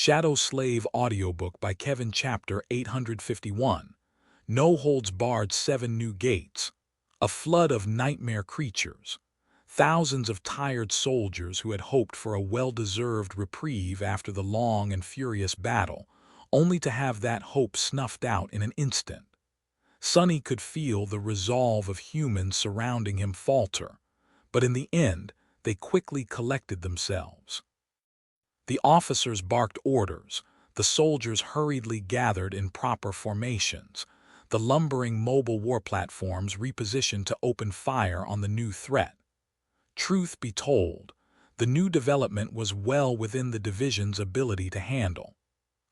Shadow Slave audiobook by Kevin Chapter 851. No Holds Barred 7 New Gates. A flood of nightmare creatures. Thousands of tired soldiers who had hoped for a well-deserved reprieve after the long and furious battle, only to have that hope snuffed out in an instant. Sonny could feel the resolve of humans surrounding him falter, but in the end, they quickly collected themselves. The officers barked orders, the soldiers hurriedly gathered in proper formations, the lumbering mobile war platforms repositioned to open fire on the new threat. Truth be told, the new development was well within the division's ability to handle.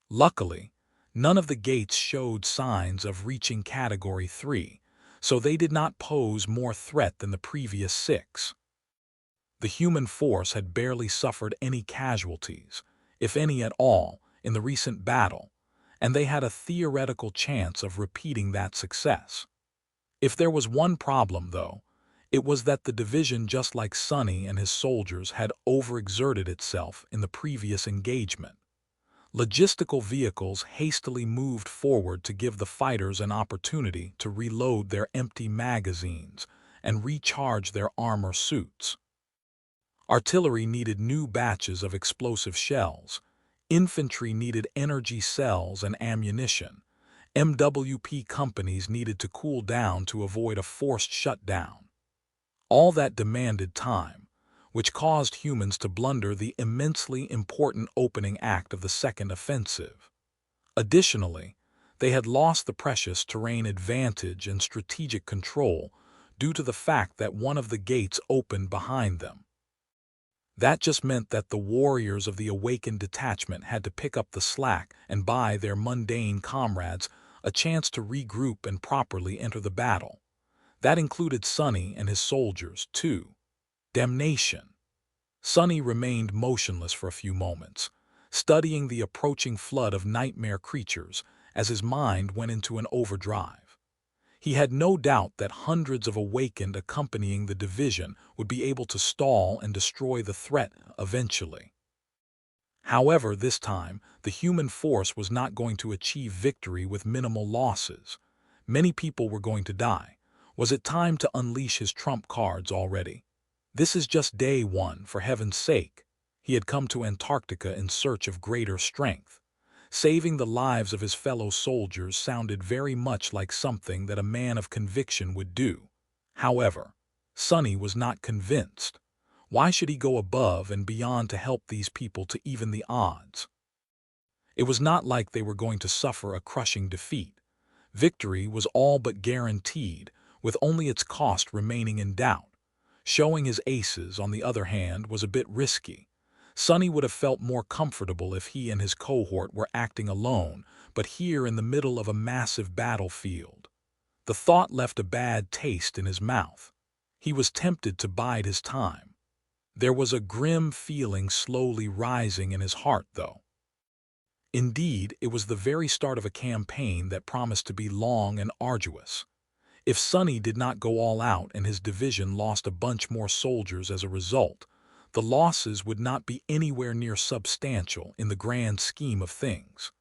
Luckily, none of the gates showed signs of reaching Category 3, so they did not pose more threat than the previous 6. The human force had barely suffered any casualties, if any at all, in the recent battle, and they had a theoretical chance of repeating that success. If there was one problem, though, it was that the division, just like Sonny and his soldiers, had overexerted itself in the previous engagement. Logistical vehicles hastily moved forward to give the fighters an opportunity to reload their empty magazines and recharge their armor suits. Artillery needed new batches of explosive shells. Infantry needed energy cells and ammunition. MWP companies needed to cool down to avoid a forced shutdown. All that demanded time, which caused humans to blunder the immensely important opening act of the second offensive. Additionally, they had lost the precious terrain advantage and strategic control due to the fact that one of the gates opened behind them. That just meant that the warriors of the awakened detachment had to pick up the slack and buy their mundane comrades a chance to regroup and properly enter the battle. That included Sonny and his soldiers, too. Damnation! Sonny remained motionless for a few moments, studying the approaching flood of nightmare creatures as his mind went into an overdrive. He had no doubt that hundreds of awakened accompanying the division would be able to stall and destroy the threat eventually. However, this time, the human force was not going to achieve victory with minimal losses. Many people were going to die. Was it time to unleash his trump cards already? This is just day 1, for heaven's sake. He had come to Antarctica in search of greater strength. Saving the lives of his fellow soldiers sounded very much like something that a man of conviction would do. However, Sonny was not convinced. Why should he go above and beyond to help these people to even the odds? It was not like they were going to suffer a crushing defeat. Victory was all but guaranteed, with only its cost remaining in doubt. Showing his aces, on the other hand, was a bit risky. Sonny would have felt more comfortable if he and his cohort were acting alone, but here in the middle of a massive battlefield. The thought left a bad taste in his mouth. He was tempted to bide his time. There was a grim feeling slowly rising in his heart, though. Indeed, it was the very start of a campaign that promised to be long and arduous. If Sonny did not go all out and his division lost a bunch more soldiers as a result, the losses would not be anywhere near substantial in the grand scheme of things.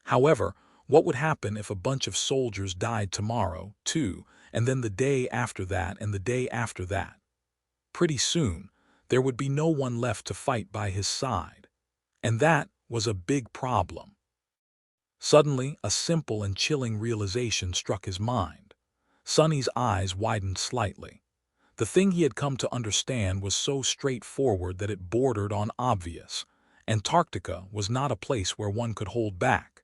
However, what would happen if a bunch of soldiers died tomorrow, too, and then the day after that and the day after that? Pretty soon, there would be no one left to fight by his side. And that was a big problem. Suddenly, a simple and chilling realization struck his mind. Sonny's eyes widened slightly. The thing he had come to understand was so straightforward that it bordered on obvious. Antarctica was not a place where one could hold back.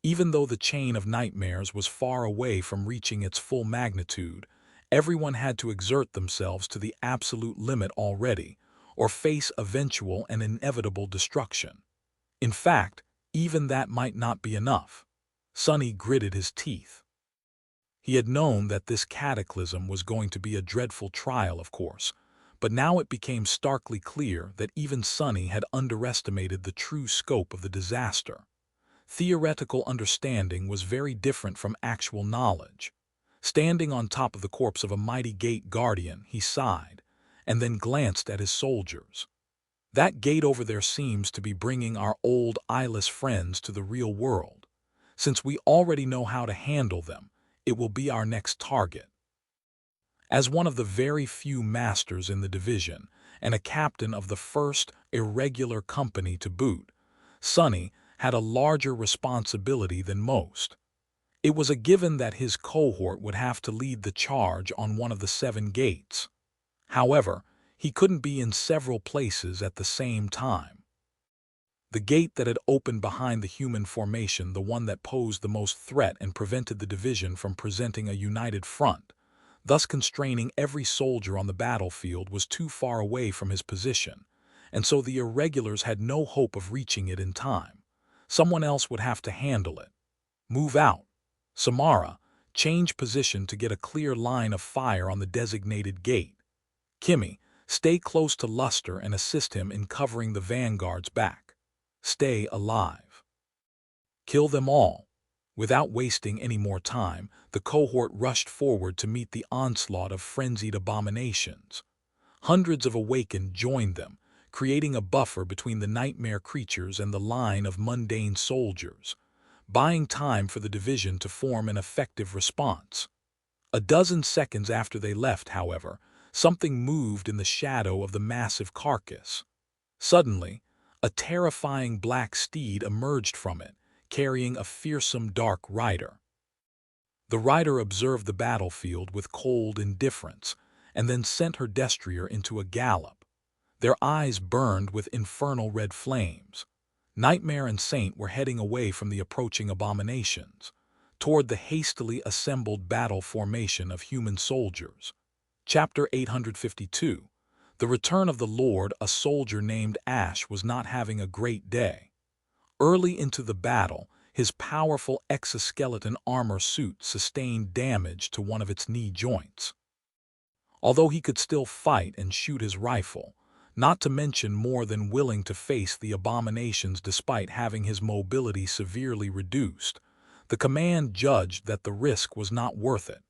Even though the chain of nightmares was far away from reaching its full magnitude, everyone had to exert themselves to the absolute limit already, or face eventual and inevitable destruction. In fact, even that might not be enough. Sonny gritted his teeth. He had known that this cataclysm was going to be a dreadful trial, of course, but now it became starkly clear that even Sonny had underestimated the true scope of the disaster. Theoretical understanding was very different from actual knowledge. Standing on top of the corpse of a mighty gate guardian, he sighed, and then glanced at his soldiers. That gate over there seems to be bringing our old eyeless friends to the real world. Since we already know how to handle them, it will be our next target. As one of the very few masters in the division, and a captain of the first irregular company to boot, Sonny had a larger responsibility than most. It was a given that his cohort would have to lead the charge on one of the 7 gates. However, he couldn't be in several places at the same time. The gate that had opened behind the human formation, the one that posed the most threat and prevented the division from presenting a united front, thus constraining every soldier on the battlefield, was too far away from his position, and so the irregulars had no hope of reaching it in time. Someone else would have to handle it. Move out. Samara, change position to get a clear line of fire on the designated gate. Kimmy, stay close to Luster and assist him in covering the vanguard's back. Stay alive. Kill them all. Without wasting any more time, the cohort rushed forward to meet the onslaught of frenzied abominations. Hundreds of awakened joined them, creating a buffer between the nightmare creatures and the line of mundane soldiers, buying time for the division to form an effective response. A dozen seconds after they left, however, something moved in the shadow of the massive carcass. Suddenly, a terrifying black steed emerged from it, carrying a fearsome dark rider. The rider observed the battlefield with cold indifference, and then sent her destrier into a gallop. Their eyes burned with infernal red flames. Nightmare and Saint were heading away from the approaching abominations, toward the hastily assembled battle formation of human soldiers. Chapter 852. The Return of the Lord. A soldier named Ash was not having a great day. Early into the battle, his powerful exoskeleton armor suit sustained damage to one of its knee joints. Although he could still fight and shoot his rifle, not to mention more than willing to face the abominations despite having his mobility severely reduced, the command judged that the risk was not worth it.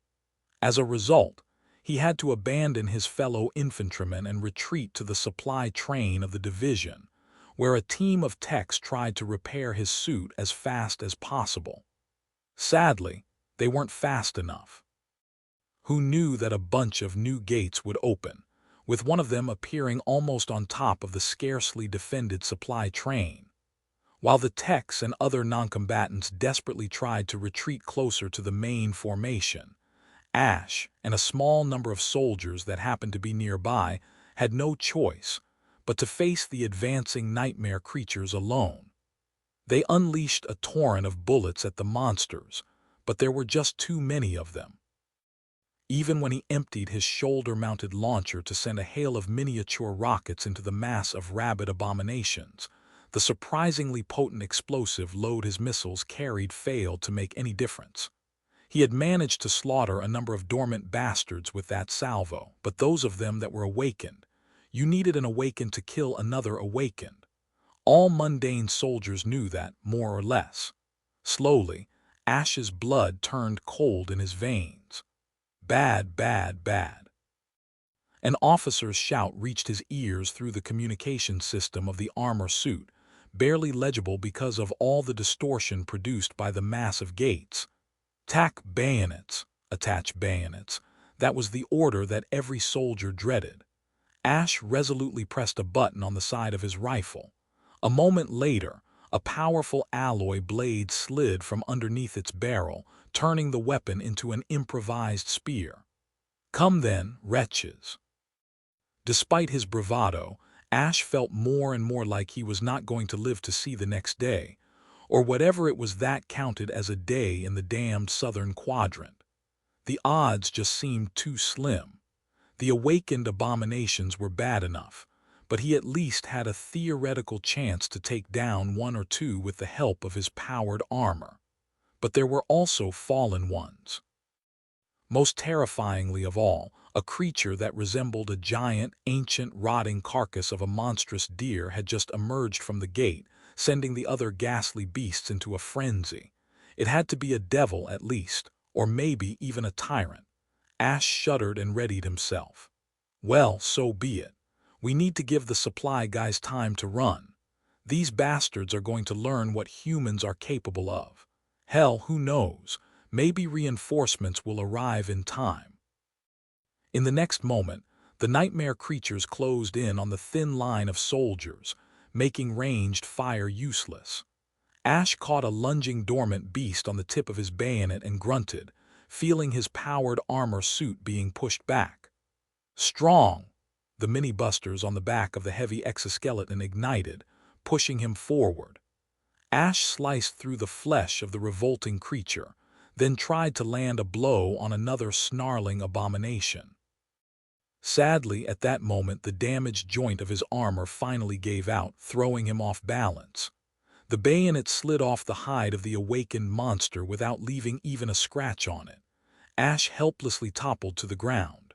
As a result, he had to abandon his fellow infantrymen and retreat to the supply train of the division, where a team of techs tried to repair his suit as fast as possible. Sadly, they weren't fast enough. Who knew that a bunch of new gates would open, with one of them appearing almost on top of the scarcely defended supply train? While the techs and other noncombatants desperately tried to retreat closer to the main formation, Ash and a small number of soldiers that happened to be nearby had no choice but to face the advancing nightmare creatures alone. They unleashed a torrent of bullets at the monsters, but there were just too many of them. Even when he emptied his shoulder-mounted launcher to send a hail of miniature rockets into the mass of rabid abominations, the surprisingly potent explosive load his missiles carried failed to make any difference. He had managed to slaughter a number of dormant bastards with that salvo, but those of them that were awakened, you needed an awakened to kill another awakened. All mundane soldiers knew that, more or less. Slowly, Ash's blood turned cold in his veins. Bad, bad, bad. An officer's shout reached his ears through the communication system of the armor suit, barely legible because of all the distortion produced by the massive gates. Tack bayonets, attach bayonets. That was the order that every soldier dreaded. Ash resolutely pressed a button on the side of his rifle. A moment later, a powerful alloy blade slid from underneath its barrel, turning the weapon into an improvised spear. Come then, wretches. Despite his bravado, Ash felt more and more like he was not going to live to see the next day, or whatever it was that counted as a day in the damned southern quadrant. The odds just seemed too slim. The awakened abominations were bad enough, but he at least had a theoretical chance to take down one or two with the help of his powered armor. But there were also fallen ones. Most terrifyingly of all, a creature that resembled a giant, ancient, rotting carcass of a monstrous deer had just emerged from the gate, sending the other ghastly beasts into a frenzy. It had to be a devil at least, or maybe even a tyrant. Ash shuddered and readied himself. Well, so be it. We need to give the supply guys time to run. These bastards are going to learn what humans are capable of. Hell, who knows? Maybe reinforcements will arrive in time. In the next moment, the nightmare creatures closed in on the thin line of soldiers, making ranged fire useless. Ash caught a lunging dormant beast on the tip of his bayonet and grunted, feeling his powered armor suit being pushed back. Strong! The mini-busters on the back of the heavy exoskeleton ignited, pushing him forward. Ash sliced through the flesh of the revolting creature, then tried to land a blow on another snarling abomination. Sadly, at that moment the damaged joint of his armor finally gave out, throwing him off balance. The bayonet slid off the hide of the awakened monster without leaving even a scratch on it. Ash helplessly toppled to the ground.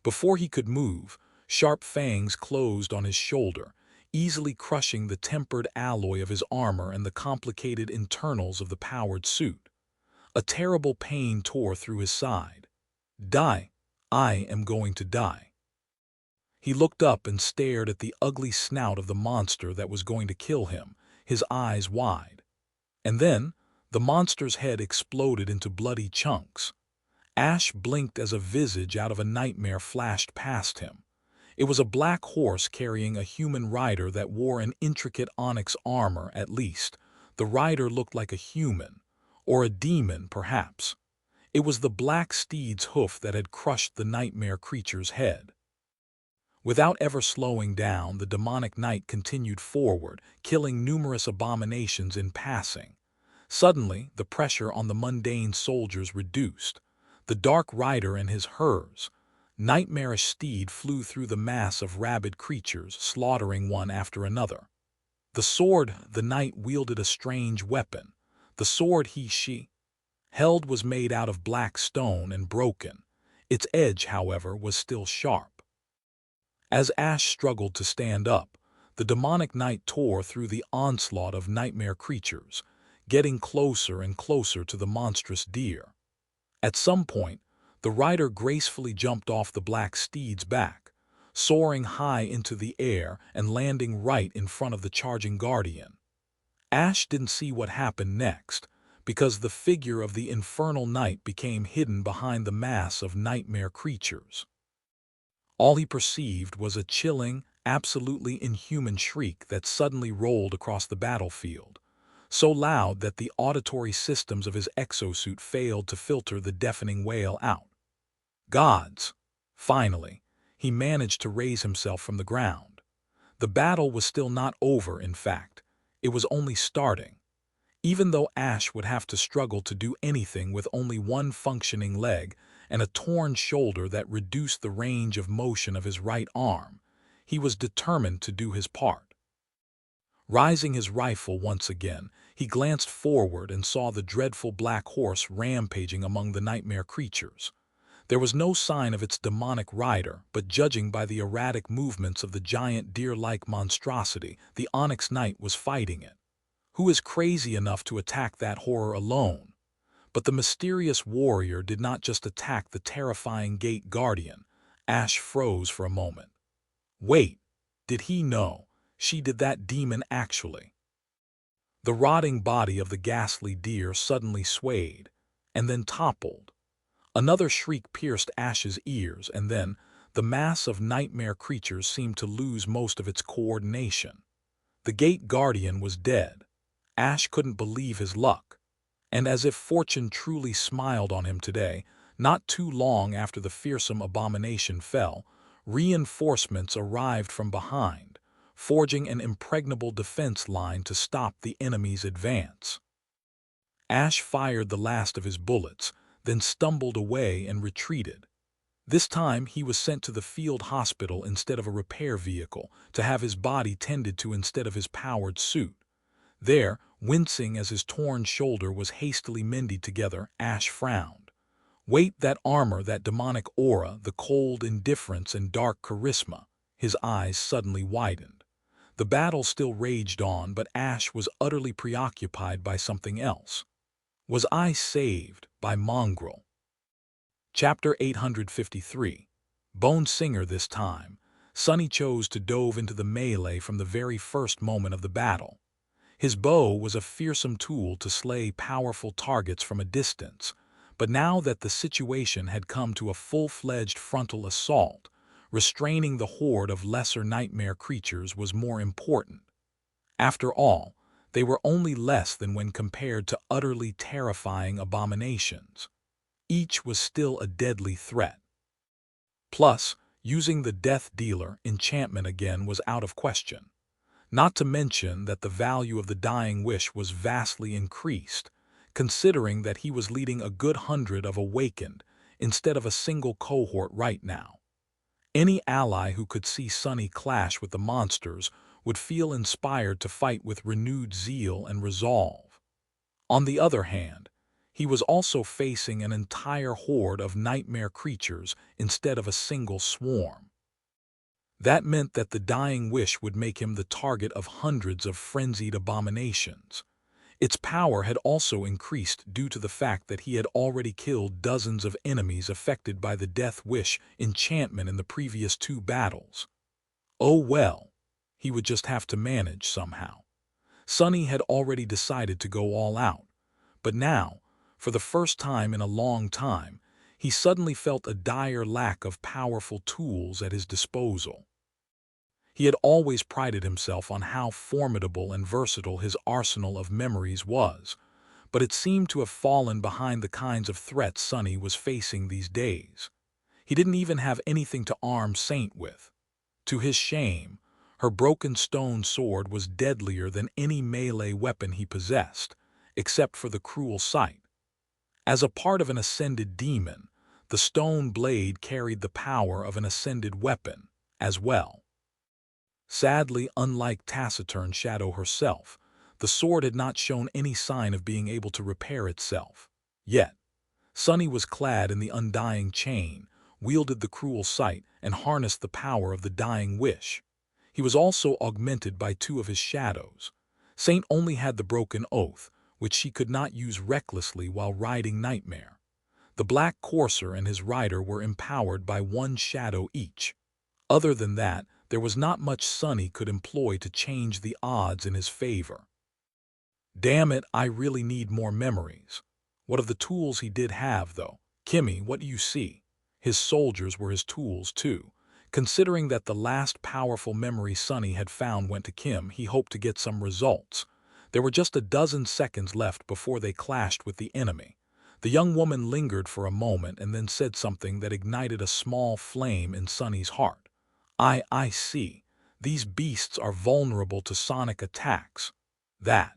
Before he could move, sharp fangs closed on his shoulder, easily crushing the tempered alloy of his armor and the complicated internals of the powered suit. A terrible pain tore through his side. Die. I am going to die. He looked up and stared at the ugly snout of the monster that was going to kill him, his eyes wide. And then, the monster's head exploded into bloody chunks. Ash blinked as a visage out of a nightmare flashed past him. It was a black horse carrying a human rider that wore an intricate onyx armor, at least. The rider looked like a human, or a demon, perhaps. It was the black steed's hoof that had crushed the nightmare creature's head. Without ever slowing down, the demonic knight continued forward, killing numerous abominations in passing. Suddenly, the pressure on the mundane soldiers reduced. The dark rider and his nightmarish steed flew through the mass of rabid creatures, slaughtering one after another. The sword the knight wielded, a strange weapon. The sword she held was made out of black stone and broken. Its edge, however, was still sharp. As Ash struggled to stand up, the demonic knight tore through the onslaught of nightmare creatures, getting closer and closer to the monstrous deer. At some point, the rider gracefully jumped off the black steed's back, soaring high into the air and landing right in front of the charging guardian. Ash didn't see what happened next, because the figure of the infernal knight became hidden behind the mass of nightmare creatures. All he perceived was a chilling, absolutely inhuman shriek that suddenly rolled across the battlefield, so loud that the auditory systems of his exosuit failed to filter the deafening wail out. Gods! Finally, he managed to raise himself from the ground. The battle was still not over, in fact. It was only starting. Even though Ash would have to struggle to do anything with only one functioning leg and a torn shoulder that reduced the range of motion of his right arm, he was determined to do his part. Raising his rifle once again, he glanced forward and saw the dreadful black horse rampaging among the nightmare creatures. There was no sign of its demonic rider, but judging by the erratic movements of the giant deer-like monstrosity, the Onyx Knight was fighting it. Who is crazy enough to attack that horror alone? But the mysterious warrior did not just attack the terrifying gate guardian. Ash froze for a moment. Wait, did he know? She did that demon actually. The rotting body of the ghastly deer suddenly swayed, and then toppled. Another shriek pierced Ash's ears, and then the mass of nightmare creatures seemed to lose most of its coordination. The gate guardian was dead. Ash couldn't believe his luck. And as if fortune truly smiled on him today, not too long after the fearsome abomination fell, reinforcements arrived from behind, forging an impregnable defense line to stop the enemy's advance. Ash fired the last of his bullets, then stumbled away and retreated. This time he was sent to the field hospital instead of a repair vehicle, to have his body tended to instead of his powered suit. There, wincing as his torn shoulder was hastily mended together, Ash frowned. Wait, that armor, that demonic aura, the cold indifference and dark charisma. His eyes suddenly widened. The battle still raged on, but Ash was utterly preoccupied by something else. Was I saved by Mongrel? Chapter 853. Bone Singer this time. Sonny chose to dove into the melee from the very first moment of the battle. His bow was a fearsome tool to slay powerful targets from a distance, but now that the situation had come to a full-fledged frontal assault, restraining the horde of lesser nightmare creatures was more important. After all, they were only less than when compared to utterly terrifying abominations. Each was still a deadly threat. Plus, using the Death Dealer enchantment again was out of question. Not to mention that the value of the Dying Wish was vastly increased, considering that he was leading a good 100 of Awakened instead of a single cohort right now. Any ally who could see Sonny clash with the monsters would feel inspired to fight with renewed zeal and resolve. On the other hand, he was also facing an entire horde of nightmare creatures instead of a single swarm. That meant that the Dying Wish would make him the target of hundreds of frenzied abominations. Its power had also increased due to the fact that he had already killed dozens of enemies affected by the Death Wish enchantment in the previous 2 battles. Oh well, he would just have to manage somehow. Sonny had already decided to go all out, but now, for the first time in a long time, he suddenly felt a dire lack of powerful tools at his disposal. He had always prided himself on how formidable and versatile his arsenal of memories was, but it seemed to have fallen behind the kinds of threats Sonny was facing these days. He didn't even have anything to arm Saint with. To his shame, her broken stone sword was deadlier than any melee weapon he possessed, except for the cruel sight. As a part of an ascended demon, the stone blade carried the power of an ascended weapon as well. Sadly, unlike Taciturn Shadow herself, the sword had not shown any sign of being able to repair itself. Yet, Sonny was clad in the undying chain, wielded the cruel sight, and harnessed the power of the Dying Wish. He was also augmented by 2 of his shadows. Saint only had the Broken Oath, which she could not use recklessly while riding Nightmare. The Black Courser and his rider were empowered by 1 shadow each. Other than that, there was not much Sonny could employ to change the odds in his favor. Damn it, I really need more memories. What of the tools he did have, though? Kimmy, what do you see? His soldiers were his tools, too. Considering that the last powerful memory Sonny had found went to Kim, he hoped to get some results. There were just a dozen seconds left before they clashed with the enemy. The young woman lingered for a moment and then said something that ignited a small flame in Sonny's heart. I see. These beasts are vulnerable to sonic attacks. That.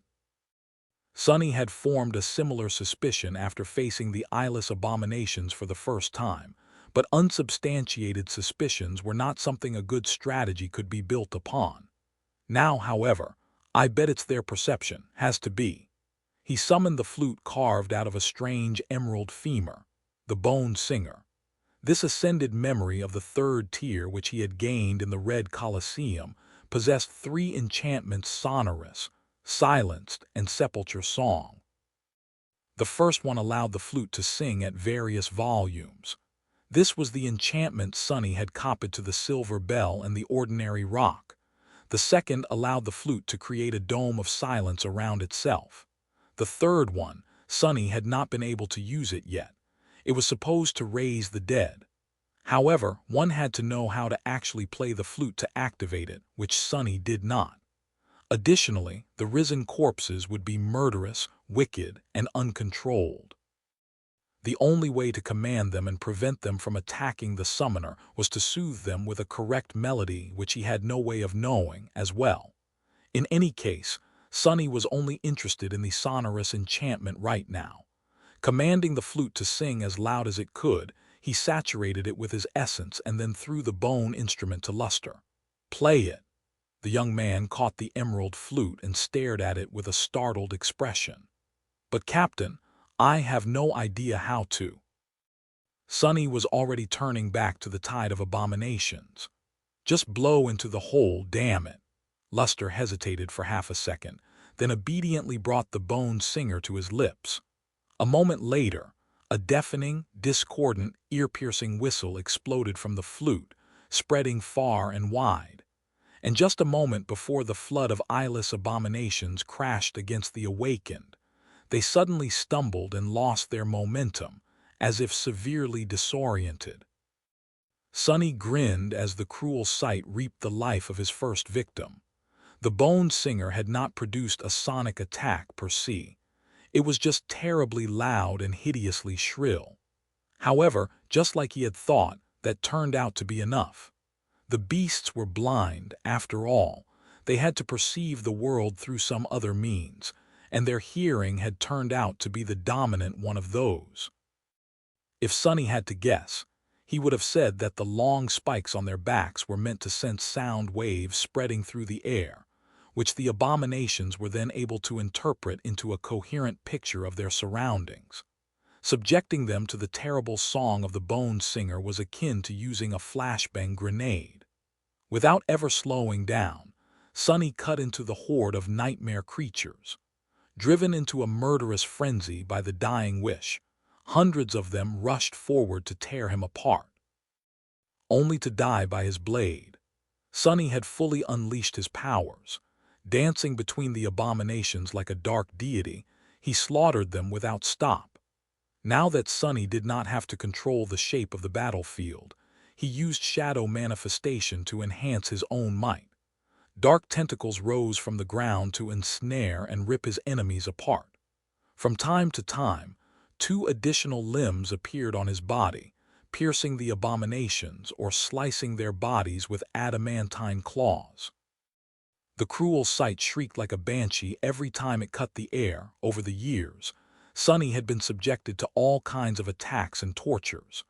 Sonny had formed a similar suspicion after facing the eyeless abominations for the first time, but unsubstantiated suspicions were not something a good strategy could be built upon. Now, however, I bet it's their perception, has to be. He summoned the flute carved out of a strange emerald femur, the Bone Singer. This ascended memory of the 3rd tier which he had gained in the Red Colosseum possessed 3 enchantments: Sonorous, Silenced, and Sepulture Song. The first one allowed the flute to sing at various volumes. This was the enchantment Sonny had copied to the Silver Bell and the Ordinary Rock. The second allowed the flute to create a dome of silence around itself. The third one, Sonny had not been able to use it yet. It was supposed to raise the dead. However, one had to know how to actually play the flute to activate it, which Sonny did not. Additionally, the risen corpses would be murderous, wicked, and uncontrolled. The only way to command them and prevent them from attacking the summoner was to soothe them with a correct melody which he had no way of knowing as well. In any case, Sonny was only interested in the sonorous enchantment right now. Commanding the flute to sing as loud as it could, he saturated it with his essence and then threw the bone instrument to Luster. "Play it." The young man caught the emerald flute and stared at it with a startled expression. "But Captain, I have no idea how to." Sonny was already turning back to the tide of abominations. "Just blow into the hole, damn it." Luster hesitated for half a second, then obediently brought the Bone Singer to his lips. A moment later, a deafening, discordant, ear-piercing whistle exploded from the flute, spreading far and wide. And just a moment before the flood of eyeless abominations crashed against the awakened, they suddenly stumbled and lost their momentum, as if severely disoriented. Sonny grinned as the cruel sight reaped the life of his first victim. The Bone Singer had not produced a sonic attack per se. It was just terribly loud and hideously shrill. However, just like he had thought, that turned out to be enough. The beasts were blind, after all. They had to perceive the world through some other means, and their hearing had turned out to be the dominant one of those. If Sonny had to guess, he would have said that the long spikes on their backs were meant to sense sound waves spreading through the air, which the abominations were then able to interpret into a coherent picture of their surroundings. Subjecting them to the terrible song of the Bone Singer was akin to using a flashbang grenade. Without ever slowing down, Sonny cut into the horde of nightmare creatures. Driven into a murderous frenzy by the dying wish, hundreds of them rushed forward to tear him apart, only to die by his blade. Sonny had fully unleashed his powers. Dancing between the abominations like a dark deity, he slaughtered them without stop. Now that Sonny did not have to control the shape of the battlefield, he used shadow manifestation to enhance his own might. Dark tentacles rose from the ground to ensnare and rip his enemies apart. From time to time, 2 additional limbs appeared on his body, piercing the abominations or slicing their bodies with adamantine claws. The cruel sight shrieked like a banshee every time it cut the air. Over the years, Sonny had been subjected to all kinds of attacks and tortures.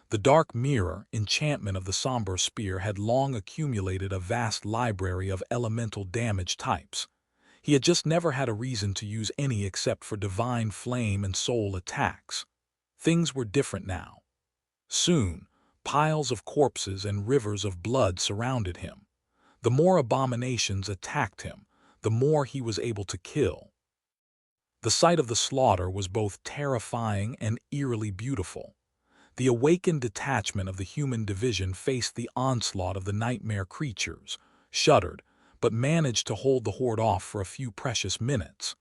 The Dark Mirror enchantment of the Somber Spear had long accumulated a vast library of elemental damage types. He had just never had a reason to use any except for divine flame and soul attacks. Things were different now. Soon, piles of corpses and rivers of blood surrounded him. The more abominations attacked him, the more he was able to kill. The sight of the slaughter was both terrifying and eerily beautiful. The awakened detachment of the human division faced the onslaught of the nightmare creatures, shuddered, but managed to hold the horde off for a few precious minutes.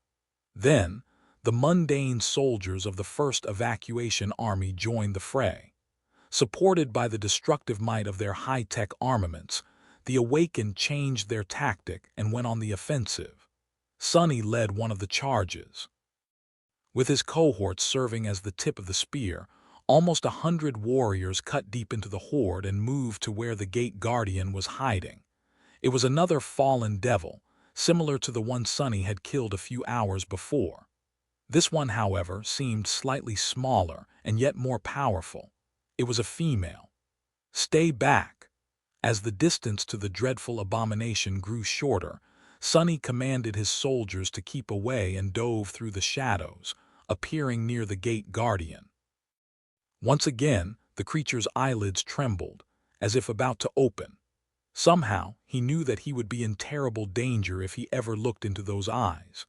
Then, the mundane soldiers of the First Evacuation Army joined the fray. Supported by the destructive might of their high-tech armaments, the awakened changed their tactic and went on the offensive. Sonny led one of the charges. With his cohorts serving as the tip of the spear, almost 100 warriors cut deep into the horde and moved to where the gate guardian was hiding. It was another fallen devil, similar to the one Sonny had killed a few hours before. This one, however, seemed slightly smaller and yet more powerful. It was a female. "Stay back." As the distance to the dreadful abomination grew shorter, Sonny commanded his soldiers to keep away and dove through the shadows, appearing near the gate guardian. Once again, the creature's eyelids trembled, as if about to open. Somehow, he knew that he would be in terrible danger if he ever looked into those eyes.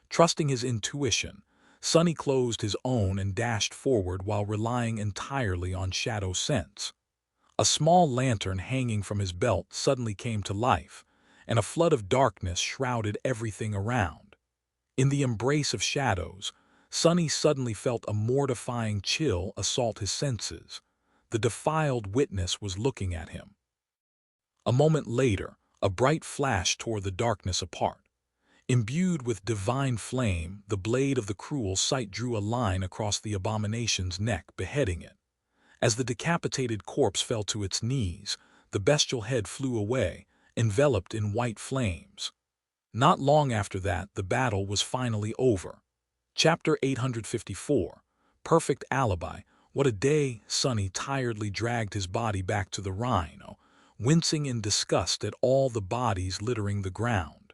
Trusting his intuition, Sonny closed his own and dashed forward while relying entirely on shadow sense. A small lantern hanging from his belt suddenly came to life, and a flood of darkness shrouded everything around. In the embrace of shadows, Sonny suddenly felt a mortifying chill assault his senses. The defiled witness was looking at him. A moment later, a bright flash tore the darkness apart. Imbued with divine flame, the blade of the cruel sight drew a line across the abomination's neck, beheading it. As the decapitated corpse fell to its knees, the bestial head flew away, enveloped in white flames. Not long after that, the battle was finally over. Chapter 854, Perfect Alibi. What a day! Sonny tiredly dragged his body back to the rhino, wincing in disgust at all the bodies littering the ground.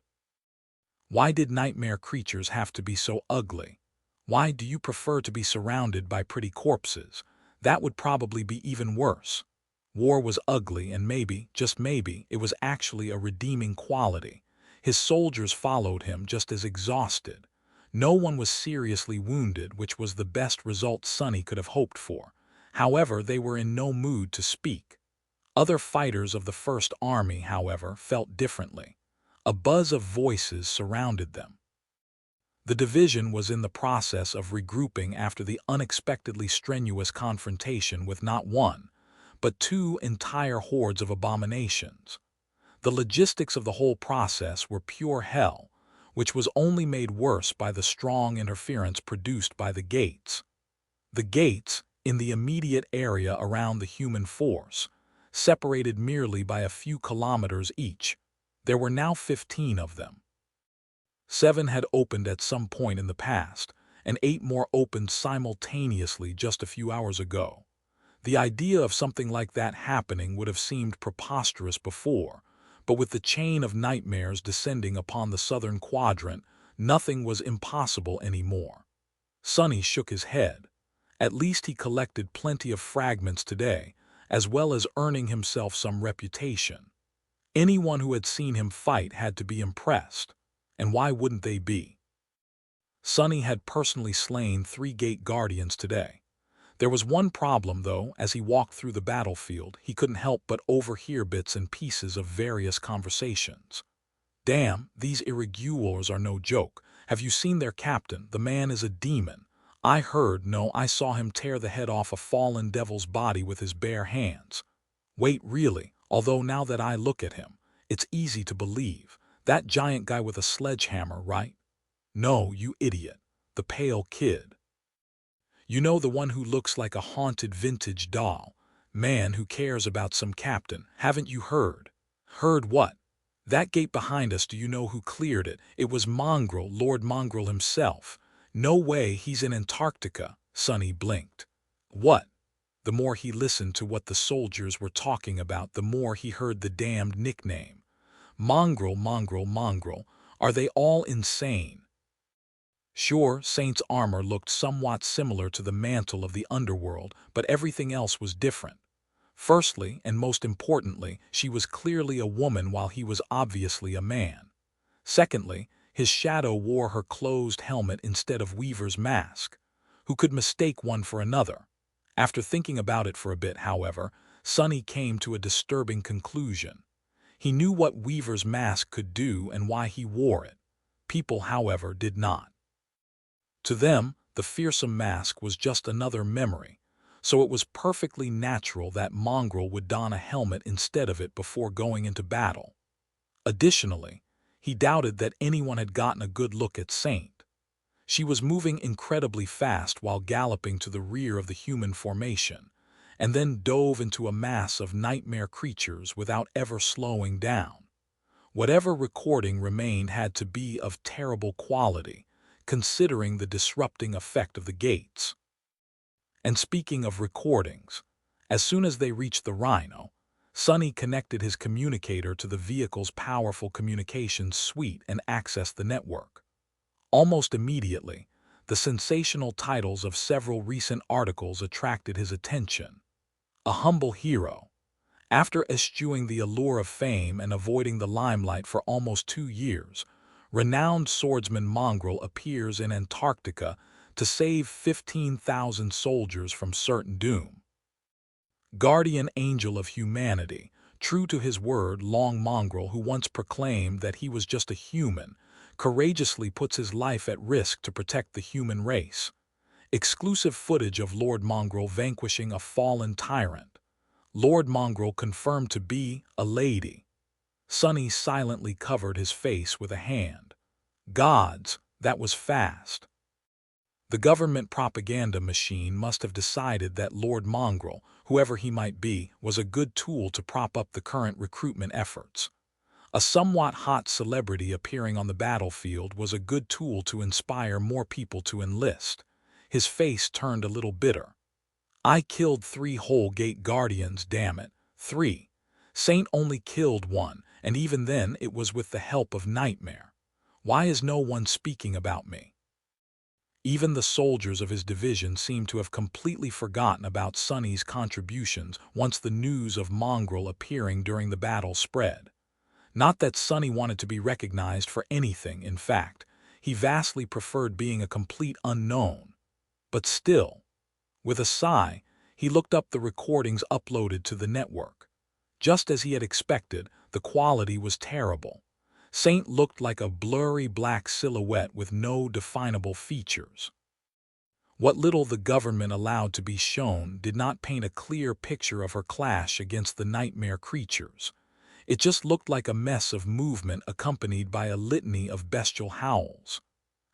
Why did nightmare creatures have to be so ugly? Why do you prefer to be surrounded by pretty corpses? That would probably be even worse. War was ugly, and maybe, just maybe, it was actually a redeeming quality. His soldiers followed him just as exhausted. No one was seriously wounded, which was the best result Sonny could have hoped for. However, they were in no mood to speak. Other fighters of the First Army, however, felt differently. A buzz of voices surrounded them. The division was in the process of regrouping after the unexpectedly strenuous confrontation with not one, but two entire hordes of abominations. The logistics of the whole process were pure hell, which was only made worse by the strong interference produced by the gates. The gates, in the immediate area around the human force, separated merely by a few kilometers each. There were now 15 of them. 7 had opened at some point in the past, and 8 more opened simultaneously just a few hours ago. The idea of something like that happening would have seemed preposterous before, but with the chain of nightmares descending upon the southern quadrant, nothing was impossible anymore. Sonny shook his head. At least he collected plenty of fragments today, as well as earning himself some reputation. Anyone who had seen him fight had to be impressed, and why wouldn't they be? Sonny had personally slain 3 gate guardians today. There was one problem, though. As he walked through the battlefield, he couldn't help but overhear bits and pieces of various conversations. Damn, these irregulars are no joke. Have you seen their captain? The man is a demon. I saw him tear the head off a fallen devil's body with his bare hands. Wait, really? Although now that I look at him, it's easy to believe. That giant guy with a sledgehammer, right? No, you idiot. The pale kid. You know, the one who looks like a haunted vintage doll. Man who cares about some captain. Haven't you heard? Heard what? That gate behind us, do you know who cleared it? It was Mongrel, Lord Mongrel himself. No way, he's in Antarctica. Sonny blinked. What? The more he listened to what the soldiers were talking about, the more he heard the damned nickname. Mongrel, Mongrel, Mongrel. Are they all insane? Sure, Saint's armor looked somewhat similar to the mantle of the underworld, but everything else was different. Firstly, and most importantly, she was clearly a woman while he was obviously a man. Secondly, his shadow wore her closed helmet instead of Weaver's mask. Who could mistake one for another? After thinking about it for a bit, however, Sonny came to a disturbing conclusion. He knew what Weaver's mask could do and why he wore it. People, however, did not. To them, the fearsome mask was just another memory, so it was perfectly natural that Mongrel would don a helmet instead of it before going into battle. Additionally, he doubted that anyone had gotten a good look at Saint. She was moving incredibly fast while galloping to the rear of the human formation, and then dove into a mass of nightmare creatures without ever slowing down. Whatever recording remained had to be of terrible quality, considering the disrupting effect of the gates. And speaking of recordings, as soon as they reached the Rhino, Sonny connected his communicator to the vehicle's powerful communications suite and accessed the network. Almost immediately, the sensational titles of several recent articles attracted his attention. A humble hero. After eschewing the allure of fame and avoiding the limelight for almost 2 years, renowned swordsman Mongrel appears in Antarctica to save 15,000 soldiers from certain doom. Guardian angel of humanity, true to his word, Long Mongrel, who once proclaimed that he was just a human, courageously puts his life at risk to protect the human race. Exclusive footage of Lord Mongrel vanquishing a fallen tyrant. Lord Mongrel confirmed to be a lady. Sonny silently covered his face with a hand. Gods, that was fast. The government propaganda machine must have decided that Lord Mongrel, whoever he might be, was a good tool to prop up the current recruitment efforts. A somewhat hot celebrity appearing on the battlefield was a good tool to inspire more people to enlist. His face turned a little bitter. I killed 3 whole gate guardians, damn it. 3. Saint only killed 1, and even then it was with the help of Nightmare. Why is no one speaking about me? Even the soldiers of his division seemed to have completely forgotten about Sonny's contributions once the news of Mongrel appearing during the battle spread. Not that Sonny wanted to be recognized for anything, in fact, he vastly preferred being a complete unknown. But still, with a sigh, he looked up the recordings uploaded to the network. Just as he had expected, the quality was terrible. Saint looked like a blurry black silhouette with no definable features. What little the government allowed to be shown did not paint a clear picture of her clash against the nightmare creatures. It just looked like a mess of movement accompanied by a litany of bestial howls.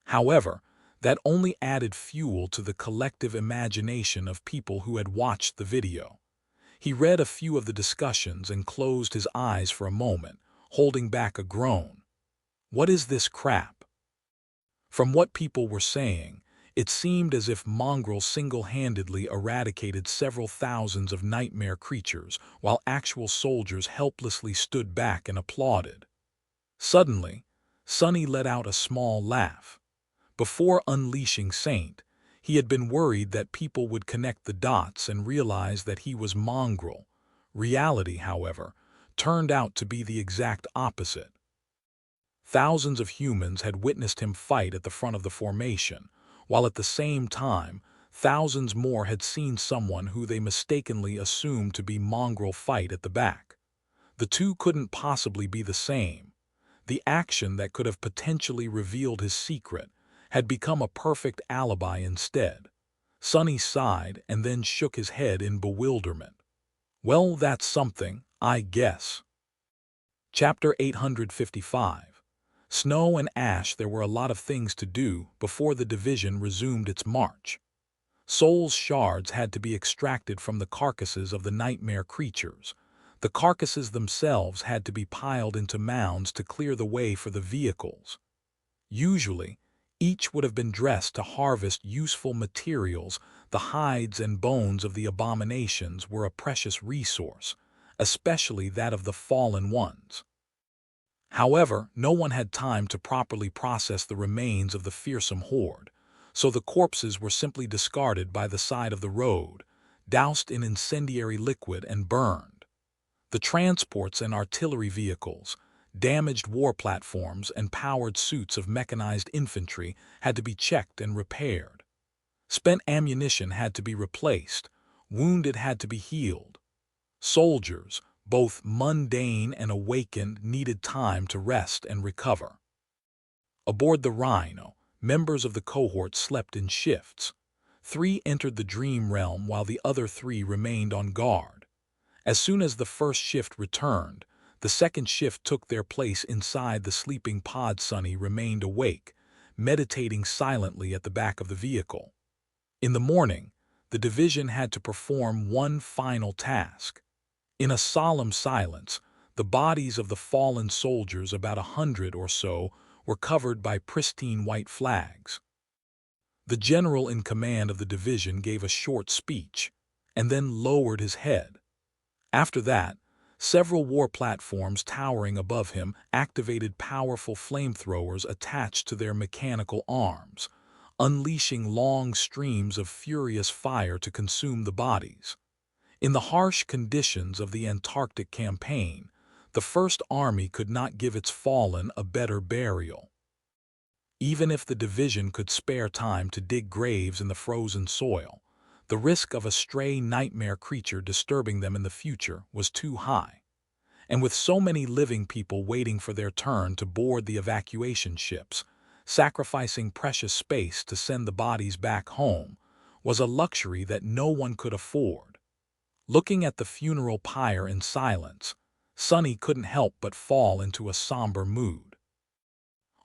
However, that only added fuel to the collective imagination of people who had watched the video. He read a few of the discussions and closed his eyes for a moment, holding back a groan. What is this crap? From what people were saying, it seemed as if Mongrel single-handedly eradicated several thousands of nightmare creatures, while actual soldiers helplessly stood back and applauded. Suddenly, Sonny let out a small laugh. Before unleashing Saint, he had been worried that people would connect the dots and realize that he was Mongrel. Reality, however, turned out to be the exact opposite. Thousands of humans had witnessed him fight at the front of the formation, while at the same time, thousands more had seen someone who they mistakenly assumed to be Mongrel fight at the back. The two couldn't possibly be the same. The action that could have potentially revealed his secret had become a perfect alibi instead. Sonny sighed and then shook his head in bewilderment. Well, that's something, I guess. Chapter 855. Snow and ash. There were a lot of things to do before the division resumed its march. Soul's shards had to be extracted from the carcasses of the nightmare creatures. The carcasses themselves had to be piled into mounds to clear the way for the vehicles. Usually, each would have been dressed to harvest useful materials. The hides and bones of the abominations were a precious resource, especially that of the fallen ones. However, no one had time to properly process the remains of the fearsome horde, so the corpses were simply discarded by the side of the road, doused in incendiary liquid and burned. The transports and artillery vehicles, damaged war platforms, and powered suits of mechanized infantry had to be checked and repaired. Spent ammunition had to be replaced, wounded had to be healed. Soldiers, both mundane and awakened, needed time to rest and recover. Aboard the Rhino, members of the cohort slept in shifts. 3 entered the dream realm while the other 3 remained on guard. As soon as the first shift returned, the second shift took their place inside the sleeping pod. Sonny remained awake, meditating silently at the back of the vehicle. In the morning, the division had to perform one final task. In a solemn silence, the bodies of the fallen soldiers, about 100 or so, were covered by pristine white flags. The general in command of the division gave a short speech, and then lowered his head. After that, several war platforms towering above him activated powerful flamethrowers attached to their mechanical arms, unleashing long streams of furious fire to consume the bodies. In the harsh conditions of the Antarctic campaign, the First Army could not give its fallen a better burial. Even if the division could spare time to dig graves in the frozen soil, the risk of a stray nightmare creature disturbing them in the future was too high. And with so many living people waiting for their turn to board the evacuation ships, sacrificing precious space to send the bodies back home was a luxury that no one could afford. Looking at the funeral pyre in silence, Sonny couldn't help but fall into a somber mood.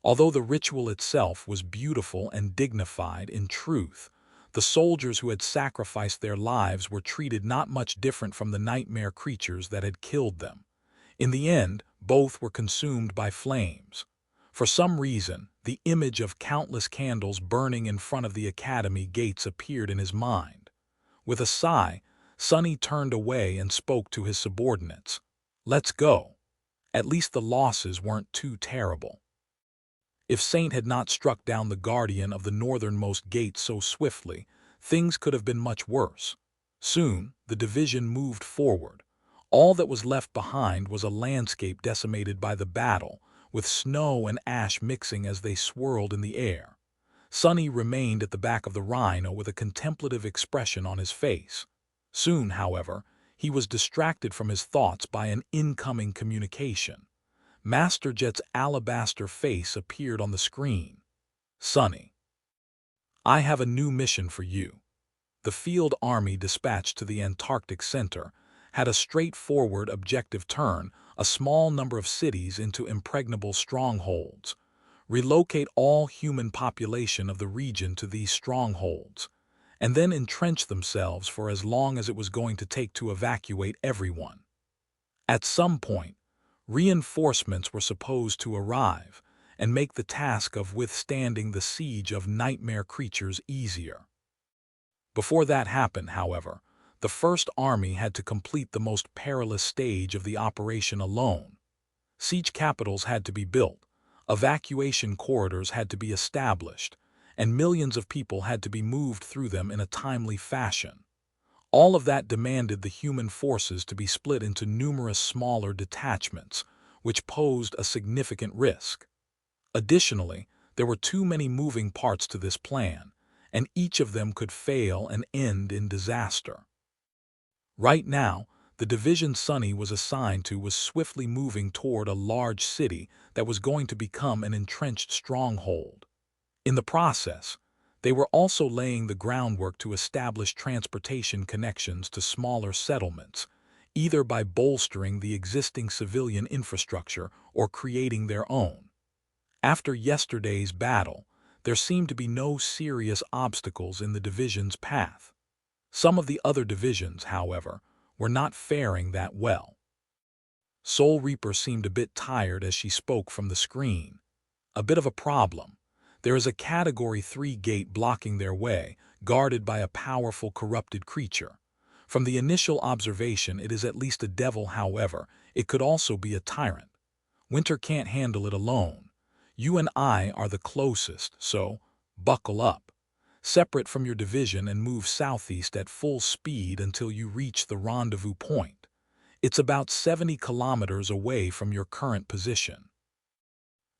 Although the ritual itself was beautiful and dignified, in truth, the soldiers who had sacrificed their lives were treated not much different from the nightmare creatures that had killed them. In the end, both were consumed by flames. For some reason, the image of countless candles burning in front of the academy gates appeared in his mind. With a sigh, Sonny turned away and spoke to his subordinates. Let's go. At least the losses weren't too terrible. If Saint had not struck down the guardian of the northernmost gate so swiftly, things could have been much worse. Soon, the division moved forward. All that was left behind was a landscape decimated by the battle, with snow and ash mixing as they swirled in the air. Sonny remained at the back of the Rhino with a contemplative expression on his face. Soon, however, he was distracted from his thoughts by an incoming communication. Masterjet's alabaster face appeared on the screen. "Sonny, I have a new mission for you." The field army dispatched to the Antarctic Center had a straightforward objective: turn a small number of cities into impregnable strongholds. Relocate all human population of the region to these strongholds, and then entrench themselves for as long as it was going to take to evacuate everyone. At some point, reinforcements were supposed to arrive and make the task of withstanding the siege of nightmare creatures easier. Before that happened, however, the First Army had to complete the most perilous stage of the operation alone. Siege capitals had to be built, evacuation corridors had to be established, and millions of people had to be moved through them in a timely fashion. All of that demanded the human forces to be split into numerous smaller detachments, which posed a significant risk. Additionally, there were too many moving parts to this plan, and each of them could fail and end in disaster. Right now, the division Sonny was assigned to was swiftly moving toward a large city that was going to become an entrenched stronghold. In the process, they were also laying the groundwork to establish transportation connections to smaller settlements, either by bolstering the existing civilian infrastructure or creating their own. After yesterday's battle, there seemed to be no serious obstacles in the division's path. Some of the other divisions, however, were not faring that well. Soul Reaper seemed a bit tired as she spoke from the screen. "A bit of a problem. There is a Category 3 gate blocking their way, guarded by a powerful corrupted creature. From the initial observation, it is at least a devil. However, it could also be a tyrant. Winter can't handle it alone. You and I are the closest, so buckle up. Separate from your division and move southeast at full speed until you reach the rendezvous point. It's about 70 kilometers away from your current position."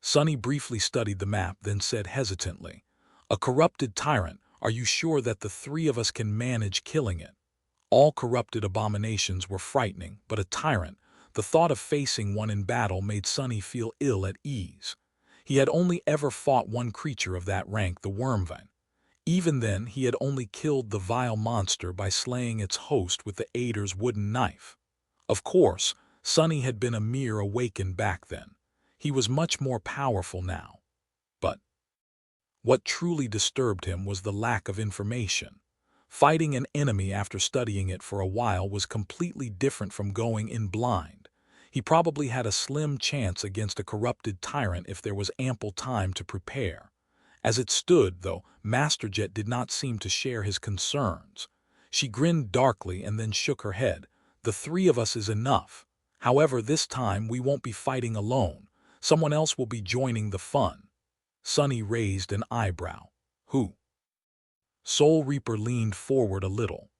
Sonny briefly studied the map, then said hesitantly, "A corrupted tyrant, are you sure that the three of us can manage killing it?" All corrupted abominations were frightening, but a tyrant, the thought of facing one in battle made Sonny feel ill at ease. He had only ever fought one creature of that rank, the Wormvine. Even then, he had only killed the vile monster by slaying its host with the Ader's wooden knife. Of course, Sonny had been a mere awakened back then. He was much more powerful now. But what truly disturbed him was the lack of information. Fighting an enemy after studying it for a while was completely different from going in blind. He probably had a slim chance against a corrupted tyrant if there was ample time to prepare. As it stood, though, Masterjet did not seem to share his concerns. She grinned darkly and then shook her head. "The three of us is enough. However, this time we won't be fighting alone. Someone else will be joining the fun." Sonny raised an eyebrow. "Who?" Soul Reaper leaned forward a little.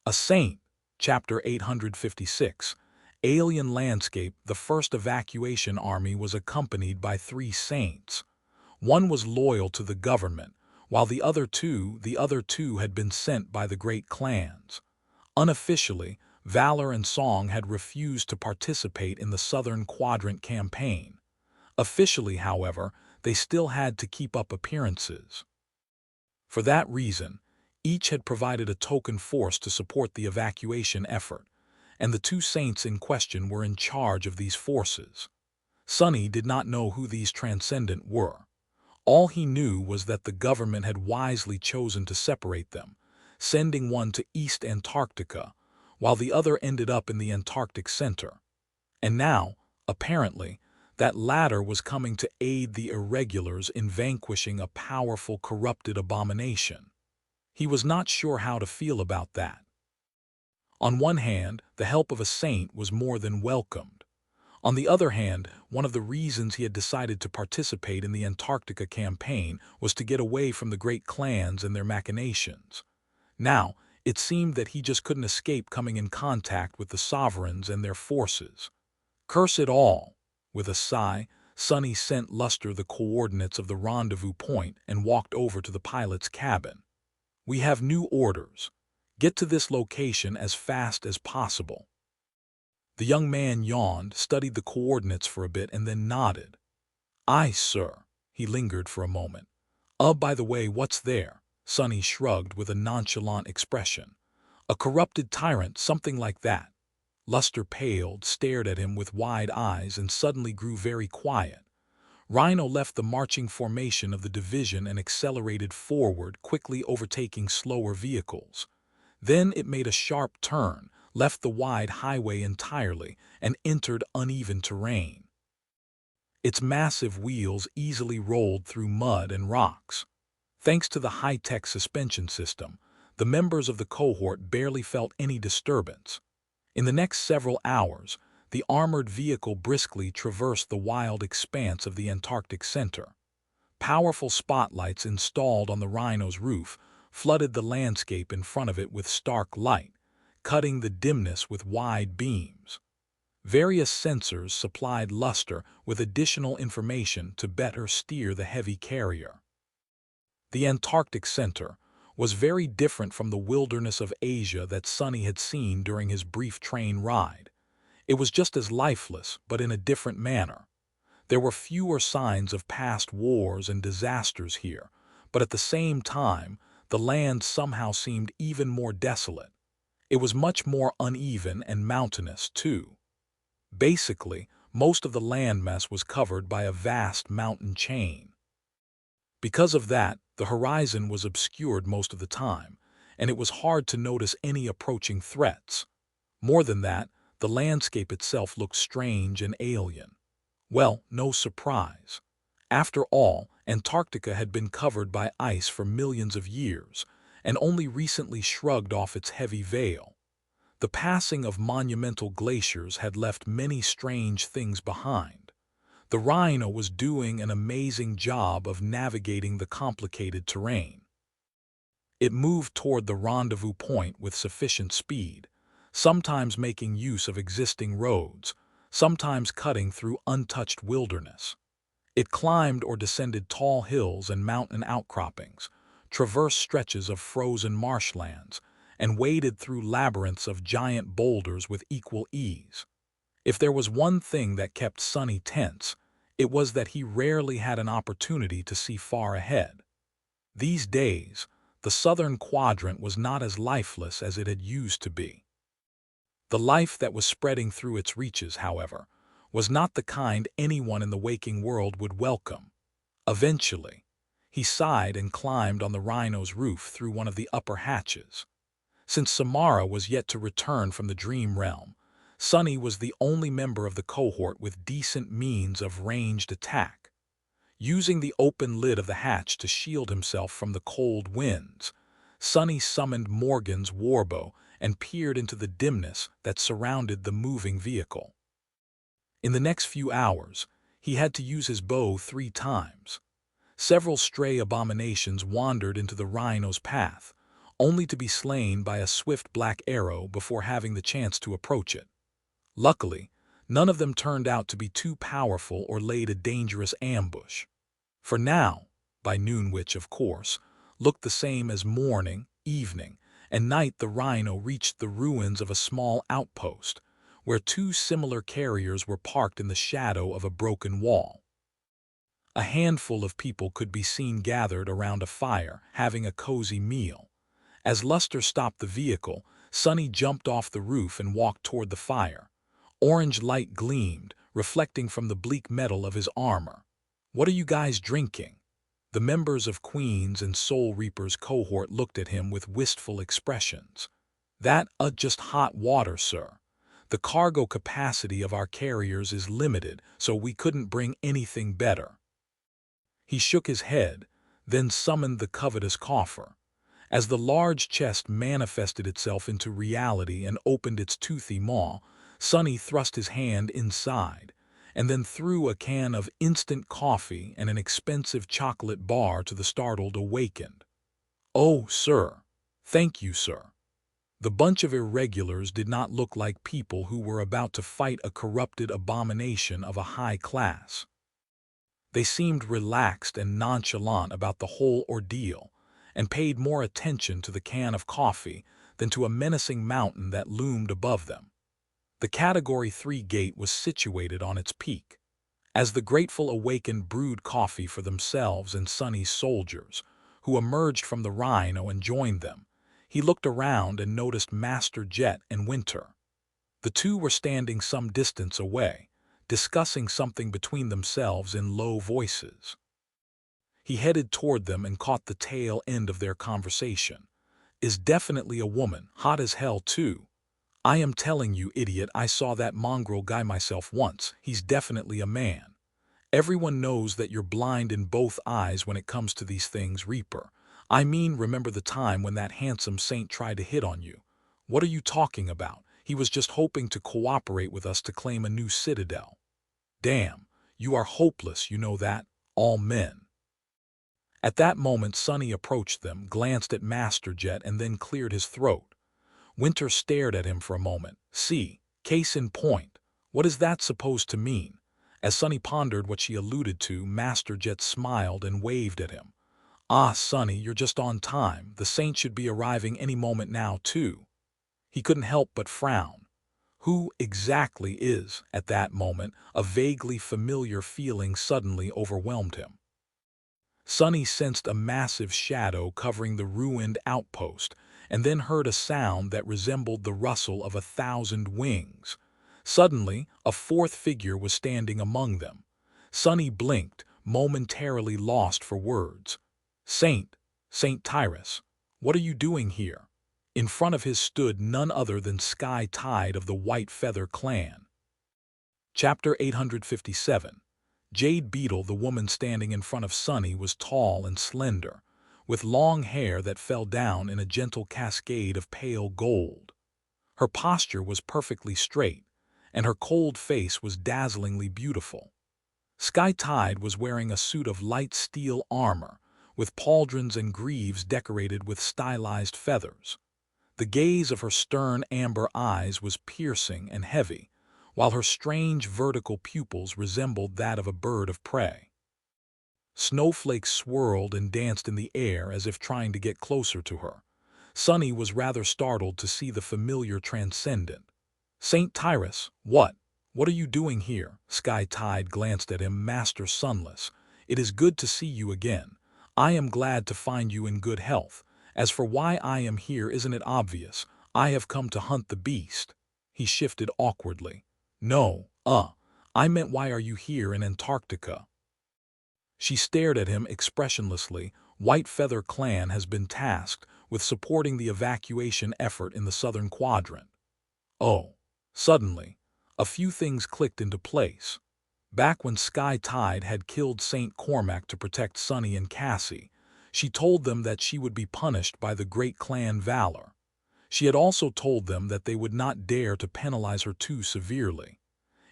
"A saint." Chapter 856. Alien Landscape. The first evacuation army was accompanied by 3 saints. One was loyal to the government, while the other two had been sent by the great clans. Unofficially, Valor and Song had refused to participate in the Southern Quadrant campaign. Officially, however, they still had to keep up appearances. For that reason, each had provided a token force to support the evacuation effort, and the 2 saints in question were in charge of these forces. Sonny did not know who these transcendent were. All he knew was that the government had wisely chosen to separate them, sending one to East Antarctica, while the other ended up in the Antarctic Center. And now, apparently, that latter was coming to aid the irregulars in vanquishing a powerful corrupted abomination. He was not sure how to feel about that. On one hand, the help of a saint was more than welcomed. On the other hand, one of the reasons he had decided to participate in the Antarctica campaign was to get away from the great clans and their machinations. Now, it seemed that he just couldn't escape coming in contact with the sovereigns and their forces. Curse it all! With a sigh, Sonny sent Luster the coordinates of the rendezvous point and walked over to the pilot's cabin. "We have new orders. Get to this location as fast as possible." The young man yawned, studied the coordinates for a bit, and then nodded. "Aye, sir." He lingered for a moment. By the way, what's there?" Sonny shrugged with a nonchalant expression. "A corrupted tyrant, something like that." Luster paled, stared at him with wide eyes, and suddenly grew very quiet. Rhino left the marching formation of the division and accelerated forward, quickly overtaking slower vehicles. Then it made a sharp turn, left the wide highway entirely, and entered uneven terrain. Its massive wheels easily rolled through mud and rocks. Thanks to the high-tech suspension system, the members of the cohort barely felt any disturbance. In the next several hours, the armored vehicle briskly traversed the wild expanse of the Antarctic Center. Powerful spotlights installed on the Rhino's roof flooded the landscape in front of it with stark light, cutting the dimness with wide beams. Various sensors supplied Luster with additional information to better steer the heavy carrier. The Antarctic Center was very different from the wilderness of Asia that Sonny had seen during his brief train ride. It was just as lifeless, but in a different manner. There were fewer signs of past wars and disasters here, but at the same time, the land somehow seemed even more desolate. It was much more uneven and mountainous, too. Basically, most of the landmass was covered by a vast mountain chain. Because of that, the horizon was obscured most of the time, and it was hard to notice any approaching threats. More than that, the landscape itself looked strange and alien. Well, no surprise. After all, Antarctica had been covered by ice for millions of years, and only recently shrugged off its heavy veil. The passing of monumental glaciers had left many strange things behind. The Rhino was doing an amazing job of navigating the complicated terrain. It moved toward the rendezvous point with sufficient speed, sometimes making use of existing roads, sometimes cutting through untouched wilderness. It climbed or descended tall hills and mountain outcroppings, traversed stretches of frozen marshlands, and waded through labyrinths of giant boulders with equal ease. If there was one thing that kept Sonny tense, it was that he rarely had an opportunity to see far ahead. These days, the southern quadrant was not as lifeless as it had used to be. The life that was spreading through its reaches, however, was not the kind anyone in the waking world would welcome. Eventually, he sighed and climbed on the Rhino's roof through one of the upper hatches. Since Samara was yet to return from the dream realm, Sonny was the only member of the cohort with decent means of ranged attack. Using the open lid of the hatch to shield himself from the cold winds, Sonny summoned Morgan's warbow and peered into the dimness that surrounded the moving vehicle. In the next few hours, he had to use his bow 3 times. Several stray abominations wandered into the Rhino's path, only to be slain by a swift black arrow before having the chance to approach it. Luckily, none of them turned out to be too powerful or laid a dangerous ambush. For now, by noon, which, of course, looked the same as morning, evening, and night, the Rhino reached the ruins of a small outpost, where 2 similar carriers were parked in the shadow of a broken wall. A handful of people could be seen gathered around a fire, having a cozy meal. As Luster stopped the vehicle, Sonny jumped off the roof and walked toward the fire. Orange light gleamed, reflecting from the bleak metal of his armor. "What are you guys drinking?" The members of Queen's and Soul Reaper's cohort looked at him with wistful expressions. "That, just hot water, sir. The cargo capacity of our carriers is limited, so we couldn't bring anything better." He shook his head, then summoned the covetous coffer. As the large chest manifested itself into reality and opened its toothy maw, Sonny thrust his hand inside, and then threw a can of instant coffee and an expensive chocolate bar to the startled awakened. "Oh, sir. Thank you, sir." The bunch of irregulars did not look like people who were about to fight a corrupted abomination of a high class. They seemed relaxed and nonchalant about the whole ordeal, and paid more attention to the can of coffee than to a menacing mountain that loomed above them. The Category 3 gate was situated on its peak. As the grateful Awakened brewed coffee for themselves and Sonny's soldiers, who emerged from the Rhino and joined them, he looked around and noticed Master Jet and Winter. The two were standing some distance away, discussing something between themselves in low voices. He headed toward them and caught the tail end of their conversation. "Is definitely a woman, hot as hell too. I am telling you, idiot, I saw that mongrel guy myself once. He's definitely a man. Everyone knows that you're blind in both eyes when it comes to these things, Reaper. I mean, remember the time when that handsome saint tried to hit on you? What are you talking about? He was just hoping to cooperate with us to claim a new citadel. Damn, you are hopeless, you know that? All men." At that moment, Sonny approached them, glanced at Master Jet, and then cleared his throat. Winter stared at him for a moment. "See, case in point. What is that supposed to mean?" As Sonny pondered what she alluded to, Master Jet smiled and waved at him. "Ah, Sonny, you're just on time. The saint should be arriving any moment now, too." He couldn't help but frown. Who exactly is, at that moment, a vaguely familiar feeling suddenly overwhelmed him. Sonny sensed a massive shadow covering the ruined outpost, and then heard a sound that resembled the rustle of 1,000 wings. Suddenly, a fourth figure was standing among them. Sonny blinked, momentarily lost for words. Saint Tyrus, what are you doing here?" In front of his stood none other than Sky Tide of the White Feather Clan. Chapter 857. Jade Beetle. The woman standing in front of Sonny was tall and slender, with long hair that fell down in a gentle cascade of pale gold. Her posture was perfectly straight, and her cold face was dazzlingly beautiful. Sky Tide was wearing a suit of light steel armor, with pauldrons and greaves decorated with stylized feathers. The gaze of her stern amber eyes was piercing and heavy, while her strange vertical pupils resembled that of a bird of prey. Snowflakes swirled and danced in the air as if trying to get closer to her. Sonny was rather startled to see the familiar transcendent. "Saint Tyrus, what are you doing here?" Sky Tide glanced at him, Master Sunless. "It is good to see you again. I am glad to find you in good health. As for why I am here, isn't it obvious? I have come to hunt the beast." He shifted awkwardly. "No, I meant why are you here in Antarctica?" She stared at him expressionlessly. "White Feather Clan has been tasked with supporting the evacuation effort in the southern quadrant." Oh. Suddenly, a few things clicked into place. Back when Sky Tide had killed Saint Cormac to protect Sonny and Cassie, she told them that she would be punished by the great clan Valor. She had also told them that they would not dare to penalize her too severely.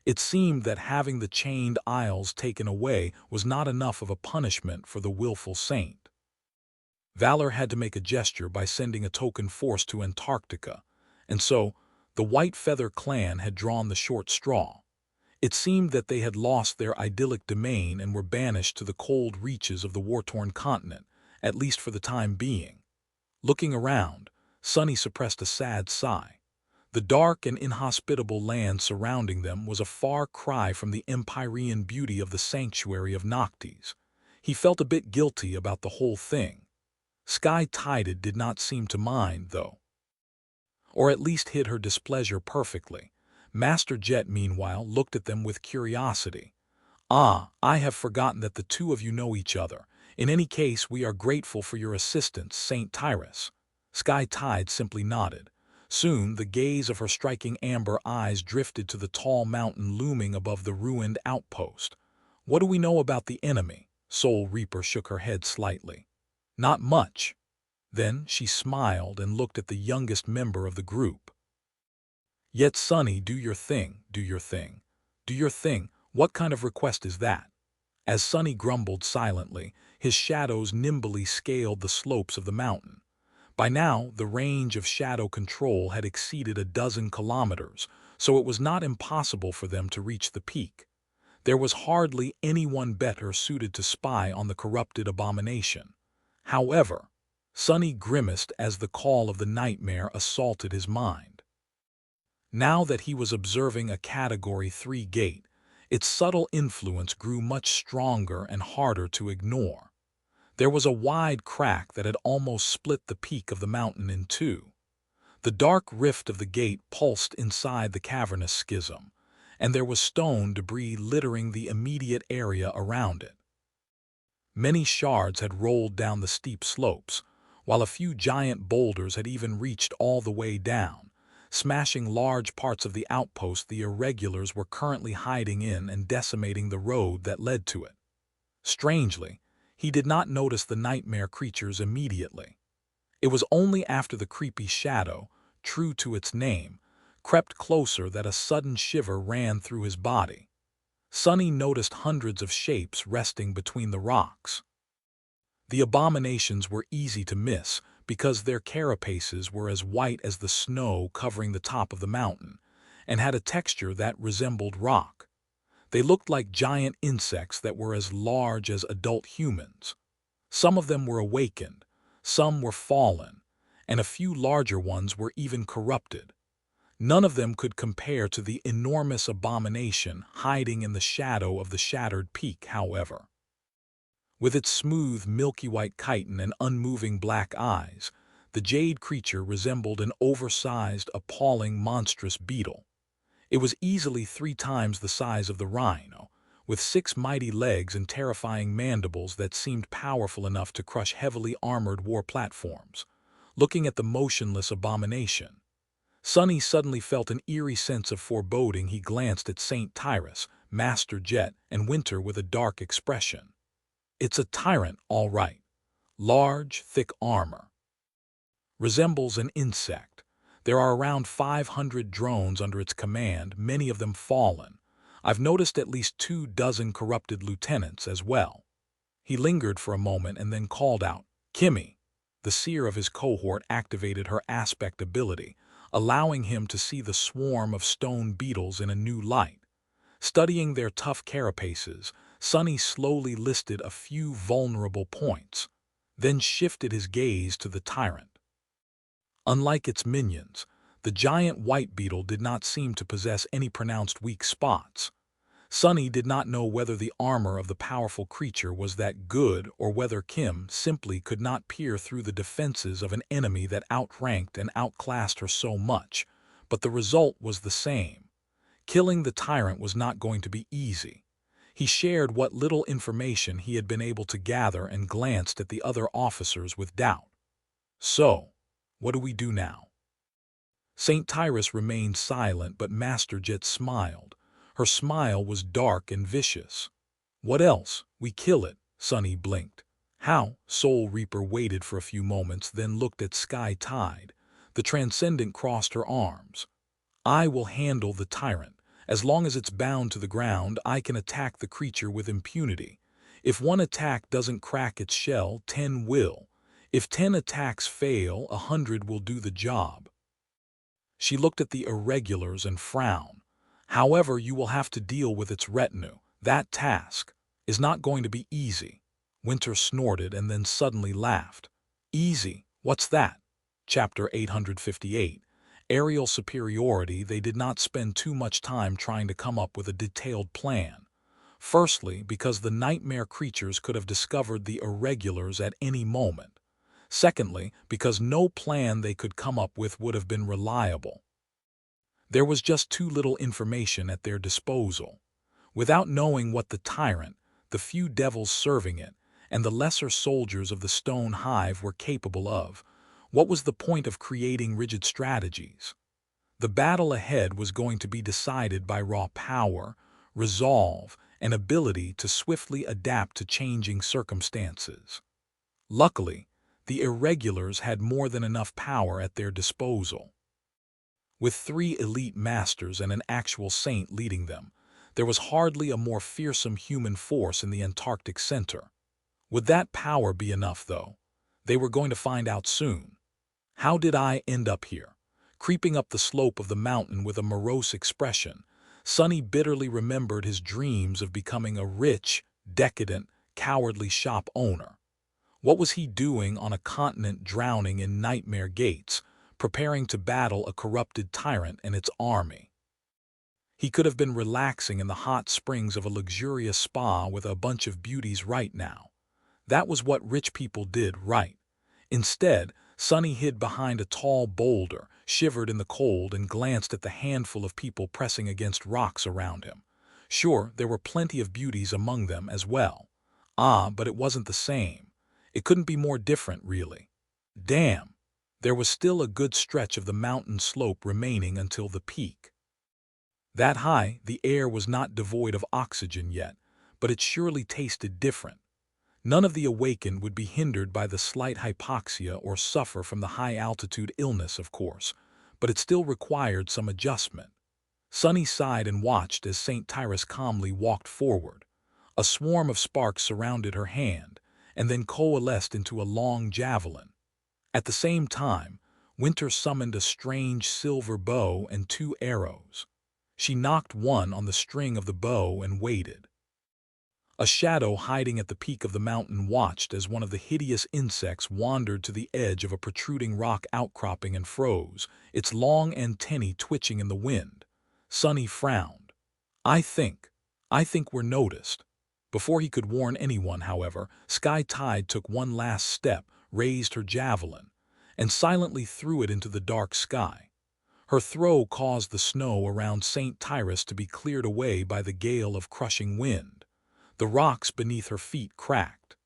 It seemed that having the Chained Isles taken away was not enough of a punishment for the willful saint. Valor had to make a gesture by sending a token force to Antarctica, and so the White Feather Clan had drawn the short straw. It seemed that they had lost their idyllic domain and were banished to the cold reaches of the war-torn continent, at least for the time being. Looking around, Sonny suppressed a sad sigh. The dark and inhospitable land surrounding them was a far cry from the Empyrean beauty of the sanctuary of Noctis. He felt a bit guilty about the whole thing. Sky Tide did not seem to mind, though. Or at least hid her displeasure perfectly. Master Jet, meanwhile, looked at them with curiosity. "Ah, I have forgotten that the two of you know each other. In any case, we are grateful for your assistance, Saint Tyrus." Sky Tide simply nodded. Soon, the gaze of her striking amber eyes drifted to the tall mountain looming above the ruined outpost. "What do we know about the enemy?" Soul Reaper shook her head slightly. "Not much." Then she smiled and looked at the youngest member of the group. "Yet, Sonny, do your thing, do your thing. Do your thing, what kind of request is that?" As Sonny grumbled silently, his shadows nimbly scaled the slopes of the mountain. By now, the range of shadow control had exceeded a dozen kilometers, so it was not impossible for them to reach the peak. There was hardly anyone better suited to spy on the corrupted abomination. However, Sonny grimaced as the call of the nightmare assaulted his mind. Now that he was observing a Category 3 gate, its subtle influence grew much stronger and harder to ignore. There was a wide crack that had almost split the peak of the mountain in two. The dark rift of the gate pulsed inside the cavernous schism, and there was stone debris littering the immediate area around it. Many shards had rolled down the steep slopes, while a few giant boulders had even reached all the way down, smashing large parts of the outpost the irregulars were currently hiding in and decimating the road that led to it. Strangely, he did not notice the nightmare creatures immediately. It was only after the creepy shadow, true to its name, crept closer that a sudden shiver ran through his body. Sonny noticed hundreds of shapes resting between the rocks. The abominations were easy to miss because their carapaces were as white as the snow covering the top of the mountain and had a texture that resembled rock. They looked like giant insects that were as large as adult humans. Some of them were awakened, some were fallen, and a few larger ones were even corrupted. None of them could compare to the enormous abomination hiding in the shadow of the shattered peak, however. With its smooth, milky white chitin and unmoving black eyes, the jade creature resembled an oversized, appalling, monstrous beetle. It was easily 3 times the size of the rhino, with 6 mighty legs and terrifying mandibles that seemed powerful enough to crush heavily armored war platforms. Looking at the motionless abomination, Sonny suddenly felt an eerie sense of foreboding. He glanced at Saint Tyrus, Master Jet, and Winter with a dark expression. It's a tyrant, all right. Large, thick armor. Resembles an insect. There are around 500 drones under its command, many of them fallen. I've noticed at least 24 corrupted lieutenants as well. He lingered for a moment and then called out, Kimmy. The seer of his cohort activated her aspect ability, allowing him to see the swarm of stone beetles in a new light. Studying their tough carapaces, Sonny slowly listed a few vulnerable points, then shifted his gaze to the tyrant. Unlike its minions, the giant white beetle did not seem to possess any pronounced weak spots. Sonny did not know whether the armor of the powerful creature was that good or whether Kim simply could not peer through the defenses of an enemy that outranked and outclassed her so much, but the result was the same. Killing the tyrant was not going to be easy. He shared what little information he had been able to gather and glanced at the other officers with doubt. So, what do we do now? Saint Tyrus remained silent, but Master Jet smiled. Her smile was dark and vicious. What else? We kill it, Sonny blinked. How? Soul Reaper waited for a few moments, then looked at Sky Tide. The Transcendent crossed her arms. I will handle the tyrant. As long as it's bound to the ground, I can attack the creature with impunity. If one attack doesn't crack its shell, 10 will. If 10 attacks fail, 100 will do the job. She looked at the irregulars and frowned. However, you will have to deal with its retinue. That task is not going to be easy. Winter snorted and then suddenly laughed. Easy? What's that? Chapter 858. Aerial superiority. They did not spend too much time trying to come up with a detailed plan. Firstly, because the nightmare creatures could have discovered the irregulars at any moment. Secondly, because no plan they could come up with would have been reliable. There was just too little information at their disposal. Without knowing what the tyrant, the few devils serving it, and the lesser soldiers of the Stone Hive were capable of, what was the point of creating rigid strategies? The battle ahead was going to be decided by raw power, resolve, and ability to swiftly adapt to changing circumstances. Luckily, the irregulars had more than enough power at their disposal. With 3 elite masters and an actual saint leading them, there was hardly a more fearsome human force in the Antarctic center. Would that power be enough, though? They were going to find out soon. How did I end up here? Creeping up the slope of the mountain with a morose expression, Sonny bitterly remembered his dreams of becoming a rich, decadent, cowardly shop owner. What was he doing on a continent drowning in nightmare gates, preparing to battle a corrupted tyrant and its army? He could have been relaxing in the hot springs of a luxurious spa with a bunch of beauties right now. That was what rich people did, right? Instead, Sonny hid behind a tall boulder, shivered in the cold, and glanced at the handful of people pressing against rocks around him. Sure, there were plenty of beauties among them as well. But it wasn't the same. It couldn't be more different, really. Damn! There was still a good stretch of the mountain slope remaining until the peak. That high, the air was not devoid of oxygen yet, but it surely tasted different. None of the awakened would be hindered by the slight hypoxia or suffer from the high-altitude illness, of course, but it still required some adjustment. Sonny sighed and watched as St. Tyrus calmly walked forward. A swarm of sparks surrounded her hand, and then coalesced into a long javelin. At the same time, Winter summoned a strange silver bow and 2 arrows. She knocked one on the string of the bow and waited. A shadow hiding at the peak of the mountain watched as one of the hideous insects wandered to the edge of a protruding rock outcropping and froze, its long antennae twitching in the wind. Sonny frowned. I think we're noticed." Before he could warn anyone, however, Sky Tide took one last step, raised her javelin, and silently threw it into the dark sky. Her throw caused the snow around St. Tyrus to be cleared away by the gale of crushing wind. The rocks beneath her feet cracked.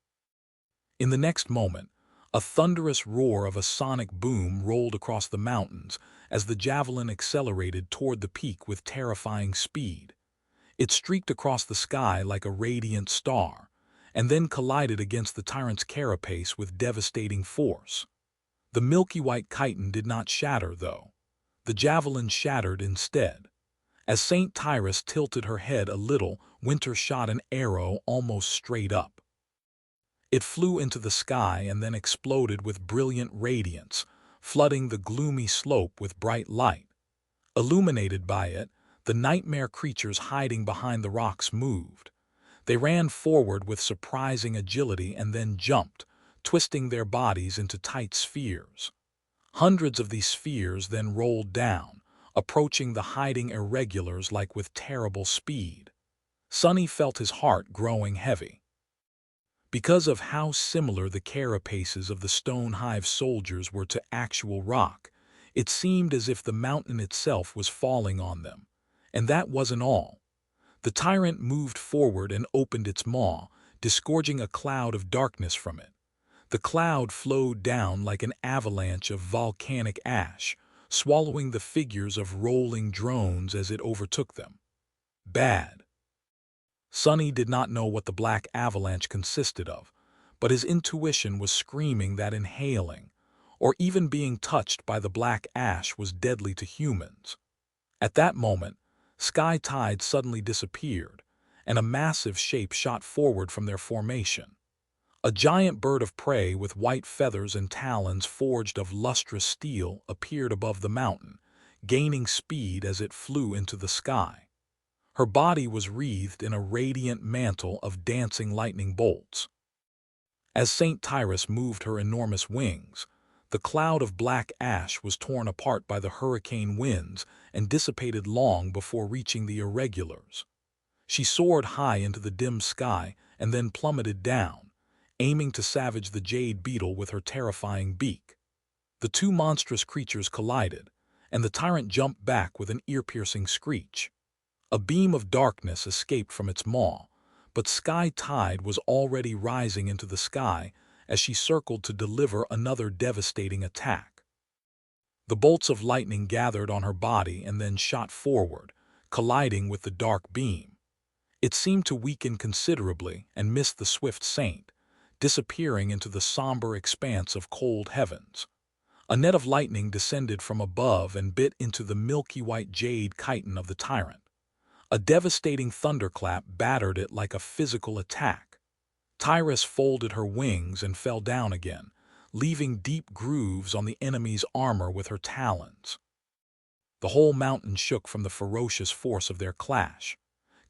In the next moment, a thunderous roar of a sonic boom rolled across the mountains as the javelin accelerated toward the peak with terrifying speed. It streaked across the sky like a radiant star, and then collided against the tyrant's carapace with devastating force. The milky white chitin did not shatter, though. The javelin shattered instead. As St. Tyrus tilted her head a little, Winter shot an arrow almost straight up. It flew into the sky and then exploded with brilliant radiance, flooding the gloomy slope with bright light. Illuminated by it, the nightmare creatures hiding behind the rocks moved. They ran forward with surprising agility and then jumped, twisting their bodies into tight spheres. Hundreds of these spheres then rolled down, approaching the hiding irregulars like with terrible speed. Sonny felt his heart growing heavy. Because of how similar the carapaces of the Stone Hive soldiers were to actual rock, it seemed as if the mountain itself was falling on them. And that wasn't all. The tyrant moved forward and opened its maw, disgorging a cloud of darkness from it. The cloud flowed down like an avalanche of volcanic ash, swallowing the figures of rolling drones as it overtook them. Bad. Sonny did not know what the black avalanche consisted of, but his intuition was screaming that inhaling, or even being touched by the black ash, was deadly to humans. At that moment, Sky Tide suddenly disappeared, and a massive shape shot forward from their formation. A giant bird of prey with white feathers and talons forged of lustrous steel appeared above the mountain, gaining speed as it flew into the sky. Her body was wreathed in a radiant mantle of dancing lightning bolts. As St. Tyrus moved her enormous wings, the cloud of black ash was torn apart by the hurricane winds and dissipated long before reaching the irregulars. She soared high into the dim sky and then plummeted down, aiming to savage the jade beetle with her terrifying beak. The two monstrous creatures collided, and the tyrant jumped back with an ear-piercing screech. A beam of darkness escaped from its maw, but Sky Tide was already rising into the sky as she circled to deliver another devastating attack. The bolts of lightning gathered on her body and then shot forward, colliding with the dark beam. It seemed to weaken considerably and missed the swift saint, disappearing into the somber expanse of cold heavens. A net of lightning descended from above and bit into the milky white jade chitin of the tyrant. A devastating thunderclap battered it like a physical attack. Tyrus folded her wings and fell down again, leaving deep grooves on the enemy's armor with her talons. The whole mountain shook from the ferocious force of their clash.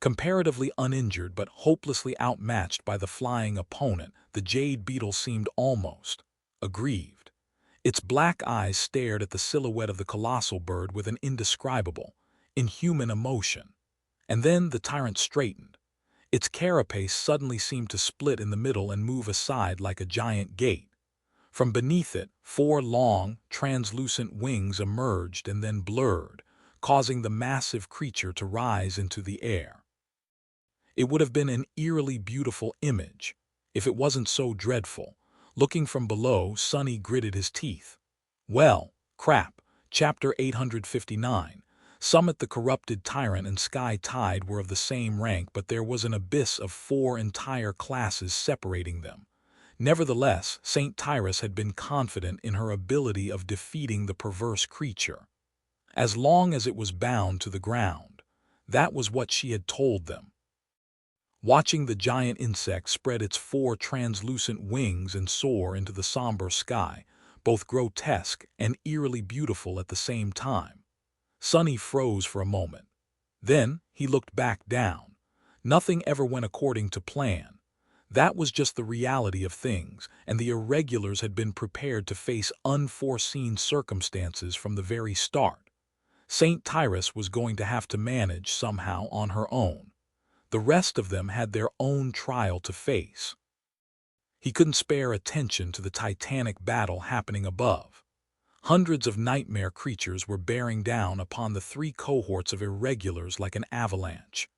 Comparatively uninjured but hopelessly outmatched by the flying opponent, the jade beetle seemed almost aggrieved. Its black eyes stared at the silhouette of the colossal bird with an indescribable, inhuman emotion. And then the tyrant straightened. Its carapace suddenly seemed to split in the middle and move aside like a giant gate. From beneath it, four long, translucent wings emerged and then blurred, causing the massive creature to rise into the air. It would have been an eerily beautiful image, if it wasn't so dreadful. Looking from below, Sonny gritted his teeth. Well, crap, Chapter 859. Summit the corrupted tyrant and Sky Tide were of the same rank, but there was an abyss of 4 entire classes separating them. Nevertheless, St. Tyrus had been confident in her ability of defeating the perverse creature. As long as it was bound to the ground, that was what she had told them. Watching the giant insect spread its 4 translucent wings and soar into the somber sky, both grotesque and eerily beautiful at the same time, Sonny froze for a moment. Then he looked back down. Nothing ever went according to plan. That was just the reality of things, and the irregulars had been prepared to face unforeseen circumstances from the very start. St. Tyrus was going to have to manage somehow on her own. The rest of them had their own trial to face. He couldn't spare attention to the titanic battle happening above. Hundreds of nightmare creatures were bearing down upon the 3 cohorts of irregulars like an avalanche.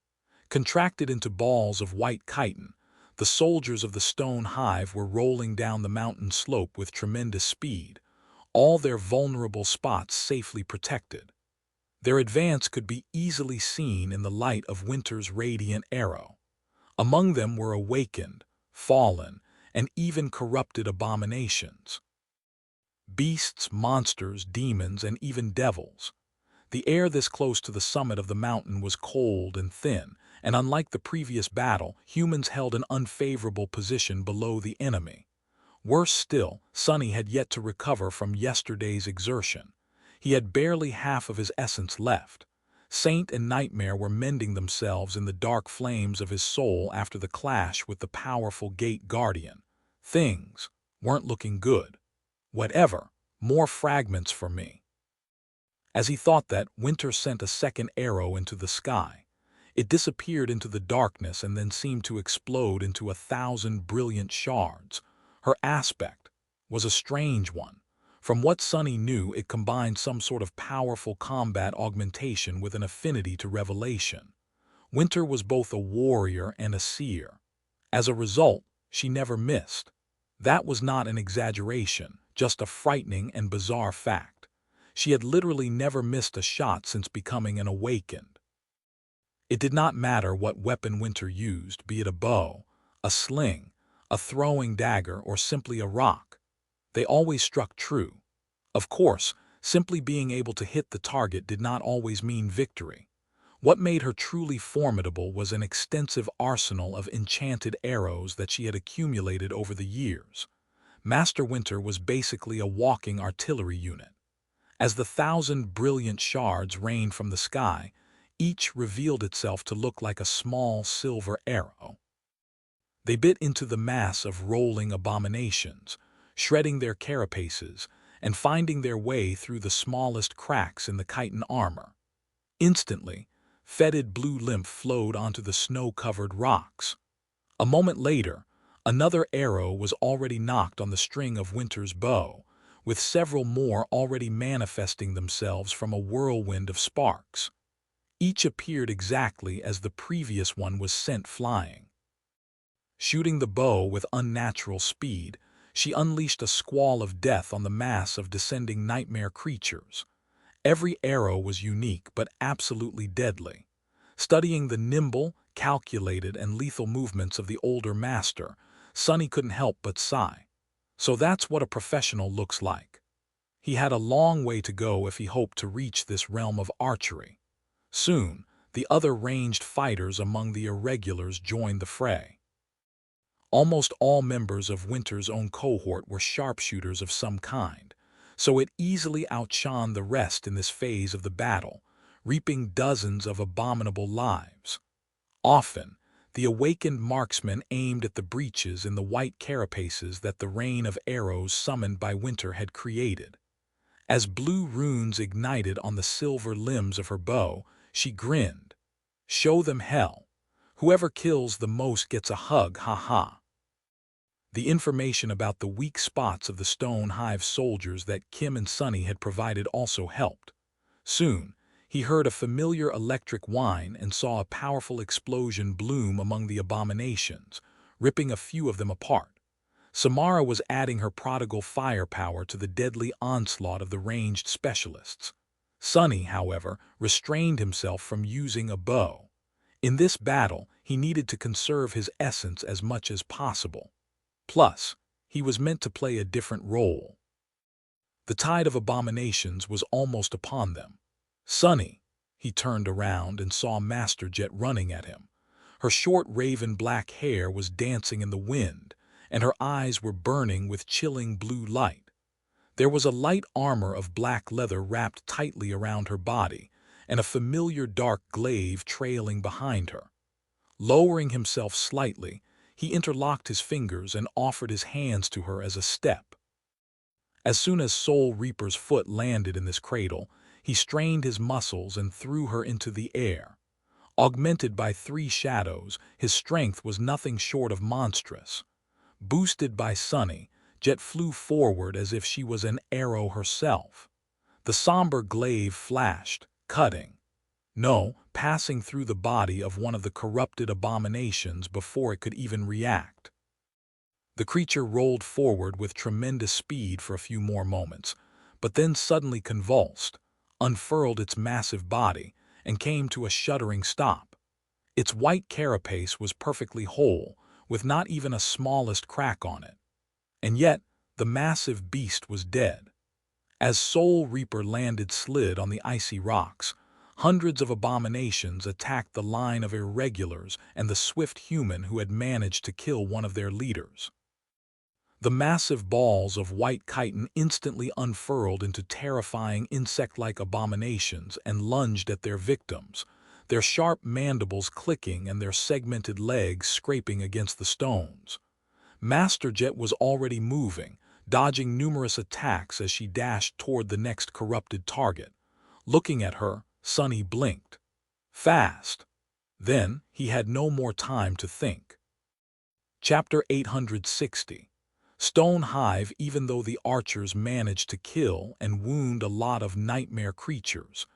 Contracted into balls of white chitin, the soldiers of the stone hive were rolling down the mountain slope with tremendous speed, all their vulnerable spots safely protected. Their advance could be easily seen in the light of Winter's radiant arrow. Among them were awakened, fallen, and even corrupted abominations. Beasts, monsters, demons, and even devils. The air this close to the summit of the mountain was cold and thin, and unlike the previous battle, humans held an unfavorable position below the enemy. Worse still, Sonny had yet to recover from yesterday's exertion. He had barely half of his essence left. Saint and Nightmare were mending themselves in the dark flames of his soul after the clash with the powerful Gate Guardian. Things weren't looking good. Whatever, more fragments for me. As he thought that, Winter sent a second arrow into the sky. It disappeared into the darkness and then seemed to explode into 1,000 brilliant shards. Her aspect was a strange one. From what Sonny knew, it combined some sort of powerful combat augmentation with an affinity to revelation. Winter was both a warrior and a seer. As a result, she never missed. That was not an exaggeration, just a frightening and bizarre fact. She had literally never missed a shot since becoming an awakened. It did not matter what weapon Winter used, be it a bow, a sling, a throwing dagger, or simply a rock. They always struck true. Of course, simply being able to hit the target did not always mean victory. What made her truly formidable was an extensive arsenal of enchanted arrows that she had accumulated over the years. Master Winter was basically a walking artillery unit. As the 1,000 brilliant shards rained from the sky, each revealed itself to look like a small silver arrow. They bit into the mass of rolling abominations, shredding their carapaces, and finding their way through the smallest cracks in the chitin armor. Instantly, fetid blue lymph flowed onto the snow-covered rocks. A moment later, another arrow was already knocked on the string of Winter's bow, with several more already manifesting themselves from a whirlwind of sparks. Each appeared exactly as the previous one was sent flying. Shooting the bow with unnatural speed, she unleashed a squall of death on the mass of descending nightmare creatures. Every arrow was unique but absolutely deadly. Studying the nimble, calculated, and lethal movements of the older master, Sonny couldn't help but sigh. So that's what a professional looks like. He had a long way to go if he hoped to reach this realm of archery. Soon, the other ranged fighters among the irregulars joined the fray. Almost all members of Winter's own cohort were sharpshooters of some kind, so it easily outshone the rest in this phase of the battle, reaping dozens of abominable lives. Often, the awakened marksman aimed at the breaches in the white carapaces that the rain of arrows summoned by winter had created. As blue runes ignited on the silver limbs of her bow, she grinned. "Show them hell. Whoever kills the most gets a hug, ha ha." The information about the weak spots of the Stone Hive soldiers that Kim and Sunny had provided also helped. Soon, he heard a familiar electric whine and saw a powerful explosion bloom among the abominations, ripping a few of them apart. Samara was adding her prodigal firepower to the deadly onslaught of the ranged specialists. Sunny, however, restrained himself from using a bow. In this battle, he needed to conserve his essence as much as possible. Plus, he was meant to play a different role. The tide of abominations was almost upon them. "Sunny," he turned around and saw Master Jet running at him. Her short raven black hair was dancing in the wind, and her eyes were burning with chilling blue light. There was a light armor of black leather wrapped tightly around her body, and a familiar dark glaive trailing behind her. Lowering himself slightly, he interlocked his fingers and offered his hands to her as a step. As soon as Soul Reaper's foot landed in this cradle, he strained his muscles and threw her into the air. Augmented by 3 shadows, his strength was nothing short of monstrous. Boosted by Sunny, Jet flew forward as if she was an arrow herself. The somber glaive flashed, cutting. No, passing through the body of one of the corrupted abominations before it could even react. The creature rolled forward with tremendous speed for a few more moments, but then suddenly convulsed, unfurled its massive body, and came to a shuddering stop. Its white carapace was perfectly whole, with not even a smallest crack on it. And yet, the massive beast was dead. As Soul Reaper landed slid on the icy rocks, hundreds of abominations attacked the line of irregulars and the swift human who had managed to kill one of their leaders. The massive balls of white chitin instantly unfurled into terrifying insect-like abominations and lunged at their victims, their sharp mandibles clicking and their segmented legs scraping against the stones. Master Jet was already moving, dodging numerous attacks as she dashed toward the next corrupted target. Looking at her, Sunny blinked. Fast. Then, he had no more time to think. Chapter 860. Stone Hive. Even though the archers managed to kill and wound a lot of nightmare creatures,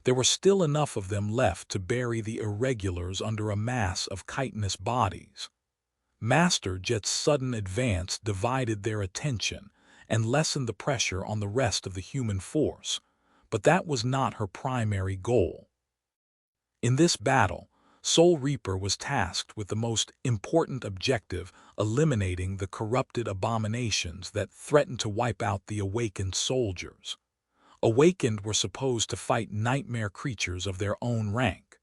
there were still enough of them left to bury the irregulars under a mass of chitinous bodies. Master Jet's sudden advance divided their attention and lessened the pressure on the rest of the human force, but that was not her primary goal. In this battle, Soul Reaper was tasked with the most important objective: eliminating the corrupted abominations that threatened to wipe out the awakened soldiers. Awakened were supposed to fight nightmare creatures of their own rank.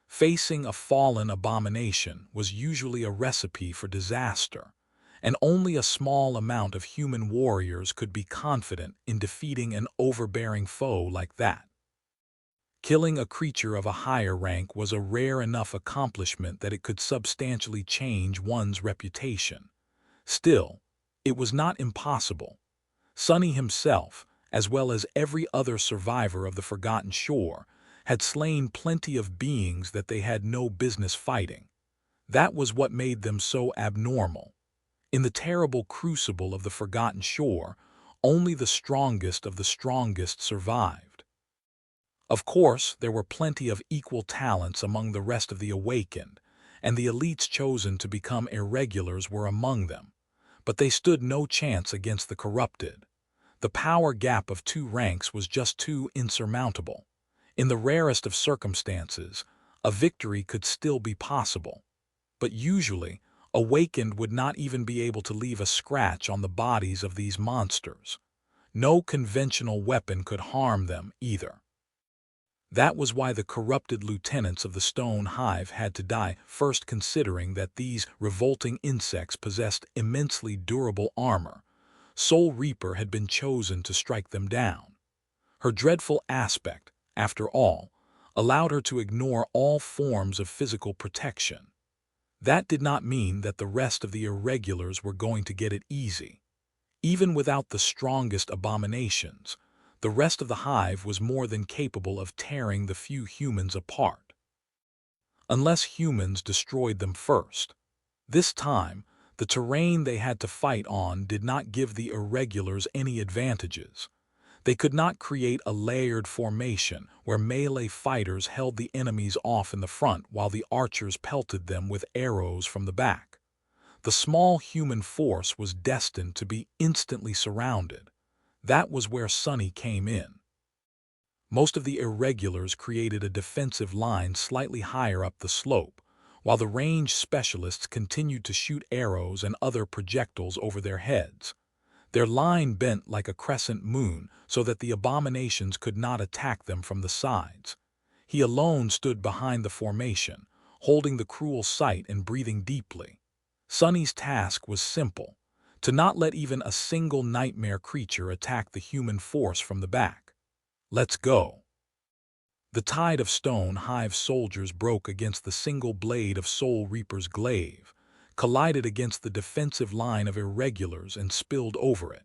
Facing a fallen abomination was usually a recipe for disaster, and only a small amount of human warriors could be confident in defeating an overbearing foe like that. Killing a creature of a higher rank was a rare enough accomplishment that it could substantially change one's reputation. Still, it was not impossible. Sunny himself, as well as every other survivor of the Forgotten Shore, had slain plenty of beings that they had no business fighting. That was what made them so abnormal. In the terrible crucible of the Forgotten Shore, only the strongest of the strongest survived. Of course, there were plenty of equal talents among the rest of the awakened, and the elites chosen to become irregulars were among them, but they stood no chance against the corrupted. The power gap of 2 ranks was just too insurmountable. In the rarest of circumstances, a victory could still be possible, but usually, awakened would not even be able to leave a scratch on the bodies of these monsters. No conventional weapon could harm them either. That was why the corrupted lieutenants of the Stone Hive had to die first, considering that these revolting insects possessed immensely durable armor. Soul Reaper had been chosen to strike them down. Her dreadful aspect, after all, allowed her to ignore all forms of physical protection. That did not mean that the rest of the irregulars were going to get it easy. Even without the strongest abominations, the rest of the hive was more than capable of tearing the few humans apart. Unless humans destroyed them first. This time, the terrain they had to fight on did not give the irregulars any advantages. They could not create a layered formation where melee fighters held the enemies off in the front while the archers pelted them with arrows from the back. The small human force was destined to be instantly surrounded. That was where Sunny came in. Most of the irregulars created a defensive line slightly higher up the slope, while the range specialists continued to shoot arrows and other projectiles over their heads. Their line bent like a crescent moon so that the abominations could not attack them from the sides. He alone stood behind the formation, holding the cruel sight and breathing deeply. Sunny's task was simple, to not let even a single nightmare creature attack the human force from the back. Let's go. The tide of Stone Hive soldiers broke against the single blade of Soul Reaper's glaive, collided against the defensive line of irregulars and spilled over it.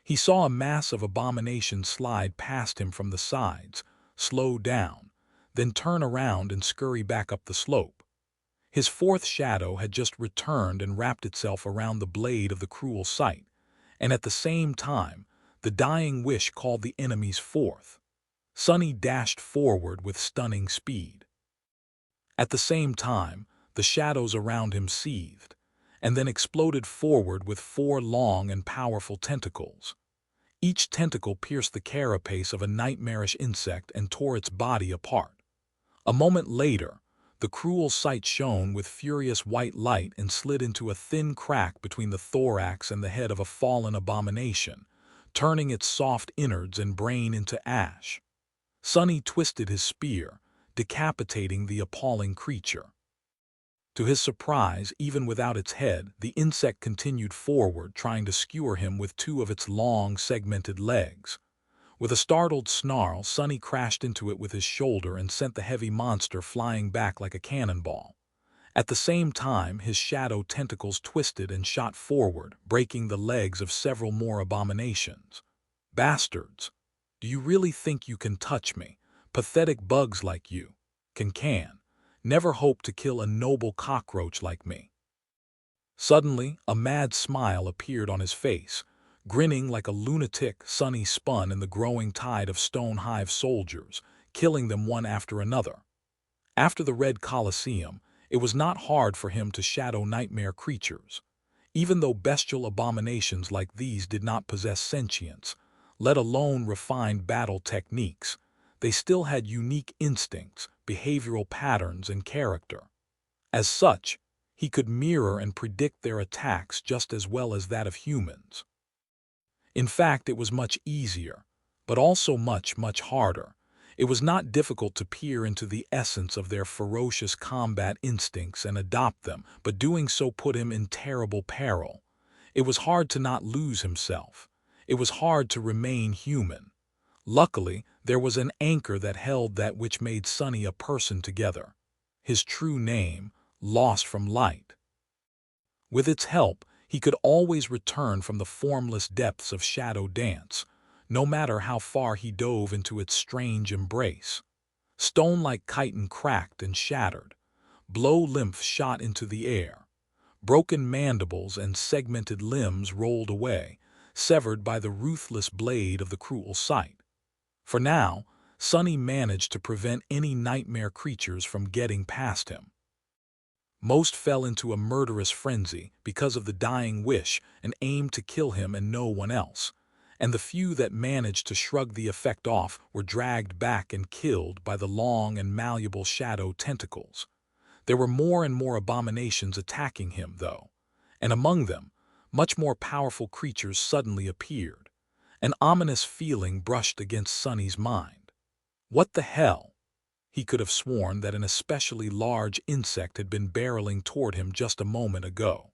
He saw a mass of abominations slide past him from the sides, slow down, then turn around and scurry back up the slope. His fourth shadow had just returned and wrapped itself around the blade of the cruel sight, and at the same time, the dying wish called the enemy's fourth. Sunny dashed forward with stunning speed. At the same time, the shadows around him seethed, and then exploded forward with four long and powerful tentacles. Each tentacle pierced the carapace of a nightmarish insect and tore its body apart. A moment later, the cruel sight shone with furious white light and slid into a thin crack between the thorax and the head of a fallen abomination, turning its soft innards and brain into ash. Sunny twisted his spear, decapitating the appalling creature. To his surprise, even without its head, the insect continued forward, trying to skewer him with two of its long, segmented legs. With a startled snarl, Sunny crashed into it with his shoulder and sent the heavy monster flying back like a cannonball. At the same time, his shadow tentacles twisted and shot forward, breaking the legs of several more abominations. Bastards! Do you really think you can touch me? Pathetic bugs like you can never hope to kill a noble cockroach like me. Suddenly, a mad smile appeared on his face. Grinning like a lunatic, Sunny spun in the growing tide of Stone Hive soldiers, killing them one after another. After the Red Colosseum, it was not hard for him to shadow nightmare creatures. Even though bestial abominations like these did not possess sentience, let alone refined battle techniques, they still had unique instincts, behavioral patterns, and character. As such, he could mirror and predict their attacks just as well as that of humans. In fact, it was much easier, but also much harder. It was not difficult to peer into the essence of their ferocious combat instincts and adopt them, but doing so put him in terrible peril. It was hard to not lose himself. It was hard to remain human. Luckily, there was an anchor that held that which made Sunny a person together. His true name, Lost from Light. With its help, he could always return from the formless depths of Shadow Dance, no matter how far he dove into its strange embrace. Stone like chitin cracked and shattered. Blow lymph shot into the air. Broken mandibles and segmented limbs rolled away, severed by the ruthless blade of the cruel sight. For now, Sunny managed to prevent any nightmare creatures from getting past him. Most fell into a murderous frenzy because of the dying wish and aimed to kill him and no one else, and the few that managed to shrug the effect off were dragged back and killed by the long and malleable shadow tentacles. There were more and more abominations attacking him, though, and among them, much more powerful creatures suddenly appeared. An ominous feeling brushed against Sunny's mind. What the hell? He could have sworn that an especially large insect had been barreling toward him just a moment ago.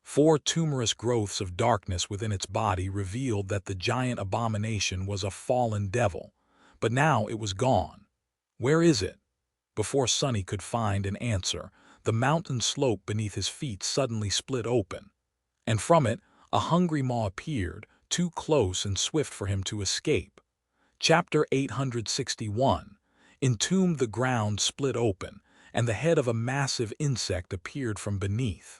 4 tumorous growths of darkness within its body revealed that the giant abomination was a fallen devil, but now it was gone. Where is it? Before Sonny could find an answer, the mountain slope beneath his feet suddenly split open, and from it a hungry maw appeared, too close and swift for him to escape. Chapter 861. Entombed. The ground split open, and the head of a massive insect appeared from beneath.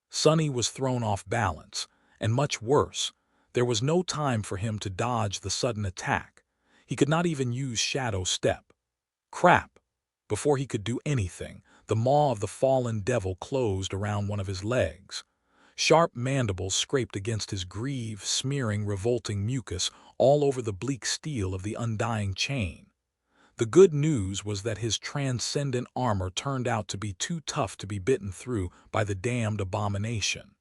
Sonny was thrown off balance, and much worse, there was no time for him to dodge the sudden attack. He could not even use Shadow Step. Crap! Before he could do anything, the maw of the fallen devil closed around one of his legs. Sharp mandibles scraped against his greave, smearing revolting mucus all over the bleak steel of the undying chain. The good news was that his transcendent armor turned out to be too tough to be bitten through by the damned abomination.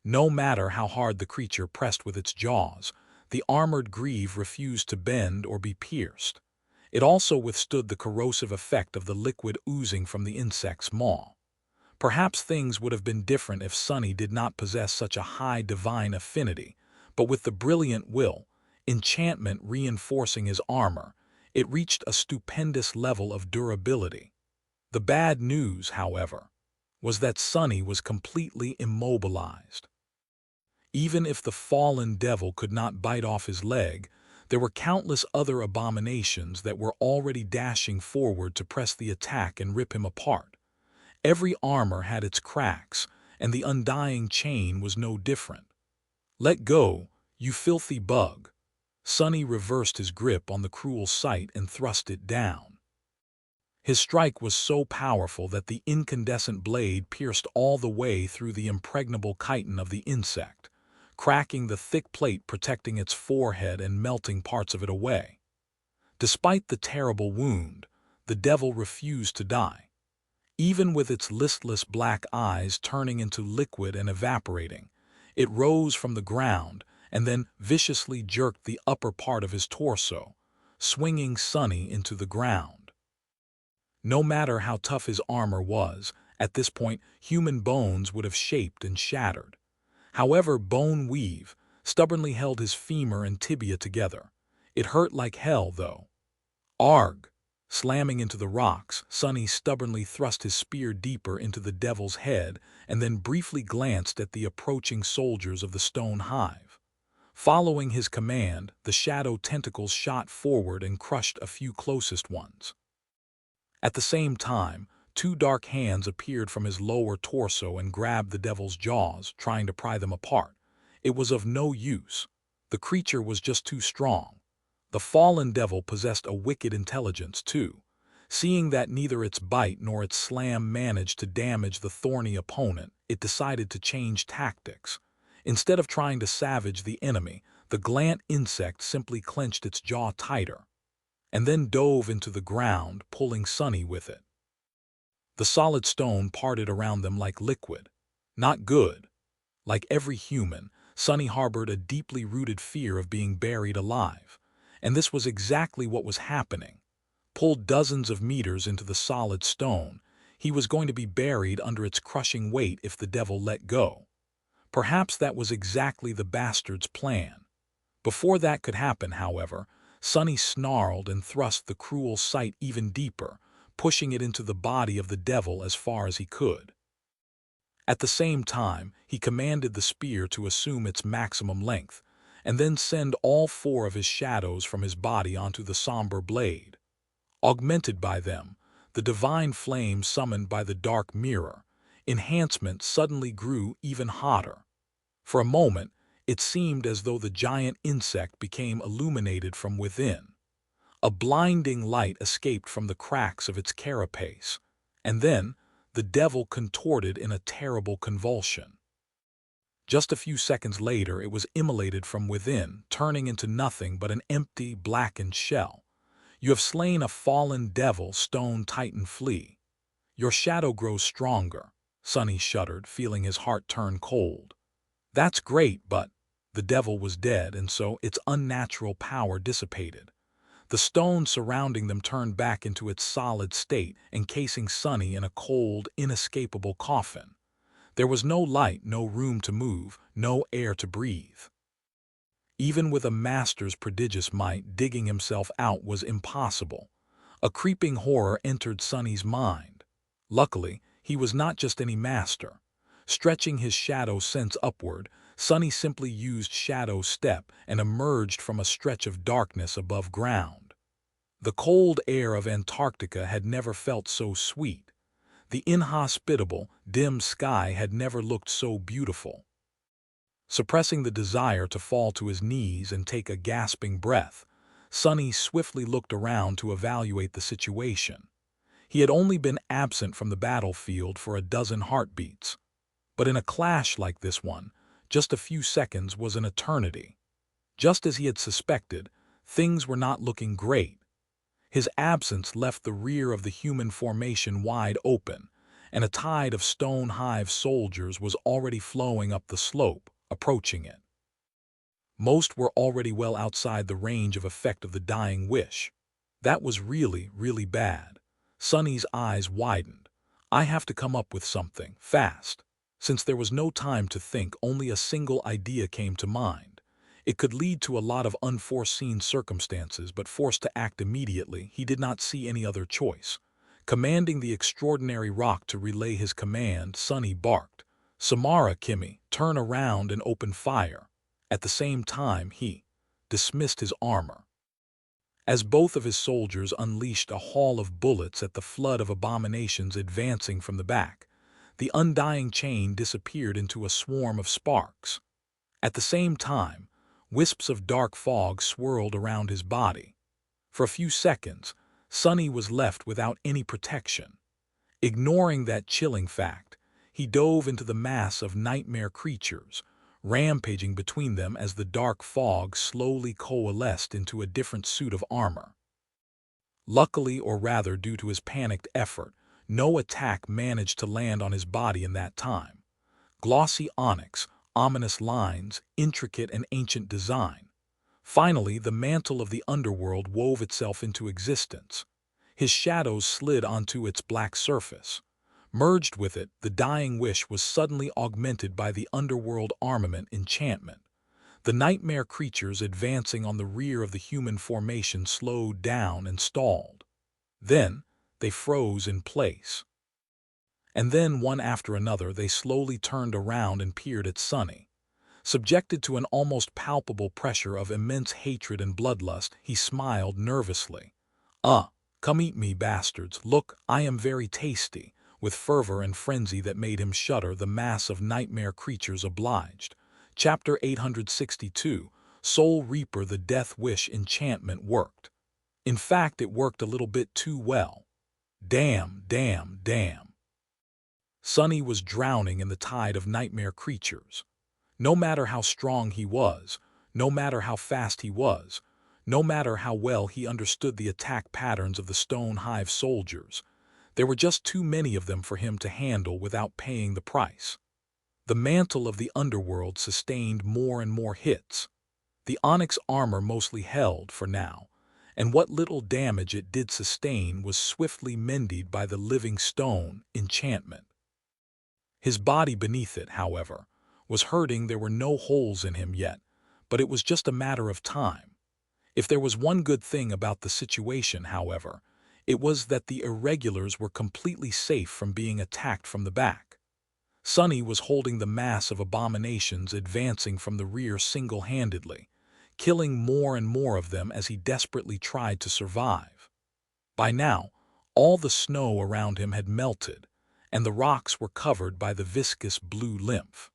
No matter how hard the creature pressed with its jaws, the armored greave refused to bend or be pierced. It also withstood the corrosive effect of the liquid oozing from the insect's maw. Perhaps things would have been different if Sonny did not possess such a high divine affinity, but with the brilliant will, enchantment reinforcing his armor, it reached a stupendous level of durability. The bad news, however, was that Sonny was completely immobilized. Even if the fallen devil could not bite off his leg, there were countless other abominations that were already dashing forward to press the attack and rip him apart. Every armor had its cracks, and the undying chain was no different. "Let go, you filthy bug!" Sonny reversed his grip on the cruel sight and thrust it down. His strike was so powerful that the incandescent blade pierced all the way through the impregnable chitin of the insect, cracking the thick plate protecting its forehead and melting parts of it away. Despite the terrible wound, the devil refused to die. Even with its listless black eyes turning into liquid and evaporating, it rose from the ground and then viciously jerked the upper part of his torso, swinging Sonny into the ground. No matter how tough his armor was, at this point human bones would have shaped and shattered. However, Bone Weave stubbornly held his femur and tibia together. It hurt like hell, though. Arg! Slamming into the rocks, Sonny stubbornly thrust his spear deeper into the devil's head and then briefly glanced at the approaching soldiers of the stone hive. Following his command, the shadow tentacles shot forward and crushed a few closest ones. At the same time, two dark hands appeared from his lower torso and grabbed the devil's jaws, trying to pry them apart. It was of no use. The creature was just too strong. The fallen devil possessed a wicked intelligence, too. Seeing that neither its bite nor its slam managed to damage the thorny opponent, it decided to change tactics. Instead of trying to savage the enemy, the glant insect simply clenched its jaw tighter, and then dove into the ground, pulling Sonny with it. The solid stone parted around them like liquid. Not good. Like every human, Sonny harbored a deeply rooted fear of being buried alive. And this was exactly what was happening. Pulled dozens of meters into the solid stone, he was going to be buried under its crushing weight if the devil let go. Perhaps that was exactly the bastard's plan. Before that could happen, however, Sonny snarled and thrust the cruel sight even deeper, pushing it into the body of the devil as far as he could. At the same time, he commanded the spear to assume its maximum length, and then send all four of his shadows from his body onto the somber blade. Augmented by them, the divine flame summoned by the dark mirror, enhancement suddenly grew even hotter. For a moment, it seemed as though the giant insect became illuminated from within. A blinding light escaped from the cracks of its carapace, and then the devil contorted in a terrible convulsion. Just a few seconds later, it was immolated from within, turning into nothing but an empty, blackened shell. "You have slain a fallen devil, Stone Titan Flea. Your shadow grows stronger," Sonny shuddered, feeling his heart turn cold. "That's great, but—" The devil was dead, and so its unnatural power dissipated. The stone surrounding them turned back into its solid state, encasing Sonny in a cold, inescapable coffin. There was no light, no room to move, no air to breathe. Even with a master's prodigious might, digging himself out was impossible. A creeping horror entered Sonny's mind. Luckily, he was not just any master. Stretching his shadow sense upward, Sonny simply used Shadow Step and emerged from a stretch of darkness above ground. The cold air of Antarctica had never felt so sweet. The inhospitable, dim sky had never looked so beautiful. Suppressing the desire to fall to his knees and take a gasping breath, Sonny swiftly looked around to evaluate the situation. He had only been absent from the battlefield for a dozen heartbeats. But in a clash like this one, just a few seconds was an eternity. Just as he had suspected, things were not looking great. His absence left the rear of the human formation wide open, and a tide of Stone Hive soldiers was already flowing up the slope, approaching it. Most were already well outside the range of effect of the dying wish. That was really, really bad. Sonny's eyes widened. I have to come up with something, fast. Since there was no time to think, only a single idea came to mind. It could lead to a lot of unforeseen circumstances, but forced to act immediately, he did not see any other choice. Commanding the extraordinary rock to relay his command, Sonny barked, "Samara, Kimmy, turn around and open fire." At the same time, he dismissed his armor. As both of his soldiers unleashed a haul of bullets at the flood of abominations advancing from the back, the undying chain disappeared into a swarm of sparks. At the same time, wisps of dark fog swirled around his body. For a few seconds, Sonny was left without any protection. Ignoring that chilling fact, he dove into the mass of nightmare creatures, rampaging between them as the dark fog slowly coalesced into a different suit of armor. Luckily, or rather due to his panicked effort, no attack managed to land on his body in that time. Glossy onyx, ominous lines, intricate and ancient design. Finally, the mantle of the underworld wove itself into existence. His shadows slid onto its black surface. Merged with it, the dying wish was suddenly augmented by the underworld armament enchantment. The nightmare creatures advancing on the rear of the human formation slowed down and stalled. Then, they froze in place. And then, one after another, they slowly turned around and peered at Sonny. Subjected to an almost palpable pressure of immense hatred and bloodlust, he smiled nervously. Come eat me, bastards. Look, I am very tasty." With fervor and frenzy that made him shudder, the mass of nightmare creatures obliged. Chapter 862, Soul Reaper. The Death Wish enchantment worked. In fact, it worked a little bit too well. Damn. Sonny was drowning in the tide of nightmare creatures. No matter how strong he was, no matter how fast he was, no matter how well he understood the attack patterns of the Stone Hive soldiers, there were just too many of them for him to handle without paying the price. The mantle of the underworld sustained more and more hits. The onyx armor mostly held for now, and what little damage it did sustain was swiftly mended by the living stone enchantment. His body beneath it, however, was hurting. There were no holes in him yet, but it was just a matter of time. If there was one good thing about the situation, however, it was that the irregulars were completely safe from being attacked from the back. Sonny was holding the mass of abominations advancing from the rear single-handedly, killing more and more of them as he desperately tried to survive. By now, all the snow around him had melted, and the rocks were covered by the viscous blue lymph.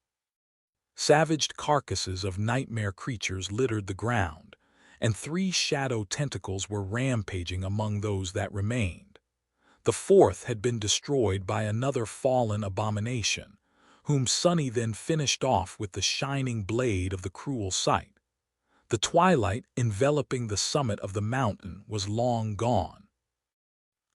Savaged carcasses of nightmare creatures littered the ground, and 3 shadow tentacles were rampaging among those that remained. The 4th had been destroyed by another fallen abomination, whom Sonny then finished off with the shining blade of the cruel sight. The twilight enveloping the summit of the mountain was long gone.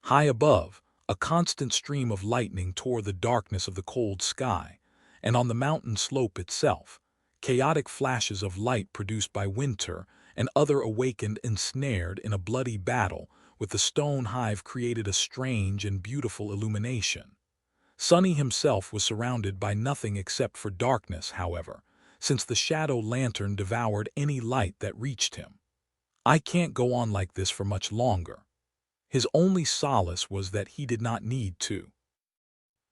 High above, a constant stream of lightning tore the darkness of the cold sky, and on the mountain slope itself, chaotic flashes of light produced by Winter and other awakened ensnared in a bloody battle with the Stone Hive created a strange and beautiful illumination. Sonny himself was surrounded by nothing except for darkness, however, since the shadow lantern devoured any light that reached him. "I can't go on like this for much longer." His only solace was that he did not need to.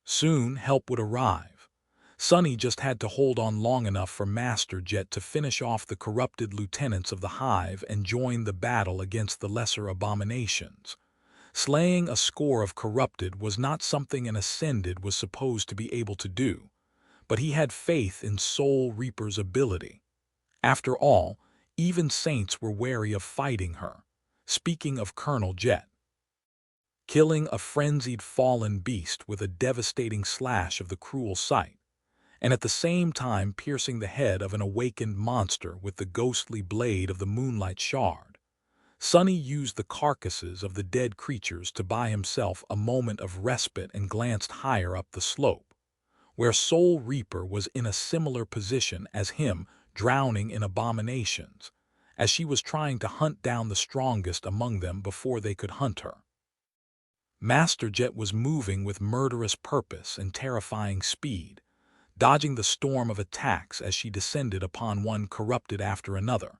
Soon, help would arrive. Sonny just had to hold on long enough for Master Jet to finish off the corrupted lieutenants of the Hive and join the battle against the lesser abominations. Slaying a score of corrupted was not something an Ascended was supposed to be able to do, but he had faith in Soul Reaper's ability. After all, even saints were wary of fighting her. Speaking of Colonel Jet, killing a frenzied fallen beast with a devastating slash of the cruel sight, and at the same time piercing the head of an awakened monster with the ghostly blade of the Moonlight Shard, Sonny used the carcasses of the dead creatures to buy himself a moment of respite and glanced higher up the slope, where Soul Reaper was in a similar position as him, drowning in abominations, as she was trying to hunt down the strongest among them before they could hunt her. Master Jet was moving with murderous purpose and terrifying speed, dodging the storm of attacks as she descended upon one corrupted after another,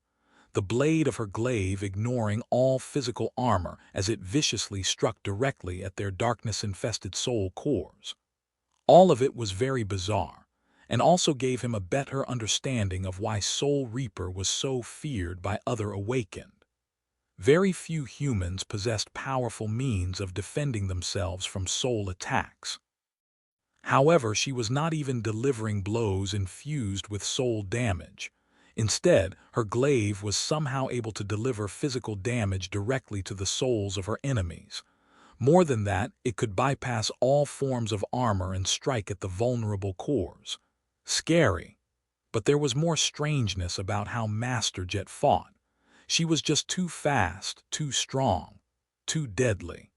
the blade of her glaive ignoring all physical armor as it viciously struck directly at their darkness-infested soul cores. All of it was very bizarre, and also gave him a better understanding of why Soul Reaper was so feared by other Awakened. Very few humans possessed powerful means of defending themselves from soul attacks. However, she was not even delivering blows infused with soul damage. Instead, her glaive was somehow able to deliver physical damage directly to the souls of her enemies. More than that, it could bypass all forms of armor and strike at the vulnerable cores. Scary. But there was more strangeness about how Master Jet fought. She was just too fast, too strong, too deadly.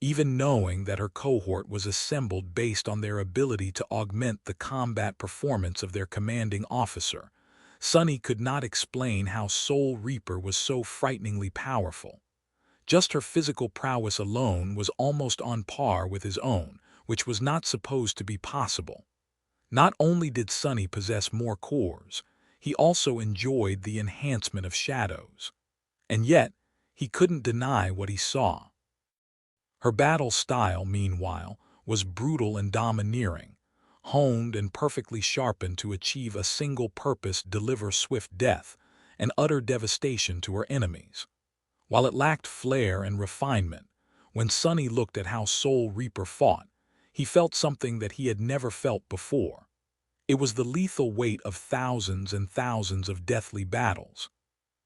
Even knowing that her cohort was assembled based on their ability to augment the combat performance of their commanding officer, Sonny could not explain how Soul Reaper was so frighteningly powerful. Just her physical prowess alone was almost on par with his own, which was not supposed to be possible. Not only did Sonny possess more cores, he also enjoyed the enhancement of shadows. And yet, he couldn't deny what he saw. Her battle style, meanwhile, was brutal and domineering, honed and perfectly sharpened to achieve a single purpose: deliver swift death and utter devastation to her enemies. While it lacked flair and refinement, when Sonny looked at how Soul Reaper fought, he felt something that he had never felt before. It was the lethal weight of thousands and thousands of deathly battles.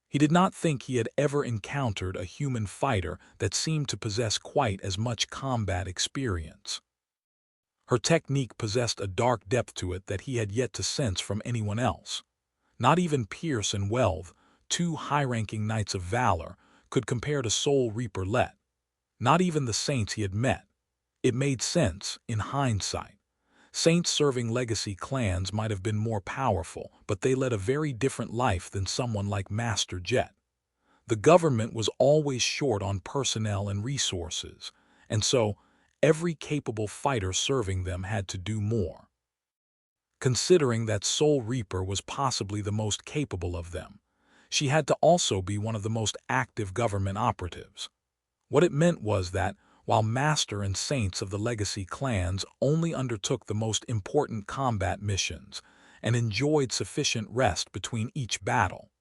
He did not think he had ever encountered a human fighter that seemed to possess quite as much combat experience. Her technique possessed a dark depth to it that he had yet to sense from anyone else. Not even Pierce and Welve, two high-ranking knights of valor, could compare to Soul Reaper Let. Not even the saints he had met. It made sense, in hindsight. Saints serving legacy clans might have been more powerful, but they led a very different life than someone like Master Jet. The government was always short on personnel and resources, and so every capable fighter serving them had to do more. Considering that Soul Reaper was possibly the most capable of them, she had to also be one of the most active government operatives. What it meant was that, while Master and Saints of the legacy clans only undertook the most important combat missions and enjoyed sufficient rest between each battle,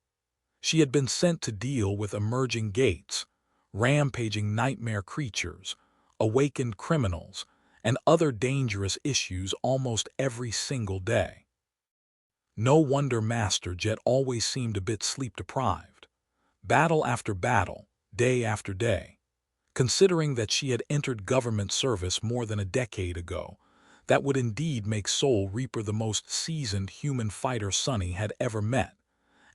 she had been sent to deal with emerging gates, rampaging nightmare creatures, awakened criminals, and other dangerous issues almost every single day. No wonder Master Jet always seemed a bit sleep-deprived. Battle after battle, day after day. Considering that she had entered government service more than a decade ago, that would indeed make Soul Reaper the most seasoned human fighter Sonny had ever met,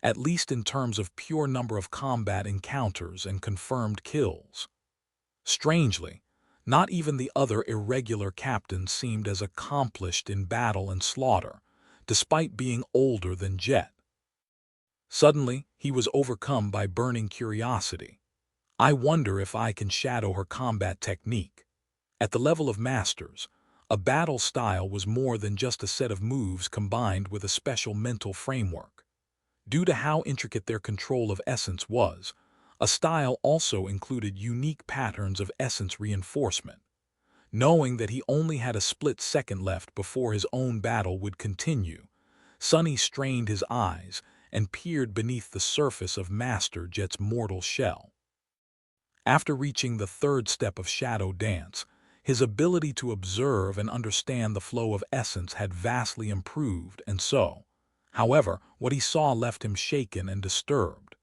at least in terms of pure number of combat encounters and confirmed kills. Strangely, not even the other irregular captains seemed as accomplished in battle and slaughter, despite being older than Jet. Suddenly, he was overcome by burning curiosity. I wonder if I can shadow her combat technique. At the level of masters, a battle style was more than just a set of moves combined with a special mental framework. Due to how intricate their control of essence was, A style also included unique patterns of essence reinforcement. Knowing that he only had a split second left before his own battle would continue, Sonny strained his eyes and peered beneath the surface of Master Jet's mortal shell. After reaching the third step of Shadow Dance, his ability to observe and understand the flow of essence had vastly improved, and so, however, what he saw left him shaken and disturbed.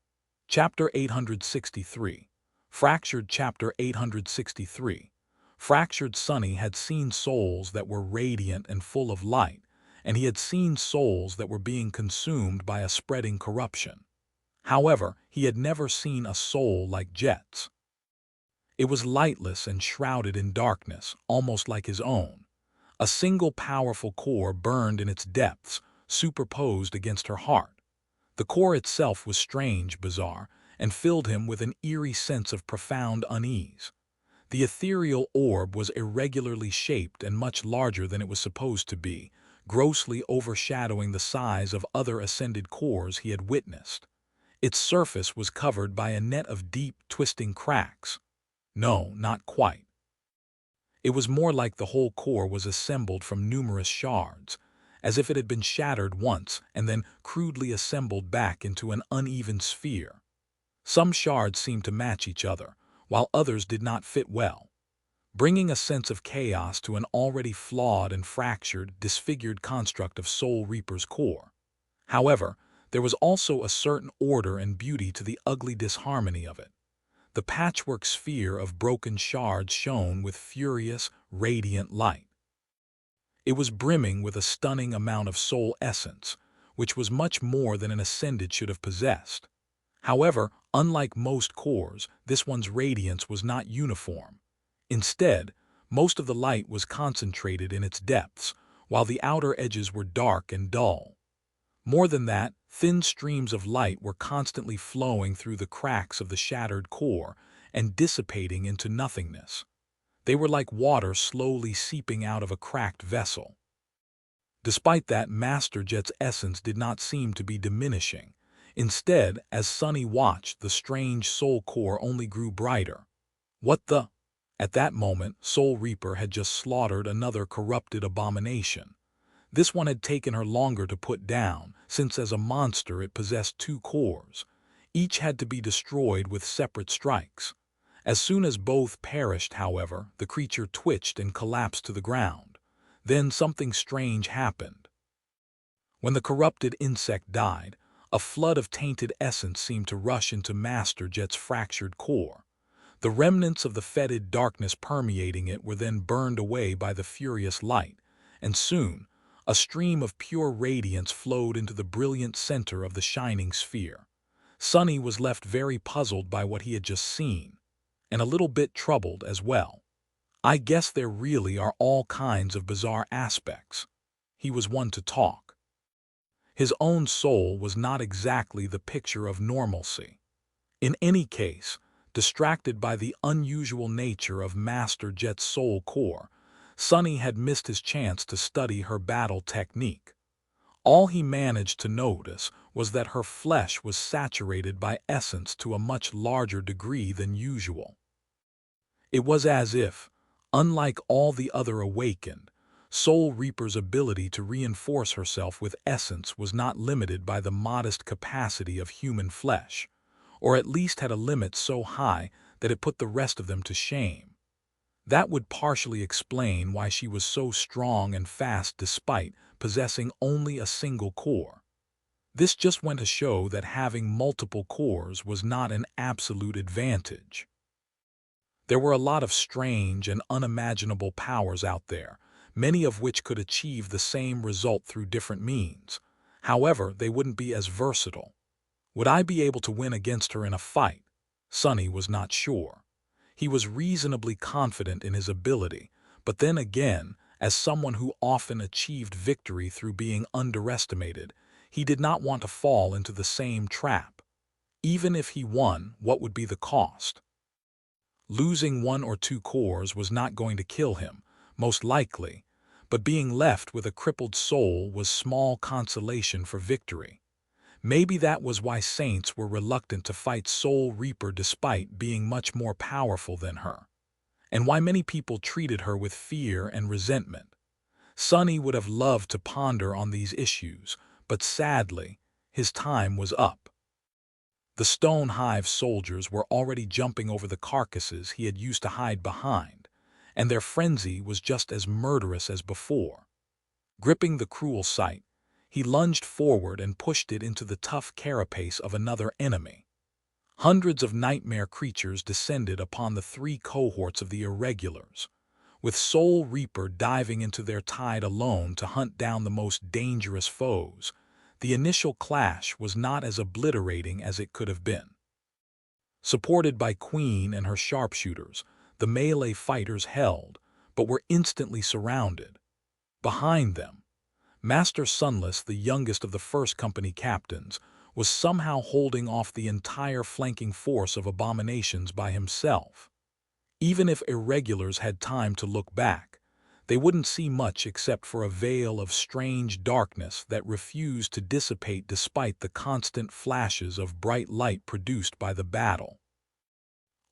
Chapter 863. Fractured. Chapter 863. Fractured. Sonny had seen souls that were radiant and full of light, and he had seen souls that were being consumed by a spreading corruption. However, he had never seen a soul like Jet's. It was lightless and shrouded in darkness, almost like his own. A single powerful core burned in its depths, superposed against her heart. The core itself was strange, bizarre, and filled him with an eerie sense of profound unease. The ethereal orb was irregularly shaped and much larger than it was supposed to be, grossly overshadowing the size of other ascended cores he had witnessed. Its surface was covered by a net of deep, twisting cracks. No, not quite. It was more like the whole core was assembled from numerous shards, as if it had been shattered once and then crudely assembled back into an uneven sphere. Some shards seemed to match each other, while others did not fit well, bringing a sense of chaos to an already flawed and fractured, disfigured construct of Soul Reaper's core. However, there was also a certain order and beauty to the ugly disharmony of it. The patchwork sphere of broken shards shone with furious, radiant light. It was brimming with a stunning amount of soul essence, which was much more than an Ascended should have possessed. However, unlike most cores, this one's radiance was not uniform. Instead, most of the light was concentrated in its depths, while the outer edges were dark and dull. More than that, thin streams of light were constantly flowing through the cracks of the shattered core and dissipating into nothingness. They were like water slowly seeping out of a cracked vessel. Despite that, Master Jet's essence did not seem to be diminishing. Instead, as Sonny watched, the strange soul core only grew brighter. What the? At that moment, Soul Reaper had just slaughtered another corrupted abomination. This one had taken her longer to put down, since as a monster it possessed two cores. Each had to be destroyed with separate strikes. As soon as both perished, however, the creature twitched and collapsed to the ground. Then something strange happened. When the corrupted insect died, a flood of tainted essence seemed to rush into Master Jet's fractured core. The remnants of the fetid darkness permeating it were then burned away by the furious light, and soon, a stream of pure radiance flowed into the brilliant center of the shining sphere. Sonny was left very puzzled by what he had just seen, and a little bit troubled as well. I guess there really are all kinds of bizarre aspects. He was one to talk. His own soul was not exactly the picture of normalcy. In any case, distracted by the unusual nature of Master Jet's soul core, Sonny had missed his chance to study her battle technique. All he managed to notice was that her flesh was saturated by essence to a much larger degree than usual. It was as if, unlike all the other awakened, Soul Reaper's ability to reinforce herself with essence was not limited by the modest capacity of human flesh, or at least had a limit so high that it put the rest of them to shame. That would partially explain why she was so strong and fast despite possessing only a single core. This just went to show that having multiple cores was not an absolute advantage. There were a lot of strange and unimaginable powers out there, many of which could achieve the same result through different means. However, they wouldn't be as versatile. Would I be able to win against her in a fight? Sonny was not sure. He was reasonably confident in his ability, but then again, as someone who often achieved victory through being underestimated, he did not want to fall into the same trap. Even if he won, what would be the cost? Losing one or two cores was not going to kill him, most likely, but being left with a crippled soul was small consolation for victory. Maybe that was why Saints were reluctant to fight Soul Reaper despite being much more powerful than her, and why many people treated her with fear and resentment. Sonny would have loved to ponder on these issues, but sadly, his time was up. The Stone Hive soldiers were already jumping over the carcasses he had used to hide behind, and their frenzy was just as murderous as before. Gripping the cruel sight, he lunged forward and pushed it into the tough carapace of another enemy. Hundreds of nightmare creatures descended upon the three cohorts of the irregulars, with Soul Reaper diving into their tide alone to hunt down the most dangerous foes. The initial clash was not as obliterating as it could have been. Supported by Queen and her sharpshooters, the melee fighters held, but were instantly surrounded. Behind them, Master Sunless, the youngest of the first company captains, was somehow holding off the entire flanking force of abominations by himself. Even if irregulars had time to look back, they wouldn't see much except for a veil of strange darkness that refused to dissipate despite the constant flashes of bright light produced by the battle.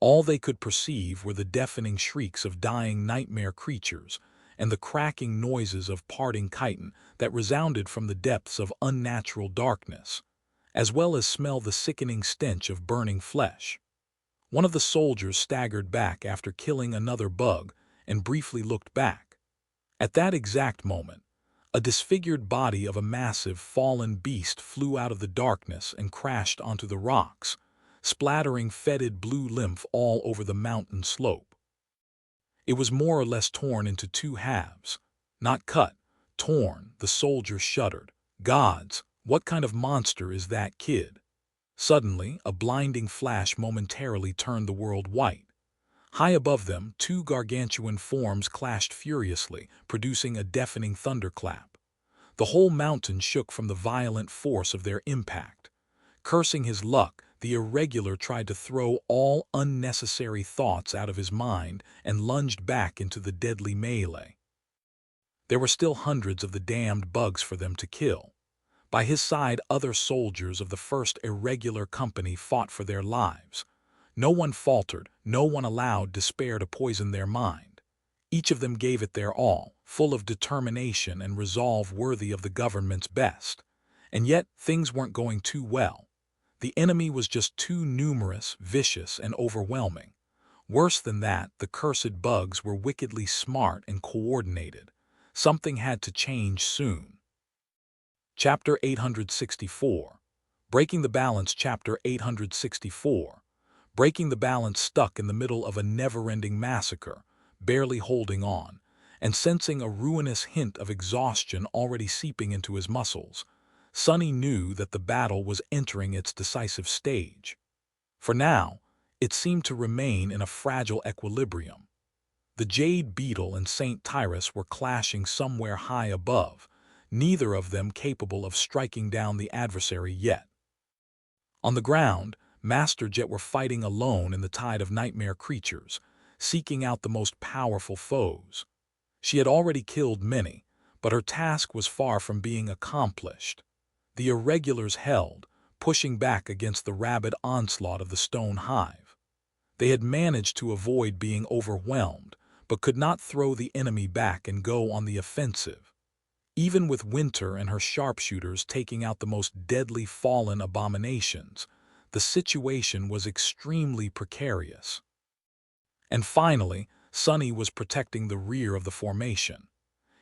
All they could perceive were the deafening shrieks of dying nightmare creatures and the cracking noises of parting chitin that resounded from the depths of unnatural darkness, as well as smell the sickening stench of burning flesh. One of the soldiers staggered back after killing another bug and briefly looked back. At that exact moment, a disfigured body of a massive fallen beast flew out of the darkness and crashed onto the rocks, splattering fetid blue lymph all over the mountain slope. It was more or less torn into two halves. Not cut, torn. The soldier shuddered. Gods, what kind of monster is that kid? Suddenly, a blinding flash momentarily turned the world white. High above them, two gargantuan forms clashed furiously, producing a deafening thunderclap. The whole mountain shook from the violent force of their impact. Cursing his luck, the irregular tried to throw all unnecessary thoughts out of his mind and lunged back into the deadly melee. There were still hundreds of the damned bugs for them to kill. By his side, other soldiers of the first irregular company fought for their lives. No one faltered, no one allowed despair to poison their mind. Each of them gave it their all, full of determination and resolve worthy of the government's best. And yet, things weren't going too well. The enemy was just too numerous, vicious, and overwhelming. Worse than that, the cursed bugs were wickedly smart and coordinated. Something had to change soon. Chapter 864. Breaking the Balance. Chapter 864. Breaking the Balance. Stuck in the middle of a never-ending massacre, barely holding on, and sensing a ruinous hint of exhaustion already seeping into his muscles, Sonny knew that the battle was entering its decisive stage. For now, it seemed to remain in a fragile equilibrium. The Jade Beetle and Saint Tyrus were clashing somewhere high above, neither of them capable of striking down the adversary yet. On the ground, Master Jet were fighting alone in the tide of nightmare creatures, seeking out the most powerful foes. She had already killed many, but her task was far from being accomplished. The irregulars held, pushing back against the rabid onslaught of the Stone Hive. They had managed to avoid being overwhelmed, but could not throw the enemy back and go on the offensive. Even with Winter and her sharpshooters taking out the most deadly fallen abominations, the situation was extremely precarious. And finally, Sonny was protecting the rear of the formation.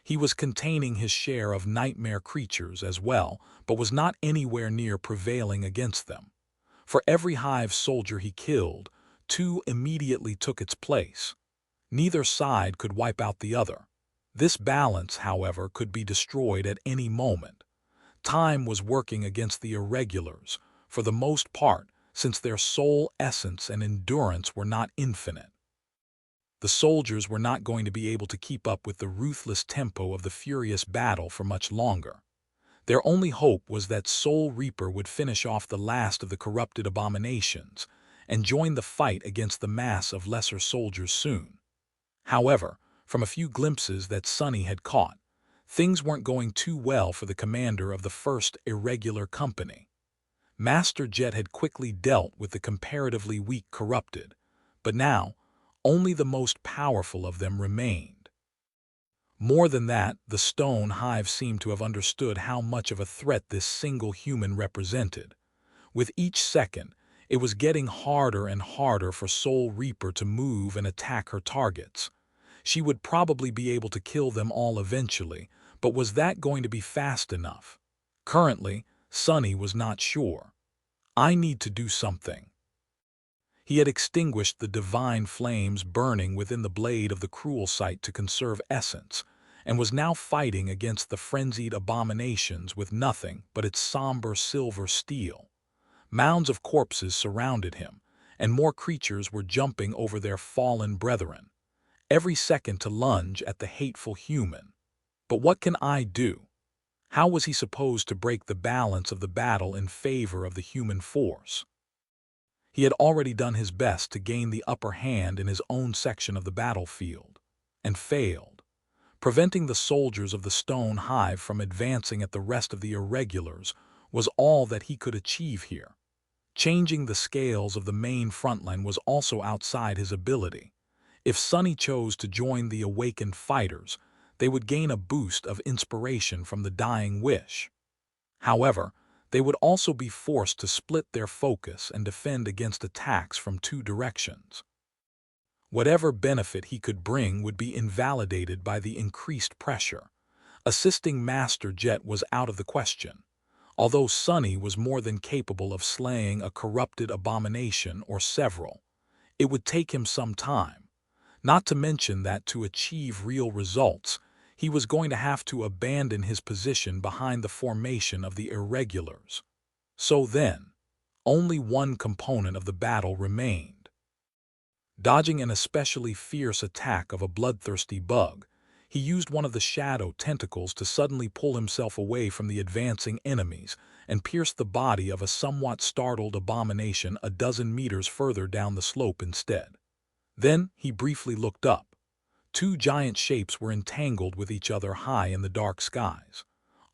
He was containing his share of nightmare creatures as well, but was not anywhere near prevailing against them. For every hive soldier he killed, two immediately took its place. Neither side could wipe out the other. This balance, however, could be destroyed at any moment. Time was working against the irregulars, for the most part, since their soul essence and endurance were not infinite. The soldiers were not going to be able to keep up with the ruthless tempo of the furious battle for much longer. Their only hope was that Soul Reaper would finish off the last of the corrupted abominations and join the fight against the mass of lesser soldiers soon. However, from a few glimpses that Sonny had caught, things weren't going too well for the commander of the first irregular company. Master Jet had quickly dealt with the comparatively weak corrupted, but now only the most powerful of them remained. More than that, the stone hive seemed to have understood how much of a threat this single human represented. With each second, it was getting harder and harder for Soul Reaper to move and attack her targets. She would probably be able to kill them all eventually, but was that going to be fast enough? Currently, Sunny was not sure. I need to do something. He had extinguished the divine flames burning within the blade of the cruel sight to conserve essence, and was now fighting against the frenzied abominations with nothing but its somber silver steel. Mounds of corpses surrounded him, and more creatures were jumping over their fallen brethren, every second to lunge at the hateful human. But what can I do? How was he supposed to break the balance of the battle in favor of the human force? He had already done his best to gain the upper hand in his own section of the battlefield, and failed. Preventing the soldiers of the stone hive from advancing at the rest of the irregulars was all that he could achieve here. Changing the scales of the main frontline was also outside his ability. If Sunny chose to join the awakened fighters, they would gain a boost of inspiration from the dying wish. However, they would also be forced to split their focus and defend against attacks from two directions. Whatever benefit he could bring would be invalidated by the increased pressure. Assisting Master Jet was out of the question. Although Sunny was more than capable of slaying a corrupted abomination or several, it would take him some time. Not to mention that to achieve real results, he was going to have to abandon his position behind the formation of the irregulars. So then, only one component of the battle remained. Dodging an especially fierce attack of a bloodthirsty bug, he used one of the shadow tentacles to suddenly pull himself away from the advancing enemies and pierce the body of a somewhat startled abomination a dozen meters further down the slope instead. Then he briefly looked up. Two giant shapes were entangled with each other high in the dark skies.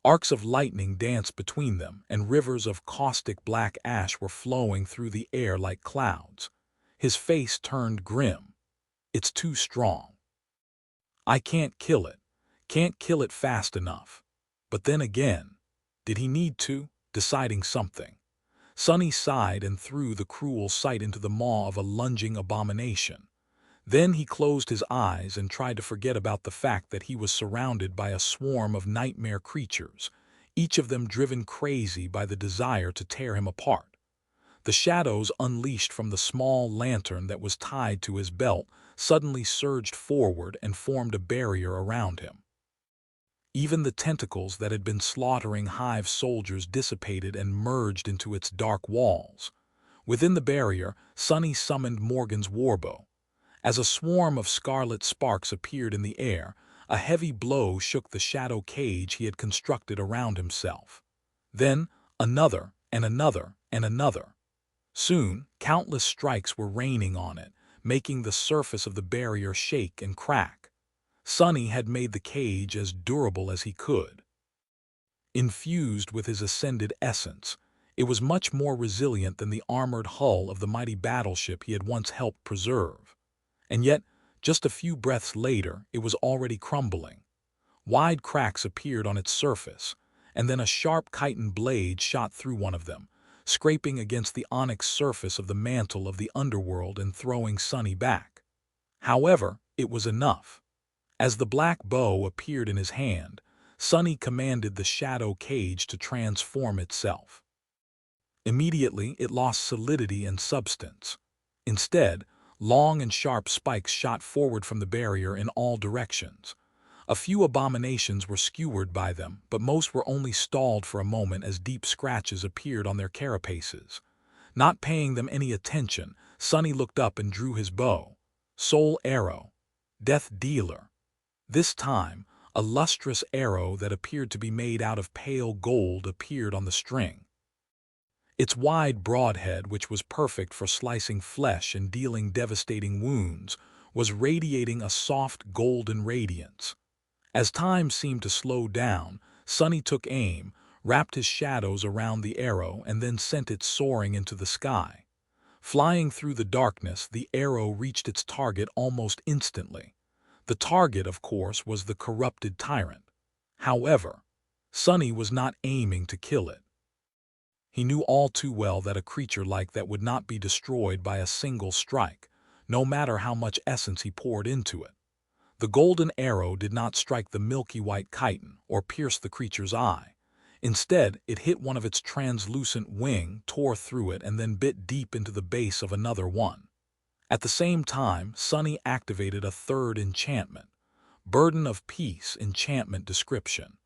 Arcs of lightning danced between them, and rivers of caustic black ash were flowing through the air like clouds. His face turned grim. It's too strong. I can't kill it. Can't kill it fast enough. But then again, did he need to? Deciding something. Sunny sighed and threw the cruel sight into the maw of a lunging abomination. Then he closed his eyes and tried to forget about the fact that he was surrounded by a swarm of nightmare creatures, each of them driven crazy by the desire to tear him apart. The shadows unleashed from the small lantern that was tied to his belt suddenly surged forward and formed a barrier around him. Even the tentacles that had been slaughtering hive soldiers dissipated and merged into its dark walls. Within the barrier, Sunny summoned Morgan's warbow. As a swarm of scarlet sparks appeared in the air, a heavy blow shook the shadow cage he had constructed around himself. Then another, and another, and another. Soon, countless strikes were raining on it, making the surface of the barrier shake and crack. Sunny had made the cage as durable as he could. Infused with his ascended essence, it was much more resilient than the armored hull of the mighty battleship he had once helped preserve. And yet, just a few breaths later, it was already crumbling. Wide cracks appeared on its surface, and then a sharp chitin blade shot through one of them, scraping against the onyx surface of the mantle of the underworld and throwing Sunny back. However, it was enough. As the black bow appeared in his hand, Sunny commanded the shadow cage to transform itself. Immediately, it lost solidity and substance. Instead, long and sharp spikes shot forward from the barrier in all directions. A few abominations were skewered by them, but most were only stalled for a moment as deep scratches appeared on their carapaces. Not paying them any attention, Sunny looked up and drew his bow. Soul Arrow. Death Dealer. This time, a lustrous arrow that appeared to be made out of pale gold appeared on the string. Its wide broadhead, which was perfect for slicing flesh and dealing devastating wounds, was radiating a soft golden radiance. As time seemed to slow down, Sunny took aim, wrapped his shadows around the arrow, and then sent it soaring into the sky. Flying through the darkness, the arrow reached its target almost instantly. The target, of course, was the corrupted tyrant. However, Sonny was not aiming to kill it. He knew all too well that a creature like that would not be destroyed by a single strike, no matter how much essence he poured into it. The golden arrow did not strike the milky white chitin or pierce the creature's eye. Instead, it hit one of its translucent wing, tore through it, and then bit deep into the base of another one. At the same time, Sonny activated a third enchantment, Burden of Peace enchantment description.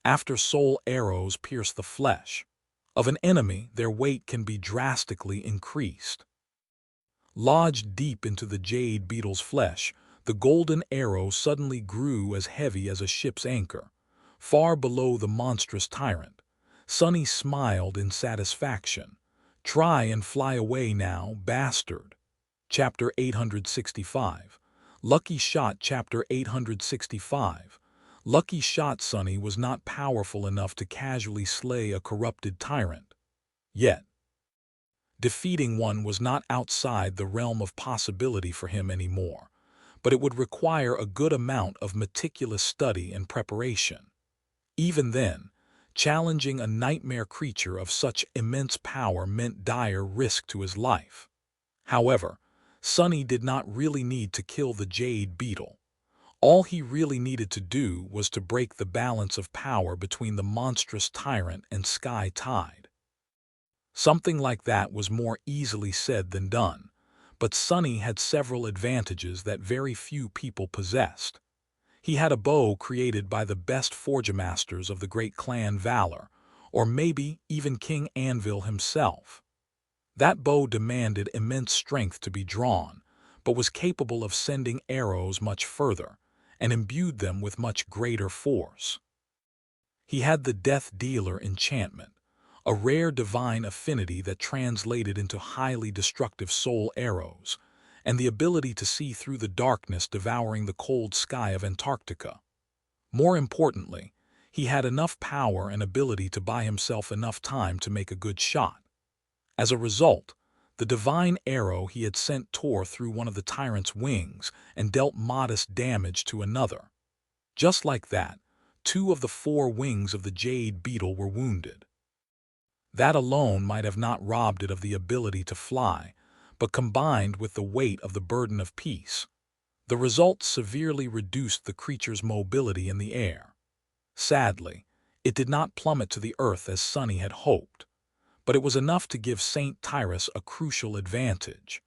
After soul arrows pierce the flesh of an enemy, their weight can be drastically increased. Lodged deep into the jade beetle's flesh, the golden arrow suddenly grew as heavy as a ship's anchor, far below the monstrous tyrant. Sonny smiled in satisfaction. "Try and fly away now, bastard." Chapter 865. Lucky Shot. Chapter 865. Lucky Shot. Sonny was not powerful enough to casually slay a corrupted tyrant. Yet, defeating one was not outside the realm of possibility for him anymore, but it would require a good amount of meticulous study and preparation. Even then, challenging a nightmare creature of such immense power meant dire risk to his life. However, Sonny did not really need to kill the jade beetle. All he really needed to do was to break the balance of power between the monstrous tyrant and Sky Tide. Something like that was more easily said than done, but Sonny had several advantages that very few people possessed. He had a bow created by the best forgemasters of the great clan Valor, or maybe even King Anvil himself. That bow demanded immense strength to be drawn, but was capable of sending arrows much further, and imbued them with much greater force. He had the Death Dealer enchantment, a rare divine affinity that translated into highly destructive soul arrows, and the ability to see through the darkness devouring the cold sky of Antarctica. More importantly, he had enough power and ability to buy himself enough time to make a good shot. As a result, the divine arrow he had sent tore through one of the tyrant's wings and dealt modest damage to another. Just like that, 2 of the 4 wings of the jade beetle were wounded. That alone might have not robbed it of the ability to fly, but combined with the weight of the Burden of Peace, the result severely reduced the creature's mobility in the air. Sadly, it did not plummet to the earth as Sonny had hoped, but it was enough to give Saint Tyrus a crucial advantage.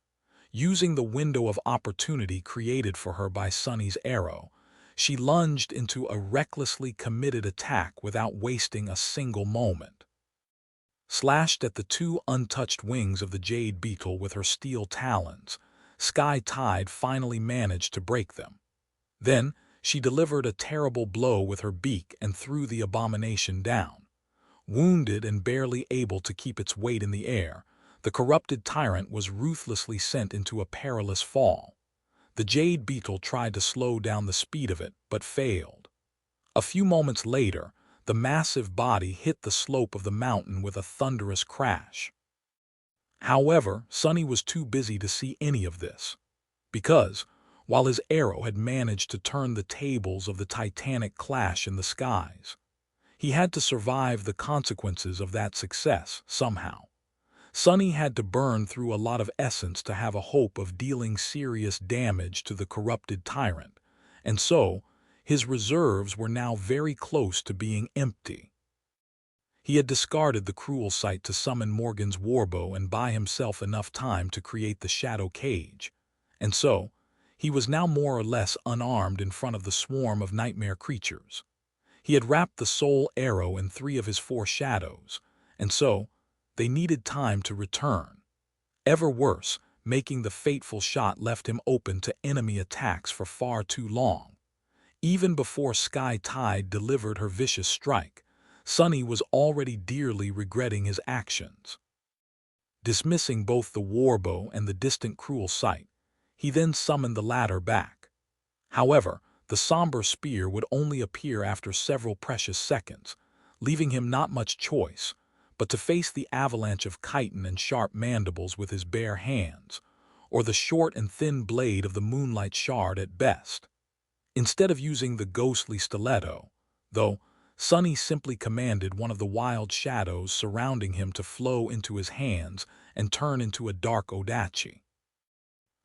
Using the window of opportunity created for her by Sonny's arrow, she lunged into a recklessly committed attack without wasting a single moment. Slashed at the 2 untouched wings of the jade beetle with her steel talons, Sky Tide finally managed to break them. Then, she delivered a terrible blow with her beak and threw the abomination down. Wounded and barely able to keep its weight in the air, the corrupted tyrant was ruthlessly sent into a perilous fall. The jade beetle tried to slow down the speed of it, but failed. A few moments later, the massive body hit the slope of the mountain with a thunderous crash. However, Sonny was too busy to see any of this, because, while his arrow had managed to turn the tables of the titanic clash in the skies, he had to survive the consequences of that success somehow. Sonny had to burn through a lot of essence to have a hope of dealing serious damage to the corrupted tyrant, and so, his reserves were now very close to being empty. He had discarded the cruel sight to summon Morgan's warbow and buy himself enough time to create the shadow cage, and so, he was now more or less unarmed in front of the swarm of nightmare creatures. He had wrapped the soul arrow in 3 of his 4 shadows, and so, they needed time to return. Ever worse, making the fateful shot left him open to enemy attacks for far too long. Even before Sky Tide delivered her vicious strike, Sonny was already dearly regretting his actions. Dismissing both the warbow and the distant cruel sight, he then summoned the latter back. However, the somber spear would only appear after several precious seconds, leaving him not much choice but to face the avalanche of chitin and sharp mandibles with his bare hands, or the short and thin blade of the moonlight shard at best. Instead of using the ghostly stiletto, though, Sonny simply commanded one of the wild shadows surrounding him to flow into his hands and turn into a dark Odachi.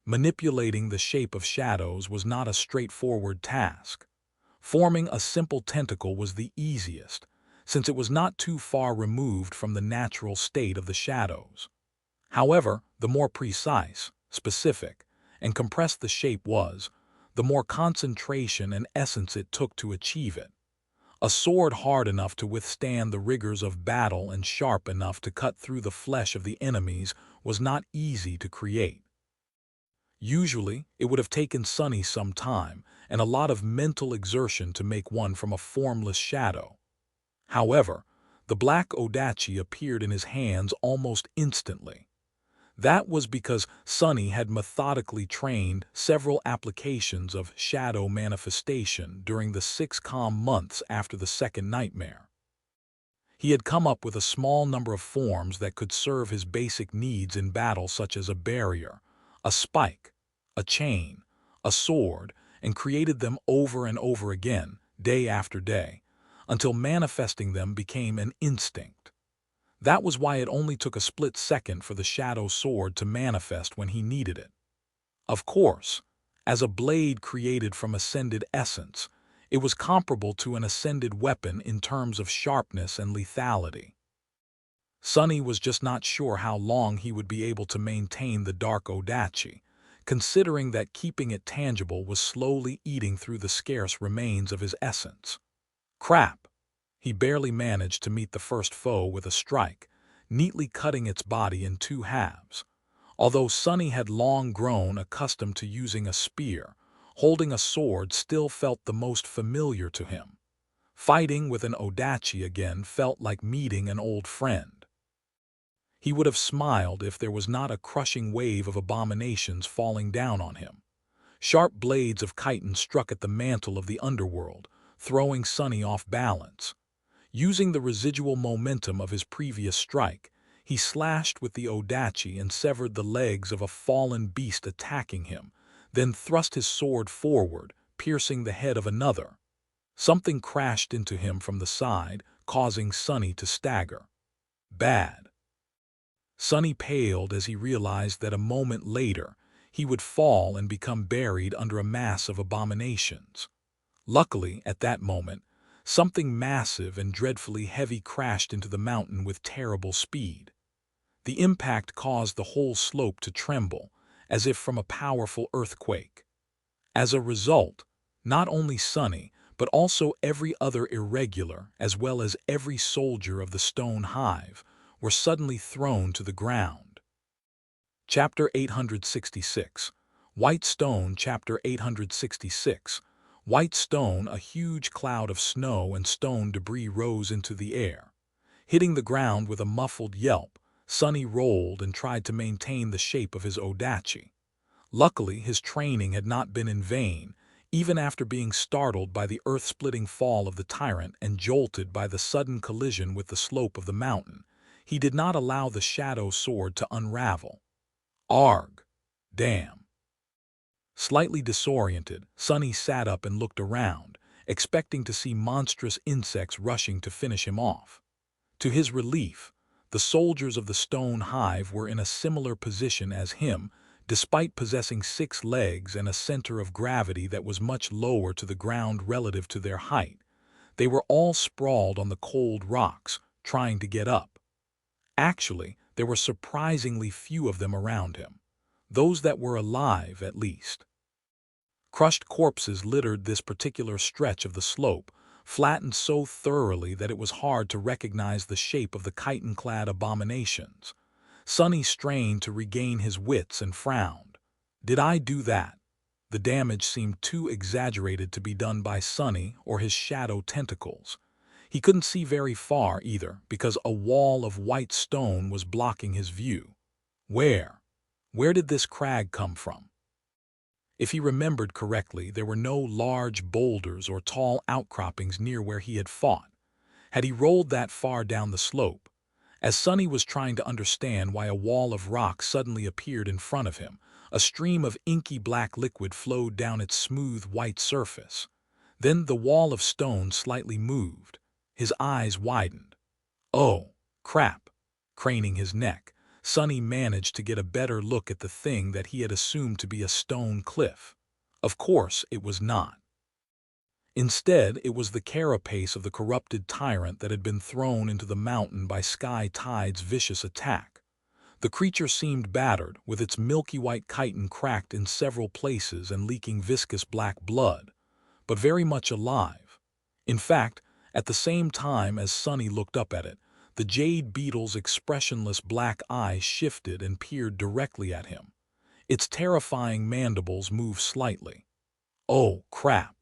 Manipulating the shape of shadows was not a straightforward task. Forming a simple tentacle was the easiest, since it was not too far removed from the natural state of the shadows. However, the more precise, specific, and compressed the shape was, the more concentration and essence it took to achieve it. A sword hard enough to withstand the rigors of battle and sharp enough to cut through the flesh of the enemies was not easy to create. Usually, it would have taken Sonny some time and a lot of mental exertion to make one from a formless shadow. However, the black Odachi appeared in his hands almost instantly. That was because Sonny had methodically trained several applications of shadow manifestation during the 6 calm months after the second nightmare. He had come up with a small number of forms that could serve his basic needs in battle, such as a barrier, a spike, a chain, a sword, and created them over and over again, day after day, until manifesting them became an instinct. That was why it only took a split second for the shadow sword to manifest when he needed it. Of course, as a blade created from ascended essence, it was comparable to an ascended weapon in terms of sharpness and lethality. Sonny was just not sure how long he would be able to maintain the dark Odachi, considering that keeping it tangible was slowly eating through the scarce remains of his essence. Crap! He barely managed to meet the first foe with a strike, neatly cutting its body in 2 halves. Although Sonny had long grown accustomed to using a spear, holding a sword still felt the most familiar to him. Fighting with an Odachi again felt like meeting an old friend. He would have smiled if there was not a crushing wave of abominations falling down on him. Sharp blades of chitin struck at the mantle of the underworld, throwing Sonny off balance. Using the residual momentum of his previous strike, he slashed with the Odachi and severed the legs of a fallen beast attacking him, then thrust his sword forward, piercing the head of another. Something crashed into him from the side, causing Sonny to stagger. Bad. Sonny paled as he realized that a moment later he would fall and become buried under a mass of abominations. Luckily, at that moment, something massive and dreadfully heavy crashed into the mountain with terrible speed. The impact caused the whole slope to tremble, as if from a powerful earthquake. As a result, not only Sonny, but also every other irregular, as well as every soldier of the stone hive, were suddenly thrown to the ground. Chapter 866. White Stone. Chapter 866. White stone. A huge cloud of snow and stone debris rose into the air. Hitting the ground with a muffled yelp, Sonny rolled and tried to maintain the shape of his Odachi. Luckily, his training had not been in vain, even after being startled by the earth-splitting fall of the tyrant and jolted by the sudden collision with the slope of the mountain. He did not allow the shadow sword to unravel. Arg! Damn! Slightly disoriented, Sonny sat up and looked around, expecting to see monstrous insects rushing to finish him off. To his relief, the soldiers of the stone hive were in a similar position as him, despite possessing 6 legs and a center of gravity that was much lower to the ground relative to their height. They were all sprawled on the cold rocks, trying to get up. Actually, there were surprisingly few of them around him. Those that were alive, at least. Crushed corpses littered this particular stretch of the slope, flattened so thoroughly that it was hard to recognize the shape of the chitin-clad abominations. Sonny strained to regain his wits and frowned. Did I do that? The damage seemed too exaggerated to be done by Sonny or his shadow tentacles. He couldn't see very far either, because a wall of white stone was blocking his view. Where? Where did this crag come from? If he remembered correctly, there were no large boulders or tall outcroppings near where he had fought. Had he rolled that far down the slope? As Sonny was trying to understand why a wall of rock suddenly appeared in front of him, a stream of inky black liquid flowed down its smooth white surface. Then the wall of stone slightly moved. His eyes widened. Oh, crap! Craning his neck, Sonny managed to get a better look at the thing that he had assumed to be a stone cliff. Of course, it was not. Instead, it was the carapace of the corrupted tyrant that had been thrown into the mountain by Sky Tide's vicious attack. The creature seemed battered, with its milky white chitin cracked in several places and leaking viscous black blood, but very much alive. In fact, at the same time as Sonny looked up at it, the jade beetle's expressionless black eyes shifted and peered directly at him. Its terrifying mandibles moved slightly. Oh, crap!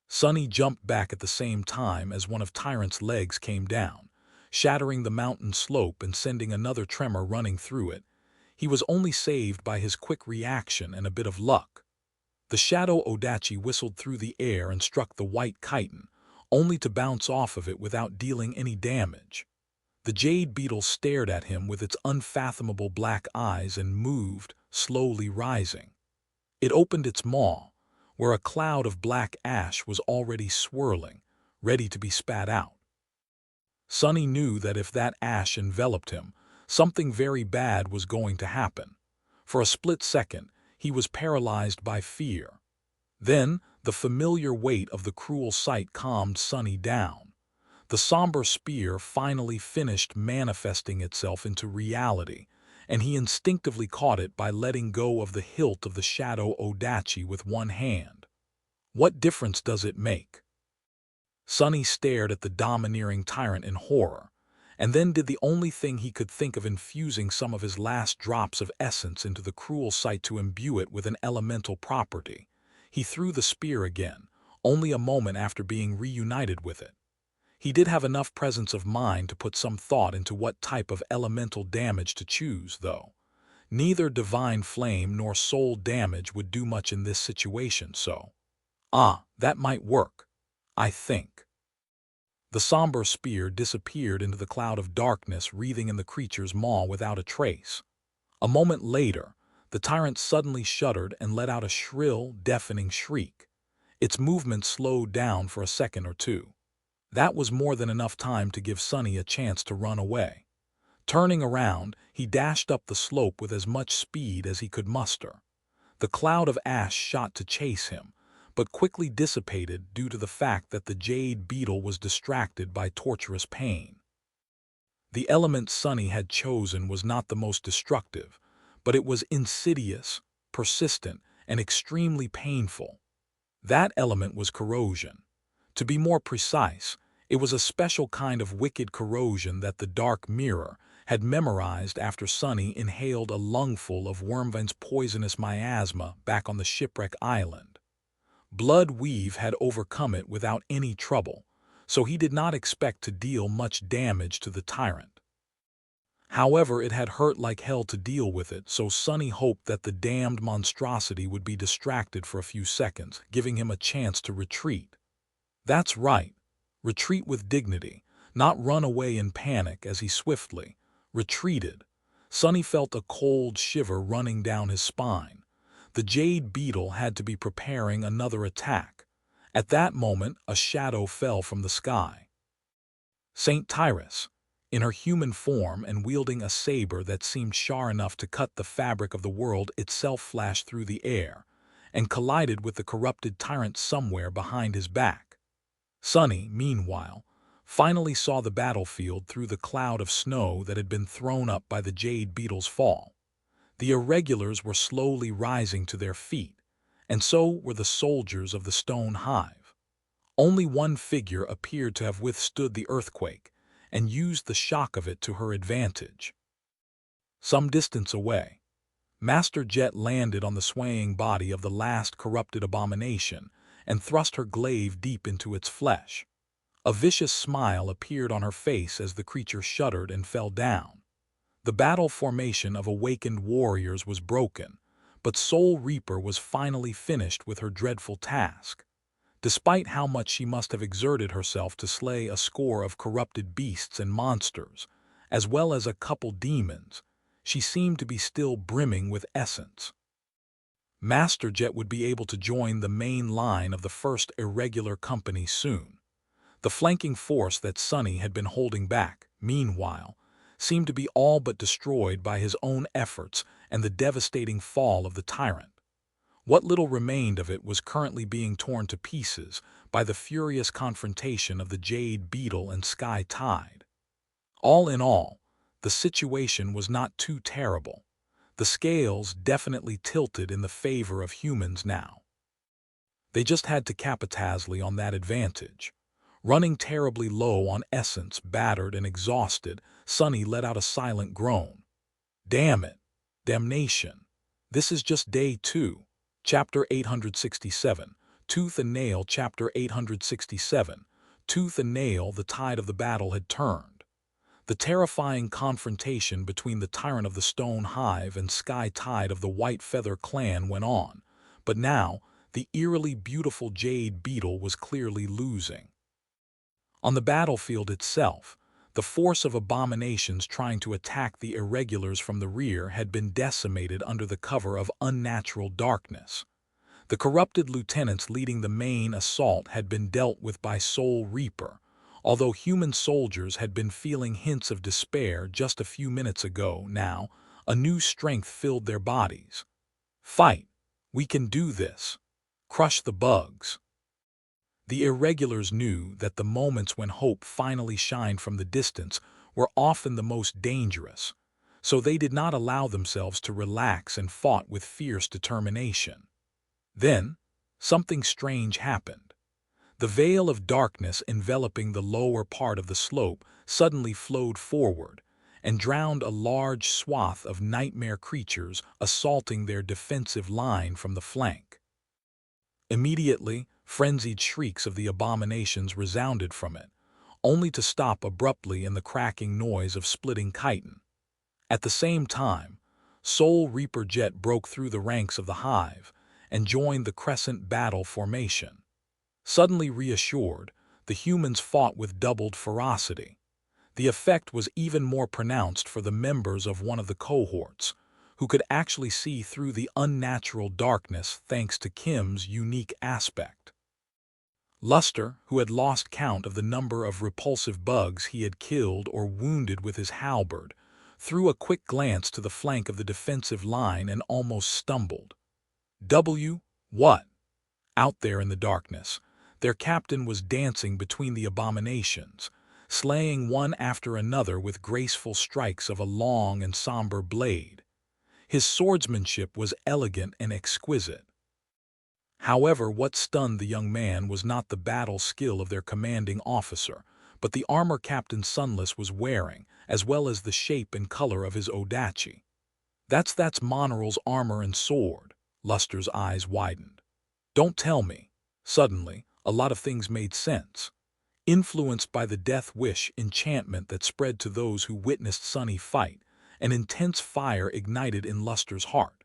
Sonny jumped back at the same time as one of Tyrant's legs came down, shattering the mountain slope and sending another tremor running through it. He was only saved by his quick reaction and a bit of luck. The shadow Odachi whistled through the air and struck the white chitin, only to bounce off of it without dealing any damage. The jade beetle stared at him with its unfathomable black eyes and moved, slowly rising. It opened its maw, where a cloud of black ash was already swirling, ready to be spat out. Sonny knew that if that ash enveloped him, something very bad was going to happen. For a split second, he was paralyzed by fear. Then, the familiar weight of the cruel sight calmed Sonny down. The somber spear finally finished manifesting itself into reality, and he instinctively caught it by letting go of the hilt of the shadow Odachi with one hand. What difference does it make? Sonny stared at the domineering tyrant in horror, and then did the only thing he could think of, infusing some of his last drops of essence into the cruel sight to imbue it with an elemental property. He threw the spear again, only a moment after being reunited with it. He did have enough presence of mind to put some thought into what type of elemental damage to choose, though. Neither divine flame nor soul damage would do much in this situation, so... that might work, I think. The somber spear disappeared into the cloud of darkness wreathing in the creature's maw without a trace. A moment later, the tyrant suddenly shuddered and let out a shrill, deafening shriek. Its movement slowed down for a second or two. That was more than enough time to give Sonny a chance to run away. Turning around, he dashed up the slope with as much speed as he could muster. The cloud of ash shot to chase him, but quickly dissipated due to the fact that the jade beetle was distracted by torturous pain. The element Sonny had chosen was not the most destructive, but it was insidious, persistent, and extremely painful. That element was corrosion. To be more precise, it was a special kind of wicked corrosion that the Dark Mirror had memorized after Sonny inhaled a lungful of Wormvine's poisonous miasma back on the shipwreck island. Blood Weave had overcome it without any trouble, so he did not expect to deal much damage to the tyrant. However, it had hurt like hell to deal with it, so Sonny hoped that the damned monstrosity would be distracted for a few seconds, giving him a chance to retreat. That's right, retreat with dignity, not run away in panic. As he swiftly retreated, Sonny felt a cold shiver running down his spine. The jade beetle had to be preparing another attack. At that moment, a shadow fell from the sky. Saint Tyrus, in her human form and wielding a saber that seemed sharp enough to cut the fabric of the world itself, flashed through the air and collided with the corrupted tyrant somewhere behind his back. Sonny, meanwhile, finally saw the battlefield through the cloud of snow that had been thrown up by the jade beetle's fall. The irregulars were slowly rising to their feet, and so were the soldiers of the stone hive. Only one figure appeared to have withstood the earthquake and used the shock of it to her advantage. Some distance away, Master Jet landed on the swaying body of the last corrupted abomination and thrust her glaive deep into its flesh. A vicious smile appeared on her face as the creature shuddered and fell down. The battle formation of awakened warriors was broken, but Soul Reaper was finally finished with her dreadful task. Despite how much she must have exerted herself to slay a score of corrupted beasts and monsters, as well as a couple demons, she seemed to be still brimming with essence. Master Jet would be able to join the main line of the first irregular company soon. The flanking force that Sunny had been holding back, meanwhile, seemed to be all but destroyed by his own efforts and the devastating fall of the tyrant. What little remained of it was currently being torn to pieces by the furious confrontation of the Jade Beetle and Sky Tide. All in all, the situation was not too terrible. The scales definitely tilted in the favor of humans now. They just had to capitalize on that advantage. Running terribly low on essence, battered and exhausted, Sunny let out a silent groan. Damn it! Damnation! This is just day 2. Chapter 867. Tooth and Nail. Chapter 867. Tooth and Nail. The tide of the battle had turned. The terrifying confrontation between the Tyrant of the Stone Hive and Sky Tide of the White Feather Clan went on, but now the eerily beautiful Jade Beetle was clearly losing. On the battlefield itself, the force of abominations trying to attack the irregulars from the rear had been decimated under the cover of unnatural darkness. The corrupted lieutenants leading the main assault had been dealt with by Soul Reaper, although human soldiers had been feeling hints of despair just a few minutes ago. Now, a new strength filled their bodies. Fight! We can do this! Crush the bugs! The irregulars knew that the moments when hope finally shined from the distance were often the most dangerous, so they did not allow themselves to relax and fought with fierce determination. Then, something strange happened. The veil of darkness enveloping the lower part of the slope suddenly flowed forward and drowned a large swath of nightmare creatures assaulting their defensive line from the flank. Immediately, frenzied shrieks of the abominations resounded from it, only to stop abruptly in the cracking noise of splitting chitin. At the same time, Soul Reaper Jet broke through the ranks of the hive and joined the crescent battle formation. Suddenly reassured, the humans fought with doubled ferocity. The effect was even more pronounced for the members of one of the cohorts, who could actually see through the unnatural darkness thanks to Kim's unique aspect. Luster, who had lost count of the number of repulsive bugs he had killed or wounded with his halberd, threw a quick glance to the flank of the defensive line and almost stumbled. What? Out there in the darkness, their captain was dancing between the abominations, slaying one after another with graceful strikes of a long and somber blade. His swordsmanship was elegant and exquisite. However, what stunned the young man was not the battle skill of their commanding officer, but the armor Captain Sunless was wearing, as well as the shape and color of his odachi. That's Monaral's armor and sword. Luster's eyes widened. Don't tell me. Suddenly, a lot of things made sense. Influenced by the death wish enchantment that spread to those who witnessed Sunny fight, an intense fire ignited in Luster's heart.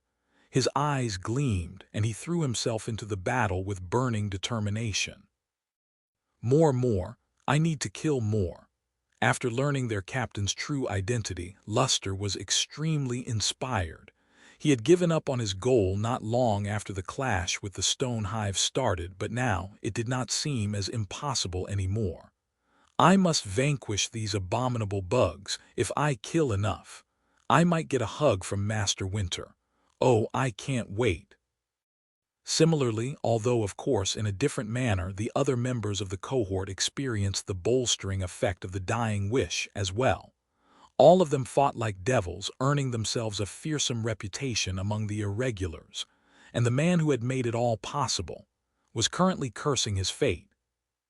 His eyes gleamed, and he threw himself into the battle with burning determination. More, I need to kill more. After learning their captain's true identity, Luster was extremely inspired. He had given up on his goal not long after the clash with the Stone Hive started, but now it did not seem as impossible anymore. I must vanquish these abominable bugs. If I kill enough, I might get a hug from Master Winter. Oh, I can't wait. Similarly, although of course in a different manner, the other members of the cohort experienced the bolstering effect of the dying wish as well. All of them fought like devils, earning themselves a fearsome reputation among the irregulars, and the man who had made it all possible was currently cursing his fate.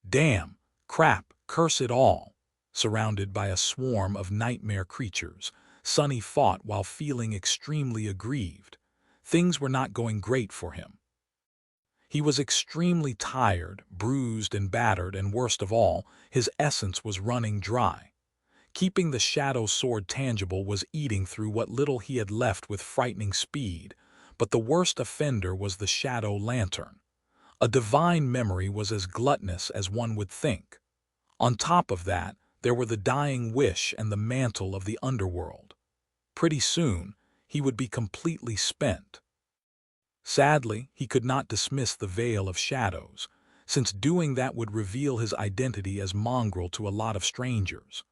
Damn, crap, curse it all. Surrounded by a swarm of nightmare creatures, Sunny fought while feeling extremely aggrieved. Things were not going great for him. He was extremely tired, bruised and battered, and worst of all, his essence was running dry. Keeping the Shadow Sword tangible was eating through what little he had left with frightening speed, but the worst offender was the Shadow Lantern. A divine memory was as gluttonous as one would think. On top of that, there were the dying wish and the mantle of the underworld. Pretty soon, he would be completely spent. Sadly, he could not dismiss the veil of shadows, since doing that would reveal his identity as Mongrel to a lot of strangers.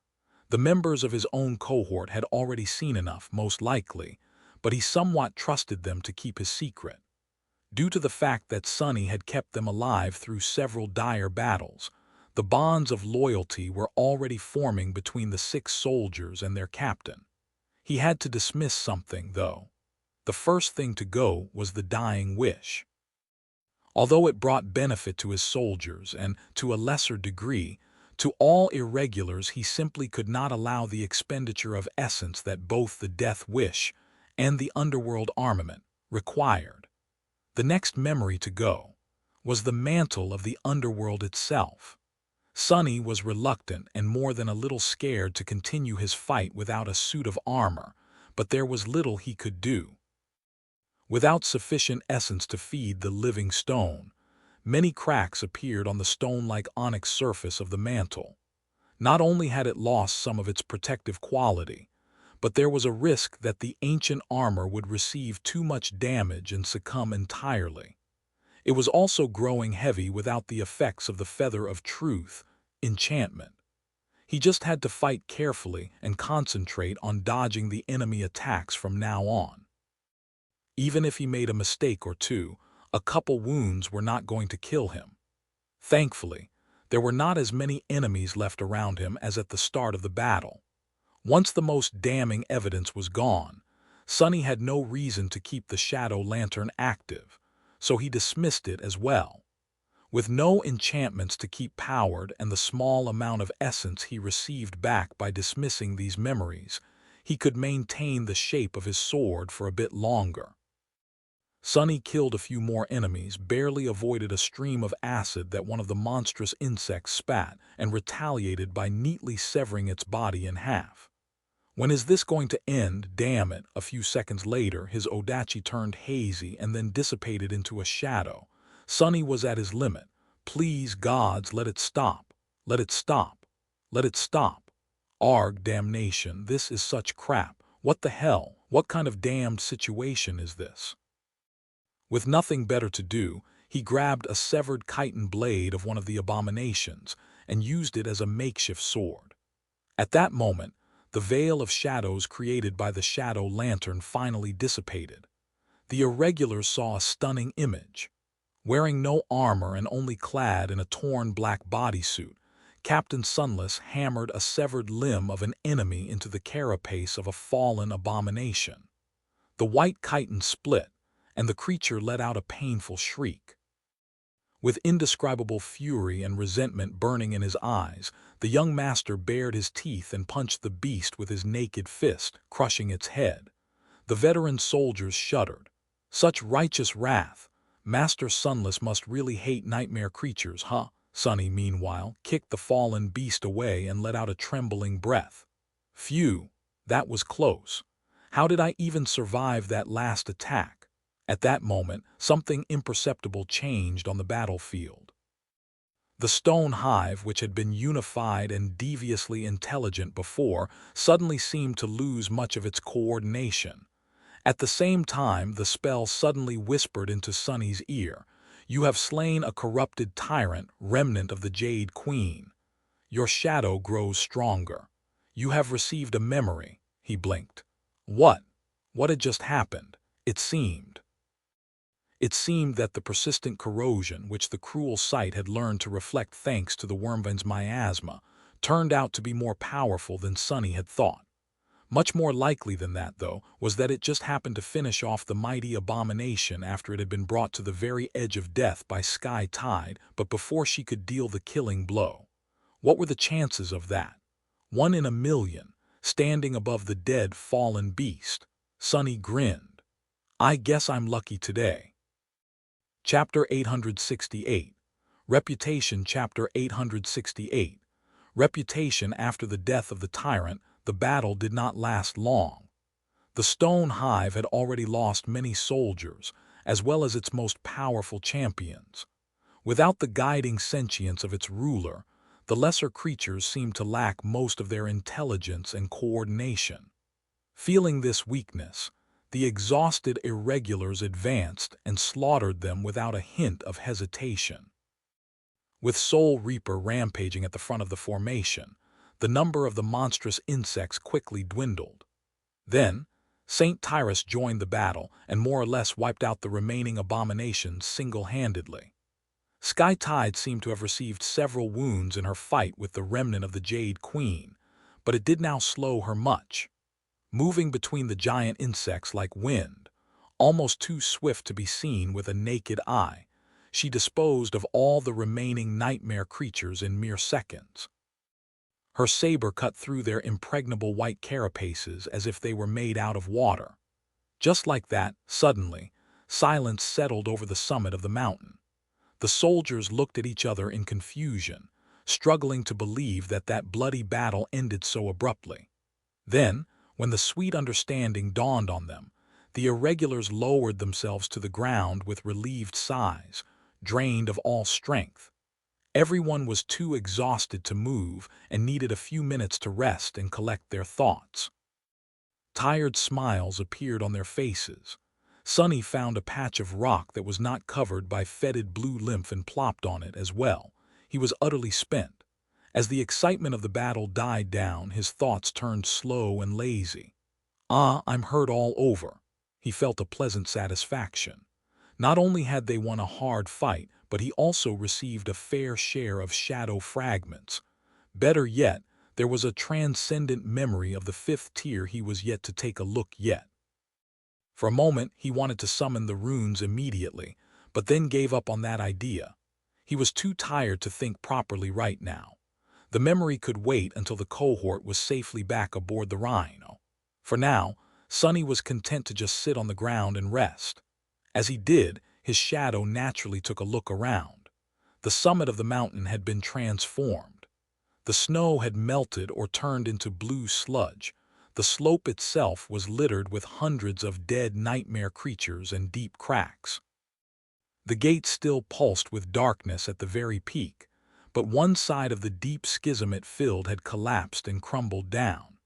The members of his own cohort had already seen enough, most likely, but he somewhat trusted them to keep his secret. Due to the fact that Sonny had kept them alive through several dire battles, the bonds of loyalty were already forming between the 6 soldiers and their captain. He had to dismiss something, though. The first thing to go was the dying wish. Although it brought benefit to his soldiers and, to a lesser degree, to all irregulars, he simply could not allow the expenditure of essence that both the death wish and the underworld armament required. The next memory to go was the mantle of the underworld itself. Sonny was reluctant and more than a little scared to continue his fight without a suit of armor, but there was little he could do. Without sufficient essence to feed the living stone, many cracks appeared on the stone-like onyx surface of the mantle. Not only had it lost some of its protective quality, but there was a risk that the ancient armor would receive too much damage and succumb entirely. It was also growing heavy without the effects of the Feather of Truth enchantment. He just had to fight carefully and concentrate on dodging the enemy attacks from now on. Even if he made a mistake or two, a couple wounds were not going to kill him. Thankfully, there were not as many enemies left around him as at the start of the battle. Once the most damning evidence was gone, Sonny had no reason to keep the shadow lantern active, so he dismissed it as well. With no enchantments to keep powered and the small amount of essence he received back by dismissing these memories, he could maintain the shape of his sword for a bit longer. Sonny killed a few more enemies, barely avoided a stream of acid that one of the monstrous insects spat, and retaliated by neatly severing its body in half. When is this going to end? Damn it. A few seconds later, his Odachi turned hazy and then dissipated into a shadow. Sonny was at his limit. Please, gods, let it stop. Let it stop. Let it stop. Arg, damnation, this is such crap. What the hell? What kind of damned situation is this? With nothing better to do, he grabbed a severed chitin blade of one of the abominations and used it as a makeshift sword. At that moment, the veil of shadows created by the shadow lantern finally dissipated. The irregulars saw a stunning image. Wearing no armor and only clad in a torn black bodysuit, Captain Sunless hammered a severed limb of an enemy into the carapace of a fallen abomination. The white chitin split, and the creature let out a painful shriek. With indescribable fury and resentment burning in his eyes, the young master bared his teeth and punched the beast with his naked fist, crushing its head. The veteran soldiers shuddered. Such righteous wrath! Master Sunless must really hate nightmare creatures, huh? Sonny, meanwhile, kicked the fallen beast away and let out a trembling breath. Phew, that was close. How did I even survive that last attack? At that moment, something imperceptible changed on the battlefield. The stone hive, which had been unified and deviously intelligent before, suddenly seemed to lose much of its coordination. At the same time, the spell suddenly whispered into Sonny's ear, "You have slain a corrupted tyrant, remnant of the Jade Queen. Your shadow grows stronger. You have received a memory." He blinked. What? What had just happened? It seemed that the persistent corrosion, which the cruel sight had learned to reflect thanks to the Wormvind's miasma, turned out to be more powerful than Sonny had thought. Much more likely than that, though, was that it just happened to finish off the mighty abomination after it had been brought to the very edge of death by Sky Tide, but before she could deal the killing blow. What were the chances of that? 1 in a million, standing above the dead fallen beast. Sonny grinned. I guess I'm lucky today. Chapter 868. Reputation. Chapter 868. Reputation. After the death of the tyrant, the battle did not last long. The stone hive had already lost many soldiers, as well as its most powerful champions. Without the guiding sentience of its ruler, the lesser creatures seemed to lack most of their intelligence and coordination. Feeling this weakness, the exhausted irregulars advanced and slaughtered them without a hint of hesitation. With Soul Reaper rampaging at the front of the formation, the number of the monstrous insects quickly dwindled. Then, Saint Tyrus joined the battle and more or less wiped out the remaining abominations single-handedly. Sky Tide seemed to have received several wounds in her fight with the remnant of the Jade Queen, but it did now slow her much. Moving between the giant insects like wind, almost too swift to be seen with a naked eye, she disposed of all the remaining nightmare creatures in mere seconds. Her saber cut through their impregnable white carapaces as if they were made out of water. Just like that, suddenly, silence settled over the summit of the mountain. The soldiers looked at each other in confusion, struggling to believe that that bloody battle ended so abruptly. Then, when the sweet understanding dawned on them, the irregulars lowered themselves to the ground with relieved sighs, drained of all strength. Everyone was too exhausted to move and needed a few minutes to rest and collect their thoughts. Tired smiles appeared on their faces. Sonny found a patch of rock that was not covered by fetid blue lymph and plopped on it as well. He was utterly spent. As the excitement of the battle died down, his thoughts turned slow and lazy. I'm hurt all over. He felt a pleasant satisfaction. Not only had they won a hard fight, but he also received a fair share of shadow fragments. Better yet, there was a transcendent memory of the fifth tier he was yet to take a look yet. For a moment, he wanted to summon the runes immediately, but then gave up on that idea. He was too tired to think properly right now. The memory could wait until the cohort was safely back aboard the Rhino. For now, Sonny was content to just sit on the ground and rest. As he did, his shadow naturally took a look around. The summit of the mountain had been transformed. The snow had melted or turned into blue sludge. The slope itself was littered with hundreds of dead nightmare creatures and deep cracks. The gate still pulsed with darkness at the very peak, but one side of the deep schism it filled had collapsed and crumbled down.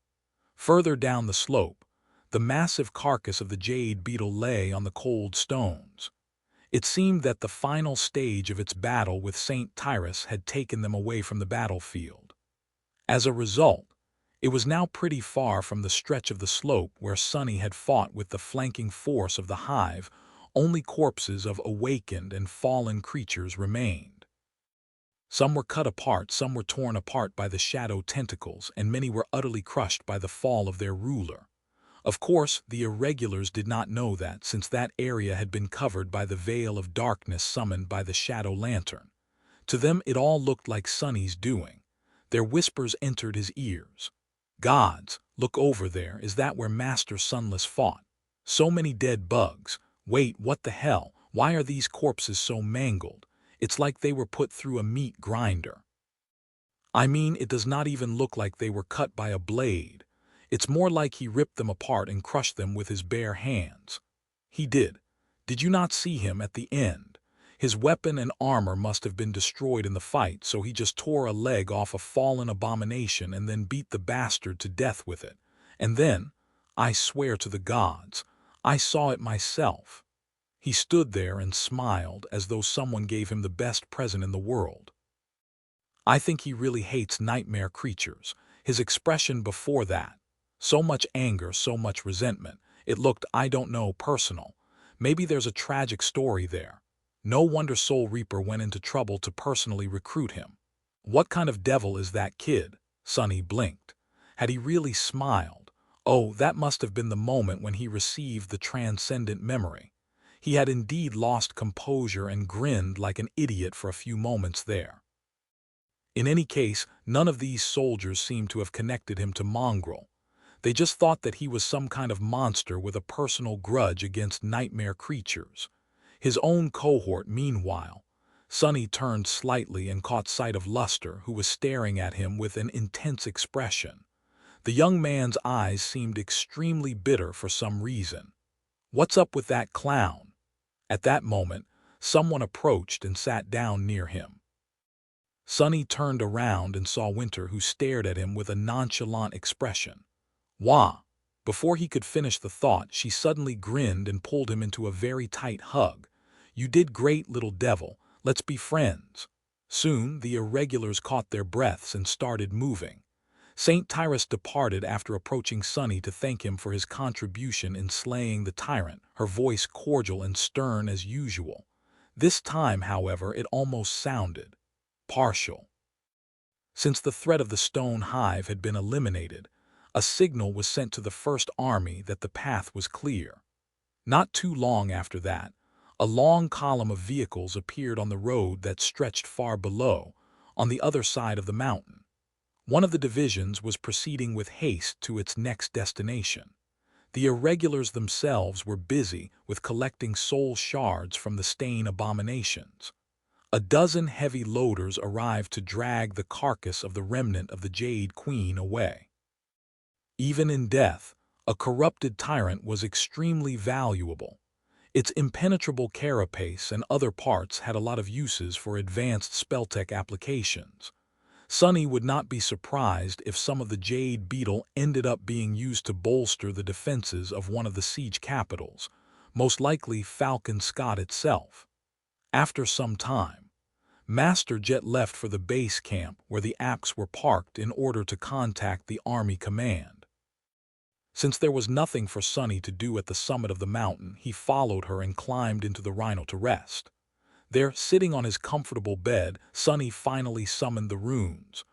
Further down the slope, the massive carcass of the jade beetle lay on the cold stones. It seemed that the final stage of its battle with Saint Tyrus had taken them away from the battlefield. As a result, it was now pretty far from the stretch of the slope where Sonny had fought with the flanking force of the hive. Only corpses of awakened and fallen creatures remained. Some were cut apart, some were torn apart by the shadow tentacles, and many were utterly crushed by the fall of their ruler. Of course, the irregulars did not know that, since that area had been covered by the veil of darkness summoned by the shadow lantern. To them it all looked like Sonny's doing. Their whispers entered his ears. "Gods, look over there, is that where Master Sunless fought? So many dead bugs. Wait, what the hell? Why are these corpses so mangled? It's like they were put through a meat grinder. I mean, it does not even look like they were cut by a blade. It's more like he ripped them apart and crushed them with his bare hands. He did. Did you not see him at the end? His weapon and armor must have been destroyed in the fight, so he just tore a leg off a fallen abomination and then beat the bastard to death with it. And then, I swear to the gods, I saw it myself." He stood there and smiled as though someone gave him the best present in the world. "I think he really hates nightmare creatures. His expression before that. So much anger, so much resentment. It looked, I don't know, personal. Maybe there's a tragic story there. No wonder Soul Reaper went into trouble to personally recruit him. What kind of devil is that kid?" Sonny blinked. Had he really smiled? Oh, that must have been the moment when he received the transcendent memory. He had indeed lost composure and grinned like an idiot for a few moments there. In any case, none of these soldiers seemed to have connected him to Mongrel. They just thought that he was some kind of monster with a personal grudge against nightmare creatures. His own cohort, meanwhile. Sonny turned slightly and caught sight of Luster, who was staring at him with an intense expression. The young man's eyes seemed extremely bitter for some reason. "What's up with that clown?" At that moment, Someone approached and sat down near him. Sunny turned around and saw Winter, who stared at him with a nonchalant expression. Wah! Before he could finish the thought, she suddenly grinned and pulled him into a very tight hug. You did great, little devil. Let's be friends. Soon the irregulars caught their breaths and started moving. St. Tyrus departed after approaching Sunny to thank him for his contribution in slaying the tyrant, her voice cordial and stern as usual. This time, however, it almost sounded partial. Since the threat of the stone hive had been eliminated, a signal was sent to the First Army that the path was clear. Not too long after that, a long column of vehicles appeared on the road that stretched far below, on the other side of the mountain. One of the divisions was proceeding with haste to its next destination. The irregulars themselves were busy with collecting soul shards from the Stain abominations. A dozen heavy loaders arrived to drag the carcass of the remnant of the Jade Queen away. Even in death, a corrupted tyrant was extremely valuable. Its impenetrable carapace and other parts had a lot of uses for advanced spelltech applications. Sunny would not be surprised if some of the Jade Beetle ended up being used to bolster the defenses of one of the siege capitals, most likely Falcon Scott itself. After some time, Master Jet left for the base camp where the apps were parked in order to contact the Army command. Since there was nothing for Sunny to do at the summit of the mountain, he followed her and climbed into the Rhino to rest. There, sitting on his comfortable bed, Sunny finally summoned the runes.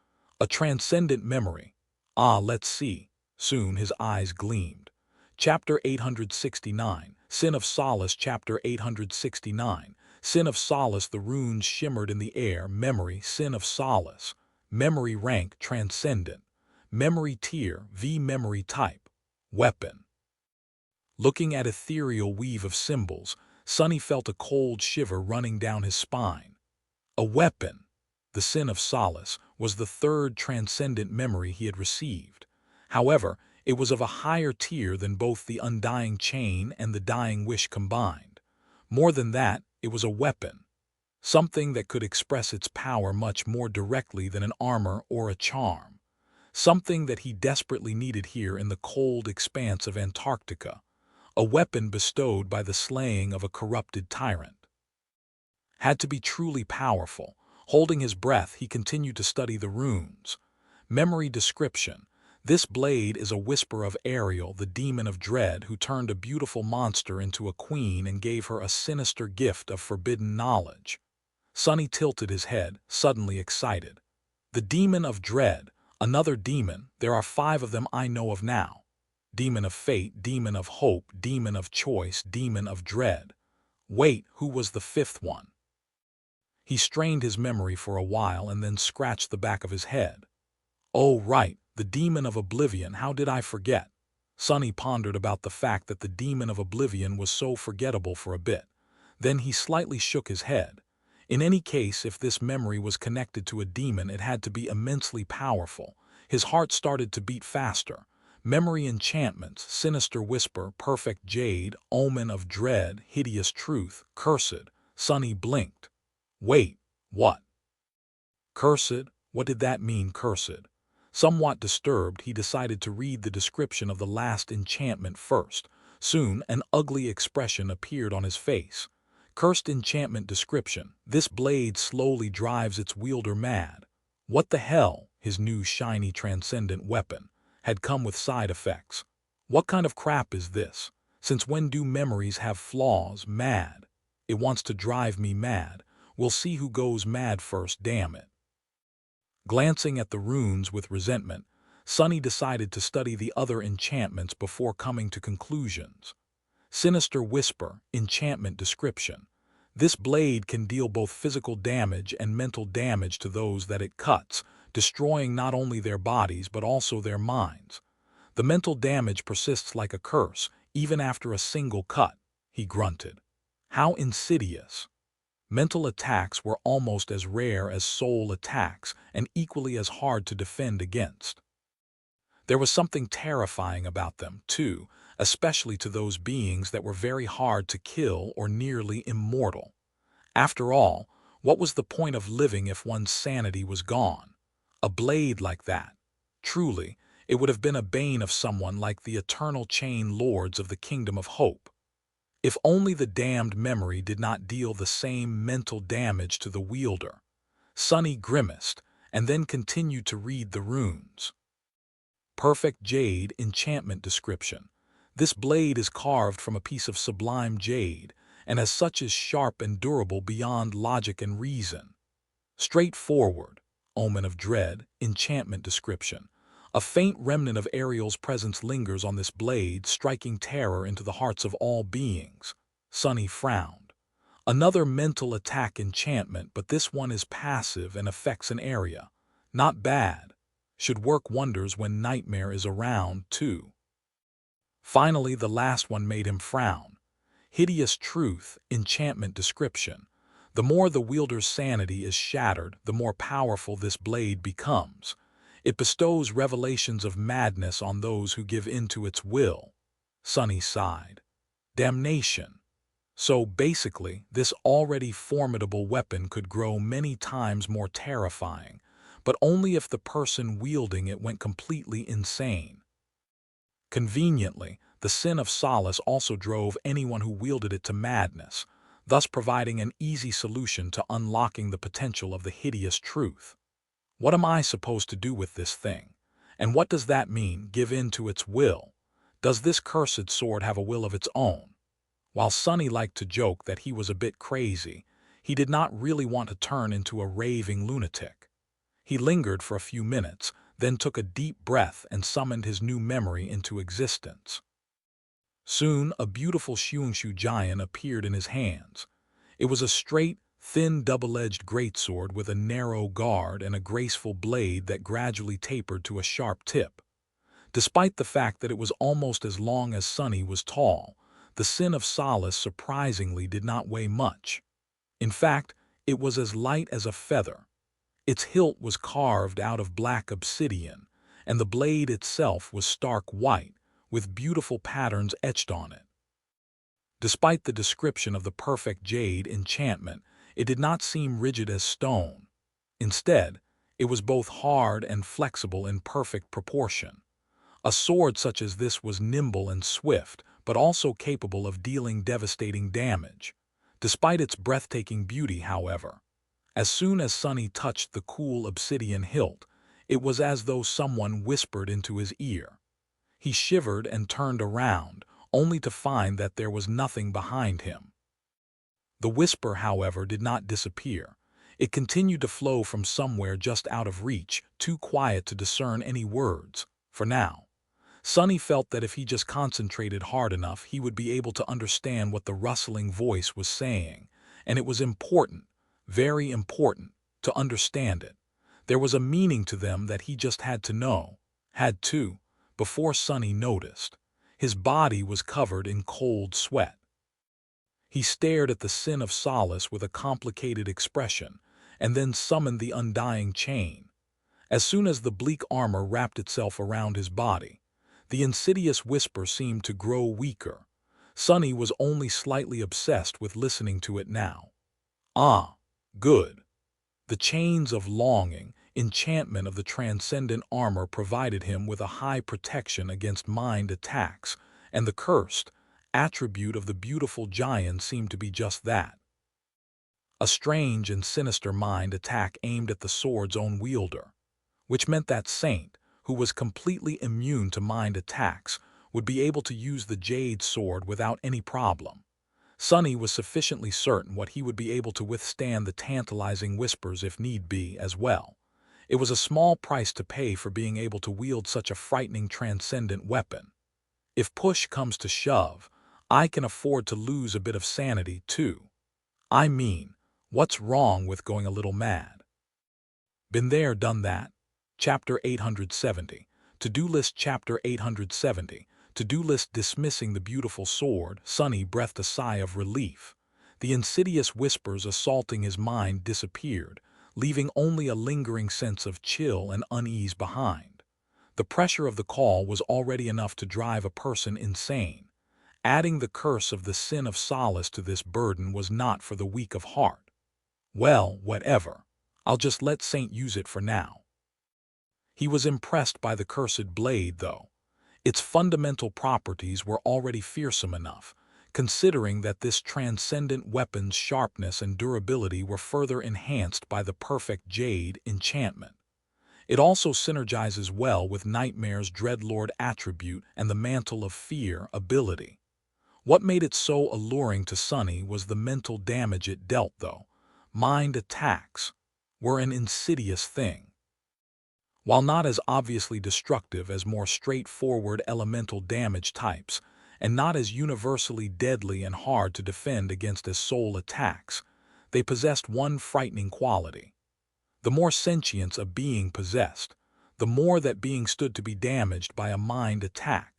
A transcendent memory. Ah, let's see. Soon his eyes gleamed. Chapter 869, Sin of Solace. Chapter 869, Sin of Solace. The runes shimmered in the air. Memory, Sin of Solace. Memory rank, Transcendent. Memory tier, V. Memory type, Weapon. Looking at ethereal weave of symbols, Sunny felt a cold shiver running down his spine. A weapon, the Sin of Solace, was the third transcendent memory he had received. However, it was of a higher tier than both the Undying Chain and the Dying Wish combined. More than that, it was a weapon, something that could express its power much more directly than an armor or a charm, something that he desperately needed here in the cold expanse of Antarctica. A weapon bestowed by the slaying of a corrupted tyrant. Had to be truly powerful. Holding his breath, he continued to study the runes. Memory description. This blade is a whisper of Ariel, the demon of dread, who turned a beautiful monster into a queen and gave her a sinister gift of forbidden knowledge. Sunny tilted his head, suddenly excited. The demon of dread. Another demon. There are 5 of them I know of now. Demon of fate, demon of hope, demon of choice, demon of dread. Wait, who was the 5th one? He strained his memory for a while and then scratched the back of his head. Oh, right, the demon of oblivion. How did I forget? Sunny pondered about the fact that the demon of oblivion was so forgettable for a bit. Then he slightly shook his head. In any case, if this memory was connected to a demon, it had to be immensely powerful. His heart started to beat faster. Memory enchantments, sinister whisper, perfect jade, omen of dread, hideous truth, cursed. Sunny blinked. Wait, what? Cursed? What did that mean, cursed? Somewhat disturbed, he decided to read the description of the last enchantment first. Soon, an ugly expression appeared on his face. Cursed enchantment description. This blade slowly drives its wielder mad. What the hell? His new shiny transcendent weapon had come with side effects. What kind of crap is this? Since when do memories have flaws? Mad. It wants to drive me mad. We'll see who goes mad first, damn it. Glancing at the runes with resentment, Sunny decided to study the other enchantments before coming to conclusions. Sinister whisper, enchantment description. This blade can deal both physical damage and mental damage to those that it cuts, destroying not only their bodies but also their minds. The mental damage persists like a curse, even after a single cut, he grunted. How insidious. Mental attacks were almost as rare as soul attacks and equally as hard to defend against. There was something terrifying about them, too, especially to those beings that were very hard to kill or nearly immortal. After all, what was the point of living if one's sanity was gone? A blade like that. Truly, it would have been a bane of someone like the eternal chain lords of the Kingdom of Hope. If only the damned memory did not deal the same mental damage to the wielder. Sunny grimaced, and then continued to read the runes. Perfect Jade Enchantment Description. This blade is carved from a piece of sublime jade, and as such is sharp and durable beyond logic and reason. Straightforward. Omen of Dread Enchantment Description. A faint remnant of Ariel's presence lingers on this blade, striking terror into the hearts of all beings. Sunny frowned. Another mental attack enchantment, but this one is passive and affects an area. Not bad. Should work wonders when Nightmare is around, too. Finally, the last one made him frown. Hideous Truth Enchantment Description. The more the wielder's sanity is shattered, the more powerful this blade becomes. It bestows revelations of madness on those who give in to its will. Sunny sighed. Damnation. So basically, this already formidable weapon could grow many times more terrifying, but only if the person wielding it went completely insane. Conveniently, the Sin of Solace also drove anyone who wielded it to madness, thus providing an easy solution to unlocking the potential of the hideous truth. What am I supposed to do with this thing? And what does that mean, give in to its will? Does this cursed sword have a will of its own? While Sunny liked to joke that he was a bit crazy, he did not really want to turn into a raving lunatic. He lingered for a few minutes, then took a deep breath and summoned his new memory into existence. Soon, a beautiful Xiongxiu giant appeared in his hands. It was a straight, thin double-edged greatsword with a narrow guard and a graceful blade that gradually tapered to a sharp tip. Despite the fact that it was almost as long as Sunny was tall, the Sin of Solace surprisingly did not weigh much. In fact, it was as light as a feather. Its hilt was carved out of black obsidian, and the blade itself was stark white, with beautiful patterns etched on it. Despite the description of the perfect jade enchantment, it did not seem rigid as stone. Instead, it was both hard and flexible in perfect proportion. A sword such as this was nimble and swift, but also capable of dealing devastating damage. Despite its breathtaking beauty, however, as soon as Sunny touched the cool obsidian hilt, it was as though someone whispered into his ear. He shivered and turned around, only to find that there was nothing behind him. The whisper, however, did not disappear. It continued to flow from somewhere just out of reach, too quiet to discern any words, for now. Sunny felt that if he just concentrated hard enough, he would be able to understand what the rustling voice was saying, and it was important, very important, to understand it. There was a meaning to them that he just had to know, before Sunny noticed. His body was covered in cold sweat. He stared at the Sin of Solace with a complicated expression, and then summoned the undying chain. As soon as the bleak armor wrapped itself around his body, the insidious whisper seemed to grow weaker. Sunny was only slightly obsessed with listening to it now. Ah, good. The chains of longing, enchantment of the transcendent armor provided him with a high protection against mind attacks, and the cursed attribute of the beautiful giant seemed to be just that. A strange and sinister mind attack aimed at the sword's own wielder, which meant that Saint, who was completely immune to mind attacks, would be able to use the jade sword without any problem. Sunny was sufficiently certain what he would be able to withstand the tantalizing whispers if need be as well. It was a small price to pay for being able to wield such a frightening transcendent weapon. If push comes to shove, I can afford to lose a bit of sanity too. I mean, what's wrong with going a little mad? Been there, done that. Chapter 870. To-do list. Chapter 870. To-do list. Dismissing the beautiful sword, Sunny breathed a sigh of relief. The insidious whispers assaulting his mind disappeared, leaving only a lingering sense of chill and unease behind. The pressure of the call was already enough to drive a person insane. Adding the curse of the sin of Solace to this burden was not for the weak of heart. Well, whatever. I'll just let Saint use it for now. He was impressed by the cursed blade, though. Its fundamental properties were already fearsome enough, considering that this transcendent weapon's sharpness and durability were further enhanced by the perfect jade enchantment. It also synergizes well with Nightmare's Dreadlord attribute and the Mantle of Fear ability. What made it so alluring to Sunny was the mental damage it dealt, though. Mind attacks were an insidious thing. While not as obviously destructive as more straightforward elemental damage types, and not as universally deadly and hard to defend against as soul attacks, they possessed one frightening quality. The more sentience a being possessed, the more that being stood to be damaged by a mind attack.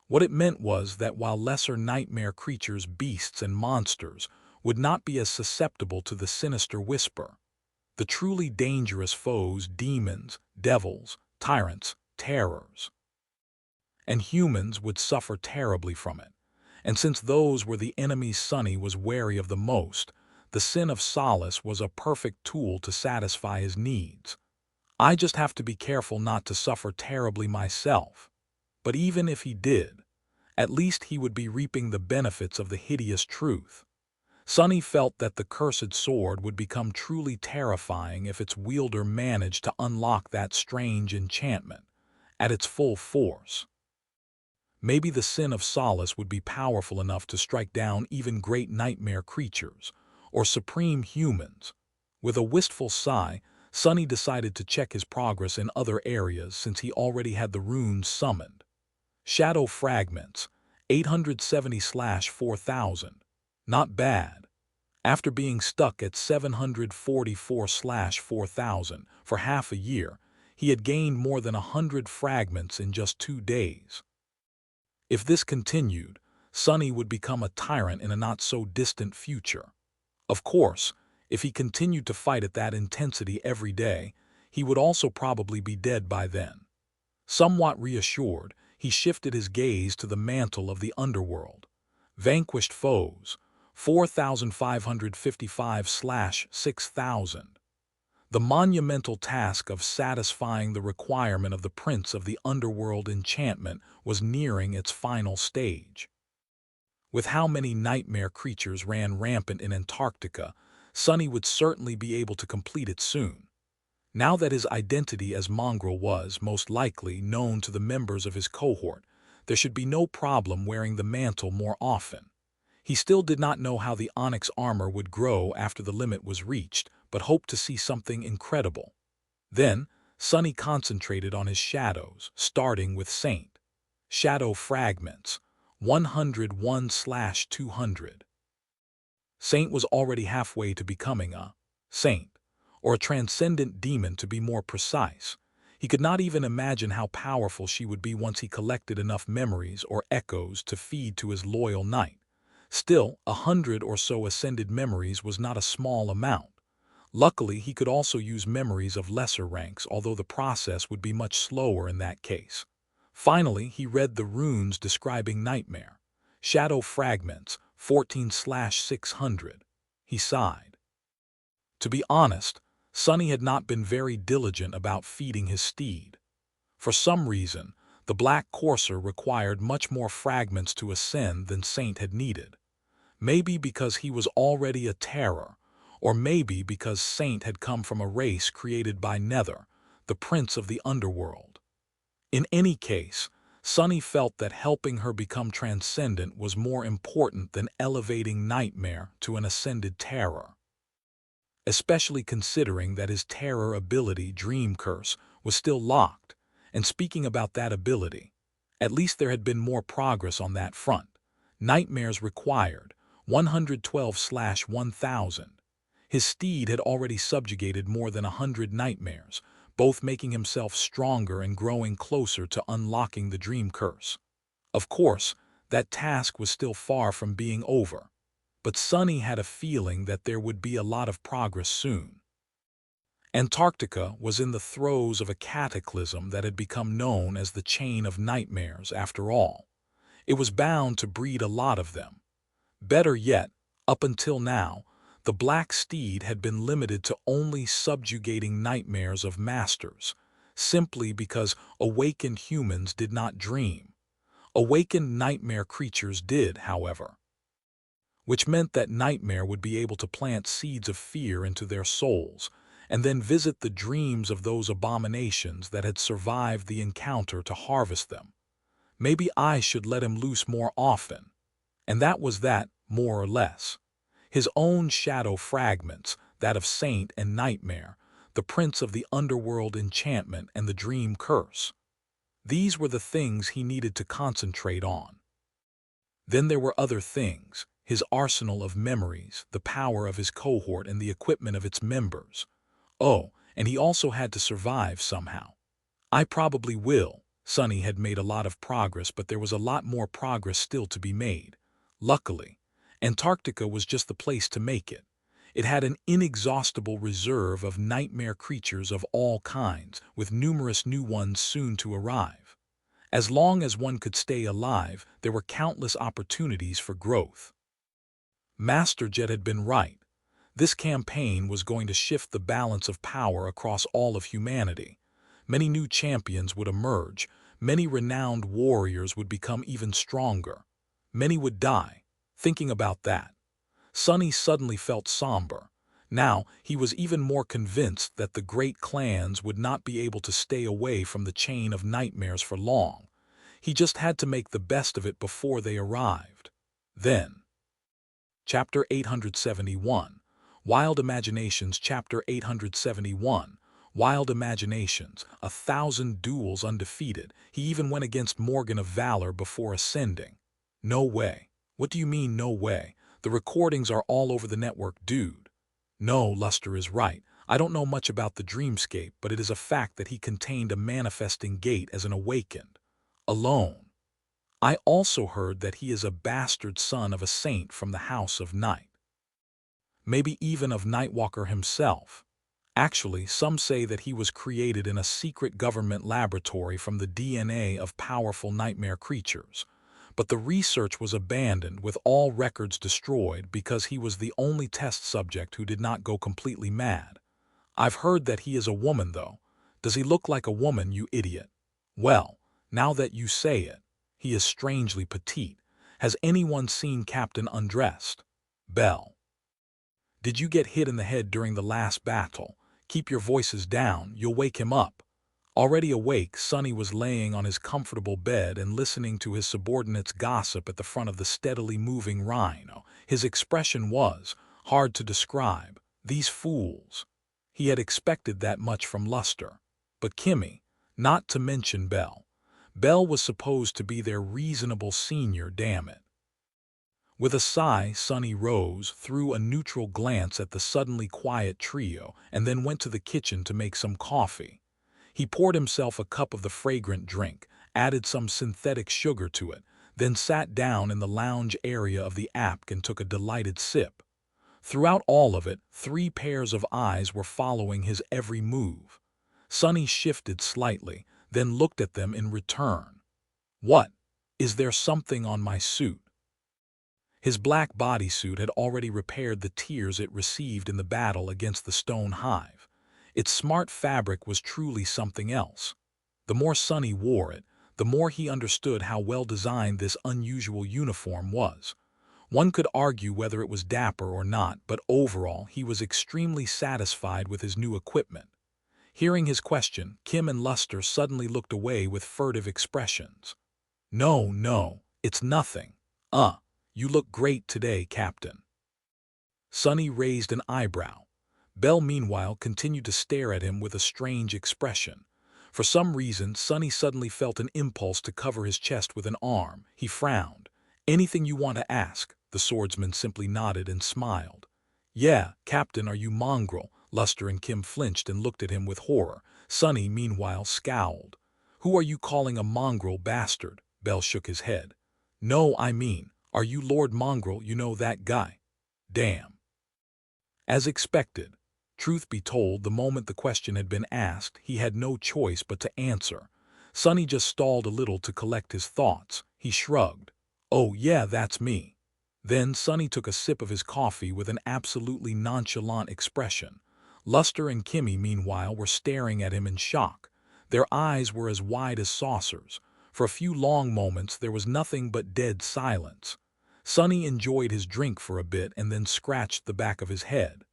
What it meant was that while lesser nightmare creatures, beasts, and monsters would not be as susceptible to the sinister whisper, the truly dangerous foes, demons, devils, tyrants, terrors, and humans would suffer terribly from it. And since those were the enemies Sunny was wary of the most, the sin of Solace was a perfect tool to satisfy his needs. I just have to be careful not to suffer terribly myself. But even if he did, at least he would be reaping the benefits of the hideous truth. Sunny felt that the cursed sword would become truly terrifying if its wielder managed to unlock that strange enchantment at its full force. Maybe the sin of Solace would be powerful enough to strike down even great nightmare creatures, or supreme humans. With a wistful sigh, Sunny decided to check his progress in other areas since he already had the runes summoned. Shadow Fragments, 870/4000. Not bad. After being stuck at 744/4000 for half a year, he had gained more than 100 fragments in just 2 days. If this continued, Sunny would become a tyrant in a not-so-distant future. Of course, if he continued to fight at that intensity every day, he would also probably be dead by then. Somewhat reassured, he shifted his gaze to the mantle of the underworld. Vanquished foes, 4,555/6000. The monumental task of satisfying the requirement of the Prince of the Underworld enchantment was nearing its final stage. With how many nightmare creatures ran rampant in Antarctica, Sunny would certainly be able to complete it soon. Now that his identity as Mongrel was, most likely, known to the members of his cohort, there should be no problem wearing the mantle more often. He still did not know how the onyx armor would grow after the limit was reached, but hoped to see something incredible. Then, Sunny concentrated on his shadows, starting with Saint. Shadow Fragments, 101/200. Saint was already halfway to becoming a saint, or a transcendent demon to be more precise. He could not even imagine how powerful she would be once he collected enough memories or echoes to feed to his loyal knight. Still, 100 or so ascended memories was not a small amount. Luckily, he could also use memories of lesser ranks, although the process would be much slower in that case. Finally, he read the runes describing Nightmare. Shadow Fragments, 14/600. He sighed. To be honest, Sunny had not been very diligent about feeding his steed. For some reason, the Black Courser required much more fragments to ascend than Saint had needed. Maybe because he was already a terror, or maybe because Saint had come from a race created by Nether, the Prince of the Underworld. In any case, Sunny felt that helping her become transcendent was more important than elevating Nightmare to an ascended terror. Especially considering that his terror ability, Dream Curse, was still locked, and speaking about that ability, at least there had been more progress on that front. Nightmares required 112/1000. His steed had already subjugated more than 100 nightmares, both making himself stronger and growing closer to unlocking the Dream Curse. Of course, that task was still far from being over, but Sunny had a feeling that there would be a lot of progress soon. Antarctica was in the throes of a cataclysm that had become known as the Chain of Nightmares after all. It was bound to breed a lot of them. Better yet, up until now, the Black Steed had been limited to only subjugating nightmares of masters, simply because awakened humans did not dream. Awakened nightmare creatures did, however, which meant that Nightmare would be able to plant seeds of fear into their souls, and then visit the dreams of those abominations that had survived the encounter to harvest them. Maybe I should let him loose more often. And that was that, more or less. His own shadow fragments, that of Saint and Nightmare, the prince of the underworld enchantment and the dream curse. These were the things he needed to concentrate on. Then there were other things, his arsenal of memories, the power of his cohort and the equipment of its members. Oh, and he also had to survive somehow. I probably will. Sonny had made a lot of progress, but there was a lot more progress still to be made. Luckily, Antarctica was just the place to make it. It had an inexhaustible reserve of nightmare creatures of all kinds, with numerous new ones soon to arrive. As long as one could stay alive, there were countless opportunities for growth. Master Jet had been right. This campaign was going to shift the balance of power across all of humanity. Many new champions would emerge, many renowned warriors would become even stronger. Many would die. Thinking about that, Sonny suddenly felt somber. Now, he was even more convinced that the great clans would not be able to stay away from the chain of nightmares for long. He just had to make the best of it before they arrived. Then, Chapter 871, Wild Imaginations. Chapter 871, Wild Imaginations, 1,000 duels undefeated. He even went against Morgan of Valor before ascending. No way. What do you mean, no way? The recordings are all over the network, dude. No, Luster is right. I don't know much about the dreamscape, but it is a fact that he contained a manifesting gate as an awakened. Alone. I also heard that he is a bastard son of a saint from the House of Night. Maybe even of Nightwalker himself. Actually, some say that he was created in a secret government laboratory from the DNA of powerful nightmare creatures. But the research was abandoned with all records destroyed because he was the only test subject who did not go completely mad. I've heard that he is a woman, though. Does he look like a woman, you idiot? Well, now that you say it, he is strangely petite. Has anyone seen Captain undressed? Bell. Did you get hit in the head during the last battle? Keep your voices down, you'll wake him up. Already awake, Sonny was laying on his comfortable bed and listening to his subordinates gossip at the front of the steadily moving Rhino. His expression was hard to describe. These fools. He had expected that much from Luster. But Kimmy, not to mention Bell. Bell was supposed to be their reasonable senior, damn it. With a sigh, Sonny rose, threw a neutral glance at the suddenly quiet trio, and then went to the kitchen to make some coffee. He poured himself a cup of the fragrant drink, added some synthetic sugar to it, then sat down in the lounge area of the Apk and took a delighted sip. Throughout all of it, 3 pairs of eyes were following his every move. Sonny shifted slightly, then looked at them in return. What? Is there something on my suit? His black bodysuit had already repaired the tears it received in the battle against the Stone Hive. Its smart fabric was truly something else. The more Sonny wore it, the more he understood how well designed this unusual uniform was. One could argue whether it was dapper or not, but overall he was extremely satisfied with his new equipment. Hearing his question, Kim and Luster suddenly looked away with furtive expressions. No, it's nothing. You look great today, Captain. Sonny raised an eyebrow. Bell, meanwhile, continued to stare at him with a strange expression. For some reason, Sonny suddenly felt an impulse to cover his chest with an arm. He frowned. Anything you want to ask? The swordsman simply nodded and smiled. Yeah, Captain, are you mongrel? Luster and Kim flinched and looked at him with horror. Sonny, meanwhile, scowled. Who are you calling a mongrel bastard? Bell shook his head. No, I mean, are you Lord Mongrel, you know that guy? Damn. As expected. Truth be told, the moment the question had been asked, he had no choice but to answer. Sonny just stalled a little to collect his thoughts. He shrugged. "Oh, yeah, that's me." Then Sonny took a sip of his coffee with an absolutely nonchalant expression. Luster and Kimmy, meanwhile, were staring at him in shock. Their eyes were as wide as saucers. For a few long moments there was nothing but dead silence. Sonny enjoyed his drink for a bit and then scratched the back of his head.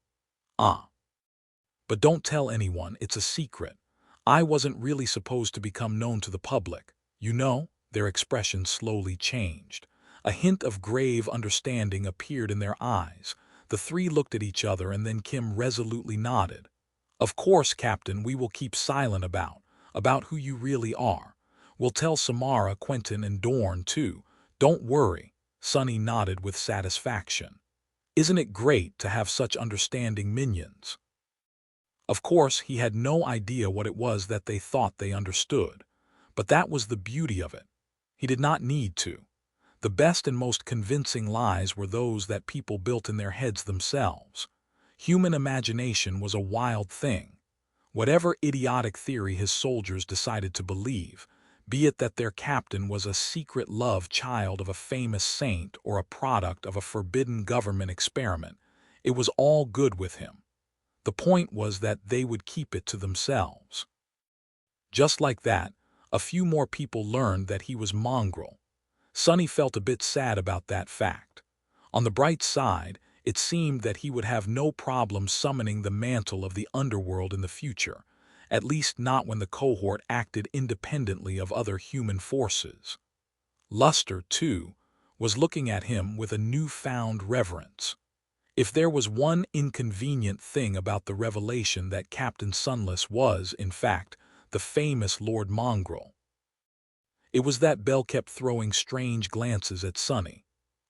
"Ah. But don't tell anyone, it's a secret. I wasn't really supposed to become known to the public. You know?" Their expression slowly changed. A hint of grave understanding appeared in their eyes. The three looked at each other and then Kim resolutely nodded. "Of course, Captain, we will keep silent about who you really are. We'll tell Samara, Quentin, and Dorn, too. Don't worry." Sonny nodded with satisfaction. "Isn't it great to have such understanding minions?" Of course, he had no idea what it was that they thought they understood. But that was the beauty of it. He did not need to. The best and most convincing lies were those that people built in their heads themselves. Human imagination was a wild thing. Whatever idiotic theory his soldiers decided to believe, be it that their captain was a secret love child of a famous saint or a product of a forbidden government experiment, it was all good with him. The point was that they would keep it to themselves. Just like that, a few more people learned that he was mongrel. Sonny felt a bit sad about that fact. On the bright side, it seemed that he would have no problem summoning the mantle of the underworld in the future, at least not when the cohort acted independently of other human forces. Luster, too, was looking at him with a newfound reverence. If there was one inconvenient thing about the revelation that Captain Sunless was, in fact, the famous Lord Mongrel, it was that Bell kept throwing strange glances at Sonny.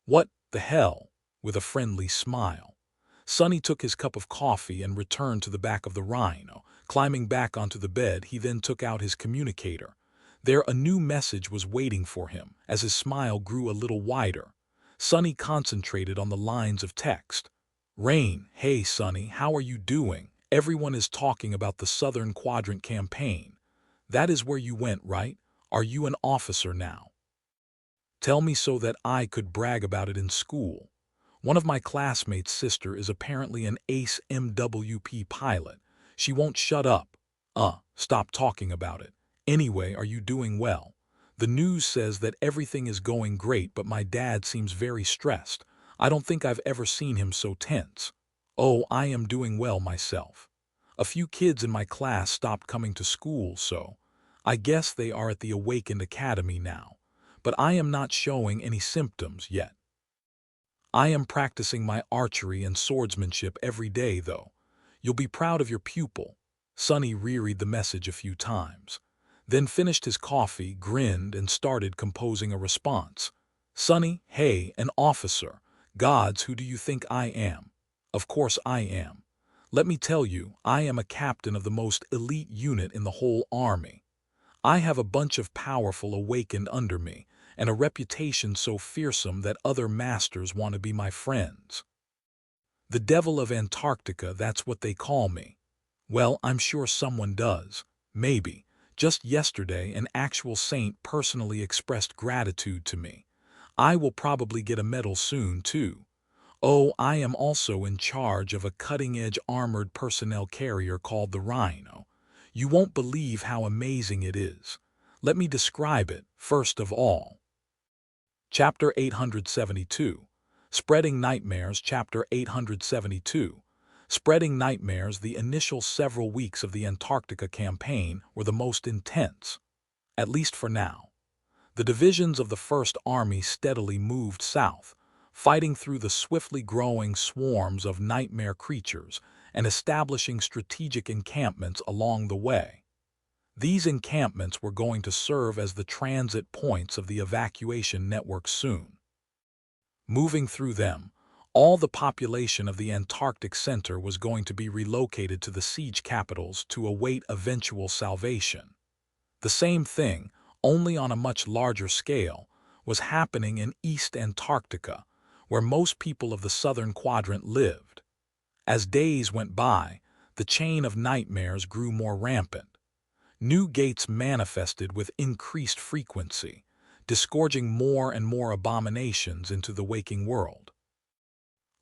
"What the hell?" with a friendly smile. Sonny took his cup of coffee and returned to the back of the Rhino. Climbing back onto the bed, he then took out his communicator. There a new message was waiting for him. As his smile grew a little wider, Sonny concentrated on the lines of text. "Rain, hey Sonny, how are you doing? Everyone is talking about the Southern Quadrant campaign. That is where you went, right? Are you an officer now? Tell me so that I could brag about it in school. One of my classmates' sister is apparently an ace MWP pilot. She won't shut up. Stop talking about it. Anyway, are you doing well? The news says that everything is going great, but my dad seems very stressed. I don't think I've ever seen him so tense. Oh, I am doing well myself. A few kids in my class stopped coming to school, so I guess they are at the Awakened Academy now. But I am not showing any symptoms yet. I am practicing my archery and swordsmanship every day, though. You'll be proud of your pupil." Sonny reread the message a few times, then finished his coffee, grinned, and started composing a response. "Sonny, hey, an officer. Gods, who do you think I am? Of course I am. Let me tell you, I am a captain of the most elite unit in the whole army. I have a bunch of powerful awakened under me, and a reputation so fearsome that other masters want to be my friends. The Devil of Antarctica, that's what they call me. Well, I'm sure someone does. Maybe. Just yesterday, an actual saint personally expressed gratitude to me. I will probably get a medal soon, too. Oh, I am also in charge of a cutting-edge armored personnel carrier called the Rhino. You won't believe how amazing it is. Let me describe it, first of all. Chapter 872. Spreading Nightmares. Chapter 872. Spreading Nightmares. The initial several weeks of the Antarctica campaign were the most intense, at least for now. The divisions of the First Army steadily moved south, fighting through the swiftly growing swarms of nightmare creatures and establishing strategic encampments along the way. These encampments were going to serve as the transit points of the evacuation network soon. Moving through them, all the population of the Antarctic Center was going to be relocated to the siege capitals to await eventual salvation. The same thing, only on a much larger scale, was happening in East Antarctica, where most people of the Southern Quadrant lived. As days went by, the chain of nightmares grew more rampant. New gates manifested with increased frequency. disgorging more and more abominations into the waking world.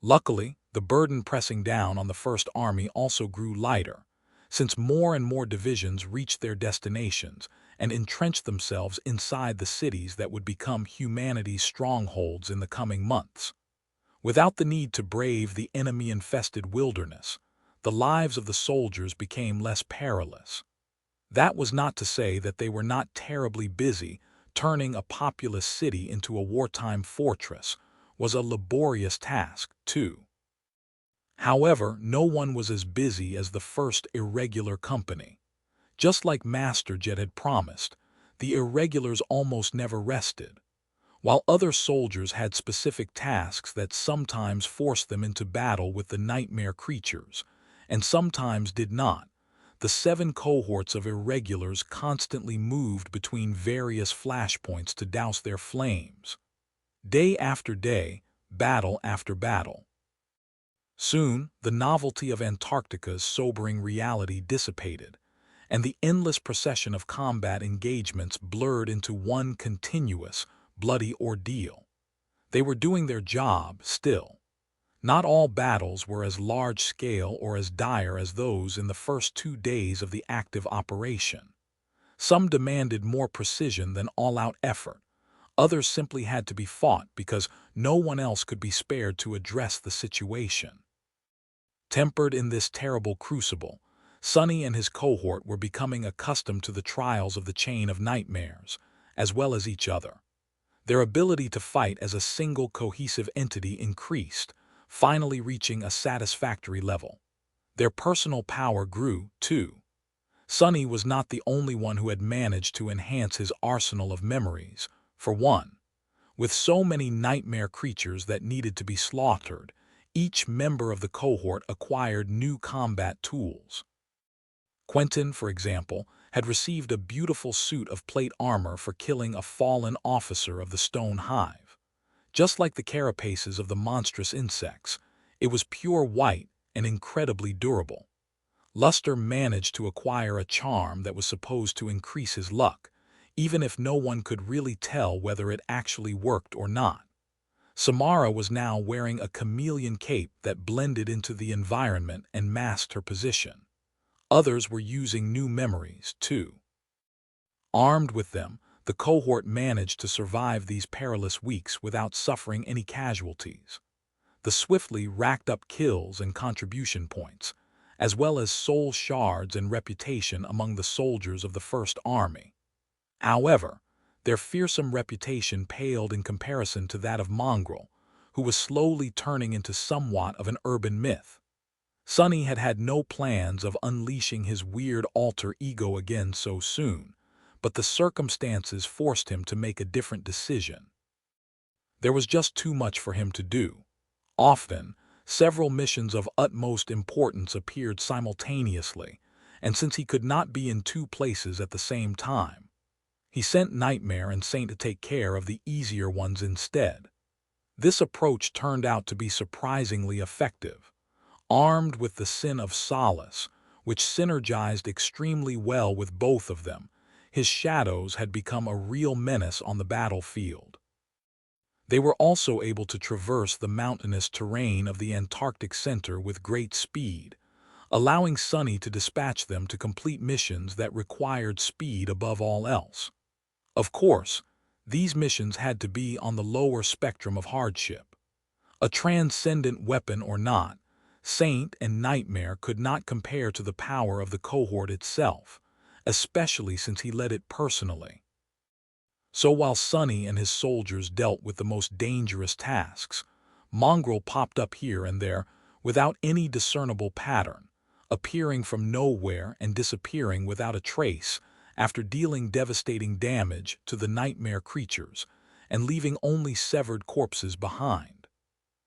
Luckily, the burden pressing down on the First Army also grew lighter, since more and more divisions reached their destinations and entrenched themselves inside the cities that would become humanity's strongholds in the coming months. Without the need to brave the enemy-infested wilderness, the lives of the soldiers became less perilous. That was not to say that they were not terribly busy. Turning a populous city into a wartime fortress was a laborious task, too. However, no one was as busy as the First Irregular Company. Just like Masterjet had promised, the irregulars almost never rested. While other soldiers had specific tasks that sometimes forced them into battle with the nightmare creatures, and sometimes did not, the 7 cohorts of irregulars constantly moved between various flashpoints to douse their flames. Day after day, battle after battle. Soon, the novelty of Antarctica's sobering reality dissipated, and the endless procession of combat engagements blurred into one continuous, bloody ordeal. They were doing their job still. Not all battles were as large-scale or as dire as those in the first 2 days of the active operation. Some demanded more precision than all-out effort. Others simply had to be fought because no one else could be spared to address the situation. Tempered in this terrible crucible, Sonny and his cohort were becoming accustomed to the trials of the chain of nightmares, as well as each other. Their ability to fight as a single cohesive entity increased, finally reaching a satisfactory level. Their personal power grew, too. Sonny was not the only one who had managed to enhance his arsenal of memories, for one. With so many nightmare creatures that needed to be slaughtered, each member of the cohort acquired new combat tools. Quentin, for example, had received a beautiful suit of plate armor for killing a fallen officer of the Stone Hive. Just like the carapaces of the monstrous insects, it was pure white and incredibly durable. Luster managed to acquire a charm that was supposed to increase his luck, even if no one could really tell whether it actually worked or not. Samara was now wearing a chameleon cape that blended into the environment and masked her position. Others were using new memories, too. Armed with them, the cohort managed to survive these perilous weeks without suffering any casualties. The swiftly racked up kills and contribution points, as well as soul shards and reputation among the soldiers of the First Army. However, their fearsome reputation paled in comparison to that of Mongrel, who was slowly turning into somewhat of an urban myth. Sonny had had no plans of unleashing his weird alter ego again so soon, but the circumstances forced him to make a different decision. There was just too much for him to do. Often, several missions of utmost importance appeared simultaneously, and since he could not be in 2 places at the same time, he sent Nightmare and Saint to take care of the easier ones instead. This approach turned out to be surprisingly effective. Armed with the Sin of Solace, which synergized extremely well with both of them, his shadows had become a real menace on the battlefield. They were also able to traverse the mountainous terrain of the Antarctic Center with great speed, allowing Sonny to dispatch them to complete missions that required speed above all else. Of course, these missions had to be on the lower spectrum of hardship. A transcendent weapon or not, Saint and Nightmare could not compare to the power of the cohort itself, especially since he led it personally. So while Sonny and his soldiers dealt with the most dangerous tasks, Mongrel popped up here and there without any discernible pattern, appearing from nowhere and disappearing without a trace after dealing devastating damage to the nightmare creatures and leaving only severed corpses behind.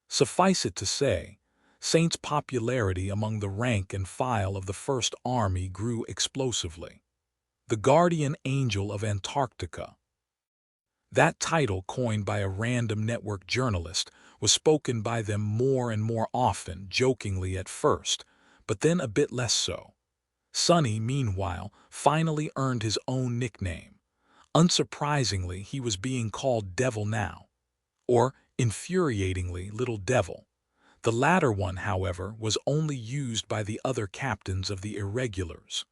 Suffice it to say, Saint's popularity among the rank and file of the First Army grew explosively. The Guardian Angel of Antarctica. That title, coined by a random network journalist, was spoken by them more and more often, jokingly at first, but then a bit less so. Sonny, meanwhile, finally earned his own nickname. Unsurprisingly, he was being called Devil now, or, infuriatingly, Little Devil. The latter one, however, was only used by the other captains of the irregulars.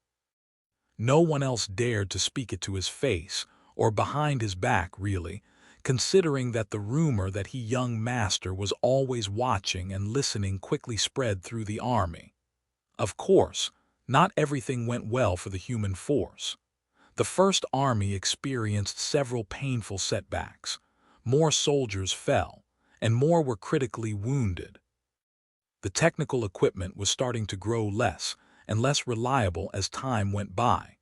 No one else dared to speak it to his face, or behind his back, really, considering that the rumor that he young master was always watching and listening quickly spread through the army. Of course, not everything went well for the human force. The First Army experienced several painful setbacks. More soldiers fell, and more were critically wounded. The technical equipment was starting to grow less and less reliable as time went by,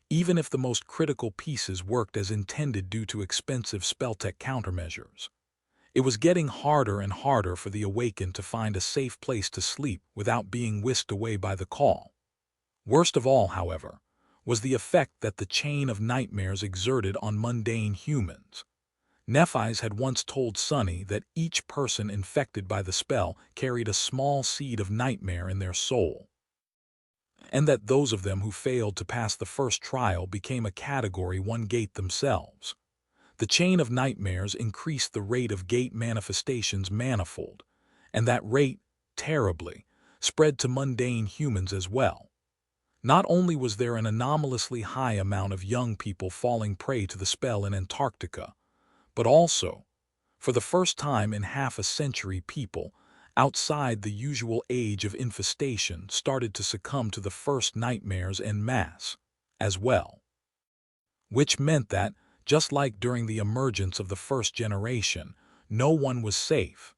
even if the most critical pieces worked as intended due to expensive Spelltech countermeasures. It was getting harder and harder for the Awakened to find a safe place to sleep without being whisked away by the call. Worst of all, however, was the effect that the chain of nightmares exerted on mundane humans. Nephi's had once told Sonny that each person infected by the spell carried a small seed of nightmare in their soul, and that those of them who failed to pass the first trial became a Category 1 gate themselves. The chain of nightmares increased the rate of gate manifestations manifold, and that rate, terribly, spread to mundane humans as well. Not only was there an anomalously high amount of young people falling prey to the spell in Antarctica, but also, for the first time in half a century, people outside the usual age of infestation started to succumb to the first nightmares en masse, as well. Which meant that, just like during the emergence of the first generation, no one was safe.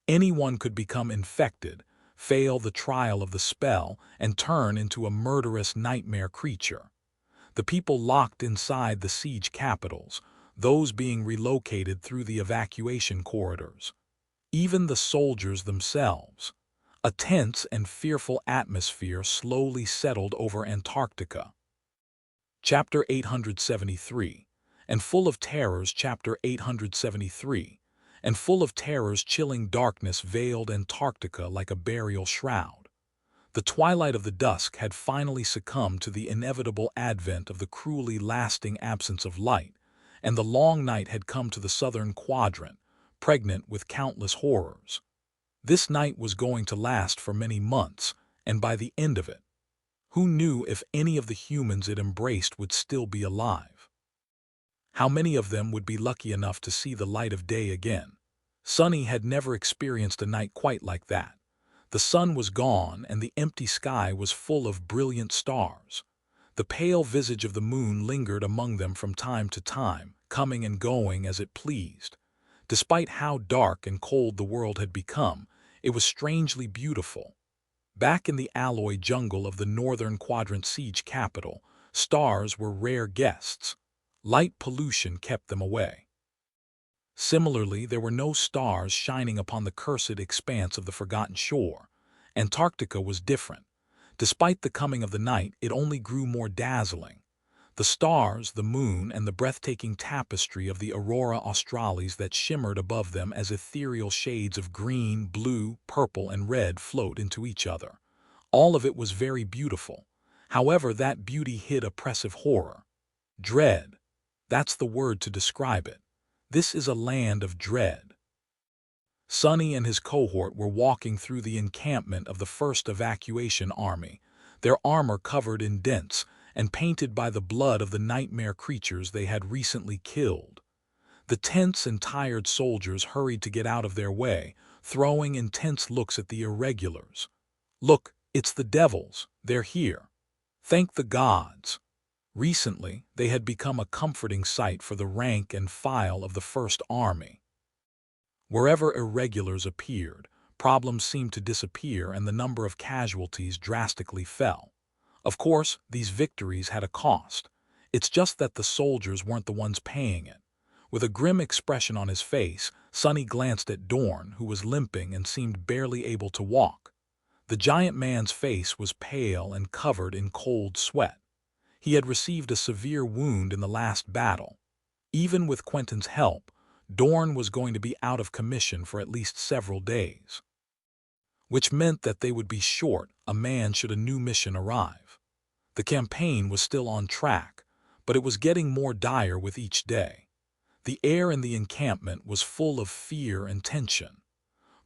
Anyone could become infected, fail the trial of the spell, and turn into a murderous nightmare creature. The people locked inside the siege capitals, those being relocated through the evacuation corridors. Even the soldiers themselves. A tense and fearful atmosphere slowly settled over Antarctica. Chapter 873, and full of terrors. Chapter 873, and full of terrors. Chilling darkness veiled Antarctica like a burial shroud. The twilight of the dusk had finally succumbed to the inevitable advent of the cruelly lasting absence of light, and the long night had come to the southern quadrant, pregnant with countless horrors. This night was going to last for many months, and by the end of it, who knew if any of the humans it embraced would still be alive? How many of them would be lucky enough to see the light of day again? Sonny had never experienced a night quite like that. The sun was gone, and the empty sky was full of brilliant stars. The pale visage of the moon lingered among them from time to time, coming and going as it pleased. Despite how dark and cold the world had become, it was strangely beautiful. Back in the alloy jungle of the northern quadrant siege capital, stars were rare guests. Light pollution kept them away. Similarly, there were no stars shining upon the cursed expanse of the forgotten shore. Antarctica was different. Despite the coming of the night, it only grew more dazzling. The stars, the moon, and the breathtaking tapestry of the aurora australis that shimmered above them as ethereal shades of green, blue, purple, and red float into each other. All of it was very beautiful. However, that beauty hid oppressive horror. Dread. That's the word to describe it. This is a land of dread. Sonny and his cohort were walking through the encampment of the First Evacuation Army, their armor covered in dents and painted by the blood of the nightmare creatures they had recently killed. The tense and tired soldiers hurried to get out of their way, throwing intense looks at the irregulars. "Look, it's the devils. They're here. Thank the gods." Recently, they had become a comforting sight for the rank and file of the First Army. Wherever irregulars appeared, problems seemed to disappear and the number of casualties drastically fell. Of course, these victories had a cost. It's just that the soldiers weren't the ones paying it. With a grim expression on his face, Sonny glanced at Dorn, who was limping and seemed barely able to walk. The giant man's face was pale and covered in cold sweat. He had received a severe wound in the last battle. Even with Quentin's help, Dorn was going to be out of commission for at least several days, which meant that they would be short a man should a new mission arrive. The campaign was still on track, but it was getting more dire with each day. The air in the encampment was full of fear and tension.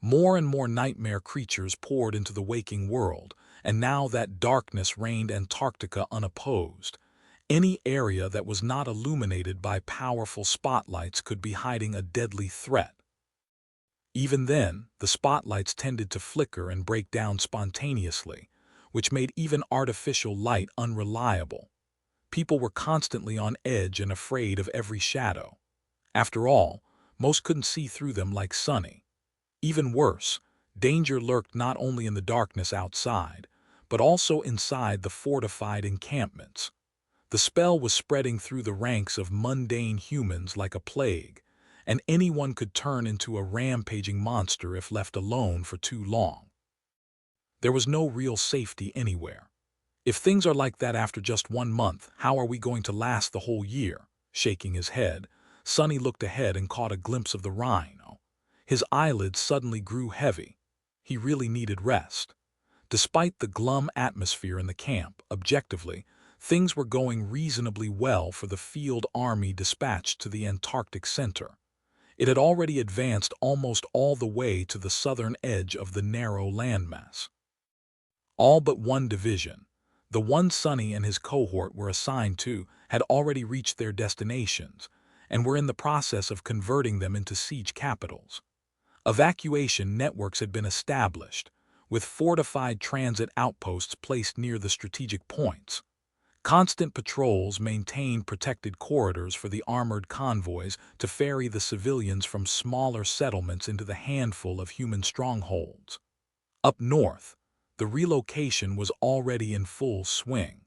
More and more nightmare creatures poured into the waking world, and now that darkness reigned Antarctica unopposed. Any area that was not illuminated by powerful spotlights could be hiding a deadly threat. Even then, the spotlights tended to flicker and break down spontaneously, which made even artificial light unreliable. People were constantly on edge and afraid of every shadow. After all, most couldn't see through them like Sonny. Even worse, danger lurked not only in the darkness outside, but also inside the fortified encampments. The spell was spreading through the ranks of mundane humans like a plague, and anyone could turn into a rampaging monster if left alone for too long. There was no real safety anywhere. If things are like that after just 1 month, how are we going to last the whole year? Shaking his head, Sonny looked ahead and caught a glimpse of the rhino. His eyelids suddenly grew heavy. He really needed rest. Despite the glum atmosphere in the camp, objectively, things were going reasonably well for the field army dispatched to the Antarctic Center. It had already advanced almost all the way to the southern edge of the narrow landmass. All but one division, the one Sonny and his cohort were assigned to, had already reached their destinations and were in the process of converting them into siege capitals. Evacuation networks had been established, with fortified transit outposts placed near the strategic points. Constant patrols maintained protected corridors for the armored convoys to ferry the civilians from smaller settlements into the handful of human strongholds. Up north, the relocation was already in full swing.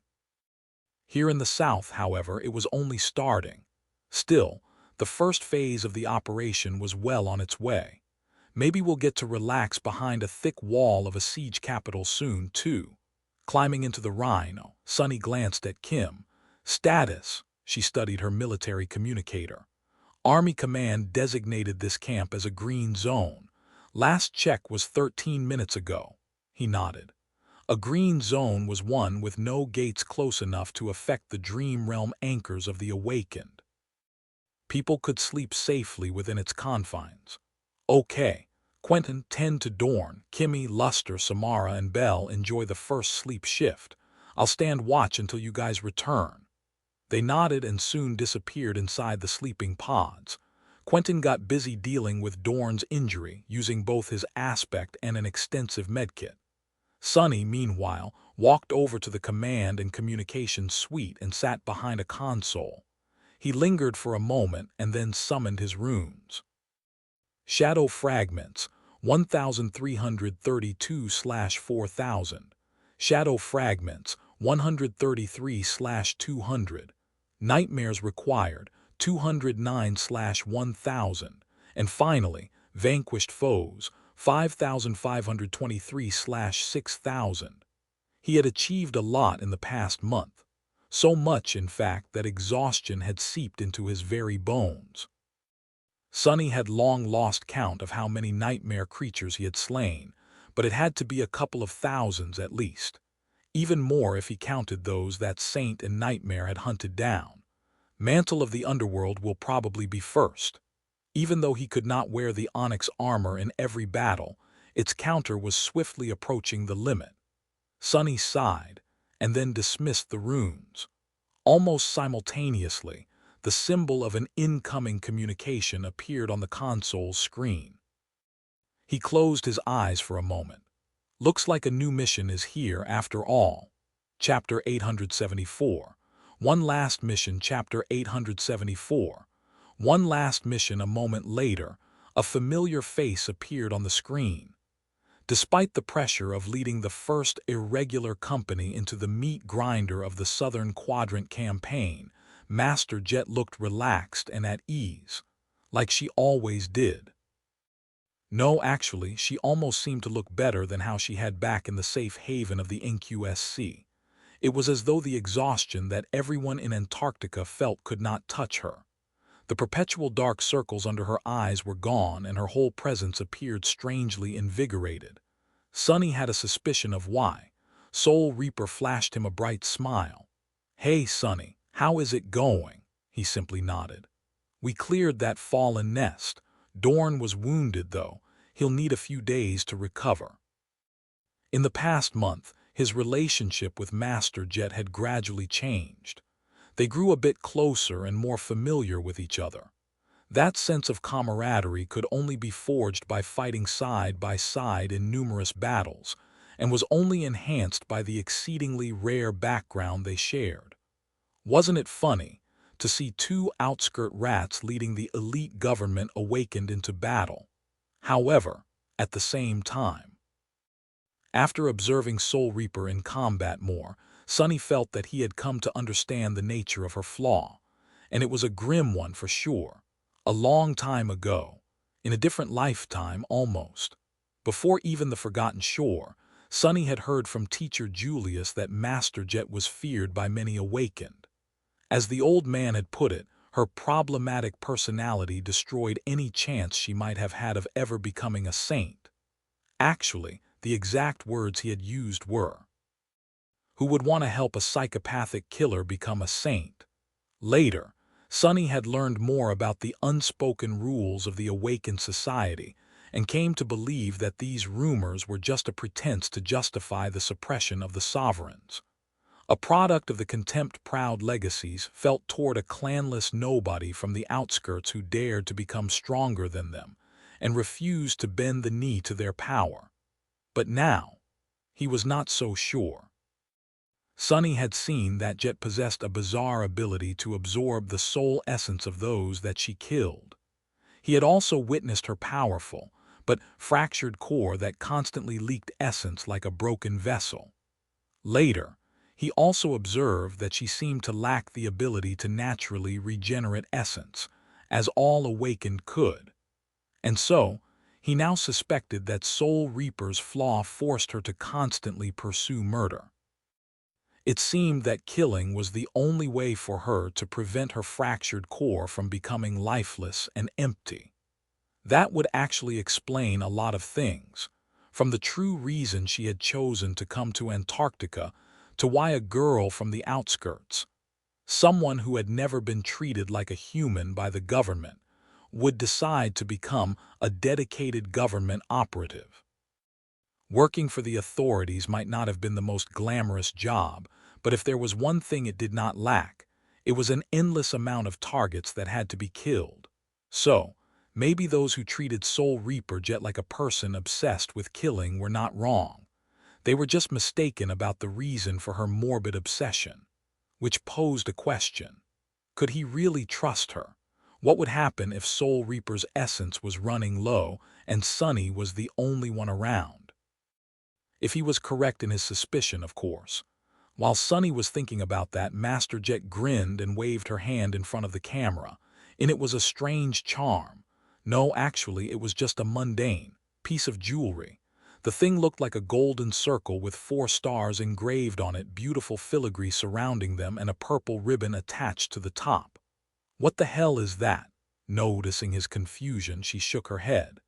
Here in the south, however, it was only starting. Still, the first phase of the operation was well on its way. Maybe we'll get to relax behind a thick wall of a siege capital soon, too. Climbing into the rhino, Sonny glanced at Kim. Status, she studied her military communicator. Army Command designated this camp as a green zone. Last check was 13 minutes ago. He nodded. A green zone was one with no gates close enough to affect the dream realm anchors of the awakened. People could sleep safely within its confines. Okay, Quentin, tend to Dorn, Kimmy, Luster, Samara, and Belle enjoy the first sleep shift. I'll stand watch until you guys return. They nodded and soon disappeared inside the sleeping pods. Quentin got busy dealing with Dorn's injury, using both his aspect and an extensive medkit. Sonny, meanwhile, walked over to the command and communications suite and sat behind a console. He lingered for a moment and then summoned his runes. Shadow Fragments, 1332/4000. Shadow Fragments, 133/200. Nightmares Required, 209/1000. And finally, Vanquished Foes, 5523/6000. He had achieved a lot in the past month. So much, in fact, that exhaustion had seeped into his very bones. Sonny had long lost count of how many nightmare creatures he had slain, but it had to be a couple of thousands at least. Even more if he counted those that Saint and Nightmare had hunted down. Mantle of the Underworld will probably be first. Even though he could not wear the onyx armor in every battle, its counter was swiftly approaching the limit. Sonny sighed, and then dismissed the runes. Almost simultaneously, the symbol of an incoming communication appeared on the console's screen. He closed his eyes for a moment. Looks like a new mission is here after all. Chapter 874. One last mission. Chapter 874. One last mission. A moment later, a familiar face appeared on the screen. Despite the pressure of leading the first irregular company into the meat grinder of the Southern Quadrant campaign, Master Jet looked relaxed and at ease, like she always did. No, actually, she almost seemed to look better than how she had back in the safe haven of the NQSC. It was as though the exhaustion that everyone in Antarctica felt could not touch her. The perpetual dark circles under her eyes were gone and her whole presence appeared strangely invigorated. Sonny had a suspicion of why. Soul Reaper flashed him a bright smile. "Hey, Sonny, "How is it going?" He simply nodded. "We cleared that fallen nest. Dorn was wounded, though. He'll need a few days to recover." In the past month, his relationship with Master Jet had gradually changed. They grew a bit closer and more familiar with each other. That sense of camaraderie could only be forged by fighting side by side in numerous battles, and was only enhanced by the exceedingly rare background they shared. Wasn't it funny to see two outskirt rats leading the elite government awakened into battle? However, at the same time, after observing Soul Reaper in combat more, Sunny felt that he had come to understand the nature of her flaw, and it was a grim one for sure. A long time ago, in a different lifetime almost, before even the Forgotten Shore, Sunny had heard from Teacher Julius that Master Jet was feared by many awakened. As the old man had put it, her problematic personality destroyed any chance she might have had of ever becoming a saint. Actually, the exact words he had used were, "Who would want to help a psychopathic killer become a saint?" Later, Sunny had learned more about the unspoken rules of the awakened society and came to believe that these rumors were just a pretense to justify the suppression of the sovereigns. A product of the contempt-proud legacies felt toward a clanless nobody from the outskirts who dared to become stronger than them and refused to bend the knee to their power. But now, he was not so sure. Sunny had seen that Jet possessed a bizarre ability to absorb the soul essence of those that she killed. He had also witnessed her powerful, but fractured core that constantly leaked essence like a broken vessel. Later, he also observed that she seemed to lack the ability to naturally regenerate essence, as all awakened could. And so, he now suspected that Soul Reaper's flaw forced her to constantly pursue murder. It seemed that killing was the only way for her to prevent her fractured core from becoming lifeless and empty. That would actually explain a lot of things, from the true reason she had chosen to come to Antarctica to why a girl from the outskirts, someone who had never been treated like a human by the government, would decide to become a dedicated government operative. Working for the authorities might not have been the most glamorous job, but if there was one thing it did not lack, it was an endless amount of targets that had to be killed. So, maybe those who treated Soul Reaper Jet like a person obsessed with killing were not wrong. They were just mistaken about the reason for her morbid obsession, which posed a question. Could he really trust her? What would happen if Soul Reaper's essence was running low and Sunny was the only one around? If he was correct in his suspicion, of course. While Sunny was thinking about that, Master Jet grinned and waved her hand in front of the camera, and it was a strange charm. No, actually, it was just a mundane piece of jewelry. The thing looked like a golden circle with 4 stars engraved on it, beautiful filigree surrounding them, and a purple ribbon attached to the top. "What the hell is that?" Noticing his confusion, she shook her head.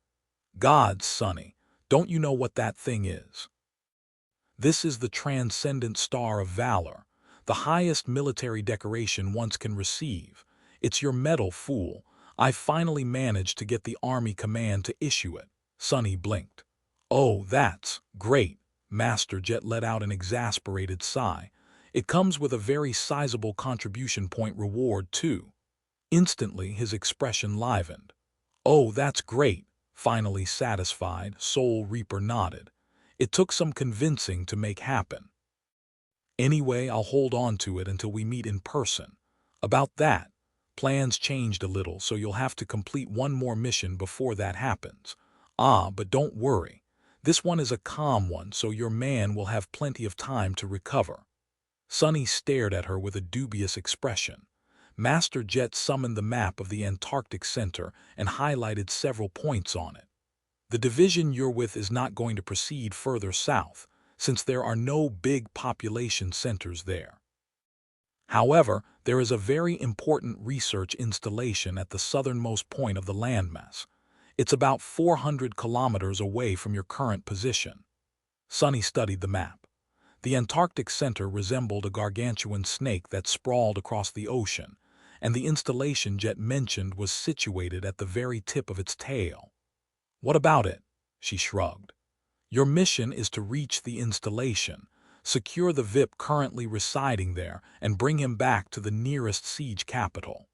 "God, Sunny, don't you know what that thing is?" "This is the Transcendent Star of Valor, the highest military decoration one can receive. It's your medal, fool. I finally managed to get the Army Command to issue it." Sunny blinked. "Oh, that's great." Master Jet let out an exasperated sigh. "It comes with a very sizable contribution point reward, too." Instantly, his expression livened. "Oh, that's great." Finally satisfied, Soul Reaper nodded. "It took some convincing to make happen. Anyway, I'll hold on to it until we meet in person. About that, plans changed a little, so you'll have to complete one more mission before that happens. Ah, but don't worry. This one is a calm one, so your man will have plenty of time to recover." Sunny stared at her with a dubious expression. Master Jet summoned the map of the Antarctic Center and highlighted several points on it. "The division you're with is not going to proceed further south, since there are no big population centers there. However, there is a very important research installation at the southernmost point of the landmass. It's about 400 kilometers away from your current position." Sunny studied the map. The Antarctic Center resembled a gargantuan snake that sprawled across the ocean, and the installation Jet mentioned was situated at the very tip of its tail. "What about it?" she shrugged. "Your mission is to reach the installation, secure the VIP currently residing there, and bring him back to the nearest siege capital.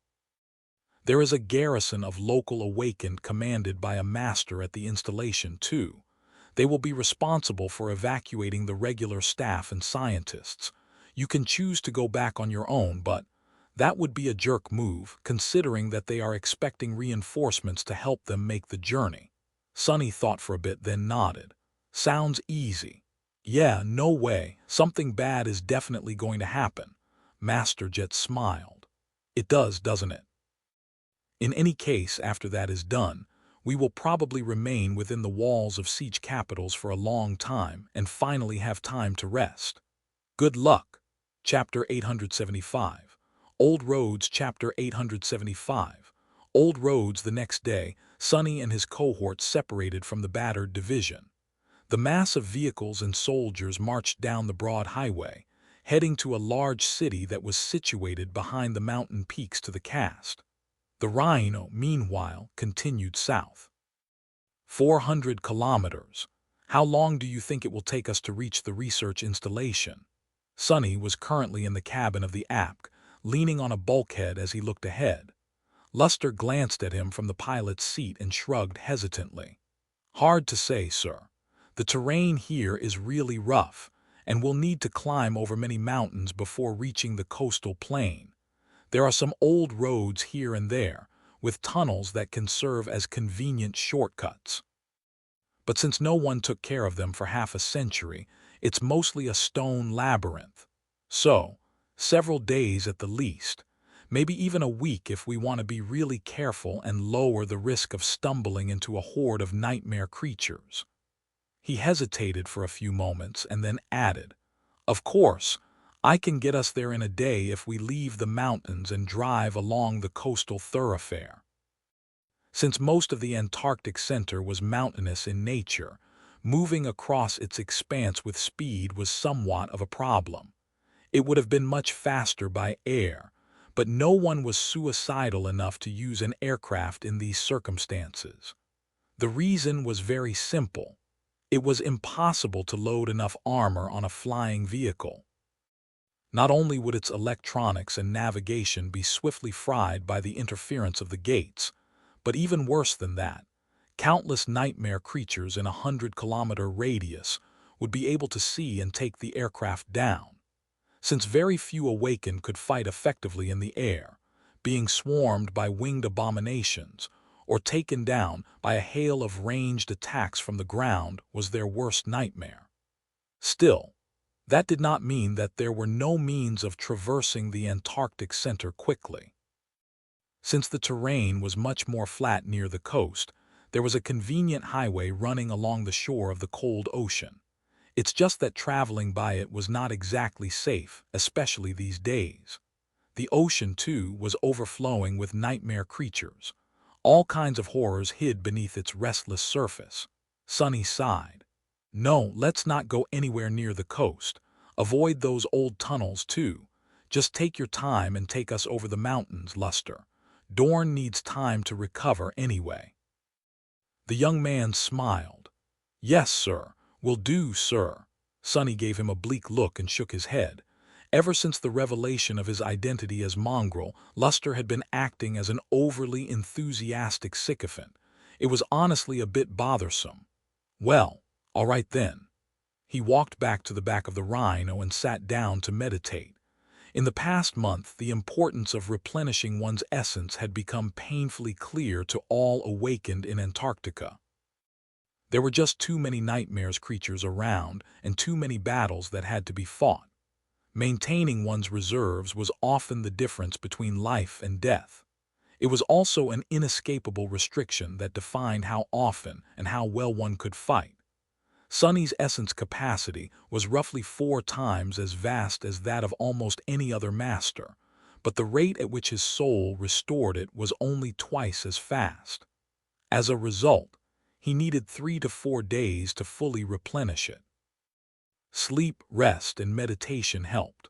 There is a garrison of local awakened commanded by a master at the installation, too. They will be responsible for evacuating the regular staff and scientists. You can choose to go back on your own, but that would be a jerk move, considering that they are expecting reinforcements to help them make the journey." Sunny thought for a bit, then nodded. "Sounds easy." "Yeah, no way. Something bad is definitely going to happen." Master Jet smiled. "It does, doesn't it? In any case, after that is done, we will probably remain within the walls of siege capitals for a long time and finally have time to rest. Good luck." Chapter 875. Old Roads. Chapter 875. Old Roads. The next day, Sunny and his cohort separated from the battered division. The mass of vehicles and soldiers marched down the broad highway, heading to a large city that was situated behind the mountain peaks to the cast. The Rhino, meanwhile, continued south. 400 kilometers. How long do you think it will take us to reach the research installation? Sunny was currently in the cabin of the APC, leaning on a bulkhead as he looked ahead. Luster glanced at him from the pilot's seat and shrugged hesitantly. "Hard to say, sir. The terrain here is really rough, and we'll need to climb over many mountains before reaching the coastal plain. There are some old roads here and there, with tunnels that can serve as convenient shortcuts. But since no one took care of them for half a century, it's mostly a stone labyrinth. So, several days at the least, maybe even a week if we want to be really careful and lower the risk of stumbling into a horde of nightmare creatures." He hesitated for a few moments and then added, "Of course, I can get us there in a day if we leave the mountains and drive along the coastal thoroughfare." Since most of the Antarctic Center was mountainous in nature, moving across its expanse with speed was somewhat of a problem. It would have been much faster by air, but no one was suicidal enough to use an aircraft in these circumstances. The reason was very simple. It was impossible to load enough armor on a flying vehicle. Not only would its electronics and navigation be swiftly fried by the interference of the gates, but even worse than that, countless nightmare creatures in a 100-kilometer radius would be able to see and take the aircraft down. Since very few awakened could fight effectively in the air, being swarmed by winged abominations or taken down by a hail of ranged attacks from the ground was their worst nightmare. Still, that did not mean that there were no means of traversing the Antarctic Center quickly. Since the terrain was much more flat near the coast, there was a convenient highway running along the shore of the cold ocean. It's just that traveling by it was not exactly safe, especially these days. The ocean, too, was overflowing with nightmare creatures. All kinds of horrors hid beneath its restless surface. Sunny sighed. "No, let's not go anywhere near the coast. Avoid those old tunnels, too. Just take your time and take us over the mountains, Luster. Dorn needs time to recover anyway." The young man smiled. "Yes, sir. Will do, sir." Sunny gave him a bleak look and shook his head. Ever since the revelation of his identity as Mongrel, Luster had been acting as an overly enthusiastic sycophant. It was honestly a bit bothersome. "Well, all right then." He walked back to the back of the Rhino and sat down to meditate. In the past month, the importance of replenishing one's essence had become painfully clear to all awakened in Antarctica. There were just too many nightmares creatures around and too many battles that had to be fought. Maintaining one's reserves was often the difference between life and death. It was also an inescapable restriction that defined how often and how well one could fight. Sunny's essence capacity was roughly 4 times as vast as that of almost any other master, but the rate at which his soul restored it was only twice as fast. As a result, he needed 3 to 4 days to fully replenish it. Sleep, rest, and meditation helped.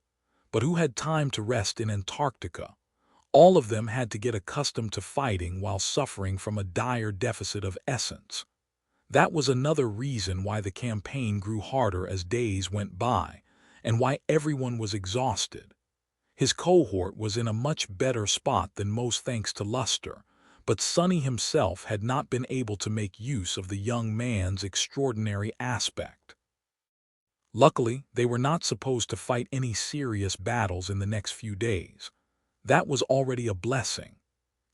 But who had time to rest in Antarctica? All of them had to get accustomed to fighting while suffering from a dire deficit of essence. That was another reason why the campaign grew harder as days went by, and why everyone was exhausted. His cohort was in a much better spot than most thanks to Luster, but Sonny himself had not been able to make use of the young man's extraordinary aspect. Luckily, they were not supposed to fight any serious battles in the next few days. That was already a blessing.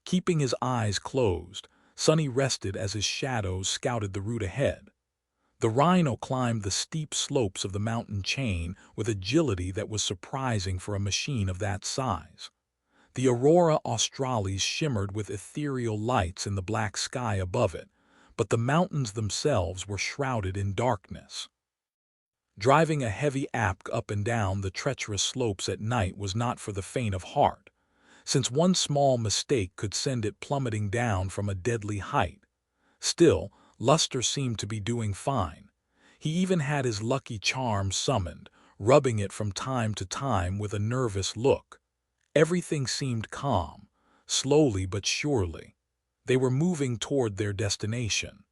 Keeping his eyes closed, Sonny rested as his shadows scouted the route ahead. The rhino climbed the steep slopes of the mountain chain with agility that was surprising for a machine of that size. The aurora australis shimmered with ethereal lights in the black sky above it, but the mountains themselves were shrouded in darkness. Driving a heavy ape up and down the treacherous slopes at night was not for the faint of heart, since one small mistake could send it plummeting down from a deadly height. Still, Luster seemed to be doing fine. He even had his lucky charm summoned, rubbing it from time to time with a nervous look. Everything seemed calm, slowly but surely. They were moving toward their destination.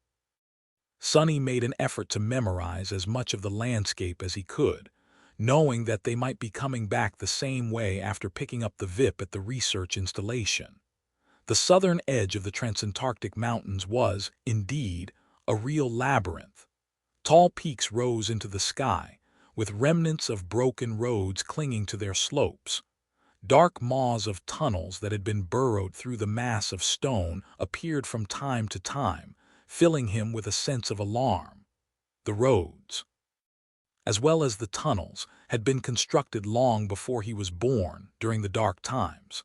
Sonny made an effort to memorize as much of the landscape as he could, knowing that they might be coming back the same way after picking up the VIP at the research installation. The southern edge of the Transantarctic Mountains was, indeed, a real labyrinth. Tall peaks rose into the sky, with remnants of broken roads clinging to their slopes. Dark maws of tunnels that had been burrowed through the mass of stone appeared from time to time, filling him with a sense of alarm. The roads, as well as the tunnels, had been constructed long before he was born, during the dark times.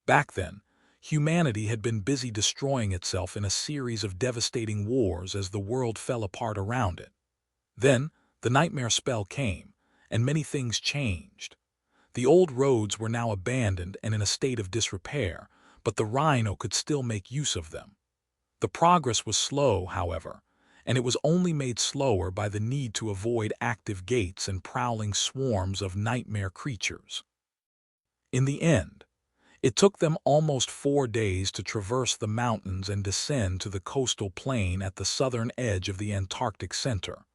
Back then, humanity had been busy destroying itself in a series of devastating wars as the world fell apart around it. Then, the nightmare spell came, and many things changed. The old roads were now abandoned and in a state of disrepair, but the rhino could still make use of them. The progress was slow, however, and it was only made slower by the need to avoid active gates and prowling swarms of nightmare creatures. In the end, it took them almost 4 days to traverse the mountains and descend to the coastal plain at the southern edge of the Antarctic Center.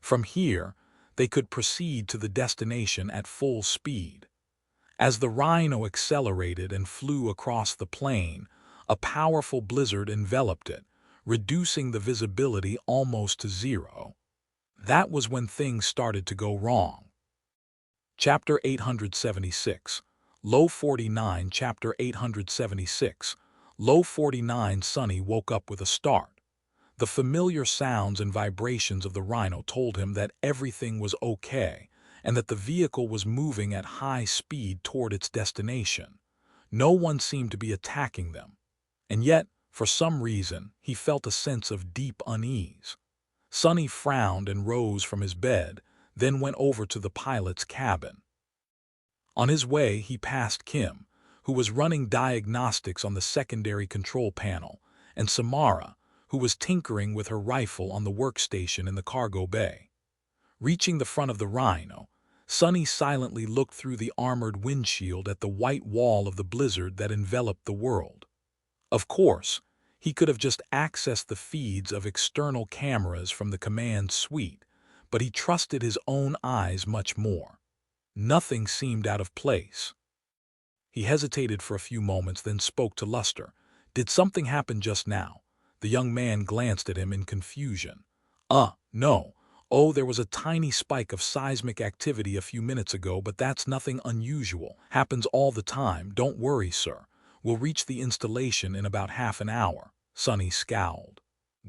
From here, they could proceed to the destination at full speed. As the rhino accelerated and flew across the plain, a powerful blizzard enveloped it, reducing the visibility almost to zero. That was when things started to go wrong. Chapter 876. Low 49. Chapter 876. Low 49. Sonny woke up with a start. The familiar sounds and vibrations of the rhino told him that everything was okay, and that the vehicle was moving at high speed toward its destination. No one seemed to be attacking them. And yet, for some reason, he felt a sense of deep unease. Sonny frowned and rose from his bed, then went over to the pilot's cabin. On his way, he passed Kim, who was running diagnostics on the secondary control panel, and Samara, who was tinkering with her rifle on the workstation in the cargo bay. Reaching the front of the rhino, Sonny silently looked through the armored windshield at the white wall of the blizzard that enveloped the world. Of course, he could have just accessed the feeds of external cameras from the command suite, but he trusted his own eyes much more. Nothing seemed out of place. He hesitated for a few moments, then spoke to Luster. "Did something happen just now?" The young man glanced at him in confusion. No. Oh, there was a tiny spike of seismic activity a few minutes ago, but that's nothing unusual. Happens all the time. Don't worry, sir. We'll reach the installation in about half an hour." Sonny scowled.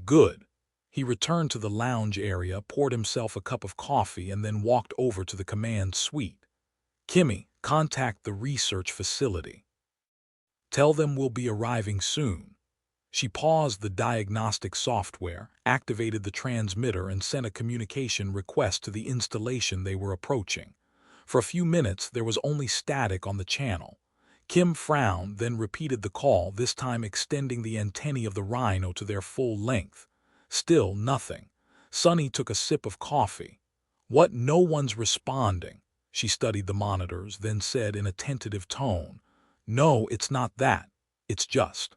Good. He returned to the lounge area, poured himself a cup of coffee, and then walked over to the command suite. "Kimmy, contact the research facility. Tell them we'll be arriving soon." She paused the diagnostic software, activated the transmitter, and sent a communication request to the installation they were approaching. For a few minutes, there was only static on the channel. Kim frowned, then repeated the call, this time extending the antennae of the rhino to their full length. Still nothing. Sonny took a sip of coffee. "What? No one's responding." She studied the monitors, then said in a tentative tone, "No, it's not that. It's just,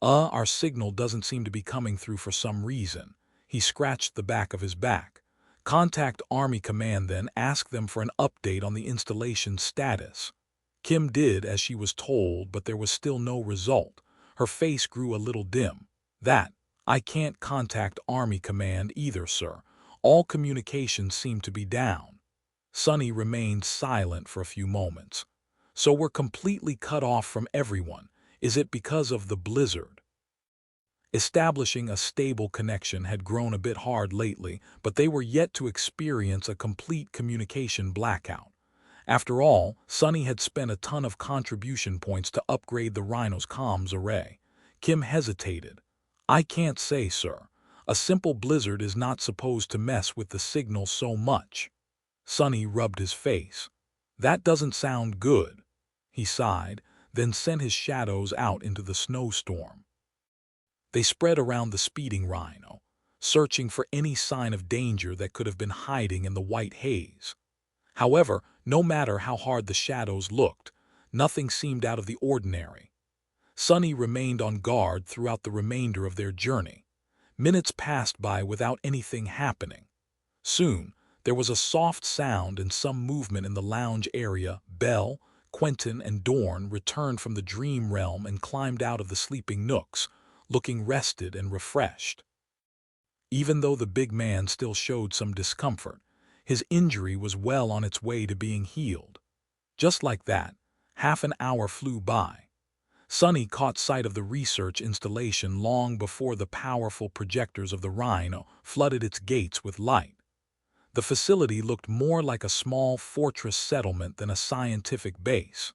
our signal doesn't seem to be coming through for some reason." He scratched the back of his back. "Contact Army Command then, ask them for an update on the installation status." Kim did as she was told, but there was still no result. Her face grew a little dim. "I can't contact Army Command either, sir. All communications seem to be down." Sunny remained silent for a few moments. "So we're completely cut off from everyone. Is it because of the blizzard?" Establishing a stable connection had grown a bit hard lately, but they were yet to experience a complete communication blackout. After all, Sunny had spent a ton of contribution points to upgrade the Rhino's comms array. Kim hesitated. "I can't say, sir. A simple blizzard is not supposed to mess with the signal so much." Sunny rubbed his face. "That doesn't sound good." He sighed, then sent his shadows out into the snowstorm. They spread around the speeding Rhino, searching for any sign of danger that could have been hiding in the white haze. However, no matter how hard the shadows looked, nothing seemed out of the ordinary. Sunny remained on guard throughout the remainder of their journey. Minutes passed by without anything happening. Soon, there was a soft sound and some movement in the lounge area. Bell, Quentin, and Dorn returned from the dream realm and climbed out of the sleeping nooks, looking rested and refreshed. Even though the big man still showed some discomfort, his injury was well on its way to being healed. Just like that, half an hour flew by. Sunny caught sight of the research installation long before the powerful projectors of the Rhino flooded its gates with light. The facility looked more like a small fortress settlement than a scientific base.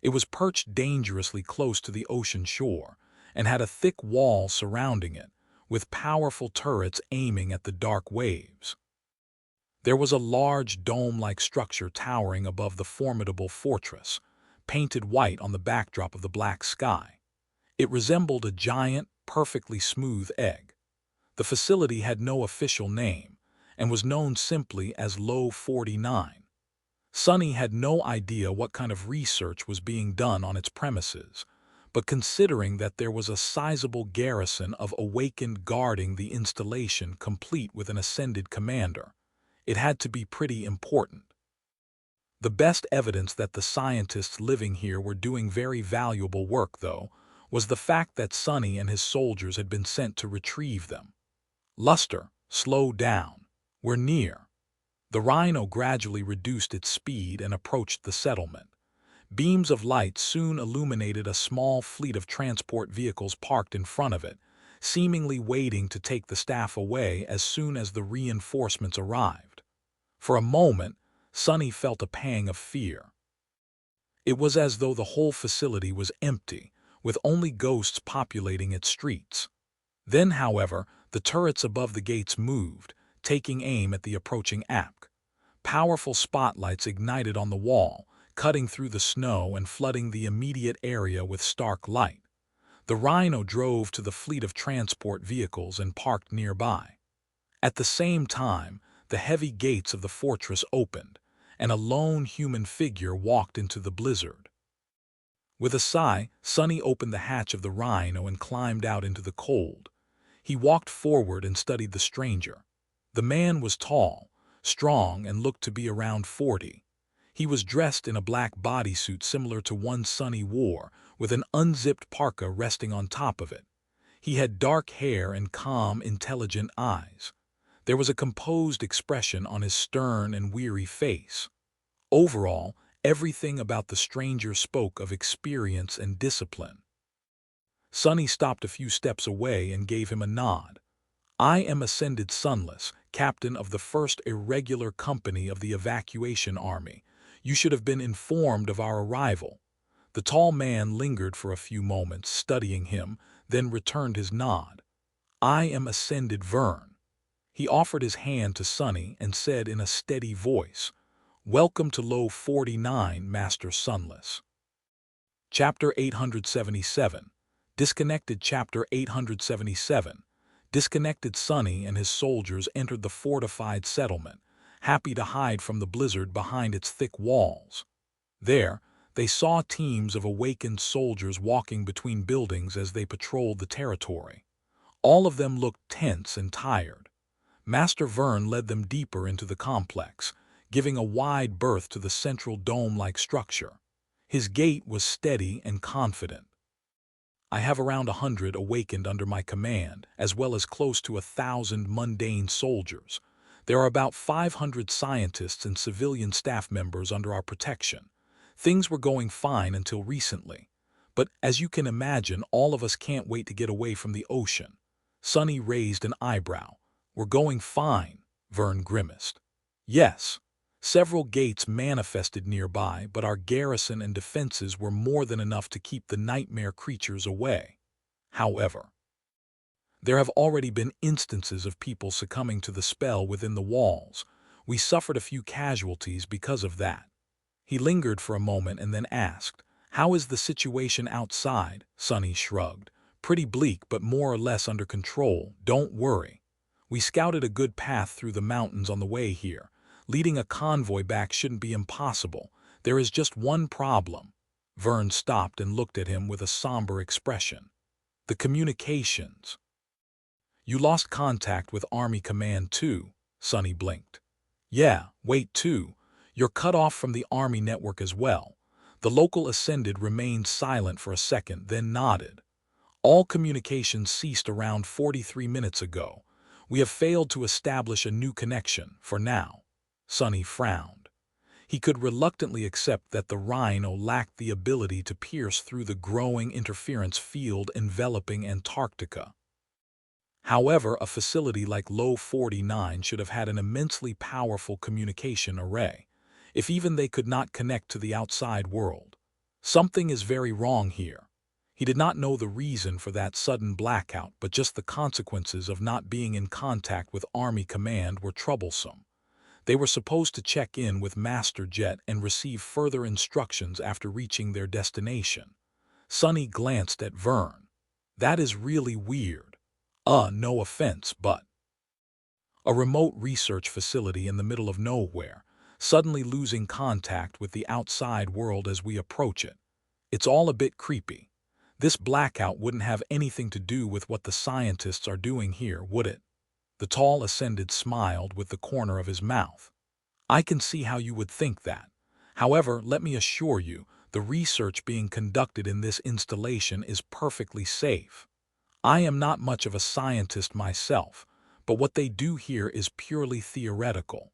It was perched dangerously close to the ocean shore and had a thick wall surrounding it, with powerful turrets aiming at the dark waves. There was a large dome-like structure towering above the formidable fortress, painted white on the backdrop of the black sky. It resembled a giant, perfectly smooth egg. The facility had no official name and was known simply as Low 49. Sunny had no idea what kind of research was being done on its premises, but considering that there was a sizable garrison of Awakened guarding the installation complete with an ascended commander, it had to be pretty important. The best evidence that the scientists living here were doing very valuable work, though, was the fact that Sunny and his soldiers had been sent to retrieve them. "Luster, slow down. We're near." The Rhino gradually reduced its speed and approached the settlement. Beams of light soon illuminated a small fleet of transport vehicles parked in front of it, seemingly waiting to take the staff away as soon as the reinforcements arrived. For a moment, Sunny felt a pang of fear. It was as though the whole facility was empty, with only ghosts populating its streets. Then, however, the turrets above the gates moved, taking aim at the approaching APC. Powerful spotlights ignited on the wall, cutting through the snow and flooding the immediate area with stark light. The Rhino drove to the fleet of transport vehicles and parked nearby. At the same time, the heavy gates of the fortress opened, and a lone human figure walked into the blizzard. With a sigh, Sunny opened the hatch of the Rhino and climbed out into the cold. He walked forward and studied the stranger. The man was tall, strong, and looked to be around 40. He was dressed in a black bodysuit similar to one Sunny wore, with an unzipped parka resting on top of it. He had dark hair and calm, intelligent eyes. There was a composed expression on his stern and weary face. Overall, everything about the stranger spoke of experience and discipline. Sunny stopped a few steps away and gave him a nod. "I am Ascended Sunless, captain of the 1st Irregular Company of the Evacuation Army. You should have been informed of our arrival." The tall man lingered for a few moments, studying him, then returned his nod. "I am Ascended Vern." He offered his hand to Sunny and said in a steady voice, "Welcome to Low 49, Master Sunless." Chapter 877. Disconnected. Chapter 877. Disconnected. Sunny and his soldiers entered the fortified settlement, happy to hide from the blizzard behind its thick walls. There, they saw teams of awakened soldiers walking between buildings as they patrolled the territory. All of them looked tense and tired. Master Vern led them deeper into the complex, giving a wide berth to the central dome-like structure. His gait was steady and confident. I have around 100 awakened under my command, as well as close to 1,000 mundane soldiers. There are about 500 scientists and civilian staff members under our protection. Things were going fine until recently. But as you can imagine, all of us can't wait to get away from the ocean. Sonny raised an eyebrow. We're going fine, Vern grimaced. Yes. Several gates manifested nearby, but our garrison and defenses were more than enough to keep the nightmare creatures away. However, there have already been instances of people succumbing to the spell within the walls. We suffered a few casualties because of that. He lingered for a moment and then asked, "How is the situation outside?" Sonny shrugged. "Pretty bleak, but more or less under control. Don't worry. We scouted a good path through the mountains on the way here. Leading a convoy back shouldn't be impossible. There is just one problem." Vern stopped and looked at him with a somber expression. "The communications." "You lost contact with Army Command too," Sonny blinked. "Yeah, wait too. You're cut off from the Army network as well." The local Ascended remained silent for a second, then nodded. "All communications ceased around 43 minutes ago. We have failed to establish a new connection, for now." Sonny frowned. He could reluctantly accept that the Rhino lacked the ability to pierce through the growing interference field enveloping Antarctica. However, a facility like Low 49 should have had an immensely powerful communication array, if even they could not connect to the outside world. Something is very wrong here. He did not know the reason for that sudden blackout, but just the consequences of not being in contact with Army Command were troublesome. They were supposed to check in with Master Jet and receive further instructions after reaching their destination. Sonny glanced at Vern. "That is really weird. No offense, but..." A remote research facility in the middle of nowhere, suddenly losing contact with the outside world as we approach it. It's all a bit creepy. This blackout wouldn't have anything to do with what the scientists are doing here, would it? The tall Ascended smiled with the corner of his mouth. "I can see how you would think that. However, let me assure you, the research being conducted in this installation is perfectly safe. I am not much of a scientist myself, but what they do here is purely theoretical.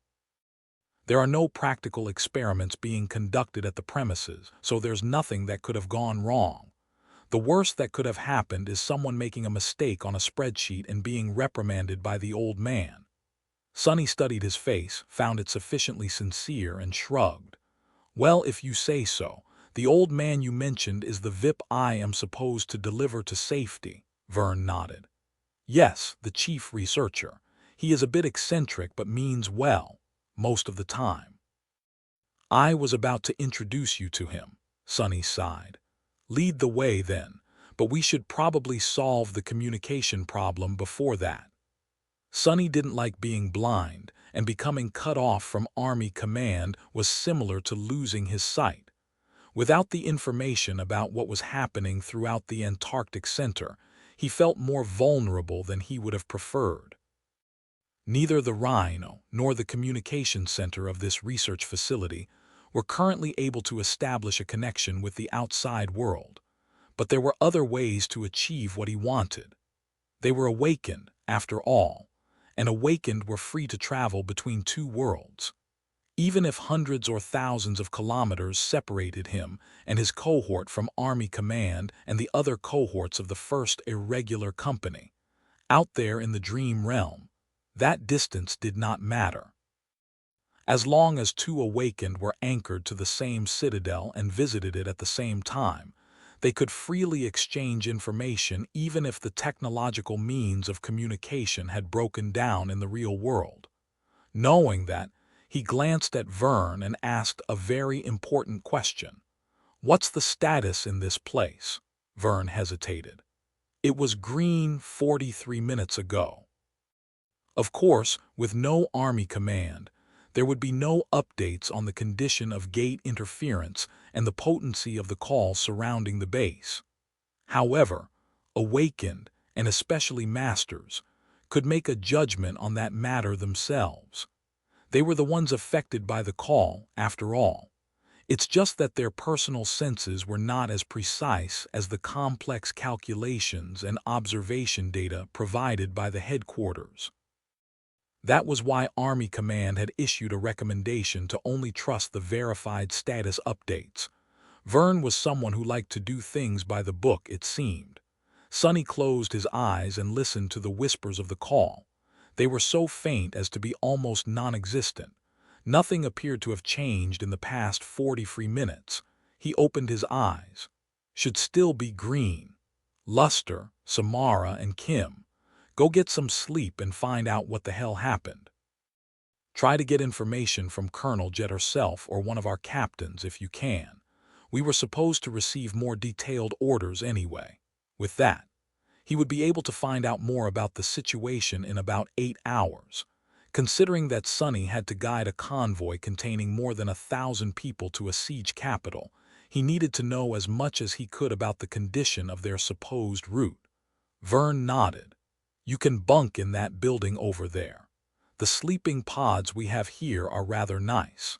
There are no practical experiments being conducted at the premises, so there's nothing that could have gone wrong. The worst that could have happened is someone making a mistake on a spreadsheet and being reprimanded by the old man." Sonny studied his face, found it sufficiently sincere, and shrugged. "Well, if you say so. The old man you mentioned is the VIP I am supposed to deliver to safety." Vern nodded. "Yes, the chief researcher. He is a bit eccentric but means well, most of the time." "I was about to introduce you to him," Sonny sighed. "Lead the way then, but we should probably solve the communication problem before that." Sonny didn't like being blind, and becoming cut off from Army Command was similar to losing his sight. Without the information about what was happening throughout the Antarctic Center, he felt more vulnerable than he would have preferred. Neither the Rhino nor the communication center of this research facility were currently able to establish a connection with the outside world, but there were other ways to achieve what he wanted. They were awakened, after all, and awakened were free to travel between two worlds. Even if hundreds or thousands of kilometers separated him and his cohort from Army Command and the other cohorts of the First Irregular Company, out there in the dream realm, that distance did not matter. As long as two awakened were anchored to the same citadel and visited it at the same time, they could freely exchange information even if the technological means of communication had broken down in the real world. Knowing that, he glanced at Vern and asked a very important question. "What's the status in this place?" Vern hesitated. "It was green 43 minutes ago." Of course, with no Army Command, There would be no updates on the condition of gate interference and the potency of the call surrounding the base. However, Awakened, and especially Masters, could make a judgment on that matter themselves. They were the ones affected by the call, after all. It's just that their personal senses were not as precise as the complex calculations and observation data provided by the headquarters. That was why Army Command had issued a recommendation to only trust the verified status updates. Vern was someone who liked to do things by the book, it seemed. Sonny closed his eyes and listened to the whispers of the call. They were so faint as to be almost non-existent. Nothing appeared to have changed in the past 43 minutes. He opened his eyes. Should still be green. Luster, Samara, and Kim. Go get some sleep and find out what the hell happened. Try to get information from Colonel Jet herself or one of our captains if you can. We were supposed to receive more detailed orders anyway. With that, he would be able to find out more about the situation in about 8 hours. Considering that Sonny had to guide a convoy containing more than 1,000 people to a siege capital, he needed to know as much as he could about the condition of their supposed route. Vern nodded. You can bunk in that building over there. The sleeping pods we have here are rather nice.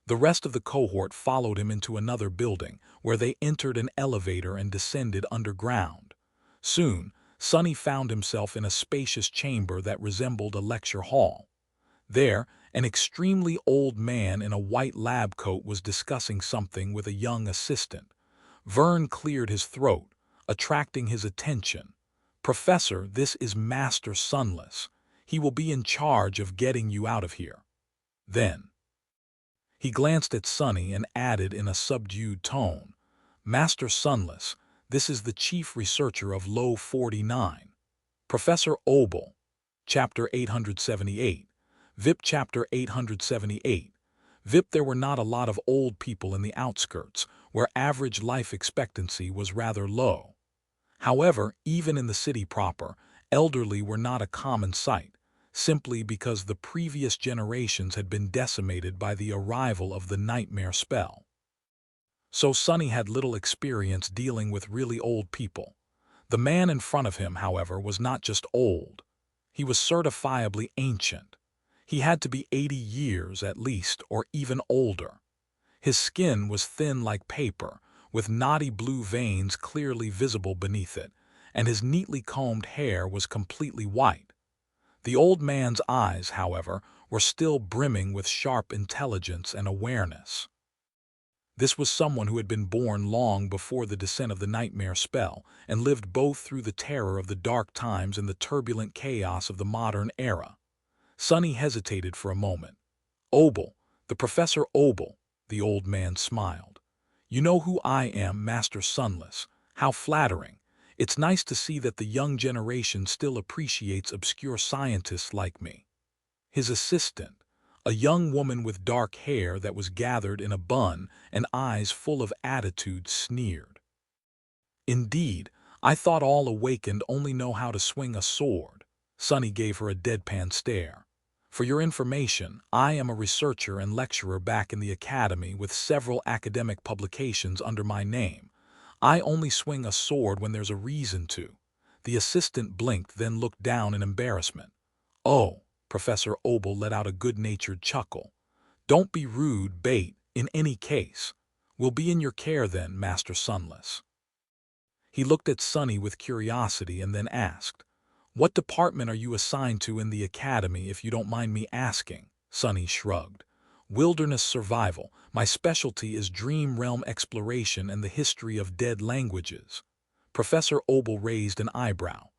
The rest of the cohort followed him into another building, where they entered an elevator and descended underground. Soon, Sonny found himself in a spacious chamber that resembled a lecture hall. There, an extremely old man in a white lab coat was discussing something with a young assistant. Vern cleared his throat, attracting his attention. Professor, this is Master Sunless. He will be in charge of getting you out of here. Then, he glanced at Sonny and added in a subdued tone, Master Sunless, this is the chief researcher of Low 49. Professor Obel, Chapter 878. VIP Chapter 878. VIP. There were not a lot of old people in the outskirts, where average life expectancy was rather low. However, even in the city proper, elderly were not a common sight, simply because the previous generations had been decimated by the arrival of the nightmare spell. So Sonny had little experience dealing with really old people. The man in front of him, however, was not just old. He was certifiably ancient. He had to be 80 years at least, or even older. His skin was thin like paper, with knotty blue veins clearly visible beneath it, and his neatly combed hair was completely white. The old man's eyes, however, were still brimming with sharp intelligence and awareness. This was someone who had been born long before the descent of the nightmare spell and lived both through the terror of the dark times and the turbulent chaos of the modern era. Sonny hesitated for a moment. Obel, the Professor Obel, the old man smiled. You know who I am, Master Sunless. How flattering. It's nice to see that the young generation still appreciates obscure scientists like me. His assistant, a young woman with dark hair that was gathered in a bun and eyes full of attitude, sneered. Indeed, I thought all Awakened only know how to swing a sword. Sonny gave her a deadpan stare. For your information, I am a researcher and lecturer back in the academy with several academic publications under my name. I only swing a sword when there's a reason to. The assistant blinked, then looked down in embarrassment. Oh, Professor Obel let out a good-natured chuckle. Don't be rude, Bait, in any case. We'll be in your care then, Master Sunless. He looked at Sonny with curiosity and then asked, What department are you assigned to in the academy, if you don't mind me asking? Sonny shrugged. Wilderness survival. My specialty is dream realm exploration and the history of dead languages. Professor Obel raised an eyebrow.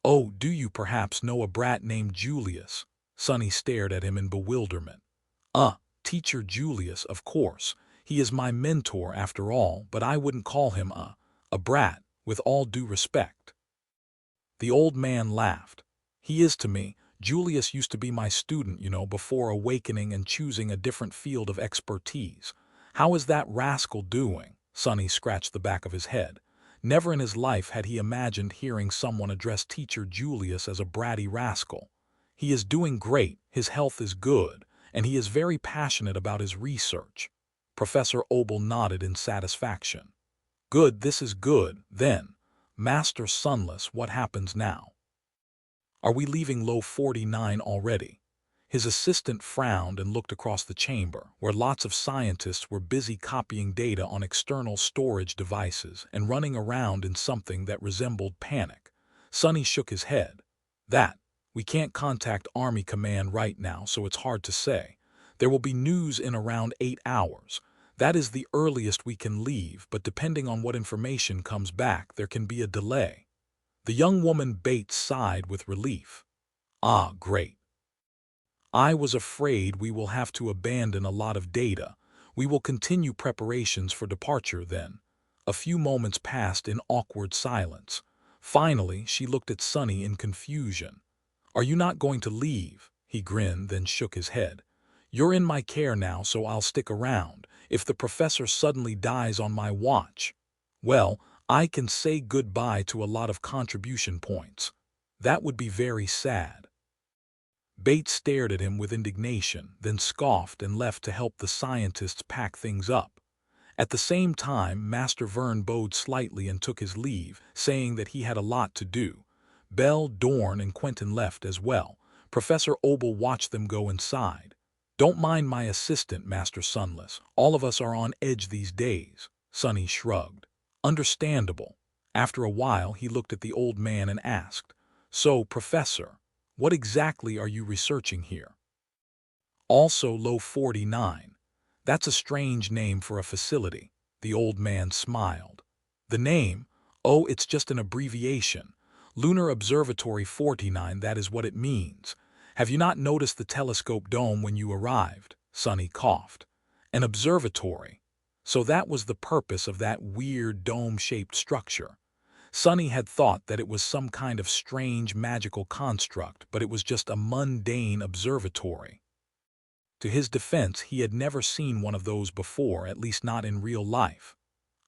Oh, do you perhaps know a brat named Julius? Sonny stared at him in bewilderment. Teacher Julius, of course. He is my mentor after all, but I wouldn't call him a brat, with all due respect. The old man laughed. He is to me. Julius used to be my student, before awakening and choosing a different field of expertise. How is that rascal doing? Sonny scratched the back of his head. Never in his life had he imagined hearing someone address Teacher Julius as a bratty rascal. He is doing great, his health is good, and he is very passionate about his research. Professor Obel nodded in satisfaction. Good, this is good. Then, Master Sunless, what happens now? Are we leaving Low 49 already? His assistant frowned and looked across the chamber, where lots of scientists were busy copying data on external storage devices and running around in something that resembled panic. Sonny shook his head. We can't contact Army Command right now, so it's hard to say. There will be news in around 8 hours. That is the earliest we can leave, but depending on what information comes back, there can be a delay. The young woman Bates sighed with relief. Ah, great. I was afraid we will have to abandon a lot of data. We will continue preparations for departure then. A few moments passed in awkward silence. Finally, she looked at Sonny in confusion. Are you not going to leave? He grinned, then shook his head. You're in my care now, so I'll stick around. If the professor suddenly dies on my watch, well, I can say goodbye to a lot of contribution points. That would be very sad. Bates stared at him with indignation, then scoffed and left to help the scientists pack things up. At the same time, Master Vern bowed slightly and took his leave, saying that he had a lot to do. Belle, Dorn, and Quentin left as well. Professor Obel watched them go inside. Don't mind my assistant, Master Sunless. All of us are on edge these days. Sonny shrugged. Understandable. After a while, he looked at the old man and asked, So, Professor, what exactly are you researching here? Also Low 49. That's a strange name for a facility. The old man smiled. The name? Oh, it's just an abbreviation. Lunar Observatory 49, that is what it means. Have you not noticed the telescope dome when you arrived? Sonny coughed. An observatory. So that was the purpose of that weird dome-shaped structure. Sonny had thought that it was some kind of strange magical construct, but it was just a mundane observatory. To his defense, he had never seen one of those before, at least not in real life.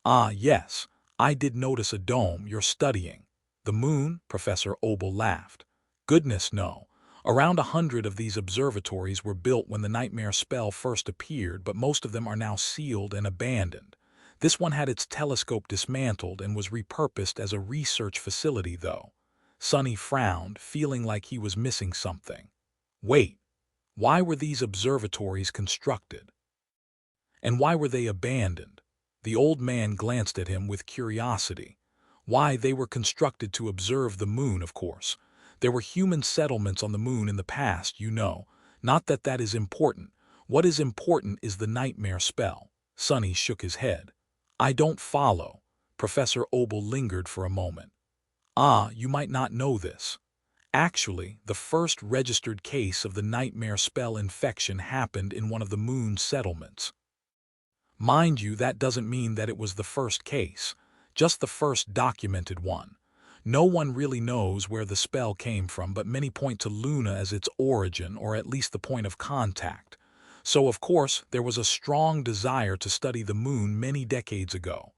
Ah, yes, I did notice a dome. You're studying. The moon? Professor Obel laughed. Goodness, no. Around 100 of these observatories were built when the nightmare spell first appeared, but most of them are now sealed and abandoned. This one had its telescope dismantled and was repurposed as a research facility, though. Sonny frowned, feeling like he was missing something. Wait, why were these observatories constructed? And why were they abandoned? The old man glanced at him with curiosity. Why, they were constructed to observe the moon, of course. There were human settlements on the moon in the past, you know. Not that that is important. What is important is the nightmare spell. Sonny shook his head. I don't follow. Professor Obel lingered for a moment. Ah, you might not know this. Actually, the first registered case of the nightmare spell infection happened in one of the moon's settlements. Mind you, that doesn't mean that it was the first case, just the first documented one. No one really knows where the spell came from, but many point to Luna as its origin, or at least the point of contact. So, of course, there was a strong desire to study the moon many decades ago.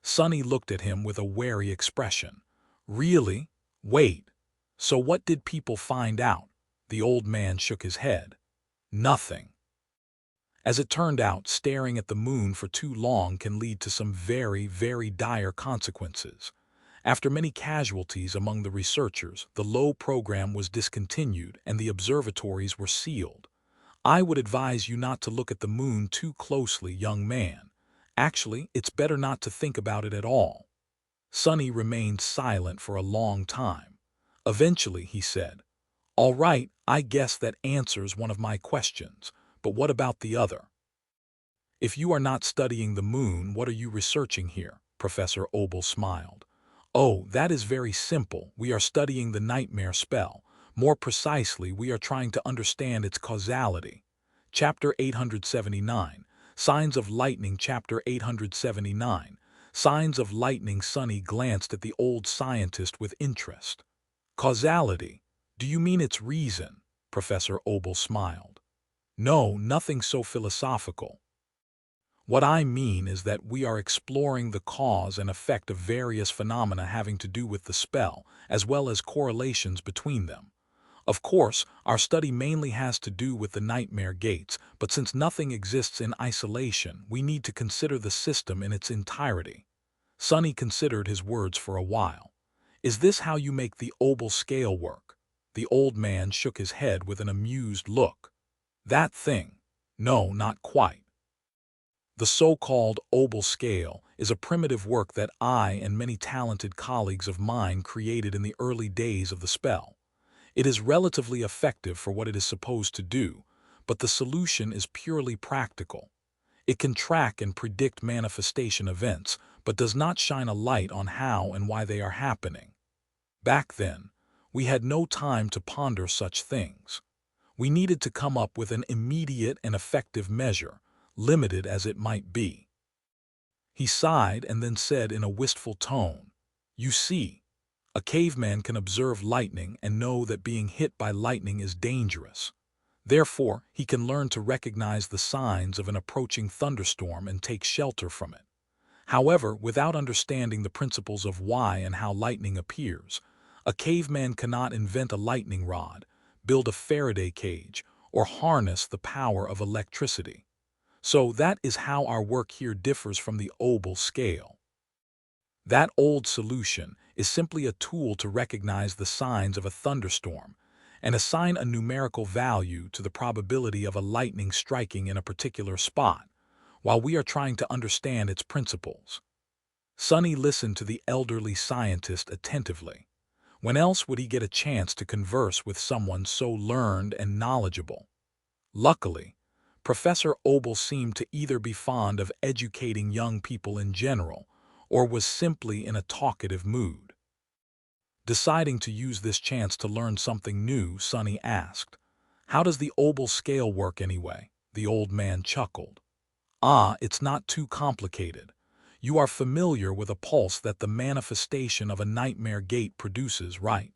Sonny looked at him with a wary expression. Really? Wait. So what did people find out? The old man shook his head. Nothing. As it turned out, staring at the moon for too long can lead to some very, very dire consequences. After many casualties among the researchers, the Low program was discontinued and the observatories were sealed. I would advise you not to look at the moon too closely, young man. Actually, it's better not to think about it at all. Sonny remained silent for a long time. Eventually, he said, All right, I guess that answers one of my questions, but what about the other? If you are not studying the moon, what are you researching here? Professor Obel smiled. Oh, that is very simple. We are studying the nightmare spell. More precisely, we are trying to understand its causality. Chapter 879, Signs of Lightning. Chapter 879, Signs of Lightning. Sonny glanced at the old scientist with interest. Causality? Do you mean its reason? Professor Obel smiled. No, nothing so philosophical. What I mean is that we are exploring the cause and effect of various phenomena having to do with the spell, as well as correlations between them. Of course, our study mainly has to do with the nightmare gates, but since nothing exists in isolation, we need to consider the system in its entirety. Sonny considered his words for a while. Is this how you make the obel scale work? The old man shook his head with an amused look. That thing? No, not quite. The so-called obel scale is a primitive work that I and many talented colleagues of mine created in the early days of the spell. It is relatively effective for what it is supposed to do, but the solution is purely practical. It can track and predict manifestation events, but does not shine a light on how and why they are happening. Back then, we had no time to ponder such things. We needed to come up with an immediate and effective measure, limited as it might be. He sighed and then said in a wistful tone, "You see, a caveman can observe lightning and know that being hit by lightning is dangerous. Therefore, he can learn to recognize the signs of an approaching thunderstorm and take shelter from it. However, without understanding the principles of why and how lightning appears, a caveman cannot invent a lightning rod, build a Faraday cage, or harness the power of electricity. So that is how our work here differs from the obel scale. That old solution is simply a tool to recognize the signs of a thunderstorm and assign a numerical value to the probability of a lightning striking in a particular spot, while we are trying to understand its principles." Sonny listened to the elderly scientist attentively. When else would he get a chance to converse with someone so learned and knowledgeable? Luckily, Professor Obel seemed to either be fond of educating young people in general or was simply in a talkative mood. Deciding to use this chance to learn something new, Sonny asked, "How does the obel scale work anyway?" The old man chuckled. "Ah, it's not too complicated. You are familiar with a pulse that the manifestation of a nightmare gate produces, right?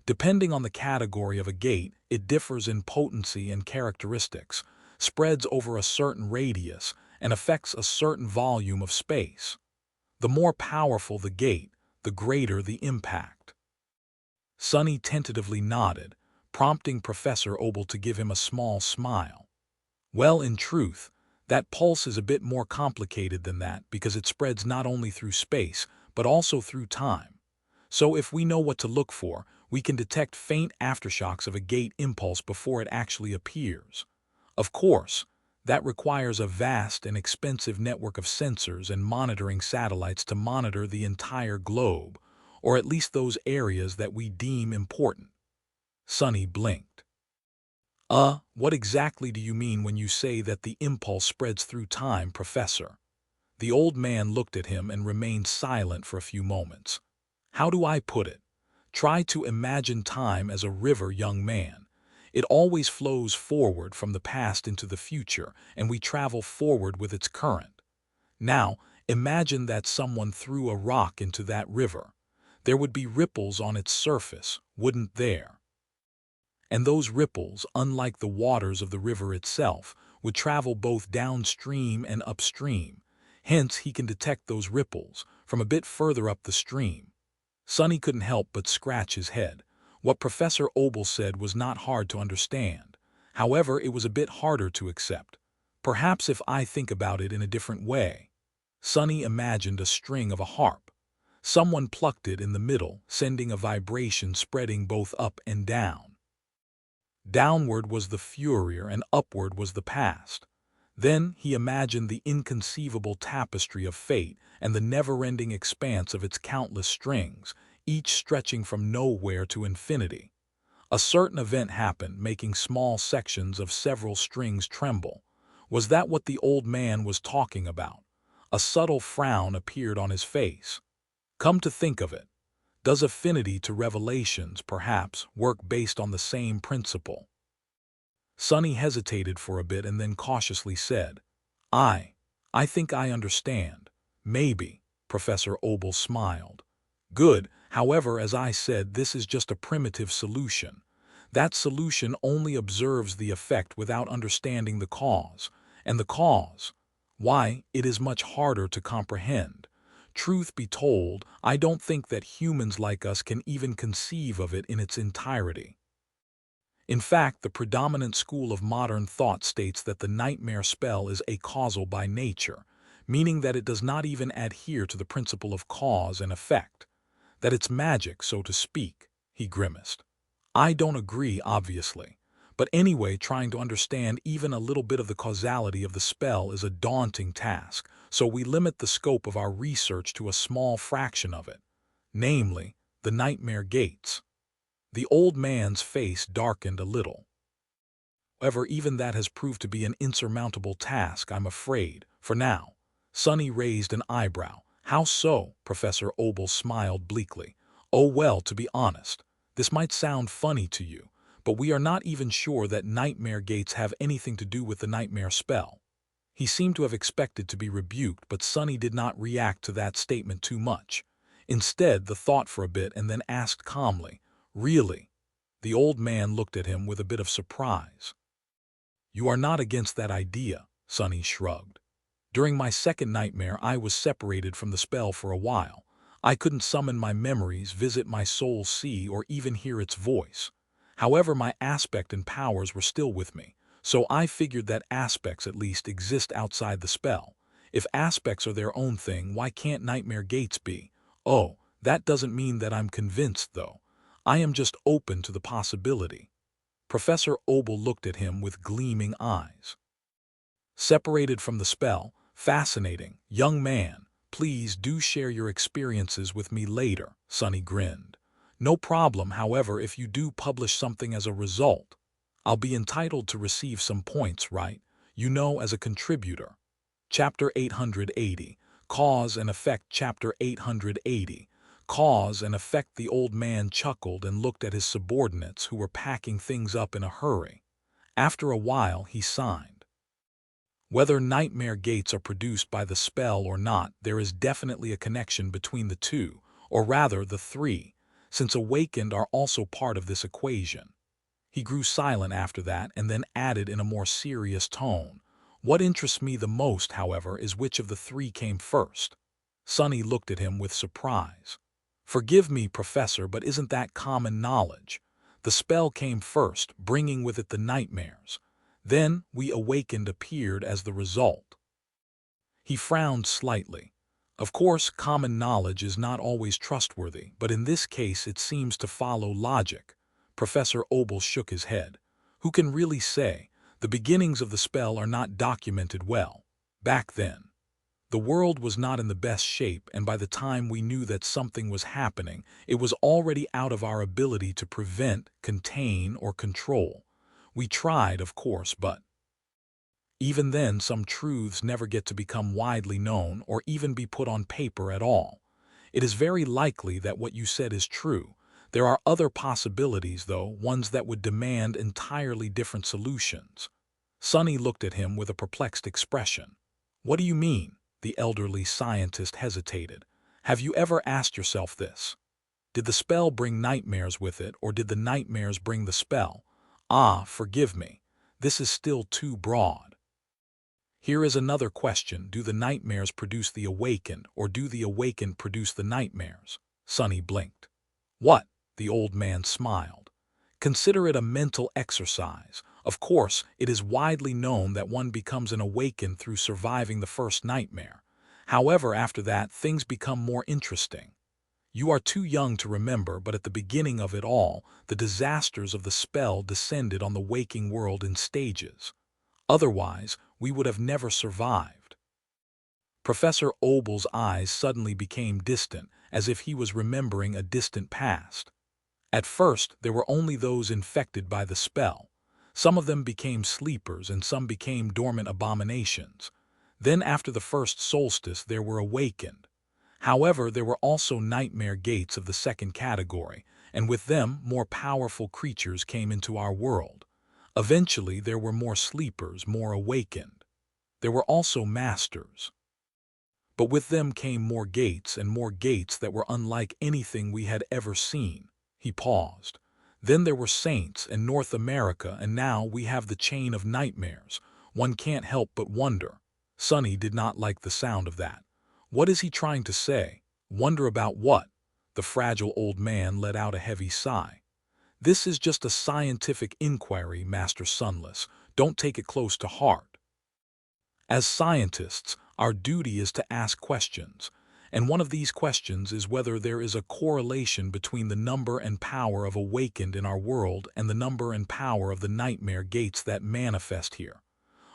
Depending on the category of a gate, it differs in potency and characteristics, spreads over a certain radius, and affects a certain volume of space. The more powerful the gate, the greater the impact." Sonny tentatively nodded, prompting Professor Obel to give him a small smile. "Well, in truth, that pulse is a bit more complicated than that because it spreads not only through space, but also through time. So if we know what to look for, we can detect faint aftershocks of a gate impulse before it actually appears. Of course, that requires a vast and expensive network of sensors and monitoring satellites to monitor the entire globe, or at least those areas that we deem important." Sonny blinked. What exactly do you mean when you say that the impulse spreads through time, Professor?" The old man looked at him and remained silent for a few moments. "How do I put it? Try to imagine time as a river, young man. It always flows forward from the past into the future, and we travel forward with its current. Now, imagine that someone threw a rock into that river. There would be ripples on its surface, wouldn't there? And those ripples, unlike the waters of the river itself, would travel both downstream and upstream. Hence, he can detect those ripples from a bit further up the stream." Sonny couldn't help but scratch his head. What Professor Obel said was not hard to understand. However, it was a bit harder to accept. "Perhaps if I think about it in a different way." Sonny imagined a string of a harp. Someone plucked it in the middle, sending a vibration spreading both up and down. Downward was the future and upward was the past. Then he imagined the inconceivable tapestry of fate and the never-ending expanse of its countless strings, each stretching from nowhere to infinity. A certain event happened, making small sections of several strings tremble. Was that what the old man was talking about? A subtle frown appeared on his face. "Come to think of it, does affinity to revelations, perhaps, work based on the same principle?" Sonny hesitated for a bit and then cautiously said, I think I understand. Maybe." Professor Obel smiled. "Good. However, as I said, this is just a primitive solution. That solution only observes the effect without understanding the cause. And the cause? Why, it is much harder to comprehend. Truth be told, I don't think that humans like us can even conceive of it in its entirety." In fact, the predominant school of modern thought states that the nightmare spell is acausal by nature, meaning that it does not even adhere to the principle of cause and effect, that it's magic, so to speak. He grimaced. I don't agree, obviously. But anyway, trying to understand even a little bit of the causality of the spell is a daunting task, so we limit the scope of our research to a small fraction of it, namely, the nightmare gates. The old man's face darkened a little. However, even that has proved to be an insurmountable task, I'm afraid, for now. Sonny raised an eyebrow. How so? Professor Obel smiled bleakly. Oh well, to be honest, this might sound funny to you, but we are not even sure that nightmare gates have anything to do with the nightmare spell. He seemed to have expected to be rebuked, but Sonny did not react to that statement too much. Instead, the thought for a bit and then asked calmly, Really? The old man looked at him with a bit of surprise. You are not against that idea, Sonny shrugged. During my second nightmare, I was separated from the spell for a while. I couldn't summon my memories, visit my soul's sea, or even hear its voice. However, my aspect and powers were still with me, so I figured that aspects at least exist outside the spell. If aspects are their own thing, why can't nightmare gates be? Oh, that doesn't mean that I'm convinced, though. I am just open to the possibility. Professor Obel looked at him with gleaming eyes. Separated from the spell, fascinating. Young man, please do share your experiences with me later, Sonny grinned. No problem, however, if you do publish something as a result. I'll be entitled to receive some points, right? You know, as a contributor. Chapter 880, Cause and Effect. Chapter 880, Cause and Effect. The old man chuckled and looked at his subordinates who were packing things up in a hurry. After a while, he signed. Whether nightmare gates are produced by the spell or not, there is definitely a connection between the two, or rather the three, since awakened are also part of this equation. He grew silent after that and then added in a more serious tone, What interests me the most, however, is which of the three came first. Sonny looked at him with surprise. Forgive me, Professor, but isn't that common knowledge? The spell came first, bringing with it the nightmares. Then, we awakened appeared as the result. He frowned slightly. Of course, common knowledge is not always trustworthy, but in this case it seems to follow logic. Professor Obel shook his head. Who can really say? The beginnings of the spell are not documented well. Back then, the world was not in the best shape, and by the time we knew that something was happening, it was already out of our ability to prevent, contain, or control. We tried, of course, but even then some truths never get to become widely known or even be put on paper at all. It is very likely that what you said is true. There are other possibilities, though, ones that would demand entirely different solutions. Sonny looked at him with a perplexed expression. What do you mean? The elderly scientist hesitated. Have you ever asked yourself this? Did the spell bring nightmares with it, or did the nightmares bring the spell? Ah, forgive me. This is still too broad. Here is another question. Do the nightmares produce the awakened, or do the awakened produce the nightmares? Sonny blinked. What? The old man smiled. Consider it a mental exercise. Of course, it is widely known that one becomes an awakened through surviving the first nightmare. However, after that, things become more interesting. You are too young to remember, but at the beginning of it all, the disasters of the spell descended on the waking world in stages. Otherwise, we would have never survived. Professor Obel's eyes suddenly became distant, as if he was remembering a distant past. At first, there were only those infected by the spell. Some of them became sleepers and some became dormant abominations. Then after the first solstice, there were awakened. However, there were also nightmare gates of the second category, and with them, more powerful creatures came into our world. Eventually, there were more sleepers, more awakened. There were also masters. But with them came more gates, and more gates that were unlike anything we had ever seen. He paused. Then there were saints and North America, and now we have the chain of nightmares. One can't help but wonder. Sonny did not like the sound of that. What is he trying to say? Wonder about what? The fragile old man let out a heavy sigh. This is just a scientific inquiry, Master Sunless. Don't take it close to heart. As scientists, our duty is to ask questions, and one of these questions is whether there is a correlation between the number and power of awakened in our world and the number and power of the nightmare gates that manifest here.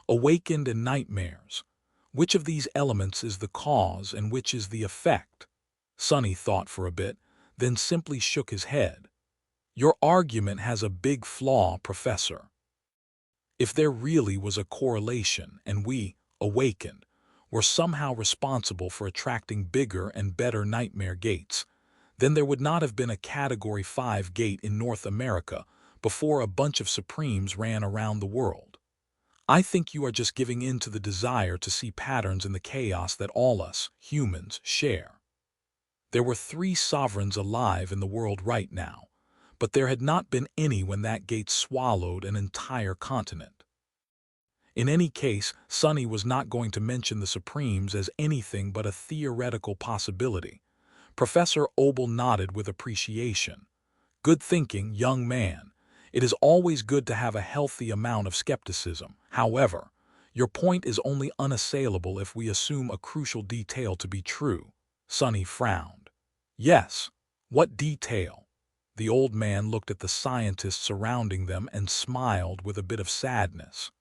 Awakened and nightmares. Which of these elements is the cause and which is the effect? Sunny thought for a bit, then simply shook his head. Your argument has a big flaw, Professor. If there really was a correlation and we, awakened, were somehow responsible for attracting bigger and better nightmare gates, then there would not have been a Category 5 gate in North America before a bunch of Supremes ran around the world. I think you are just giving in to the desire to see patterns in the chaos that all us, humans, share. There were 3 sovereigns alive in the world right now, but there had not been any when that gate swallowed an entire continent. In any case, Sunny was not going to mention the Supremes as anything but a theoretical possibility. Professor Obel nodded with appreciation. Good thinking, young man. It is always good to have a healthy amount of skepticism. However, your point is only unassailable if we assume a crucial detail to be true. Sunny frowned. Yes, what detail? The old man looked at the scientists surrounding them and smiled with a bit of sadness.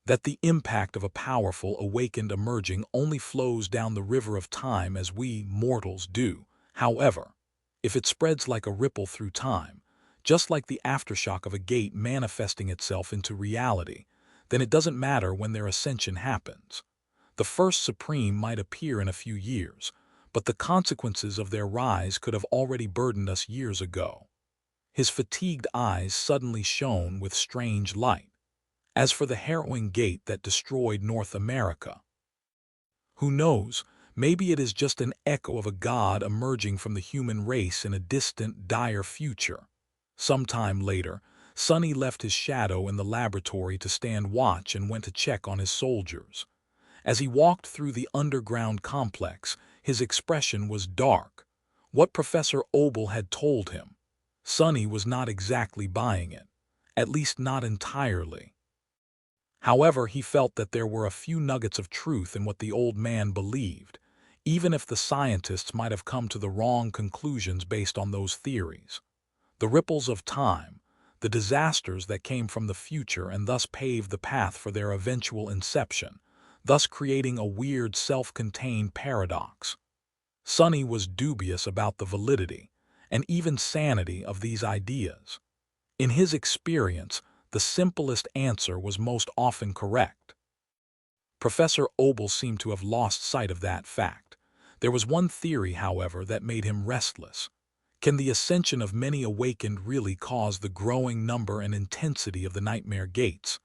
That the impact of a powerful, awakened emerging only flows down the river of time as we, mortals, do. However, if it spreads like a ripple through time, just like the aftershock of a gate manifesting itself into reality, then it doesn't matter when their ascension happens. The first Supreme might appear in a few years, but the consequences of their rise could have already burdened us years ago. His fatigued eyes suddenly shone with strange light. As for the harrowing gate that destroyed North America, who knows, maybe it is just an echo of a god emerging from the human race in a distant, dire future. Sometime later, Sunny left his shadow in the laboratory to stand watch and went to check on his soldiers. As he walked through the underground complex, his expression was dark. What Professor Obel had told him, Sunny was not exactly buying it, at least not entirely. However, he felt that there were a few nuggets of truth in what the old man believed, even if the scientists might have come to the wrong conclusions based on those theories. The ripples of time, the disasters that came from the future and thus paved the path for their eventual inception, thus creating a weird self-contained paradox. Sunny was dubious about the validity and even sanity of these ideas. In his experience, the simplest answer was most often correct. Professor Obel seemed to have lost sight of that fact. There was one theory, however, that made him restless. Can the ascension of many awakened really cause the growing number and intensity of the nightmare gates?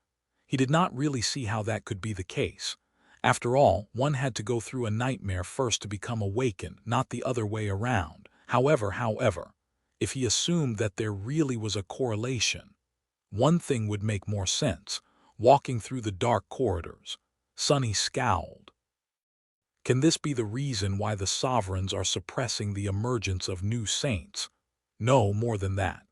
He did not really see how that could be the case. After all, one had to go through a nightmare first to become awakened, not the other way around. However, if he assumed that there really was a correlation, one thing would make more sense. Walking through the dark corridors, Sunny scowled. Can this be the reason why the sovereigns are suppressing the emergence of new saints? No, more than that.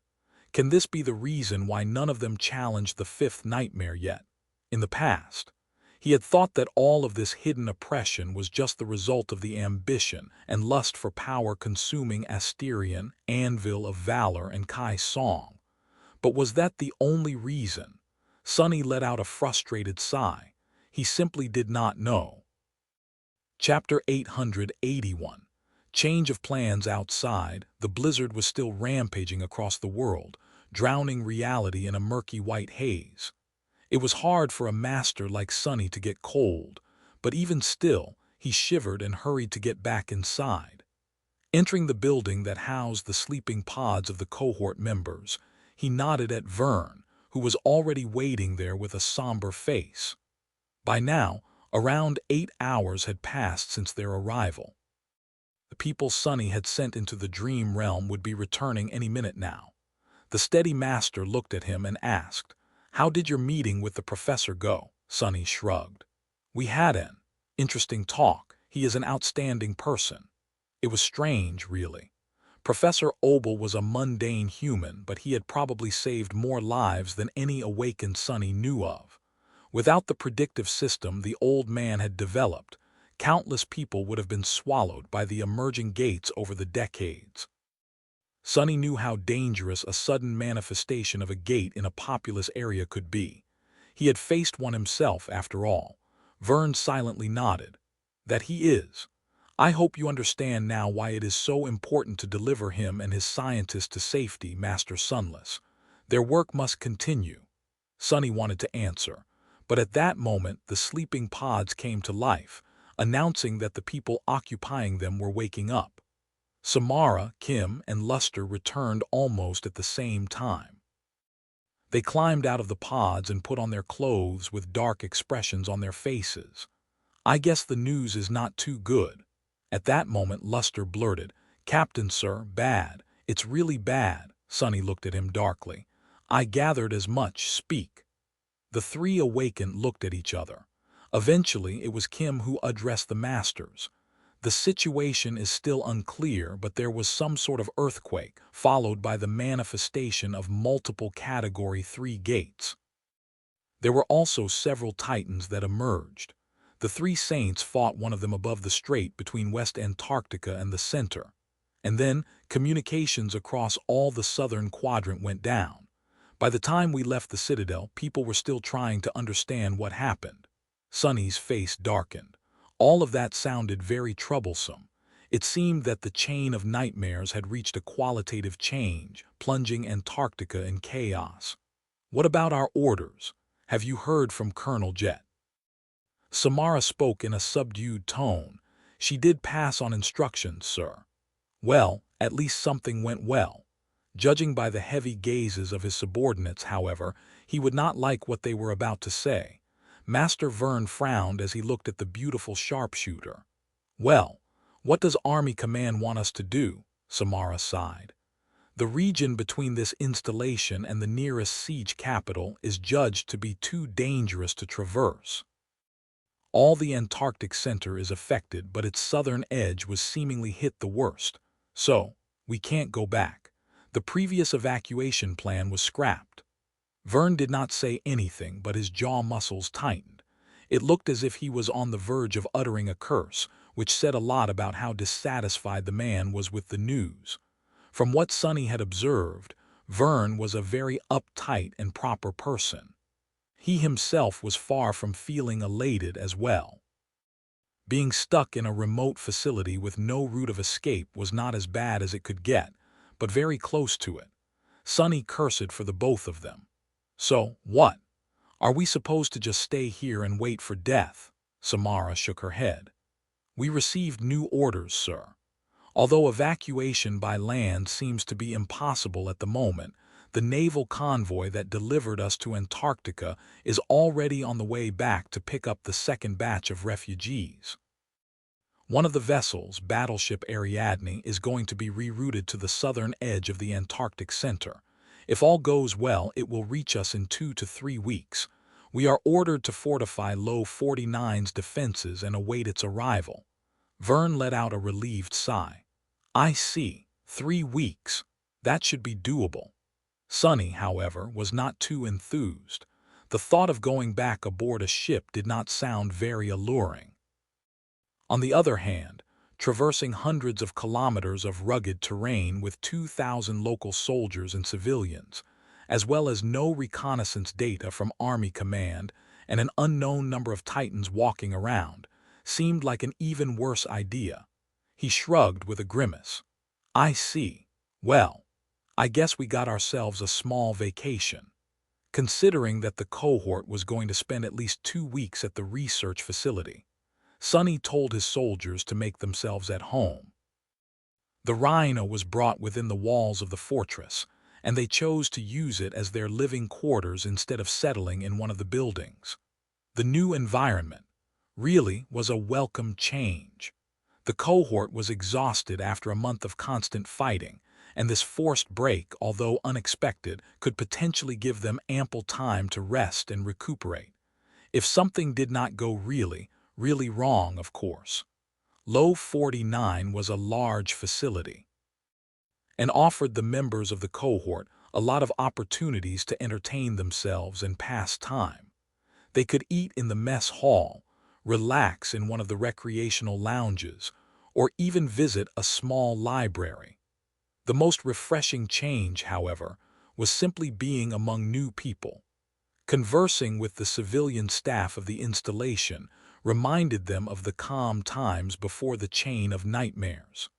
Can this be the reason why none of them challenged the 5th nightmare yet? In the past, he had thought that all of this hidden oppression was just the result of the ambition and lust for power consuming Asterion, Anvil of Valor, and Kai Song. But was that the only reason? Sunny let out a frustrated sigh. He simply did not know. Chapter 881. Change of plans outside. The blizzard was still rampaging across the world, drowning reality in a murky white haze. It was hard for a master like Sunny to get cold, but even still, he shivered and hurried to get back inside. Entering the building that housed the sleeping pods of the cohort members, he nodded at Vern, who was already waiting there with a somber face. By now, around 8 hours had passed since their arrival. The people Sunny had sent into the dream realm would be returning any minute now. The steady master looked at him and asked, "How did your meeting with the professor go?" Sunny shrugged. "We had an interesting talk. He is an outstanding person." It was strange, really. Professor Obel was a mundane human, but he had probably saved more lives than any awakened Sonny knew of. Without the predictive system the old man had developed, countless people would have been swallowed by the emerging gates over the decades. Sonny knew how dangerous a sudden manifestation of a gate in a populous area could be. He had faced one himself, after all. Vern silently nodded. That he is. I hope you understand now why it is so important to deliver him and his scientists to safety, Master Sunless. Their work must continue. Sonny wanted to answer, but at that moment the sleeping pods came to life, announcing that the people occupying them were waking up. Samara, Kim, and Luster returned almost at the same time. They climbed out of the pods and put on their clothes with dark expressions on their faces. I guess the news is not too good. At that moment Luster blurted, "Captain, sir, bad. It's really bad." Sonny looked at him darkly. "I gathered as much. Speak." The three awakened looked at each other. Eventually it was Kim who addressed the masters. "The situation is still unclear, but there was some sort of earthquake, followed by the manifestation of multiple Category 3 gates. There were also several Titans that emerged. The three Saints fought one of them above the strait between West Antarctica and the center. And then communications across all the southern quadrant went down. By the time we left the Citadel, people were still trying to understand what happened." Sonny's face darkened. All of that sounded very troublesome. It seemed that the chain of nightmares had reached a qualitative change, plunging Antarctica in chaos. "What about our orders? Have you heard from Colonel Jet?" Samara spoke in a subdued tone. "She did pass on instructions, sir." "Well, at least something went well." Judging by the heavy gazes of his subordinates, however, he would not like what they were about to say. Master Vern frowned as he looked at the beautiful sharpshooter. "Well, what does Army Command want us to do?" Samara sighed. "The region between this installation and the nearest siege capital is judged to be too dangerous to traverse. All the Antarctic center is affected, but its southern edge was seemingly hit the worst. So, we can't go back. The previous evacuation plan was scrapped." Vern did not say anything, but his jaw muscles tightened. It looked as if he was on the verge of uttering a curse, which said a lot about how dissatisfied the man was with the news. From what Sonny had observed, Vern was a very uptight and proper person. He himself was far from feeling elated as well. Being stuck in a remote facility with no route of escape was not as bad as it could get, but very close to it. Sonny cursed for the both of them. "So, what? Are we supposed to just stay here and wait for death?" Samara shook her head. "We received new orders, sir. Although evacuation by land seems to be impossible at the moment, the naval convoy that delivered us to Antarctica is already on the way back to pick up the second batch of refugees. One of the vessels, battleship Ariadne, is going to be rerouted to the southern edge of the Antarctic center. If all goes well, it will reach us in 2 to 3 weeks. We are ordered to fortify Low 49's defenses and await its arrival." Vern let out a relieved sigh. "I see. 3 weeks. That should be doable." Sonny, however, was not too enthused. The thought of going back aboard a ship did not sound very alluring. On the other hand, traversing hundreds of kilometers of rugged terrain with 2,000 local soldiers and civilians, as well as no reconnaissance data from Army Command and an unknown number of Titans walking around, seemed like an even worse idea. He shrugged with a grimace. "I see. Well, I guess we got ourselves a small vacation." Considering that the cohort was going to spend at least 2 weeks at the research facility, Sonny told his soldiers to make themselves at home. The Rhino was brought within the walls of the fortress, and they chose to use it as their living quarters instead of settling in one of the buildings. The new environment really was a welcome change. The cohort was exhausted after a month of constant fighting, and this forced break, although unexpected, could potentially give them ample time to rest and recuperate. If something did not go really wrong, of course. Low 49 was a large facility. and offered the members of the cohort a lot of opportunities to entertain themselves and pass time. They could eat in the mess hall, relax in one of the recreational lounges, or even visit a small library. The most refreshing change, however, was simply being among new people. Conversing with the civilian staff of the installation reminded them of the calm times before the chain of nightmares.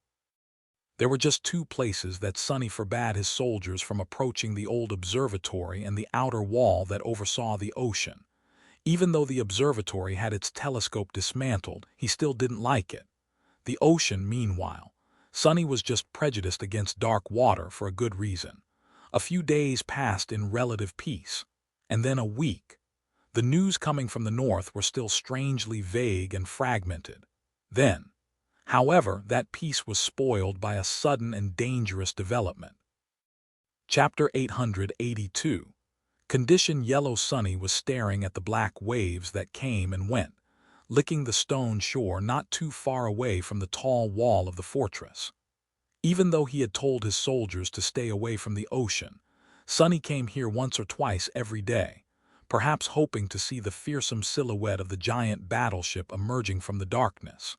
There were just two places that Sonny forbade his soldiers from approaching: the old observatory and the outer wall that oversaw the ocean. Even though the observatory had its telescope dismantled, he still didn't like it. The ocean, meanwhile, Sonny was just prejudiced against dark water for a good reason. A few days passed in relative peace, and then a week. The news coming from the north were still strangely vague and fragmented. Then, however, that peace was spoiled by a sudden and dangerous development. Chapter 882. Condition Yellow. Sonny was staring at the black waves that came and went, licking the stone shore not too far away from the tall wall of the fortress. Even though he had told his soldiers to stay away from the ocean, Sonny came here once or twice every day, perhaps hoping to see the fearsome silhouette of the giant battleship emerging from the darkness.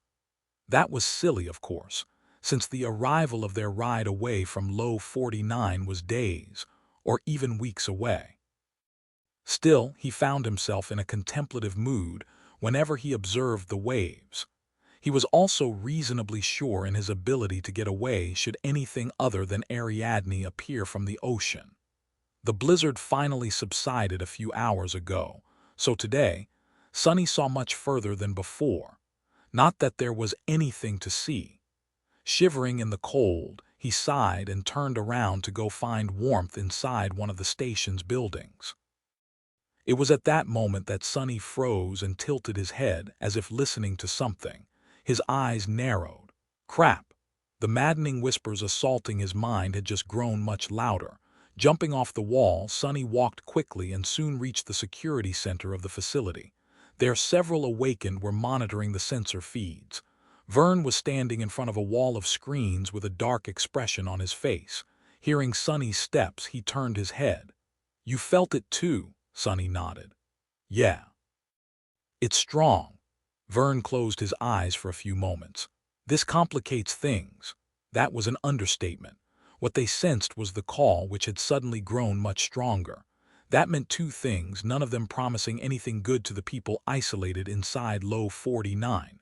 That was silly, of course, since the arrival of their ride away from Low 49 was days, or even weeks away. Still, he found himself in a contemplative mood whenever he observed the waves. He was also reasonably sure in his ability to get away should anything other than Ariadne appear from the ocean. The blizzard finally subsided a few hours ago, so today, Sonny saw much further than before. Not that there was anything to see. Shivering in the cold, he sighed and turned around to go find warmth inside one of the station's buildings. It was at that moment that Sonny froze and tilted his head as if listening to something. His eyes narrowed. Crap! The maddening whispers assaulting his mind had just grown much louder. Jumping off the wall, Sonny walked quickly and soon reached the security center of the facility. There, several awakened were monitoring the sensor feeds. Vern was standing in front of a wall of screens with a dark expression on his face. Hearing Sonny's steps, he turned his head. "You felt it too," Sonny nodded. "Yeah. It's strong." Vern closed his eyes for a few moments. "This complicates things." That was an understatement. What they sensed was the call, which had suddenly grown much stronger. That meant two things, none of them promising anything good to the people isolated inside Low 49.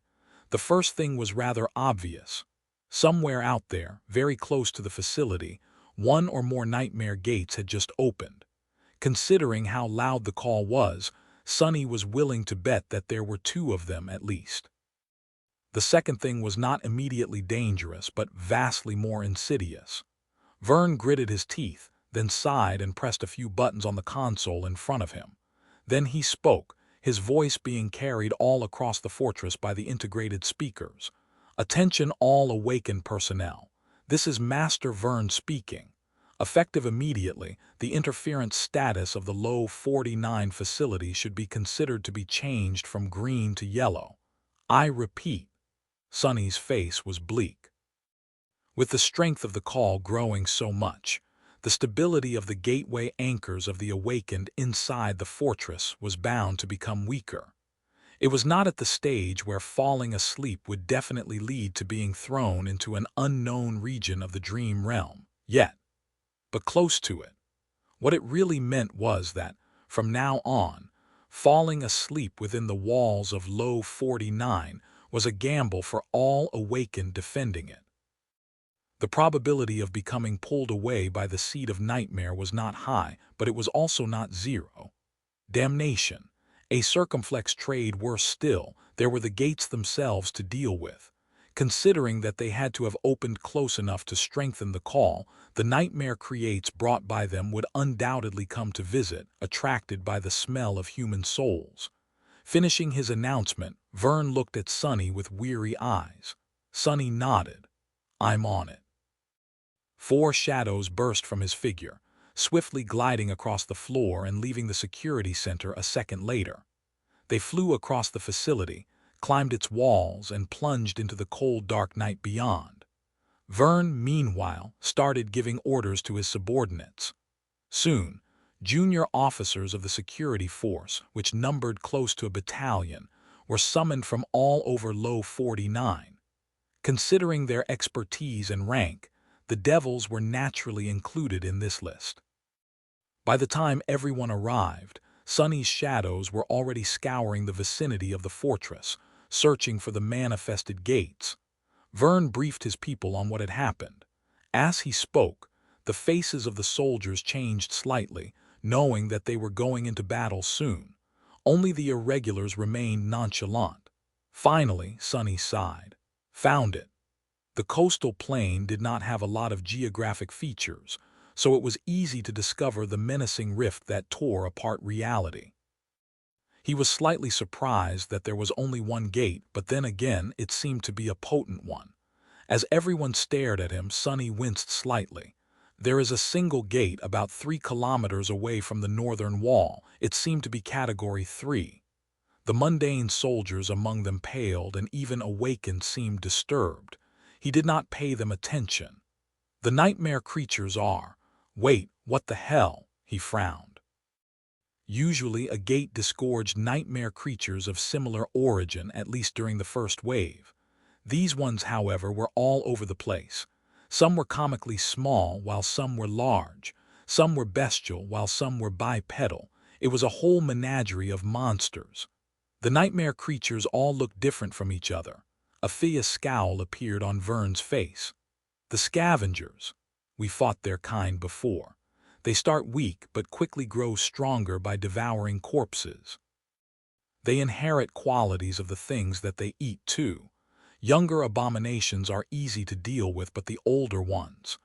The first thing was rather obvious. Somewhere out there, very close to the facility, one or more nightmare gates had just opened. Considering how loud the call was, Sonny was willing to bet that there were two of them at least. The second thing was not immediately dangerous, but vastly more insidious. Vern gritted his teeth, then sighed and pressed a few buttons on the console in front of him. Then he spoke, his voice being carried all across the fortress by the integrated speakers. "Attention all awakened personnel. This is Master Vern speaking. Effective immediately, the interference status of the Low 49 facility should be considered to be changed from green to yellow. I repeat." Sonny's face was bleak. With the strength of the call growing so much, the stability of the gateway anchors of the awakened inside the fortress was bound to become weaker. It was not at the stage where falling asleep would definitely lead to being thrown into an unknown region of the dream realm, yet, but close to it. What it really meant was that, from now on, falling asleep within the walls of Low 49 was a gamble for all awakened defending it. The probability of becoming pulled away by the seed of nightmare was not high, but it was also not zero. Damnation. A circumflex trade. Worse still, there were the gates themselves to deal with. Considering that they had to have opened close enough to strengthen the call, the nightmare creates brought by them would undoubtedly come to visit, attracted by the smell of human souls. Finishing his announcement, Vern looked at Sonny with weary eyes. Sonny nodded. "I'm on it." 4 shadows burst from his figure, swiftly gliding across the floor and leaving the security center a second later. They flew across the facility, climbed its walls, and plunged into the cold dark night beyond. Vern, meanwhile, started giving orders to his subordinates. Soon, junior officers of the security force, which numbered close to a battalion, were summoned from all over Low 49. Considering their expertise and rank, the Devils were naturally included in this list. By the time everyone arrived, Sonny's shadows were already scouring the vicinity of the fortress, searching for the manifested gates. Vern briefed his people on what had happened. As he spoke, the faces of the soldiers changed slightly, knowing that they were going into battle soon. Only the irregulars remained nonchalant. Finally, Sonny sighed. Found it. The coastal plain did not have a lot of geographic features, so it was easy to discover the menacing rift that tore apart reality. He was slightly surprised that there was only one gate, but then again it seemed to be a potent one. As everyone stared at him, Sonny winced slightly. There is a single gate about 3 kilometers away from the northern wall. It seemed to be Category 3. The mundane soldiers among them paled, and even Awakened seemed disturbed. He did not pay them attention. The nightmare creatures are— Wait, what the hell? He frowned. Usually a gate disgorged nightmare creatures of similar origin, at least during the first wave. These ones, however, were all over the place. Some were comically small, while some were large. Some were bestial, while some were bipedal. It was a whole menagerie of monsters. The nightmare creatures all looked different from each other. A fierce scowl appeared on Vern's face. The scavengers. We fought their kind before. They start weak but quickly grow stronger by devouring corpses. They inherit qualities of the things that they eat too. Younger abominations are easy to deal with, but the older ones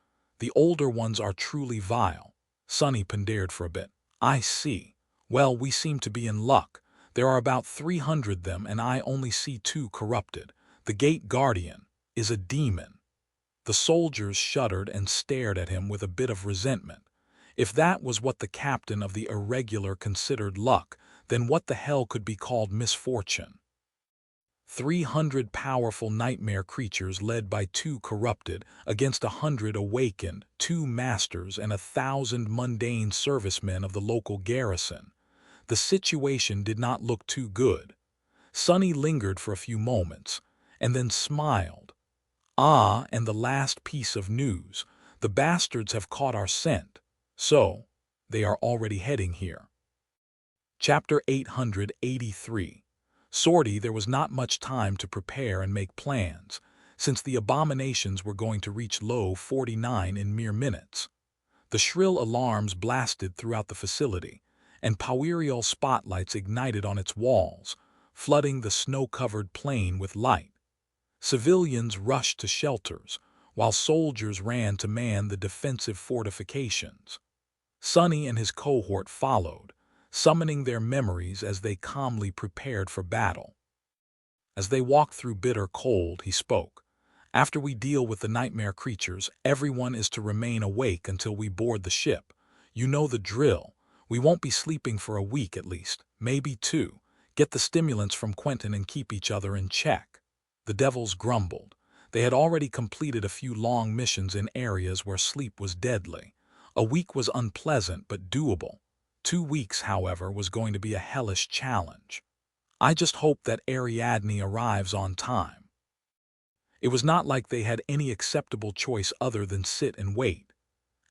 are truly vile. Sonny pondered for a bit. I see. Well, we seem to be in luck. There are about 300 them, and I only see 2 corrupted. The gate guardian is a demon. The soldiers shuddered and stared at him with a bit of resentment. If that was what the captain of the irregular considered luck, then what the hell could be called misfortune? 300 powerful nightmare creatures led by 2 corrupted against 100 awakened, 2 masters, and 1,000 mundane servicemen of the local garrison. The situation did not look too good. Sonny lingered for a few moments, and then smiled. Ah, and the last piece of news. The bastards have caught our scent. So, they are already heading here. Chapter 883. Sortie. There was not much time to prepare and make plans, since the abominations were going to reach Low 49 in mere minutes. The shrill alarms blasted throughout the facility, and powereal spotlights ignited on its walls, flooding the snow-covered plain with light. Civilians rushed to shelters, while soldiers ran to man the defensive fortifications. Sonny and his cohort followed, summoning their memories as they calmly prepared for battle. As they walked through bitter cold, he spoke. After we deal with the nightmare creatures, everyone is to remain awake until we board the ship. You know the drill. We won't be sleeping for a week at least, maybe 2. Get the stimulants from Quentin and keep each other in check. The Devils grumbled. They had already completed a few long missions in areas where sleep was deadly. A week was unpleasant but doable. 2 weeks, however, was going to be a hellish challenge. I just hope that Ariadne arrives on time. It was not like they had any acceptable choice other than sit and wait.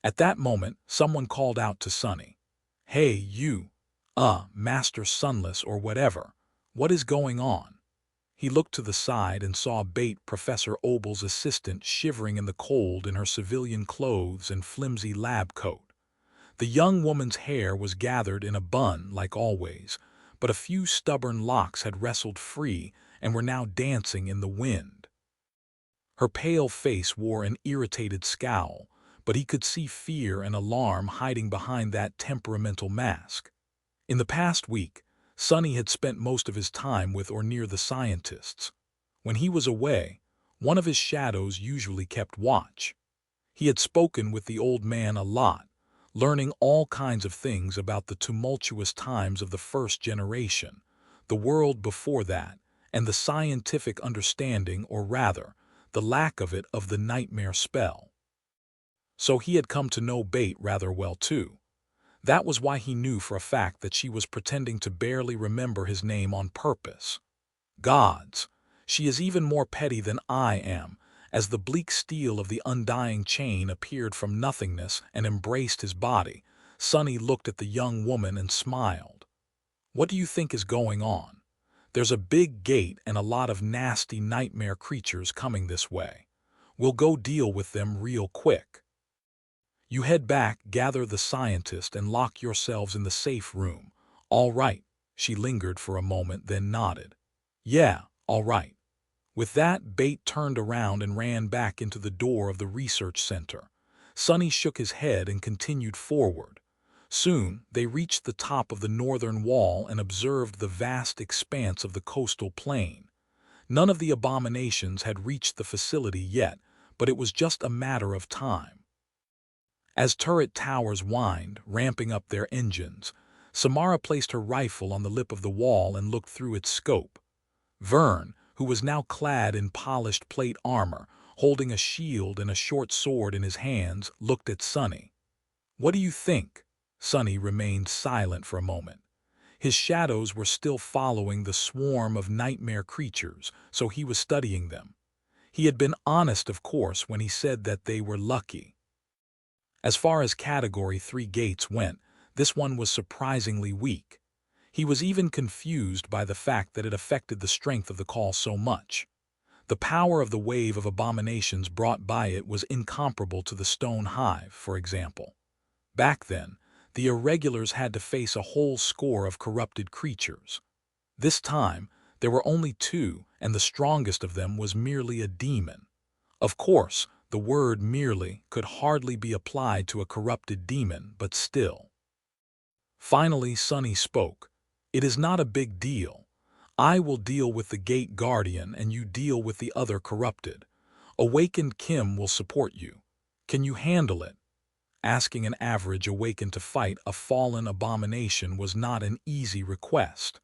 At that moment, someone called out to Sonny. Hey, you, Master Sunless or whatever, what is going on? He looked to the side and saw Bate, Professor Obel's assistant, shivering in the cold in her civilian clothes and flimsy lab coat. The young woman's hair was gathered in a bun like always, but a few stubborn locks had wrestled free and were now dancing in the wind. Her pale face wore an irritated scowl, but he could see fear and alarm hiding behind that temperamental mask. In the past week, Sonny had spent most of his time with or near the scientists. When he was away, one of his shadows usually kept watch. He had spoken with the old man a lot, learning all kinds of things about the tumultuous times of the first generation, the world before that, and the scientific understanding, or rather, the lack of the nightmare spell. So he had come to know Bait rather well too. That was why he knew for a fact that she was pretending to barely remember his name on purpose. Gods, she is even more petty than I am, as the bleak steel of the undying chain appeared from nothingness and embraced his body. Sonny looked at the young woman and smiled. What do you think is going on? There's a big gate and a lot of nasty nightmare creatures coming this way. We'll go deal with them real quick. You head back, gather the scientist, and lock yourselves in the safe room. All right. She lingered for a moment, then nodded. Yeah, all right. With that, Bait turned around and ran back into the door of the research center. Sonny shook his head and continued forward. Soon, they reached the top of the northern wall and observed the vast expanse of the coastal plain. None of the abominations had reached the facility yet, but it was just a matter of time. As turret towers whined, ramping up their engines, Samara placed her rifle on the lip of the wall and looked through its scope. Vern, who was now clad in polished plate armor, holding a shield and a short sword in his hands, looked at Sonny. What do you think? Sonny remained silent for a moment. His shadows were still following the swarm of nightmare creatures, so he was studying them. He had been honest, of course, when he said that they were lucky. As far as Category 3 gates went, this one was surprisingly weak. He was even confused by the fact that it affected the strength of the call so much. The power of the wave of abominations brought by it was incomparable to the stone hive, for example. Back then, the irregulars had to face a whole score of corrupted creatures. This time, there were only two, and the strongest of them was merely a demon. Of course, the word merely could hardly be applied to a corrupted demon, but still. Finally, Sonny spoke. It is not a big deal. I will deal with the gate guardian and you deal with the other corrupted. Awakened Kim will support you. Can you handle it? Asking an average awakened to fight a fallen abomination was not an easy request.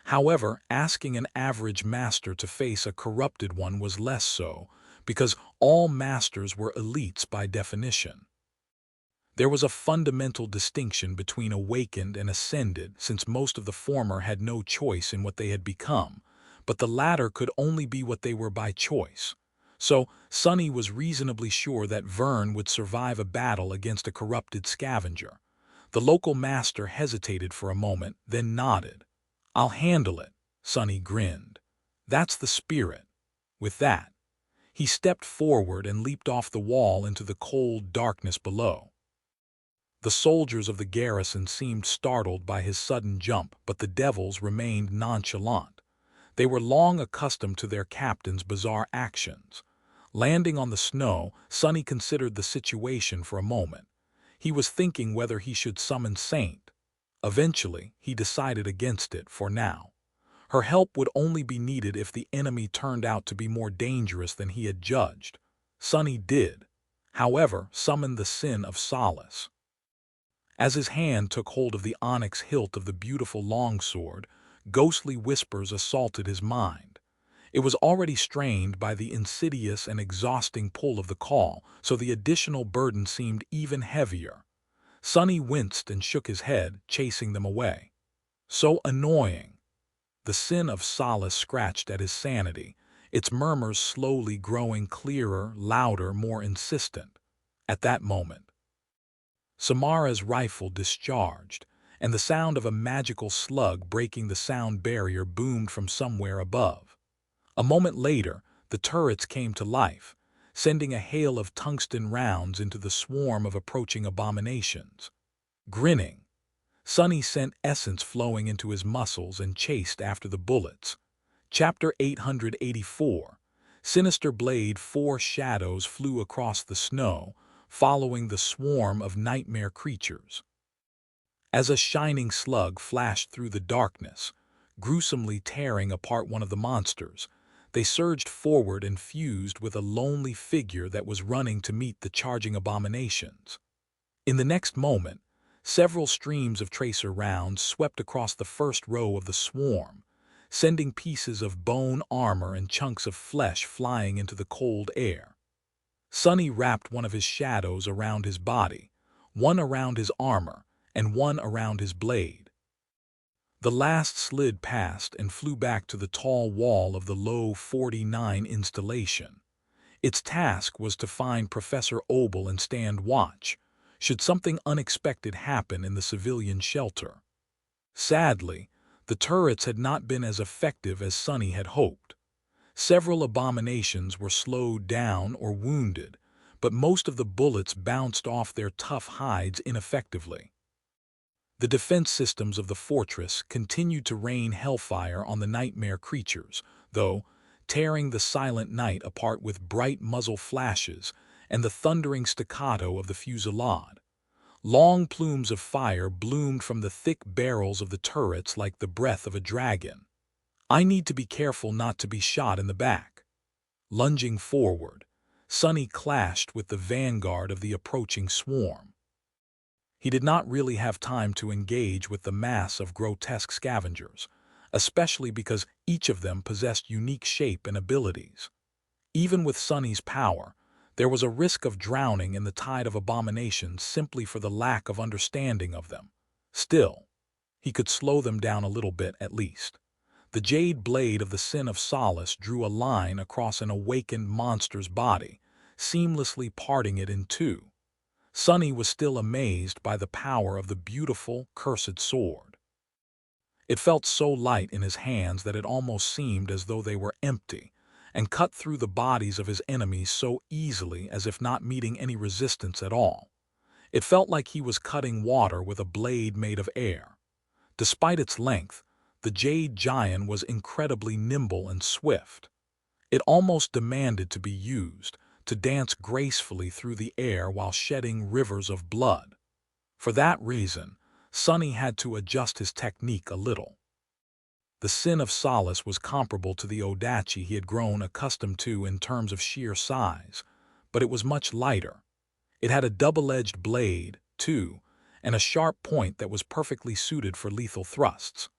However, asking an average master to face a corrupted one was less so, because all masters were elites by definition. There was a fundamental distinction between awakened and ascended, since most of the former had no choice in what they had become, but the latter could only be what they were by choice. So, Sonny was reasonably sure that Vern would survive a battle against a corrupted scavenger. The local master hesitated for a moment, then nodded. I'll handle it, Sonny grinned. That's the spirit. With that, he stepped forward and leaped off the wall into the cold darkness below. The soldiers of the garrison seemed startled by his sudden jump, but the devils remained nonchalant. They were long accustomed to their captain's bizarre actions. Landing on the snow, Sonny considered the situation for a moment. He was thinking whether he should summon Saint. Eventually, he decided against it for now. Her help would only be needed if the enemy turned out to be more dangerous than he had judged. Sonny did, however, summon the Sin of Solace. As his hand took hold of the onyx hilt of the beautiful longsword, ghostly whispers assaulted his mind. It was already strained by the insidious and exhausting pull of the call, so the additional burden seemed even heavier. Sonny winced and shook his head, chasing them away. So annoying. The Sin of Solace scratched at his sanity, its murmurs slowly growing clearer, louder, more insistent. At that moment, Samara's rifle discharged, and the sound of a magical slug breaking the sound barrier boomed from somewhere above. A moment later, the turrets came to life, sending a hail of tungsten rounds into the swarm of approaching abominations. Grinning, Sonny sent essence flowing into his muscles and chased after the bullets. Chapter 884. Sinister Blade. 4 shadows flew across the snow, following the swarm of nightmare creatures. As a shining slug flashed through the darkness, gruesomely tearing apart one of the monsters, they surged forward and fused with a lonely figure that was running to meet the charging abominations. In the next moment, several streams of tracer rounds swept across the first row of the swarm, sending pieces of bone armor and chunks of flesh flying into the cold air. Sonny wrapped one of his shadows around his body, one around his armor, and one around his blade. The last slid past and flew back to the tall wall of the low 49 installation. Its task was to find Professor Obel and stand watch, should something unexpected happen in the civilian shelter. Sadly, the turrets had not been as effective as Sonny had hoped. Several abominations were slowed down or wounded, but most of the bullets bounced off their tough hides ineffectively. The defense systems of the fortress continued to rain hellfire on the nightmare creatures, though, tearing the silent night apart with bright muzzle flashes and the thundering staccato of the fusillade. Long plumes of fire bloomed from the thick barrels of the turrets like the breath of a dragon. I need to be careful not to be shot in the back. Lunging forward, Sonny clashed with the vanguard of the approaching swarm. He did not really have time to engage with the mass of grotesque scavengers, especially because each of them possessed unique shape and abilities. Even with Sonny's power, there was a risk of drowning in the tide of abominations simply for the lack of understanding of them. Still, he could slow them down a little bit at least. The jade blade of the Sin of Solace drew a line across an awakened monster's body, seamlessly parting it in two. Sonny was still amazed by the power of the beautiful, cursed sword. It felt so light in his hands that it almost seemed as though they were empty, and cut through the bodies of his enemies so easily as if not meeting any resistance at all. It felt like he was cutting water with a blade made of air. Despite its length, the jade giant was incredibly nimble and swift. It almost demanded to be used, to dance gracefully through the air while shedding rivers of blood. For that reason, Sonny had to adjust his technique a little. The Sin of Solace was comparable to the Odachi he had grown accustomed to in terms of sheer size, but it was much lighter. It had a double-edged blade, too, and a sharp point that was perfectly suited for lethal thrusts.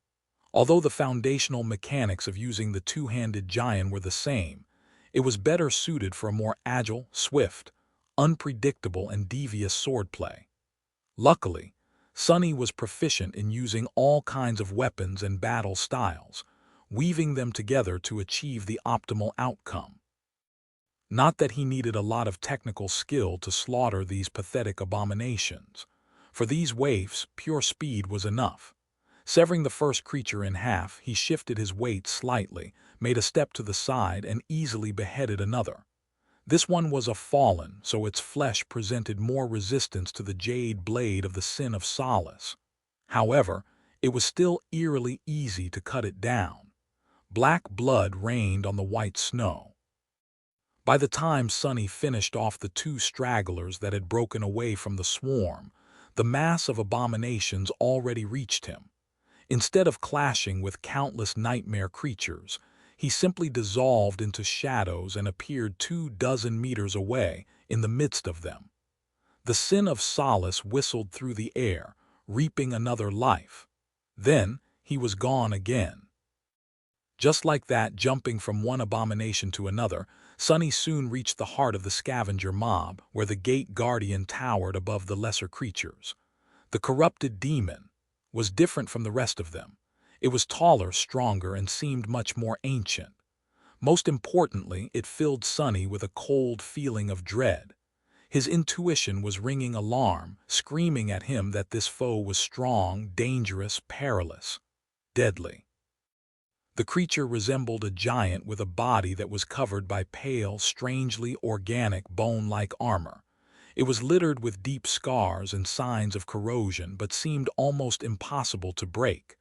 Although the foundational mechanics of using the two-handed giant were the same, it was better suited for a more agile, swift, unpredictable, and devious swordplay. Luckily, Sonny was proficient in using all kinds of weapons and battle styles, weaving them together to achieve the optimal outcome. Not that he needed a lot of technical skill to slaughter these pathetic abominations. For these waifs, pure speed was enough. Severing the first creature in half, he shifted his weight slightly, made a step to the side, and easily beheaded another. This one was a fallen, so its flesh presented more resistance to the jade blade of the Sin of Solace. However, it was still eerily easy to cut it down. Black blood rained on the white snow. By the time Sonny finished off the two stragglers that had broken away from the swarm, the mass of abominations already reached him. Instead of clashing with countless nightmare creatures, he simply dissolved into shadows and appeared 24 meters away in the midst of them. The Sin of Solace whistled through the air, reaping another life. Then he was gone again. Just like that, jumping from one abomination to another, Sonny soon reached the heart of the scavenger mob, where the gate guardian towered above the lesser creatures. The corrupted demon was different from the rest of them. It was taller, stronger, and seemed much more ancient. Most importantly, it filled Sonny with a cold feeling of dread. His intuition was ringing alarm, screaming at him that this foe was strong, dangerous, perilous, deadly. The creature resembled a giant with a body that was covered by pale, strangely organic bone-like armor. It was littered with deep scars and signs of corrosion, but seemed almost impossible to break.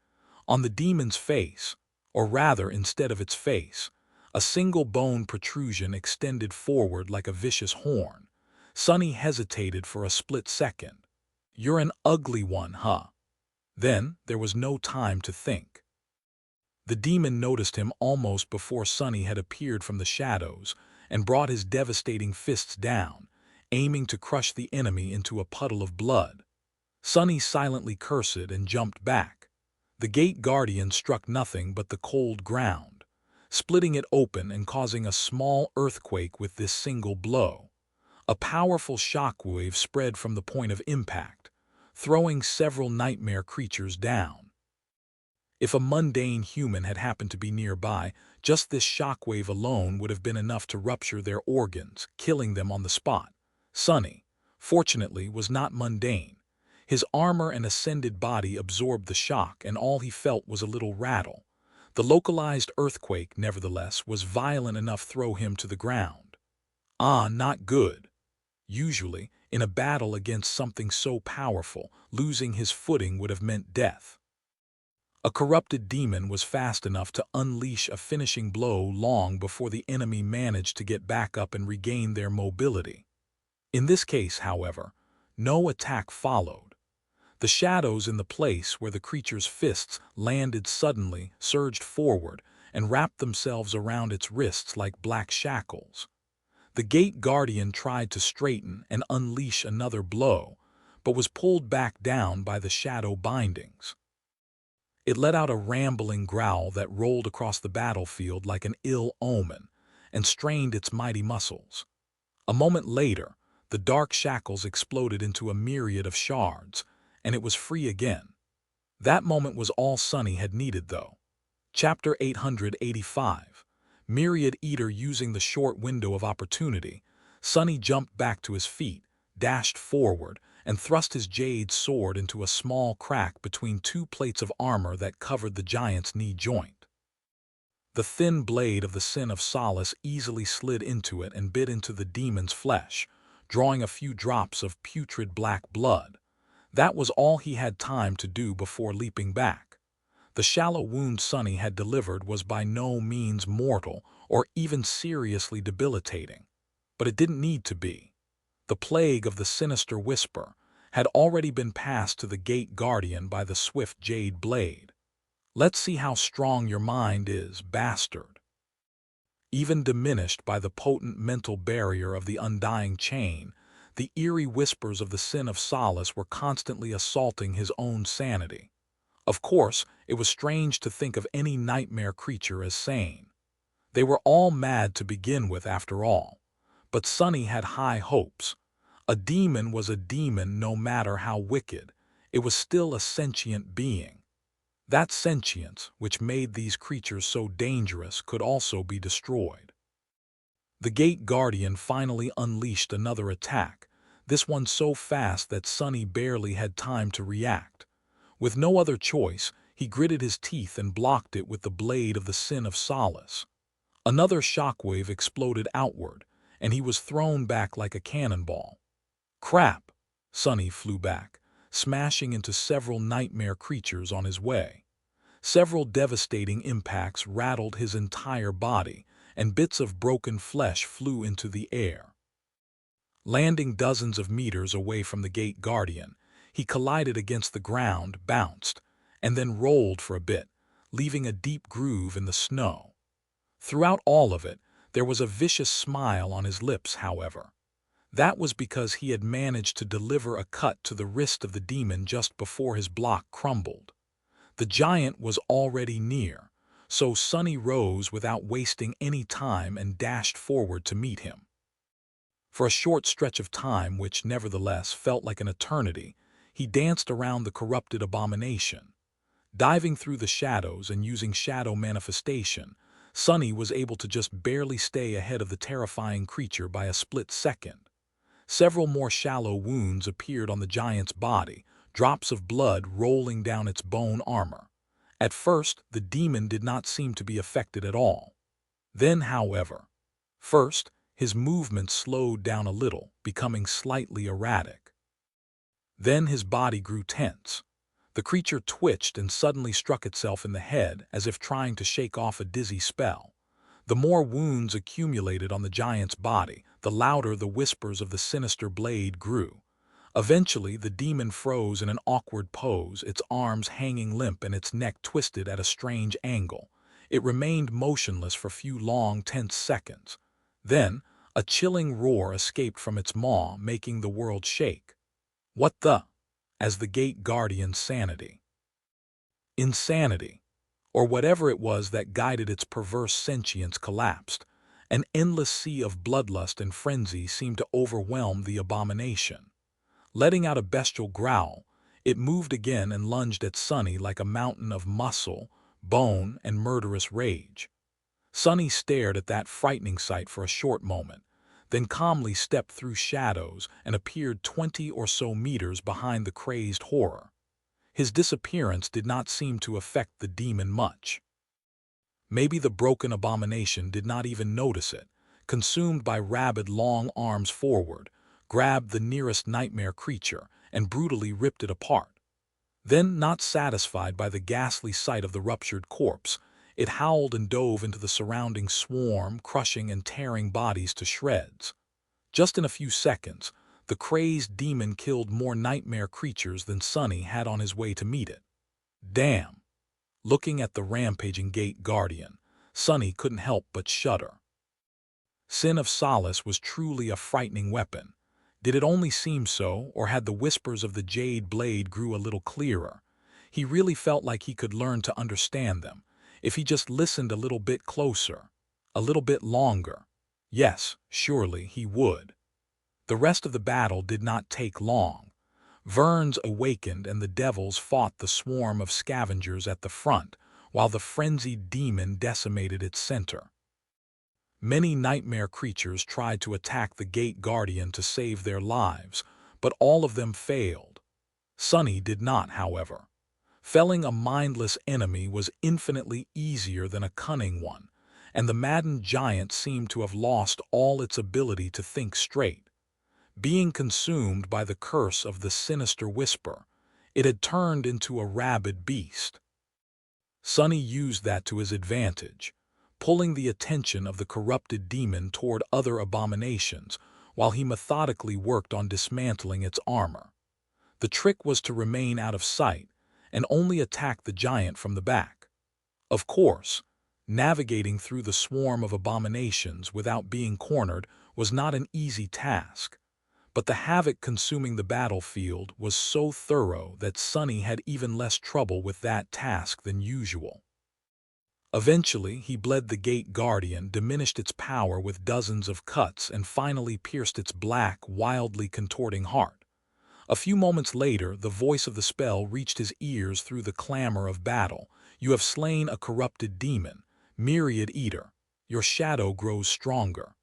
On the demon's face, or rather instead of its face, a single bone protrusion extended forward like a vicious horn. Sonny hesitated for a split second. "You're an ugly one, huh?" Then there was no time to think. The demon noticed him almost before Sonny had appeared from the shadows and brought his devastating fists down, aiming to crush the enemy into a puddle of blood. Sonny silently cursed and jumped back. The gate guardian struck nothing but the cold ground, splitting it open and causing a small earthquake with this single blow. A powerful shockwave spread from the point of impact, throwing several nightmare creatures down. If a mundane human had happened to be nearby, just this shockwave alone would have been enough to rupture their organs, killing them on the spot. Sonny, fortunately, was not mundane. His armor and ascended body absorbed the shock, and all he felt was a little rattle. The localized earthquake, nevertheless, was violent enough to throw him to the ground. Ah, not good. Usually, in a battle against something so powerful, losing his footing would have meant death. A corrupted demon was fast enough to unleash a finishing blow long before the enemy managed to get back up and regain their mobility. In this case, however, no attack followed. The shadows in the place where the creature's fists landed suddenly surged forward and wrapped themselves around its wrists like black shackles. The gate guardian tried to straighten and unleash another blow, but was pulled back down by the shadow bindings. It let out a rambling growl that rolled across the battlefield like an ill omen and strained its mighty muscles. A moment later, the dark shackles exploded into a myriad of shards, and it was free again. That moment was all Sonny had needed, though. Chapter 885. Myriad Eater. Using the short window of opportunity, Sonny jumped back to his feet, dashed forward, and thrust his jade sword into a small crack between two plates of armor that covered the giant's knee joint. The thin blade of the Sin of Solace easily slid into it and bit into the demon's flesh, drawing a few drops of putrid black blood. That was all he had time to do before leaping back. The shallow wound Sonny had delivered was by no means mortal or even seriously debilitating, but it didn't need to be. The plague of the sinister whisper had already been passed to the gate guardian by the swift jade blade. Let's see how strong your mind is, bastard. Even diminished by the potent mental barrier of the undying chain, the eerie whispers of the Sin of Solace were constantly assaulting his own sanity. Of course, it was strange to think of any nightmare creature as sane. They were all mad to begin with, after all. But Sonny had high hopes. A demon was a demon no matter how wicked. It was still a sentient being. That sentience, which made these creatures so dangerous, could also be destroyed. The gate guardian finally unleashed another attack, this one so fast that Sonny barely had time to react. With no other choice, he gritted his teeth and blocked it with the blade of the Sin of Solace. Another shockwave exploded outward, and he was thrown back like a cannonball. Crap! Sonny flew back, smashing into several nightmare creatures on his way. Several devastating impacts rattled his entire body, and bits of broken flesh flew into the air. Landing dozens of meters away from the gate guardian, he collided against the ground, bounced, and then rolled for a bit, leaving a deep groove in the snow. Throughout all of it, there was a vicious smile on his lips, however. That was because he had managed to deliver a cut to the wrist of the demon just before his block crumbled. The giant was already near, so Sonny rose without wasting any time and dashed forward to meet him. For a short stretch of time, which nevertheless felt like an eternity, he danced around the corrupted abomination. Diving through the shadows and using shadow manifestation, Sonny was able to just barely stay ahead of the terrifying creature by a split second. Several more shallow wounds appeared on the giant's body, drops of blood rolling down its bone armor. At first, the demon did not seem to be affected at all. Then, however, first, his movements slowed down a little, becoming slightly erratic. Then his body grew tense. The creature twitched and suddenly struck itself in the head as if trying to shake off a dizzy spell. The more wounds accumulated on the giant's body, the louder the whispers of the sinister blade grew. Eventually, the demon froze in an awkward pose, its arms hanging limp and its neck twisted at a strange angle. It remained motionless for a few long, tense seconds. Then, a chilling roar escaped from its maw, making the world shake. What the? As the gate guardian's sanity. Insanity, or whatever it was that guided its perverse sentience, collapsed. An endless sea of bloodlust and frenzy seemed to overwhelm the abomination. Letting out a bestial growl, it moved again and lunged at Sonny like a mountain of muscle, bone, and murderous rage. Sonny stared at that frightening sight for a short moment, then calmly stepped through shadows and appeared 20 or so meters behind the crazed horror. His disappearance did not seem to affect the demon much. Maybe the broken abomination did not even notice it, consumed by rabid long arms forward, grabbed the nearest nightmare creature and brutally ripped it apart. Then, not satisfied by the ghastly sight of the ruptured corpse, it howled and dove into the surrounding swarm, crushing and tearing bodies to shreds. Just in a few seconds, the crazed demon killed more nightmare creatures than Sonny had on his way to meet it. Damn! Looking at the rampaging gate guardian, Sonny couldn't help but shudder. Sin of Solace was truly a frightening weapon. Did it only seem so, or had the whispers of the jade blade grew a little clearer? He really felt like he could learn to understand them, if he just listened a little bit closer, a little bit longer. Yes, surely he would. The rest of the battle did not take long. Verns awakened and the devils fought the swarm of scavengers at the front, while the frenzied demon decimated its center. Many nightmare creatures tried to attack the gate guardian to save their lives, but all of them failed. Sonny did not, however. Felling a mindless enemy was infinitely easier than a cunning one, and the maddened giant seemed to have lost all its ability to think straight. Being consumed by the curse of the sinister whisper, it had turned into a rabid beast. Sonny used that to his advantage, pulling the attention of the corrupted demon toward other abominations while he methodically worked on dismantling its armor. The trick was to remain out of sight and only attack the giant from the back. Of course, navigating through the swarm of abominations without being cornered was not an easy task. But the havoc consuming the battlefield was so thorough that Sonny had even less trouble with that task than usual. Eventually, he bled the gate guardian, diminished its power with dozens of cuts, and finally pierced its black, wildly contorting heart. A few moments later, the voice of the spell reached his ears through the clamor of battle. "You have slain a corrupted demon, Myriad Eater. Your shadow grows stronger."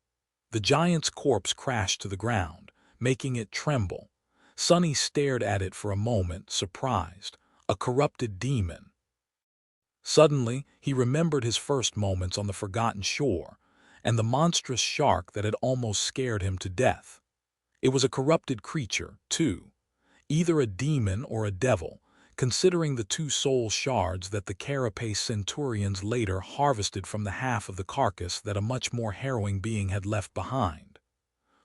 The giant's corpse crashed to the ground, making it tremble. Sonny stared at it for a moment, surprised. A corrupted demon. Suddenly, he remembered his first moments on the forgotten shore, and the monstrous shark that had almost scared him to death. It was a corrupted creature, too. Either a demon or a devil, considering the 2 soul shards that the carapace centurions later harvested from the half of the carcass that a much more harrowing being had left behind.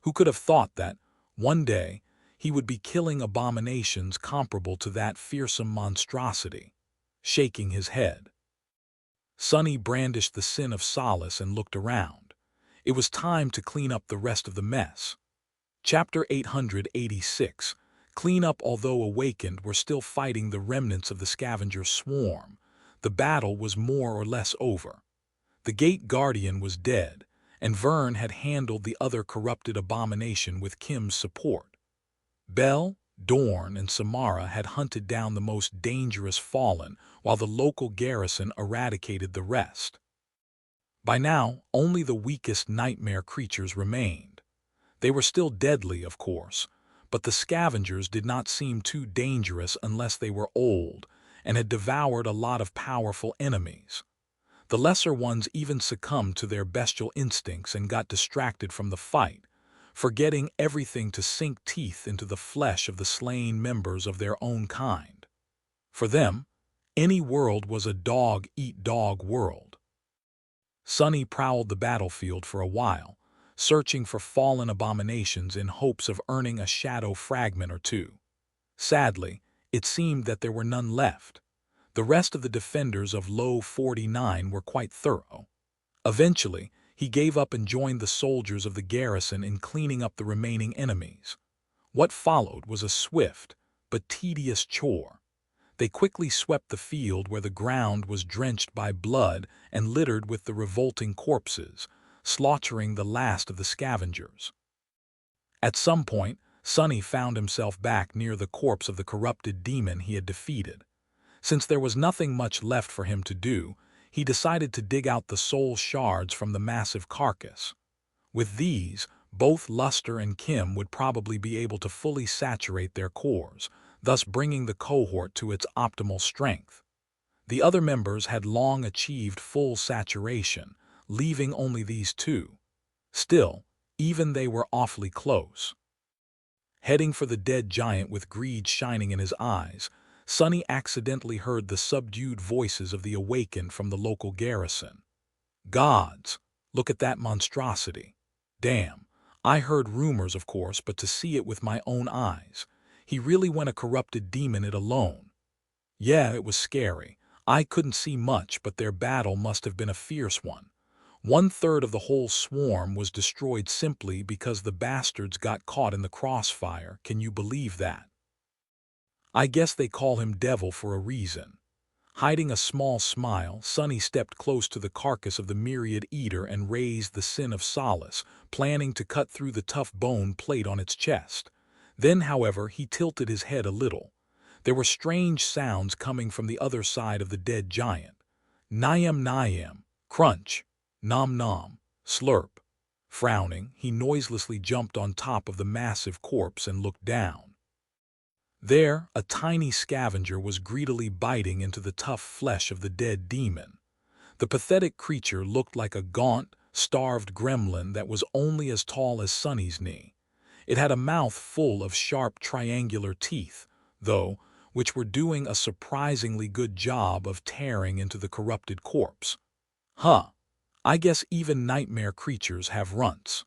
Who could have thought that, one day, he would be killing abominations comparable to that fearsome monstrosity? Shaking his head, Sonny brandished the Sin of Solace and looked around. It was time to clean up the rest of the mess. Chapter 886. Clean up. Although awakened, were still fighting the remnants of the scavenger swarm. The battle was more or less over. The gate guardian was dead, and Vern had handled the other corrupted abomination with Kim's support. Belle, Dorn, and Samara had hunted down the most dangerous fallen, while the local garrison eradicated the rest. By now, only the weakest nightmare creatures remained. They were still deadly, of course, but the scavengers did not seem too dangerous unless they were old and had devoured a lot of powerful enemies. The lesser ones even succumbed to their bestial instincts and got distracted from the fight, forgetting everything to sink teeth into the flesh of the slain members of their own kind. For them, any world was a dog-eat-dog world. Sonny prowled the battlefield for a while, searching for fallen abominations in hopes of earning a shadow fragment or two. Sadly, it seemed that there were none left. The rest of the defenders of Low 49 were quite thorough. Eventually, he gave up and joined the soldiers of the garrison in cleaning up the remaining enemies. What followed was a swift but tedious chore. They quickly swept the field where the ground was drenched by blood and littered with the revolting corpses, slaughtering the last of the scavengers. At some point, Sonny found himself back near the corpse of the corrupted demon he had defeated. Since there was nothing much left for him to do, he decided to dig out the soul shards from the massive carcass. With these, both Luster and Kim would probably be able to fully saturate their cores, thus bringing the cohort to its optimal strength. The other members had long achieved full saturation, leaving only these two. Still, even they were awfully close. Heading for the dead giant with greed shining in his eyes, Sonny accidentally heard the subdued voices of the awakened from the local garrison. Gods, look at that monstrosity. Damn, I heard rumors, of course, but to see it with my own eyes. He really went a corrupted demon it alone. Yeah, it was scary. I couldn't see much, but their battle must have been a fierce one. 1/3 of the whole swarm was destroyed simply because the bastards got caught in the crossfire. Can you believe that? I guess they call him Devil for a reason. Hiding a small smile, Sonny stepped close to the carcass of the myriad eater and raised the sin of solace, planning to cut through the tough bone plate on its chest. Then, however, he tilted his head a little. There were strange sounds coming from the other side of the dead giant. Nyam nyam, crunch, nom nom, slurp. Frowning, he noiselessly jumped on top of the massive corpse and looked down. There, a tiny scavenger was greedily biting into the tough flesh of the dead demon. The pathetic creature looked like a gaunt, starved gremlin that was only as tall as Sonny's knee. It had a mouth full of sharp triangular teeth, though, which were doing a surprisingly good job of tearing into the corrupted corpse. Huh, I guess even nightmare creatures have runts.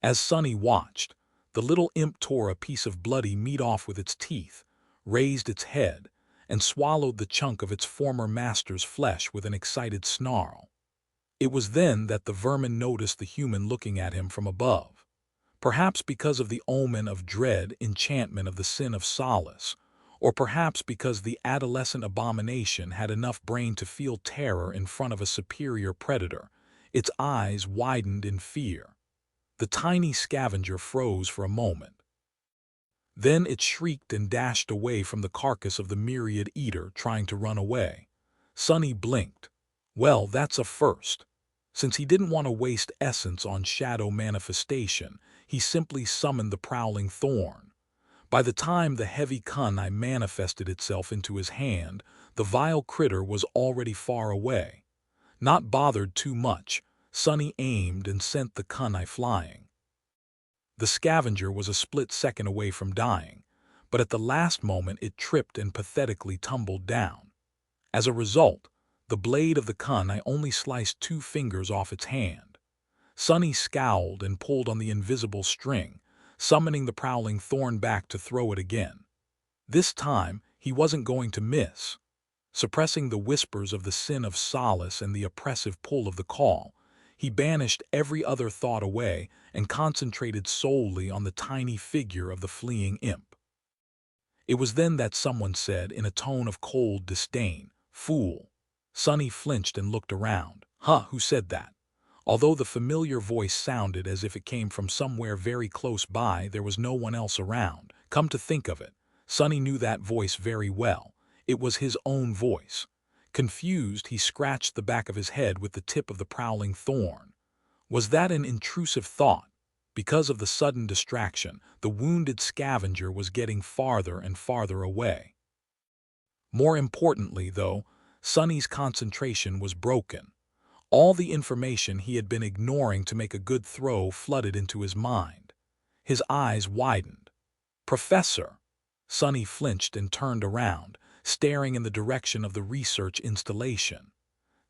As Sonny watched, the little imp tore a piece of bloody meat off with its teeth, raised its head, and swallowed the chunk of its former master's flesh with an excited snarl. It was then that the vermin noticed the human looking at him from above. Perhaps because of the omen of dread enchantment of the sin of solace, or perhaps because the adolescent abomination had enough brain to feel terror in front of a superior predator, its eyes widened in fear. The tiny scavenger froze for a moment. Then it shrieked and dashed away from the carcass of the myriad eater, trying to run away. Sonny blinked. Well, that's a first. Since he didn't want to waste essence on shadow manifestation, he simply summoned the prowling thorn. By the time the heavy kunai manifested itself into his hand, the vile critter was already far away. Not bothered too much, Sonny aimed and sent the kunai flying. The scavenger was a split second away from dying, but at the last moment it tripped and pathetically tumbled down. As a result, the blade of the kunai only sliced 2 fingers off its hand. Sonny scowled and pulled on the invisible string, summoning the prowling thorn back to throw it again. This time, he wasn't going to miss. Suppressing the whispers of the sin of solace and the oppressive pull of the call, he banished every other thought away and concentrated solely on the tiny figure of the fleeing imp. It was then that someone said in a tone of cold disdain, "Fool." Sonny flinched and looked around. Huh, who said that? Although the familiar voice sounded as if it came from somewhere very close by, there was no one else around. Come to think of it, Sonny knew that voice very well. It was his own voice. Confused, he scratched the back of his head with the tip of the prowling thorn. Was that an intrusive thought? Because of the sudden distraction, the wounded scavenger was getting farther and farther away. More importantly, though, Sonny's concentration was broken. All the information he had been ignoring to make a good throw flooded into his mind. His eyes widened. "Professor!" Sonny flinched and turned around, staring in the direction of the research installation.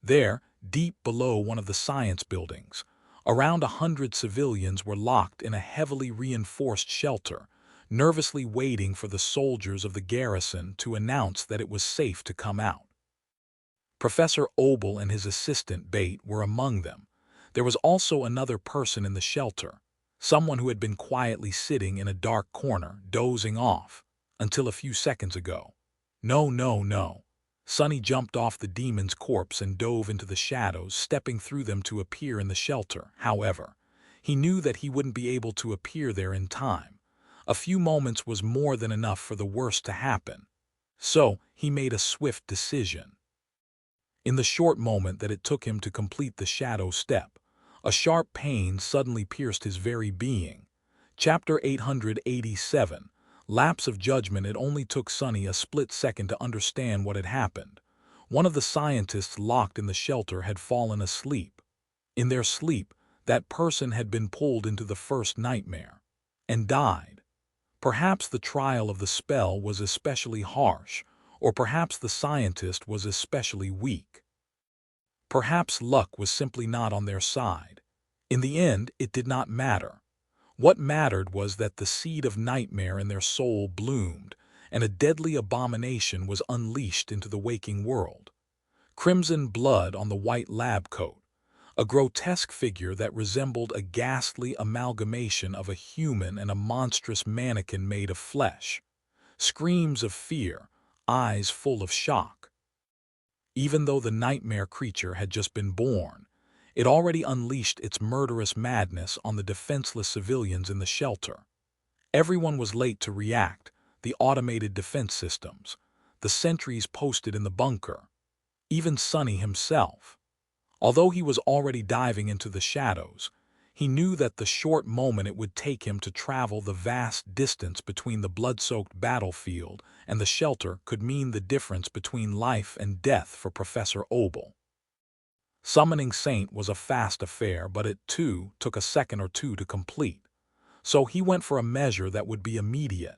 There, deep below one of the science buildings, around 100 civilians were locked in a heavily reinforced shelter, nervously waiting for the soldiers of the garrison to announce that it was safe to come out. Professor Obel and his assistant Bate were among them. There was also another person in the shelter, someone who had been quietly sitting in a dark corner, dozing off, until a few seconds ago. No, no, no. Sonny jumped off the demon's corpse and dove into the shadows, stepping through them to appear in the shelter. However, he knew that he wouldn't be able to appear there in time. A few moments was more than enough for the worst to happen. So, he made a swift decision. In the short moment that it took him to complete the shadow step, a sharp pain suddenly pierced his very being. Chapter 887, Lapse of Judgment. It only took Sonny a split second to understand what had happened. One of the scientists locked in the shelter had fallen asleep. In their sleep, that person had been pulled into the first nightmare and died. Perhaps the trial of the spell was especially harsh, or perhaps the scientist was especially weak. Perhaps luck was simply not on their side. In the end, it did not matter. What mattered was that the seed of nightmare in their soul bloomed, and a deadly abomination was unleashed into the waking world. Crimson blood on the white lab coat, a grotesque figure that resembled a ghastly amalgamation of a human and a monstrous mannequin made of flesh. Screams of fear, eyes full of shock. Even though the nightmare creature had just been born, it already unleashed its murderous madness on the defenseless civilians in the shelter. Everyone was late to react: the automated defense systems, the sentries posted in the bunker, even Sonny himself. Although he was already diving into the shadows, he knew that the short moment it would take him to travel the vast distance between the blood-soaked battlefield and the shelter could mean the difference between life and death for Professor Obel. Summoning Saint was a fast affair, but it, too, took a second or two to complete. So he went for a measure that would be immediate.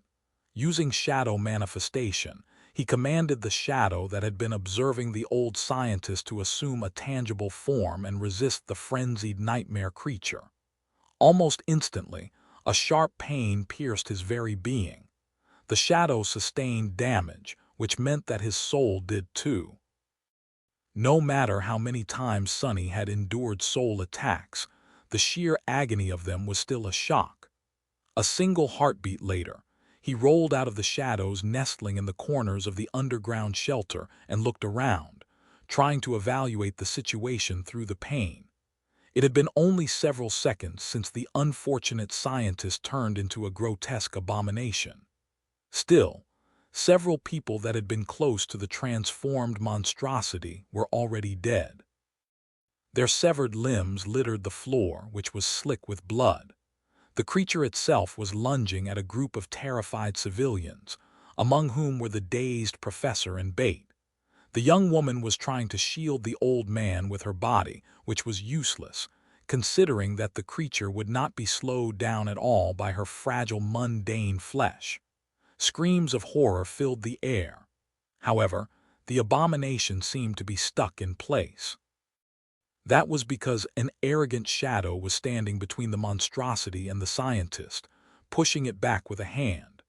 Using shadow manifestation, he commanded the shadow that had been observing the old scientist to assume a tangible form and resist the frenzied nightmare creature. Almost instantly, a sharp pain pierced his very being. The shadow sustained damage, which meant that his soul did too. No matter how many times Sonny had endured soul attacks, the sheer agony of them was still a shock. A single heartbeat later, he rolled out of the shadows nestling in the corners of the underground shelter and looked around, trying to evaluate the situation through the pain. It had been only several seconds since the unfortunate scientist turned into a grotesque abomination. Still, several people that had been close to the transformed monstrosity were already dead. Their severed limbs littered the floor, which was slick with blood. The creature itself was lunging at a group of terrified civilians, among whom were the dazed professor and Bate. The young woman was trying to shield the old man with her body, which was useless, considering that the creature would not be slowed down at all by her fragile, mundane flesh. Screams of horror filled the air. However, the abomination seemed to be stuck in place. That was because an arrogant shadow was standing between the monstrosity and the scientist, pushing it back with a hand.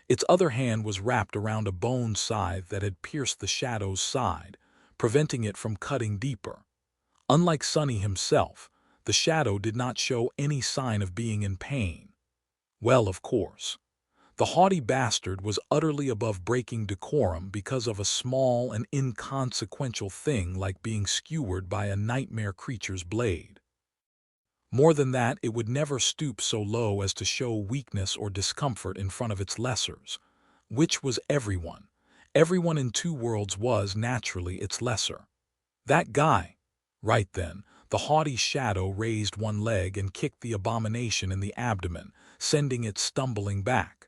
Its other hand was wrapped around a bone scythe that had pierced the shadow's side, preventing it from cutting deeper. Unlike Sonny himself, the shadow did not show any sign of being in pain. Well, of course. The haughty bastard was utterly above breaking decorum because of a small and inconsequential thing like being skewered by a nightmare creature's blade. More than that, it would never stoop so low as to show weakness or discomfort in front of its lessers, which was everyone. Everyone in Two Worlds was, naturally, its lesser. That guy. Right then, the haughty shadow raised one leg and kicked the abomination in the abdomen, sending it stumbling back.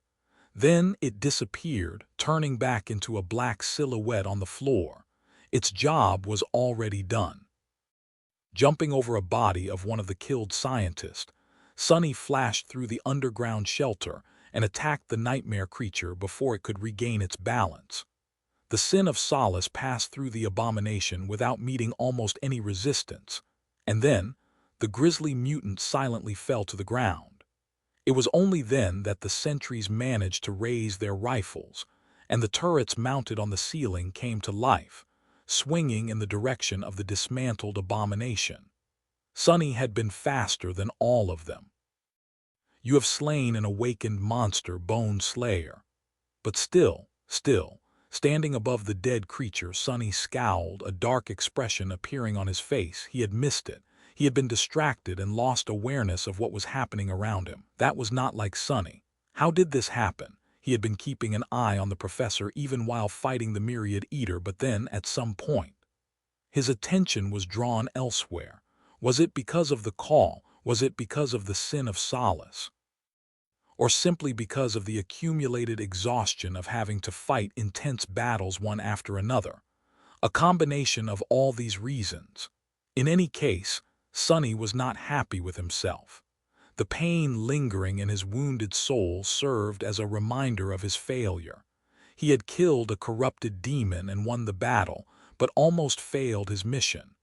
Then it disappeared, turning back into a black silhouette on the floor. Its job was already done. Jumping over a body of one of the killed scientists, Sonny flashed through the underground shelter and attacked the nightmare creature before it could regain its balance. The Sin of Solace passed through the abomination without meeting almost any resistance, and then the grisly mutant silently fell to the ground. It was only then that the sentries managed to raise their rifles, and the turrets mounted on the ceiling came to life, swinging in the direction of the dismantled abomination. Sonny had been faster than all of them. You have slain an awakened monster, Bone Slayer. But still, Standing above the dead creature, Sonny scowled, a dark expression appearing on his face. He had missed it. He had been distracted and lost awareness of what was happening around him. That was not like Sonny. How did this happen? He had been keeping an eye on the professor even while fighting the Myriad Eater, but then, at some point, his attention was drawn elsewhere. Was it because of the call? Was it because of the sin of Solace? Or simply because of the accumulated exhaustion of having to fight intense battles one after another? A combination of all these reasons. In any case, Sonny was not happy with himself. The pain lingering in his wounded soul served as a reminder of his failure. He had killed a corrupted demon and won the battle, but almost failed his mission.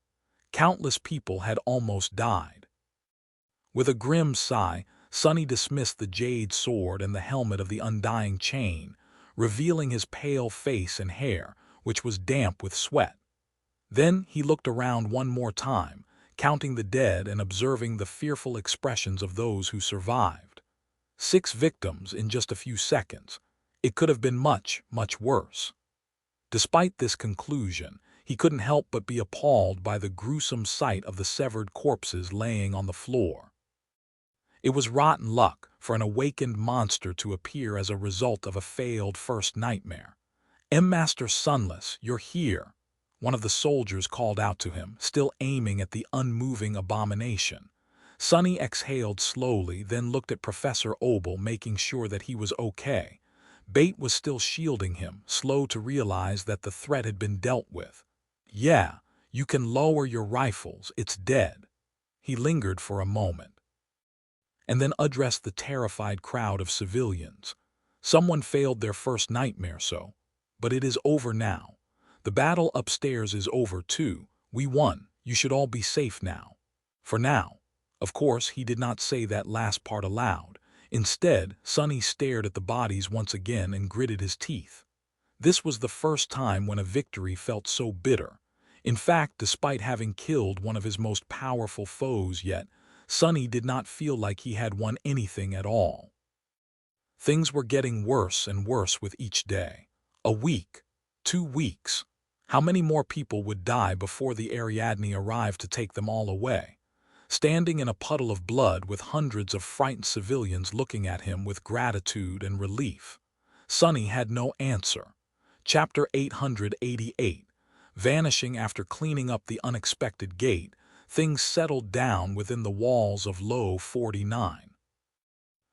Countless people had almost died. With a grim sigh, Sonny dismissed the jade sword and the helmet of the undying chain, revealing his pale face and hair, which was damp with sweat. Then he looked around one more time, counting the dead and observing the fearful expressions of those who survived. 6 victims in just a few seconds. It could have been much, much worse. Despite this conclusion, he couldn't help but be appalled by the gruesome sight of the severed corpses laying on the floor. It was rotten luck for an awakened monster to appear as a result of a failed first nightmare. "Master Sunless, you're here," one of the soldiers called out to him, still aiming at the unmoving abomination. Sonny exhaled slowly, then looked at Professor Opal, making sure that he was okay. Bate was still shielding him, slow to realize that the threat had been dealt with. "Yeah, you can lower your rifles, it's dead." He lingered for a moment, and then addressed the terrified crowd of civilians. "Someone failed their first nightmare, but it is over now. The battle upstairs is over too. We won. You should all be safe now. For now." Of course, he did not say that last part aloud. Instead, Sonny stared at the bodies once again and gritted his teeth. This was the first time when a victory felt so bitter. In fact, despite having killed one of his most powerful foes yet, Sonny did not feel like he had won anything at all. Things were getting worse and worse with each day. A week, 2 weeks. How many more people would die before the Ariadne arrived to take them all away? Standing in a puddle of blood with hundreds of frightened civilians looking at him with gratitude and relief, Sonny had no answer. Chapter 888. Vanishing after cleaning up the unexpected gate, things settled down within the walls of Low 49.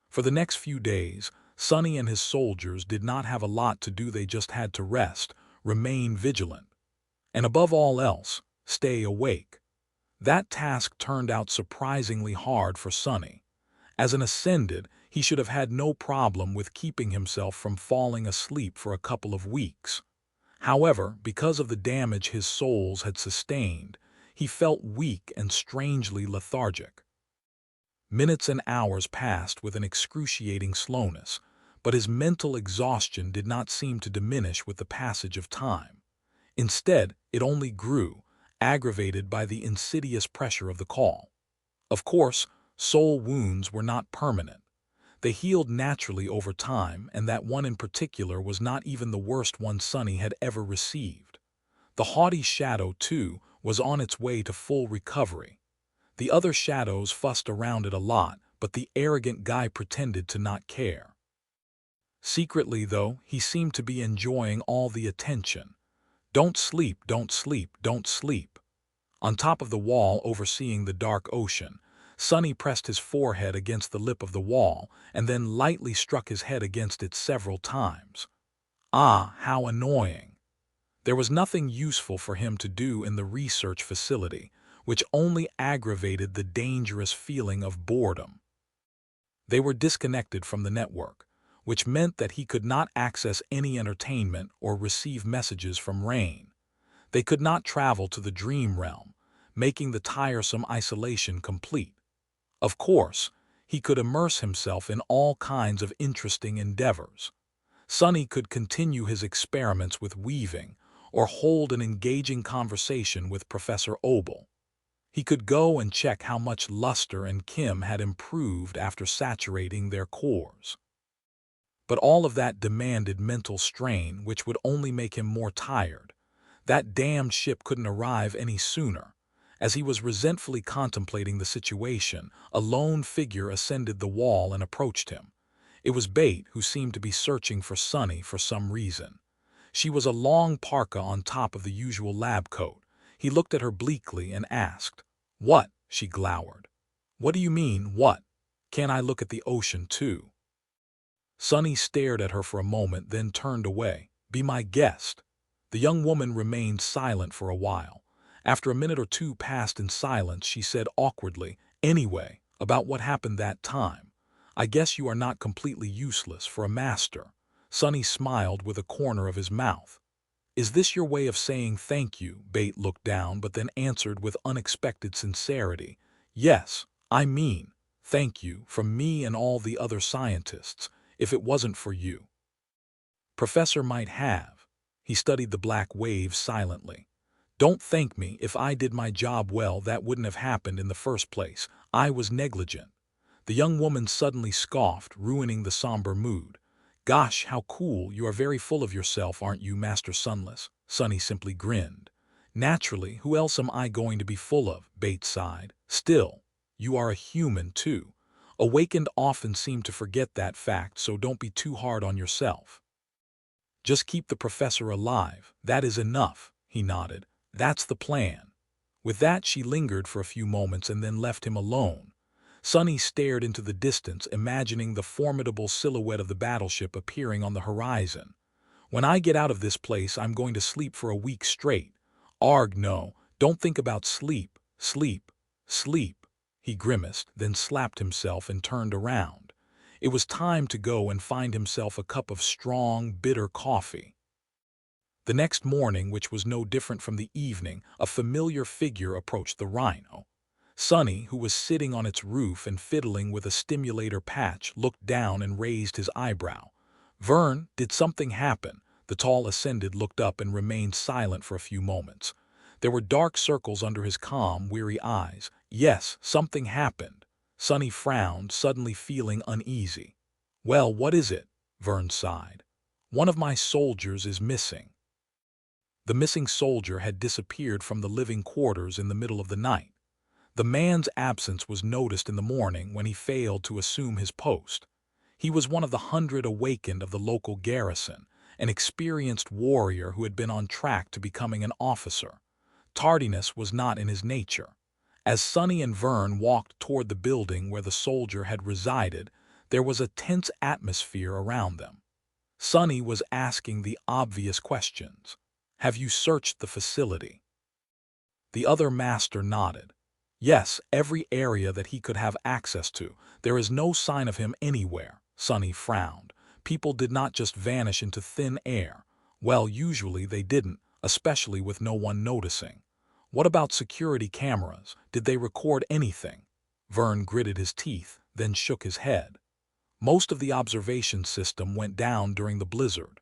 For the next few days, Sonny and his soldiers did not have a lot to do. They just had to rest, remain vigilant, and above all else, stay awake. That task turned out surprisingly hard for Sonny. As an Ascended, he should have had no problem with keeping himself from falling asleep for a couple of weeks. However, because of the damage his souls had sustained, he felt weak and strangely lethargic. Minutes and hours passed with an excruciating slowness, but his mental exhaustion did not seem to diminish with the passage of time. Instead, it only grew, aggravated by the insidious pressure of the call. Of course, soul wounds were not permanent. They healed naturally over time, and that one in particular was not even the worst one Sonny had ever received. The haughty shadow, too, was on its way to full recovery. The other shadows fussed around it a lot, but the arrogant guy pretended to not care. Secretly, though, he seemed to be enjoying all the attention. "Don't sleep, don't sleep, don't sleep." On top of the wall overseeing the dark ocean, Sonny pressed his forehead against the lip of the wall and then lightly struck his head against it several times. Ah, how annoying. There was nothing useful for him to do in the research facility, which only aggravated the dangerous feeling of boredom. They were disconnected from the network, which meant that he could not access any entertainment or receive messages from Rain. They could not travel to the dream realm, making the tiresome isolation complete. Of course, he could immerse himself in all kinds of interesting endeavors. Sonny could continue his experiments with weaving or hold an engaging conversation with Professor Opal. He could go and check how much Luster and Kim had improved after saturating their cores. But all of that demanded mental strain, which would only make him more tired. That damned ship couldn't arrive any sooner. As he was resentfully contemplating the situation, a lone figure ascended the wall and approached him. It was Bate, who seemed to be searching for Sonny for some reason. She was a long parka on top of the usual lab coat. He looked at her bleakly and asked, "What?" She glowered. "What do you mean, what? Can't I look at the ocean, too?" Sonny stared at her for a moment, then turned away. "Be my guest." The young woman remained silent for a while. After a minute or two passed in silence, she said awkwardly, "Anyway, about what happened that time. I guess you are not completely useless for a master." Sonny smiled with a corner of his mouth. "Is this your way of saying thank you?" Bate looked down, but then answered with unexpected sincerity. "Yes, I mean, thank you from me and all the other scientists. If it wasn't for you, Professor might have." He studied the black waves silently. "Don't thank me. If I did my job well, that wouldn't have happened in the first place. I was negligent." The young woman suddenly scoffed, ruining the somber mood. "Gosh, how cool. You are very full of yourself, aren't you, Master Sunless?" Sonny simply grinned. "Naturally, who else am I going to be full of?" Bates sighed. "Still, you are a human, too. Awakened often seem to forget that fact, so don't be too hard on yourself. Just keep the professor alive. That is enough." He nodded. "That's the plan." With that, she lingered for a few moments and then left him alone. Sonny stared into the distance, imagining the formidable silhouette of the battleship appearing on the horizon. "When I get out of this place, I'm going to sleep for a week straight." "Arg, no, don't think about sleep. Sleep. Sleep." He grimaced, then slapped himself and turned around. It was time to go and find himself a cup of strong, bitter coffee. The next morning, which was no different from the evening, a familiar figure approached the Rhino. Sonny, who was sitting on its roof and fiddling with a stimulator patch, looked down and raised his eyebrow. "Vern, did something happen?" The tall ascended looked up and remained silent for a few moments. There were dark circles under his calm, weary eyes. "Yes, something happened." Sonny frowned, suddenly feeling uneasy. "Well, what is it?" Vern sighed. "One of my soldiers is missing." The missing soldier had disappeared from the living quarters in the middle of the night. The man's absence was noticed in the morning when he failed to assume his post. He was one of the 100 awakened of the local garrison, an experienced warrior who had been on track to becoming an officer. Tardiness was not in his nature. As Sonny and Vern walked toward the building where the soldier had resided, there was a tense atmosphere around them. Sonny was asking the obvious questions. "Have you searched the facility?" The other master nodded. "Yes, every area that he could have access to. There is no sign of him anywhere." Sonny frowned. "People did not just vanish into thin air." "Well, usually they didn't, especially with no one noticing." "What about security cameras? Did they record anything?" Vern gritted his teeth, then shook his head. "Most of the observation system went down during the blizzard.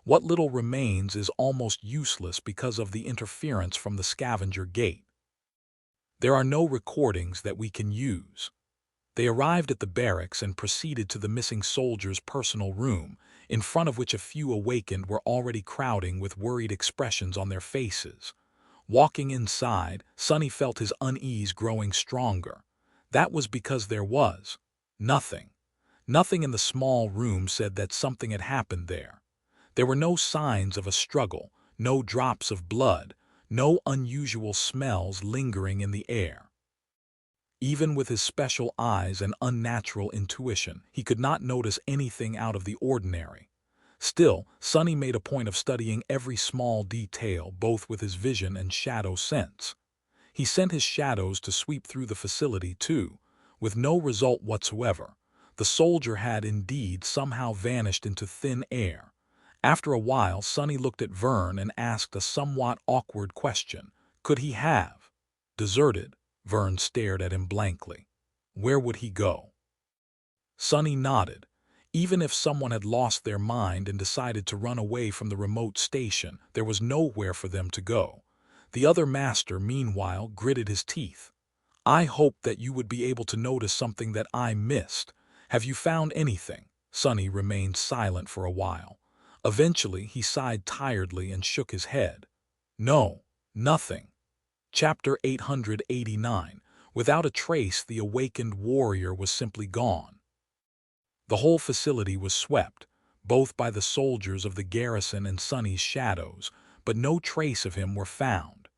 What little remains is almost useless because of the interference from the scavenger gate. There are no recordings that we can use." They arrived at the barracks and proceeded to the missing soldier's personal room, in front of which a few awakened were already crowding with worried expressions on their faces. Walking inside, Sonny felt his unease growing stronger. That was because there was nothing. Nothing in the small room said that something had happened there. There were no signs of a struggle, no drops of blood, no unusual smells lingering in the air. Even with his special eyes and unnatural intuition, he could not notice anything out of the ordinary. Still, Sonny made a point of studying every small detail, both with his vision and shadow sense. He sent his shadows to sweep through the facility too, with no result whatsoever. The soldier had indeed somehow vanished into thin air. After a while, Sonny looked at Vern and asked a somewhat awkward question. Could he have deserted? Vern stared at him blankly. Where would he go? Sonny nodded. Even if someone had lost their mind and decided to run away from the remote station, there was nowhere for them to go. The other master, meanwhile, gritted his teeth. "I hoped that you would be able to notice something that I missed. Have you found anything?" Sonny remained silent for a while. Eventually, he sighed tiredly and shook his head. No, nothing. Chapter 889. Without a trace, the awakened warrior was simply gone. The whole facility was swept, both by the soldiers of the garrison and Sonny's shadows, but no trace of him were found.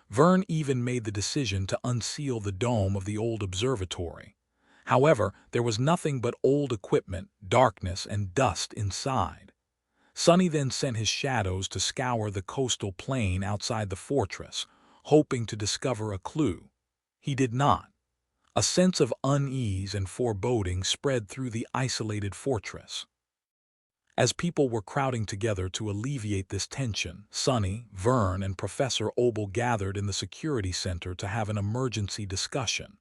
Vern even made the decision to unseal the dome of the old observatory. However, there was nothing but old equipment, darkness, and dust inside. Sonny then sent his shadows to scour the coastal plain outside the fortress, hoping to discover a clue. He did not. A sense of unease and foreboding spread through the isolated fortress. As people were crowding together to alleviate this tension, Sonny, Vern, and Professor Obel gathered in the security center to have an emergency discussion.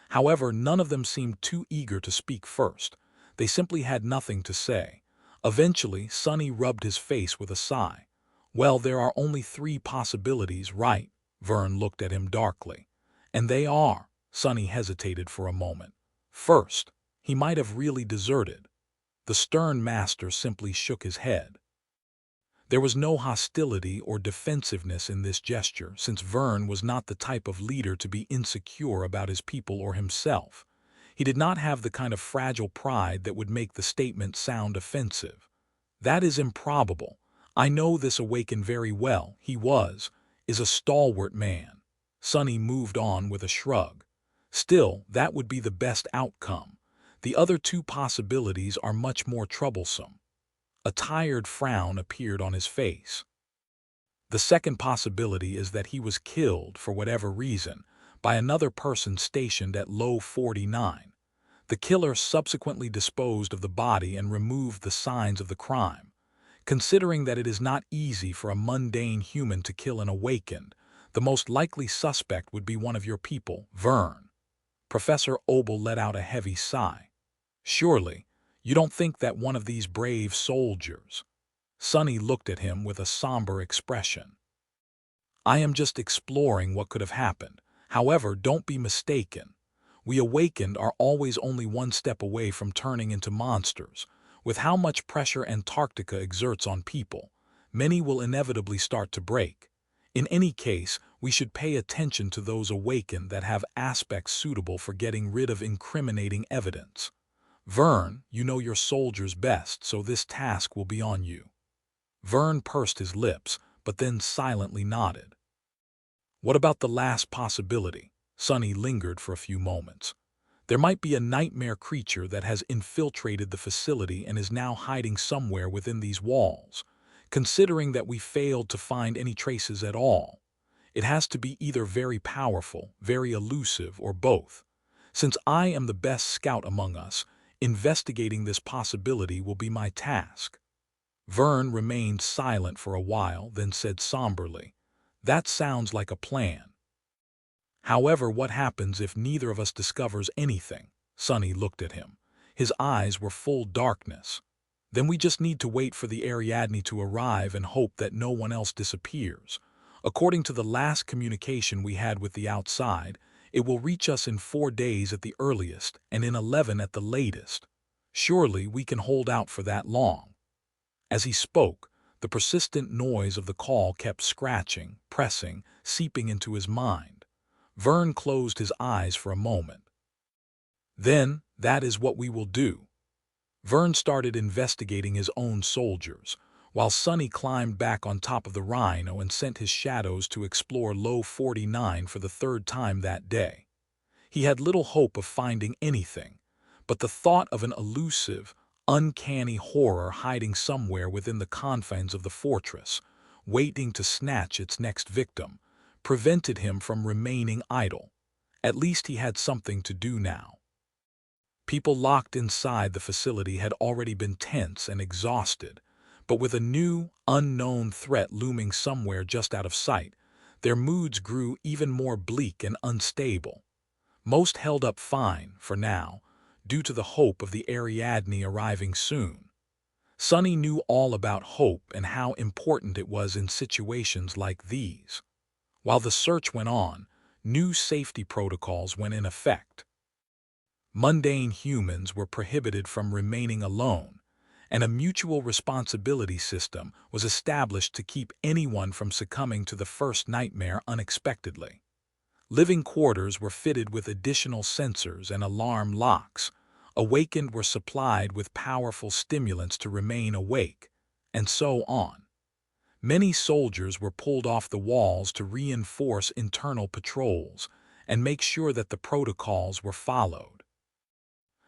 However, none of them seemed too eager to speak first. They simply had nothing to say. Eventually, Sonny rubbed his face with a sigh. Well, there are only 3 possibilities, right? Vern looked at him darkly. And they are. Sonny hesitated for a moment. First, he might have really deserted. The stern master simply shook his head. There was no hostility or defensiveness in this gesture, since Vern was not the type of leader to be insecure about his people or himself. He did not have the kind of fragile pride that would make the statement sound offensive. That is improbable. I know this Awakened very well. He is a stalwart man. Sonny moved on with a shrug. Still, that would be the best outcome. The other 2 possibilities are much more troublesome. A tired frown appeared on his face. The second possibility is that he was killed, for whatever reason, by another person stationed at Low 49. The killer subsequently disposed of the body and removed the signs of the crime. Considering that it is not easy for a mundane human to kill an Awakened, the most likely suspect would be one of your people, Vern. Professor Obel let out a heavy sigh. Surely, you don't think that one of these brave soldiers? Sonny looked at him with a somber expression. I am just exploring what could have happened. However, don't be mistaken. We Awakened are always only one step away from turning into monsters. With how much pressure Antarctica exerts on people, many will inevitably start to break. In any case, we should pay attention to those Awakened that have aspects suitable for getting rid of incriminating evidence. Vern, you know your soldiers best, so this task will be on you. Vern pursed his lips, but then silently nodded. What about the last possibility? Sonny lingered for a few moments. There might be a nightmare creature that has infiltrated the facility and is now hiding somewhere within these walls. Considering that we failed to find any traces at all, it has to be either very powerful, very elusive, or both. Since I am the best scout among us, investigating this possibility will be my task. Vern remained silent for a while, then said somberly, That sounds like a plan. However, what happens if neither of us discovers anything? Sonny looked at him. His eyes were full darkness. Then we just need to wait for the Ariadne to arrive and hope that no one else disappears. According to the last communication we had with the outside, it will reach us in 4 days at the earliest and in 11 at the latest. Surely we can hold out for that long. As he spoke, the persistent noise of the call kept scratching, pressing, seeping into his mind. Vern closed his eyes for a moment. Then, that is what we will do. Vern started investigating his own soldiers, while Sonny climbed back on top of the Rhino and sent his shadows to explore Low 49 for the 3rd time that day. He had little hope of finding anything, but the thought of an elusive, uncanny horror hiding somewhere within the confines of the fortress, waiting to snatch its next victim, prevented him from remaining idle. At least he had something to do now. People locked inside the facility had already been tense and exhausted, but with a new, unknown threat looming somewhere just out of sight, their moods grew even more bleak and unstable. Most held up fine, for now, due to the hope of the Ariadne arriving soon. Sonny knew all about hope and how important it was in situations like these. While the search went on, new safety protocols went in effect. Mundane humans were prohibited from remaining alone, and a mutual responsibility system was established to keep anyone from succumbing to the first nightmare unexpectedly. Living quarters were fitted with additional sensors and alarm locks. Awakened were supplied with powerful stimulants to remain awake, and so on. Many soldiers were pulled off the walls to reinforce internal patrols and make sure that the protocols were followed.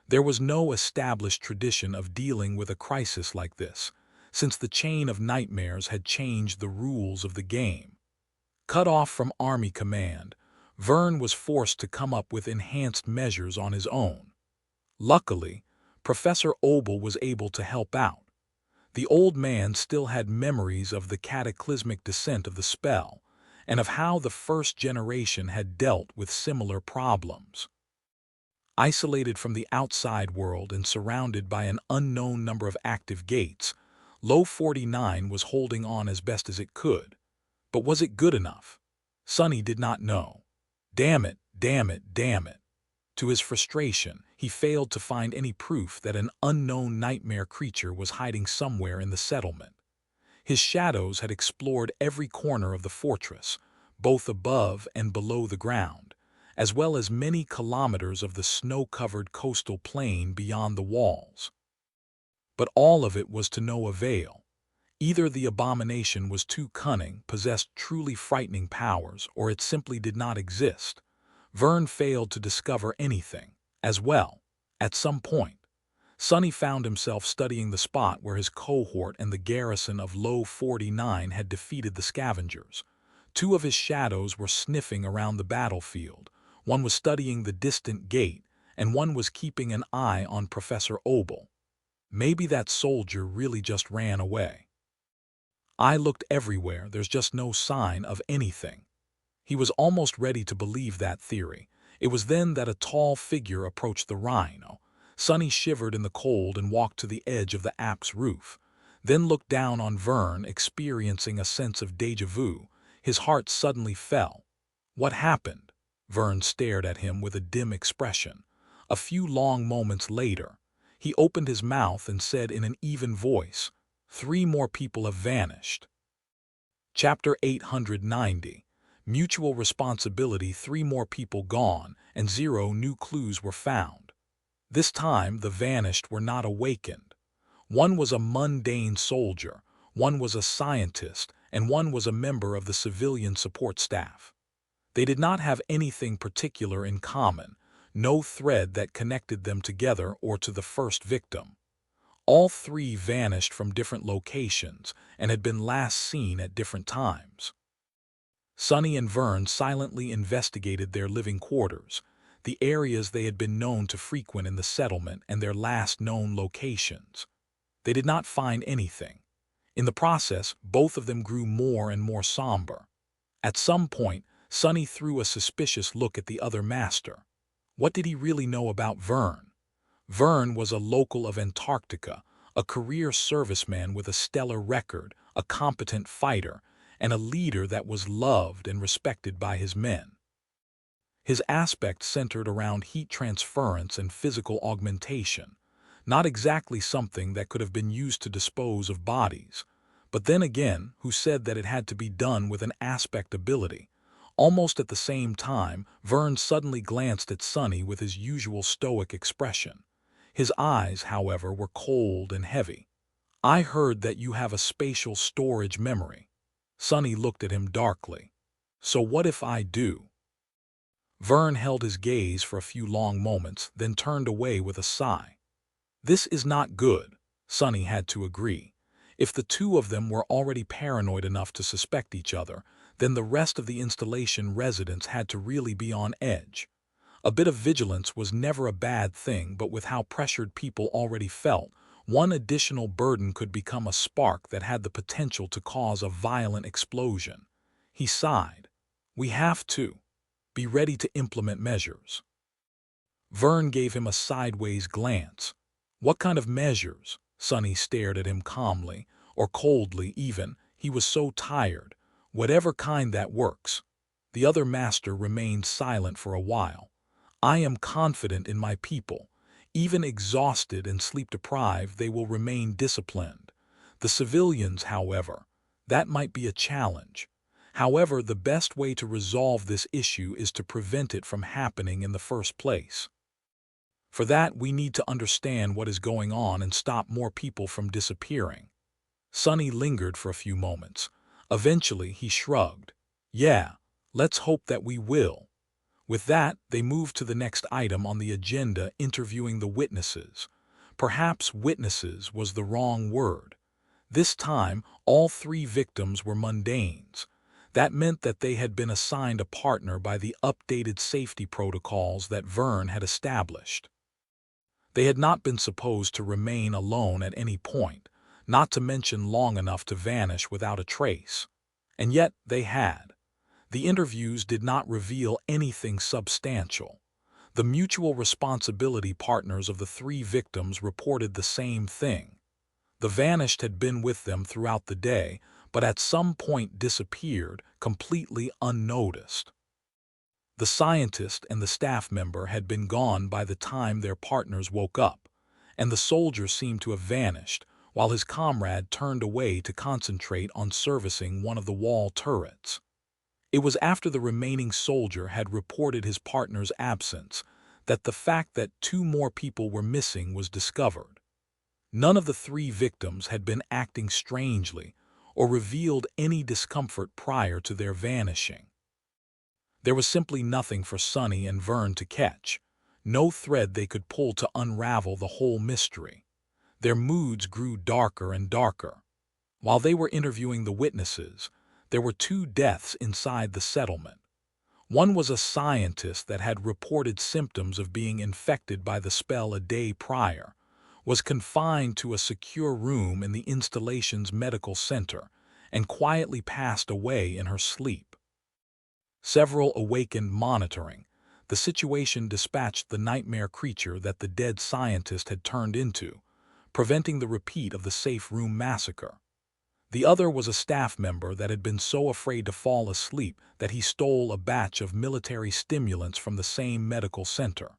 There was no established tradition of dealing with a crisis like this, since the chain of nightmares had changed the rules of the game. Cut off from Army command, Vern was forced to come up with enhanced measures on his own. Luckily, Professor Obel was able to help out. The old man still had memories of the cataclysmic descent of the spell and of how the first generation had dealt with similar problems. Isolated from the outside world and surrounded by an unknown number of active gates, Low 49 was holding on as best as it could. But was it good enough? Sonny did not know. Damn it, damn it, damn it. To his frustration, he failed to find any proof that an unknown nightmare creature was hiding somewhere in the settlement. His shadows had explored every corner of the fortress, both above and below the ground, as well as many kilometers of the snow-covered coastal plain beyond the walls. But all of it was to no avail. Either the abomination was too cunning, possessed truly frightening powers, or it simply did not exist. Vern failed to discover anything. As well, at some point, Sonny found himself studying the spot where his cohort and the garrison of Low 49 had defeated the scavengers. Two of his shadows were sniffing around the battlefield. One was studying the distant gate, and one was keeping an eye on Professor Obel. Maybe that soldier really just ran away. I looked everywhere, there's just no sign of anything. He was almost ready to believe that theory. It was then that a tall figure approached the rhino. Sonny shivered in the cold and walked to the edge of the app's roof, then looked down on Vern, experiencing a sense of déjà vu. His heart suddenly fell. What happened? Vern stared at him with a dim expression. A few long moments later, he opened his mouth and said in an even voice, "3 more people have vanished." Chapter 890. Mutual responsibility. 3 more people gone, and 0 new clues were found. This time the vanished were not awakened. One was a mundane soldier, one was a scientist, and one was a member of the civilian support staff. They did not have anything particular in common, no thread that connected them together or to the first victim. All 3 vanished from different locations and had been last seen at different times. Sonny and Vern silently investigated their living quarters, the areas they had been known to frequent in the settlement and their last known locations. They did not find anything. In the process, both of them grew more and more somber. At some point, Sonny threw a suspicious look at the other master. What did he really know about Vern? Vern was a local of Antarctica, a career serviceman with a stellar record, a competent fighter, and a leader that was loved and respected by his men. His aspect centered around heat transference and physical augmentation, not exactly something that could have been used to dispose of bodies. But then again, who said that it had to be done with an aspect ability? Almost at the same time, Vern suddenly glanced at Sonny with his usual stoic expression. His eyes, however, were cold and heavy. "I heard that you have a spatial storage memory." Sonny looked at him darkly. "So what if I do?" Vern held his gaze for a few long moments, then turned away with a sigh. This is not good, Sonny had to agree. If the two of them were already paranoid enough to suspect each other, then the rest of the installation residents had to really be on edge. A bit of vigilance was never a bad thing, but with how pressured people already felt, one additional burden could become a spark that had the potential to cause a violent explosion. He sighed. "We have to be ready to implement measures." Vern gave him a sideways glance. "What kind of measures?" Sonny stared at him calmly, or coldly even. He was so tired. "Whatever kind that works." The other master remained silent for a while. "I am confident in my people. Even exhausted and sleep-deprived, they will remain disciplined. The civilians, however, that might be a challenge. However, the best way to resolve this issue is to prevent it from happening in the first place. For that, we need to understand what is going on and stop more people from disappearing. Sonny lingered for a few moments. Eventually, he shrugged. Yeah, let's hope that we will. With that, they moved to the next item on the agenda, interviewing the witnesses. Perhaps witnesses was the wrong word. This time, all three victims were mundanes. That meant that they had been assigned a partner by the updated safety protocols that Vern had established. They had not been supposed to remain alone at any point, not to mention long enough to vanish without a trace. And yet they had. The interviews did not reveal anything substantial. The mutual responsibility partners of the three victims reported the same thing. The vanished had been with them throughout the day, but at some point disappeared, completely unnoticed. The scientist and the staff member had been gone by the time their partners woke up, and the soldier seemed to have vanished, while his comrade turned away to concentrate on servicing one of the wall turrets. It was after the remaining soldier had reported his partner's absence that the fact that two more people were missing was discovered. None of the three victims had been acting strangely or revealed any discomfort prior to their vanishing. There was simply nothing for Sonny and Vern to catch, no thread they could pull to unravel the whole mystery. Their moods grew darker and darker. While they were interviewing the witnesses, there were two deaths inside the settlement. One was a scientist that had reported symptoms of being infected by the spell a day prior, was confined to a secure room in the installation's medical center, and quietly passed away in her sleep. Several awakened monitoring. The situation dispatched the nightmare creature that the dead scientist had turned into, preventing the repeat of the safe room massacre. The other was a staff member that had been so afraid to fall asleep that he stole a batch of military stimulants from the same medical center.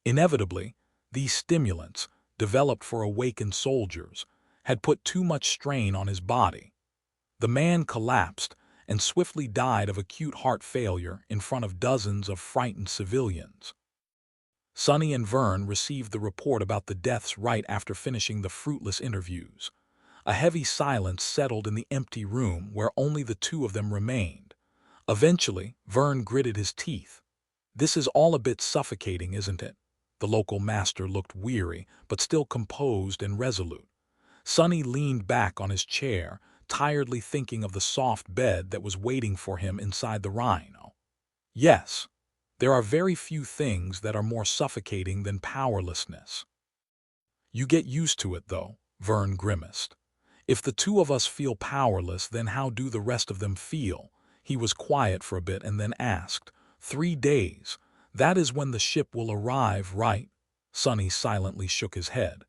Inevitably, these stimulants, developed for awakened soldiers, had put too much strain on his body. The man collapsed and swiftly died of acute heart failure in front of dozens of frightened civilians. Sonny and Vern received the report about the deaths right after finishing the fruitless interviews. A heavy silence settled in the empty room where only the two of them remained. Eventually, Vern gritted his teeth. "This is all a bit suffocating, isn't it?" The local master looked weary, but still composed and resolute. Sonny leaned back on his chair, tiredly thinking of the soft bed that was waiting for him inside the Rhino. Yes, there are very few things that are more suffocating than powerlessness. You get used to it, though, Vern grimaced. If the two of us feel powerless, then how do the rest of them feel? He was quiet for a bit and then asked, 3 days. That is when the ship will arrive, right? Sonny silently shook his head.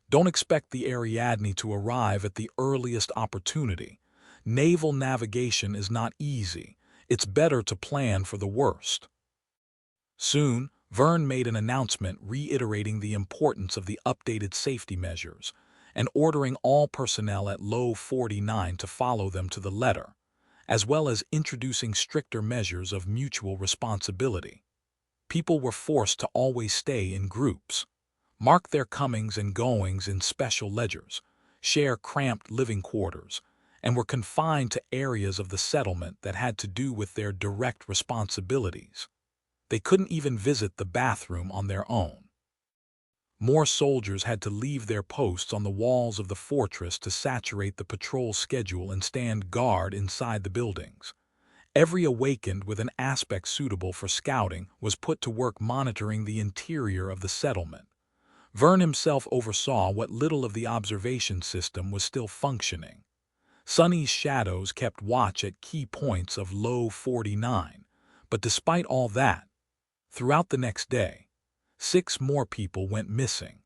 Don't expect the Ariadne to arrive at the earliest opportunity. Naval navigation is not easy. It's better to plan for the worst. Soon, Vern made an announcement reiterating the importance of the updated safety measures and ordering all personnel at Low 49 to follow them to the letter, as well as introducing stricter measures of mutual responsibility. People were forced to always stay in groups, mark their comings and goings in special ledgers, share cramped living quarters, and were confined to areas of the settlement that had to do with their direct responsibilities. They couldn't even visit the bathroom on their own. More soldiers had to leave their posts on the walls of the fortress to saturate the patrol schedule and stand guard inside the buildings. Every awakened with an aspect suitable for scouting was put to work monitoring the interior of the settlement. Vern himself oversaw what little of the observation system was still functioning. Sonny's shadows kept watch at key points of Low 49, but despite all that, throughout the next day, 6 more people went missing.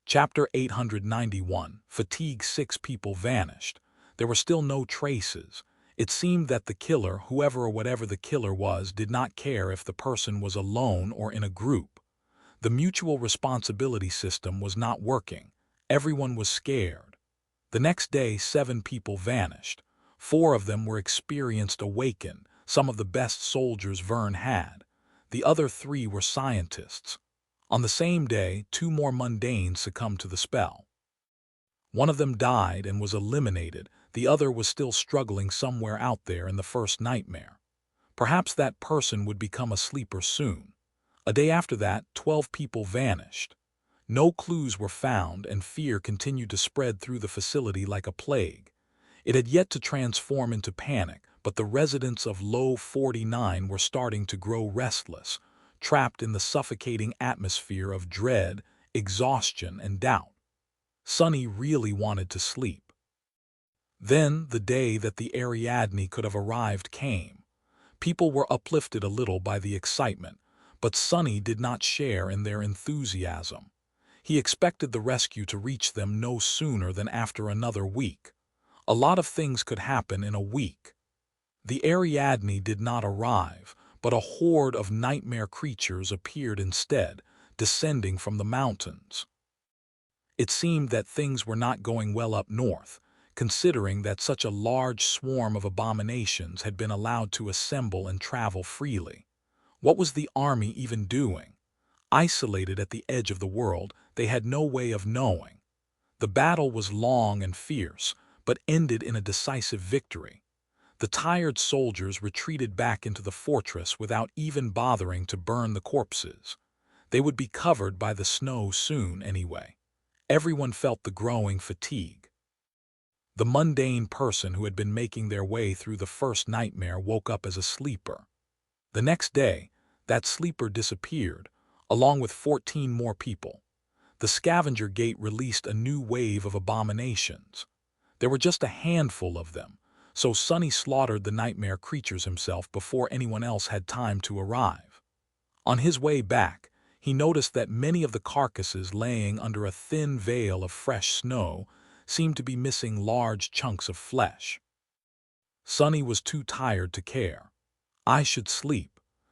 Chapter 891, Fatigue. 6 people vanished. There were still no traces. It seemed that the killer, whoever or whatever the killer was, did not care if the person was alone or in a group. The mutual responsibility system was not working. Everyone was scared. The next day, 7 people vanished. 4 of them were experienced awakened, some of the best soldiers Vern had. The other 3 were scientists. On the same day, 2 more mundanes succumbed to the spell. One of them died and was eliminated. The other was still struggling somewhere out there in the first nightmare. Perhaps that person would become a sleeper soon. A day after that, 12 people vanished. No clues were found, and fear continued to spread through the facility like a plague. It had yet to transform into panic, but the residents of Low 49 were starting to grow restless, trapped in the suffocating atmosphere of dread, exhaustion, and doubt. Sonny really wanted to sleep. Then, the day that the Ariadne could have arrived came. People were uplifted a little by the excitement, but Sonny did not share in their enthusiasm. He expected the rescue to reach them no sooner than after another week. A lot of things could happen in a week. The Ariadne did not arrive, but a horde of nightmare creatures appeared instead, descending from the mountains. It seemed that things were not going well up north, considering that such a large swarm of abominations had been allowed to assemble and travel freely. What was the army even doing? Isolated at the edge of the world, they had no way of knowing. The battle was long and fierce, but ended in a decisive victory. The tired soldiers retreated back into the fortress without even bothering to burn the corpses. They would be covered by the snow soon anyway. Everyone felt the growing fatigue. The mundane person who had been making their way through the first nightmare woke up as a sleeper. The next day, that sleeper disappeared, along with 14 more people. The scavenger gate released a new wave of abominations. There were just a handful of them, so Sonny slaughtered the nightmare creatures himself before anyone else had time to arrive. On his way back, he noticed that many of the carcasses laying under a thin veil of fresh snow seemed to be missing large chunks of flesh. Sonny was too tired to care. "I should sleep.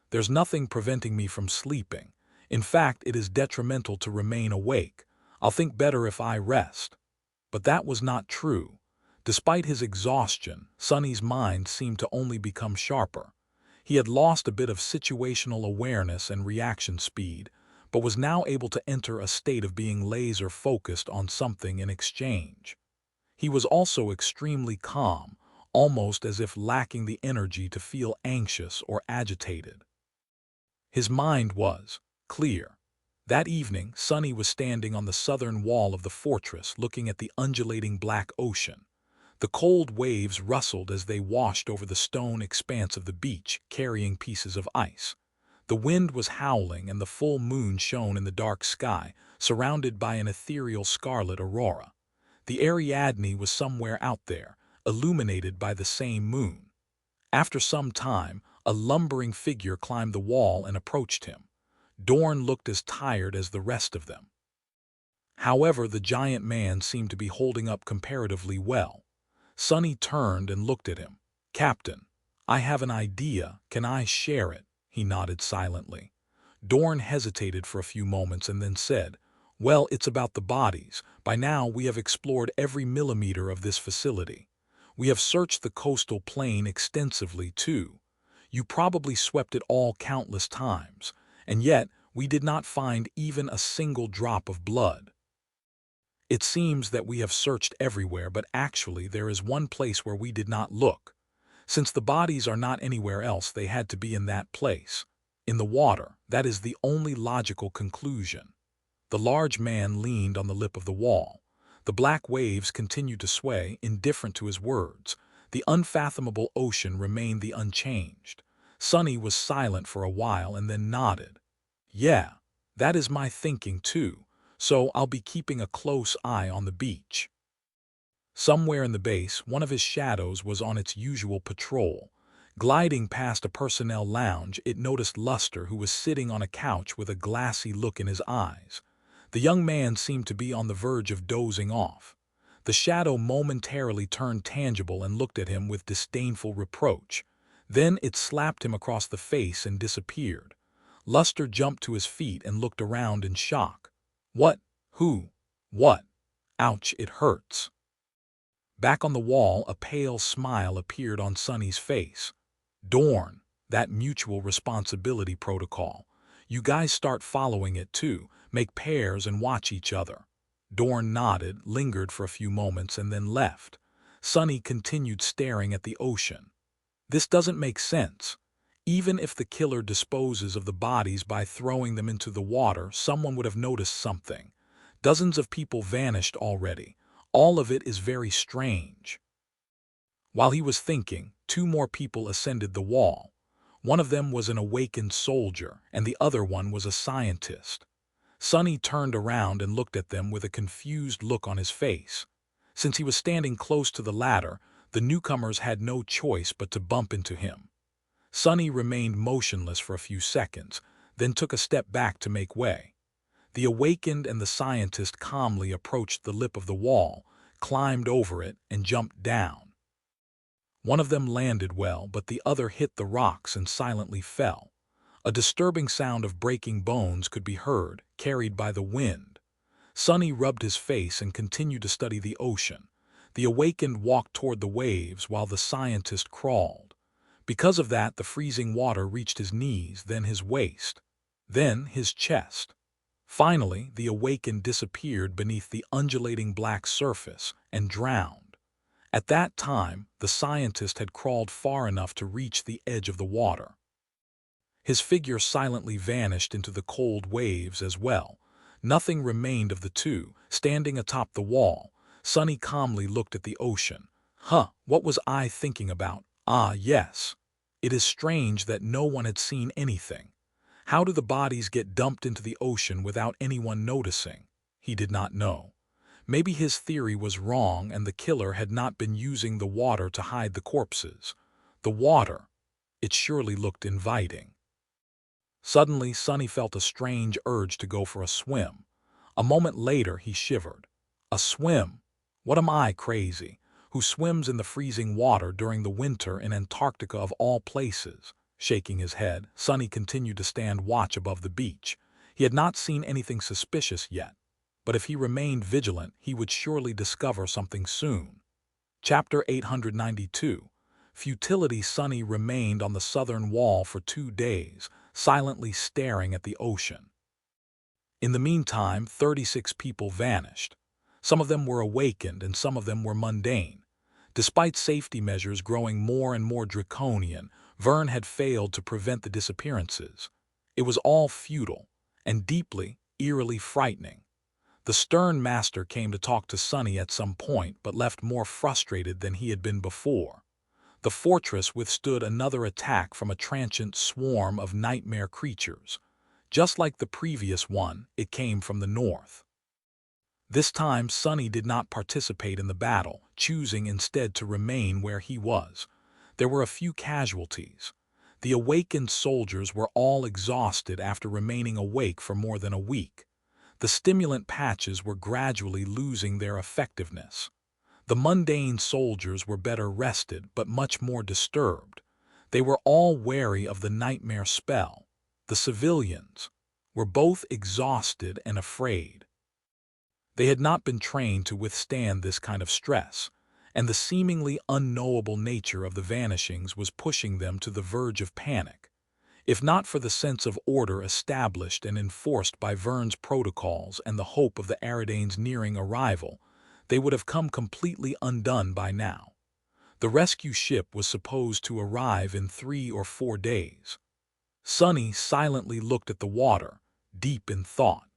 There's nothing preventing me from sleeping. In fact, it is detrimental to remain awake. I'll think better if I rest." But that was not true. Despite his exhaustion, Sonny's mind seemed to only become sharper. He had lost a bit of situational awareness and reaction speed, but was now able to enter a state of being laser-focused on something in exchange. He was also extremely calm, almost as if lacking the energy to feel anxious or agitated. His mind was clear. That evening, Sonny was standing on the southern wall of the fortress looking at the undulating black ocean. The cold waves rustled as they washed over the stone expanse of the beach, carrying pieces of ice. The wind was howling and the full moon shone in the dark sky, surrounded by an ethereal scarlet aurora. The Ariadne was somewhere out there, illuminated by the same moon. After some time, a lumbering figure climbed the wall and approached him. Dorn looked as tired as the rest of them. However, the giant man seemed to be holding up comparatively well. Sonny turned and looked at him. "Captain, I have an idea. Can I share it?" He nodded silently. Dorn hesitated for a few moments and then said, "Well, it's about the bodies. By now we have explored every millimeter of this facility. We have searched the coastal plain extensively, too. You probably swept it all countless times, and yet we did not find even a single drop of blood. It seems that we have searched everywhere, but actually there is one place where we did not look. Since the bodies are not anywhere else, they had to be in that place. In the water, that is the only logical conclusion." The large man leaned on the lip of the wall. The black waves continued to sway, indifferent to his words. The unfathomable ocean remained the unchanged. Sonny was silent for a while and then nodded. "Yeah, that is my thinking too, so I'll be keeping a close eye on the beach." Somewhere in the base, one of his shadows was on its usual patrol. Gliding past a personnel lounge, it noticed Luster, who was sitting on a couch with a glassy look in his eyes. The young man seemed to be on the verge of dozing off. The shadow momentarily turned tangible and looked at him with disdainful reproach. Then it slapped him across the face and disappeared. Luster jumped to his feet and looked around in shock. What? Who? What? Ouch, it hurts. Back on the wall, a pale smile appeared on Sonny's face. Dorn, that mutual responsibility protocol. You guys start following it too, make pairs and watch each other. Dorn nodded, lingered for a few moments, and then left. Sonny continued staring at the ocean. This doesn't make sense. Even if the killer disposes of the bodies by throwing them into the water, someone would have noticed something. Dozens of people vanished already. All of it is very strange. While he was thinking, two more people ascended the wall. One of them was an awakened soldier, and the other one was a scientist. Sonny turned around and looked at them with a confused look on his face. Since he was standing close to the latter, the newcomers had no choice but to bump into him. Sonny remained motionless for a few seconds, then took a step back to make way. The awakened and the scientist calmly approached the lip of the wall, climbed over it, and jumped down. One of them landed well, but the other hit the rocks and silently fell. A disturbing sound of breaking bones could be heard, carried by the wind. Sonny rubbed his face and continued to study the ocean. The awakened walked toward the waves while the scientist crawled. Because of that, the freezing water reached his knees, then his waist, then his chest. Finally, the awakened disappeared beneath the undulating black surface and drowned. At that time, the scientist had crawled far enough to reach the edge of the water. His figure silently vanished into the cold waves as well. Nothing remained of the two. Standing atop the wall, Sonny calmly looked at the ocean. What was I thinking about? Ah, yes. It is strange that no one had seen anything. How do the bodies get dumped into the ocean without anyone noticing? He did not know. Maybe his theory was wrong and the killer had not been using the water to hide the corpses. The water. It surely looked inviting. Suddenly, Sonny felt a strange urge to go for a swim. A moment later, he shivered. A swim? What am I, crazy? Who swims in the freezing water during the winter in Antarctica of all places? Shaking his head, Sonny continued to stand watch above the beach. He had not seen anything suspicious yet, but if he remained vigilant, he would surely discover something soon. Chapter 892. Futility. Sonny remained on the southern wall for 2 days, silently staring at the ocean. In the meantime, 36 people vanished. Some of them were awakened and some of them were mundane. Despite safety measures growing more and more draconian, Vern had failed to prevent the disappearances. It was all futile and deeply, eerily frightening. The stern master came to talk to Sonny at some point, but left more frustrated than he had been before. The fortress withstood another attack from a transient swarm of nightmare creatures. Just like the previous one, it came from the north. This time, Sonny did not participate in the battle, choosing instead to remain where he was. There were a few casualties. The awakened soldiers were all exhausted after remaining awake for more than a week. The stimulant patches were gradually losing their effectiveness. The mundane soldiers were better rested but much more disturbed. They were all wary of the nightmare spell. The civilians were both exhausted and afraid. They had not been trained to withstand this kind of stress, and the seemingly unknowable nature of the vanishings was pushing them to the verge of panic. If not for the sense of order established and enforced by Vern's protocols and the hope of the Aridanes' nearing arrival, they would have come completely undone by now. The rescue ship was supposed to arrive in 3 or 4 days. Sonny silently looked at the water, deep in thought.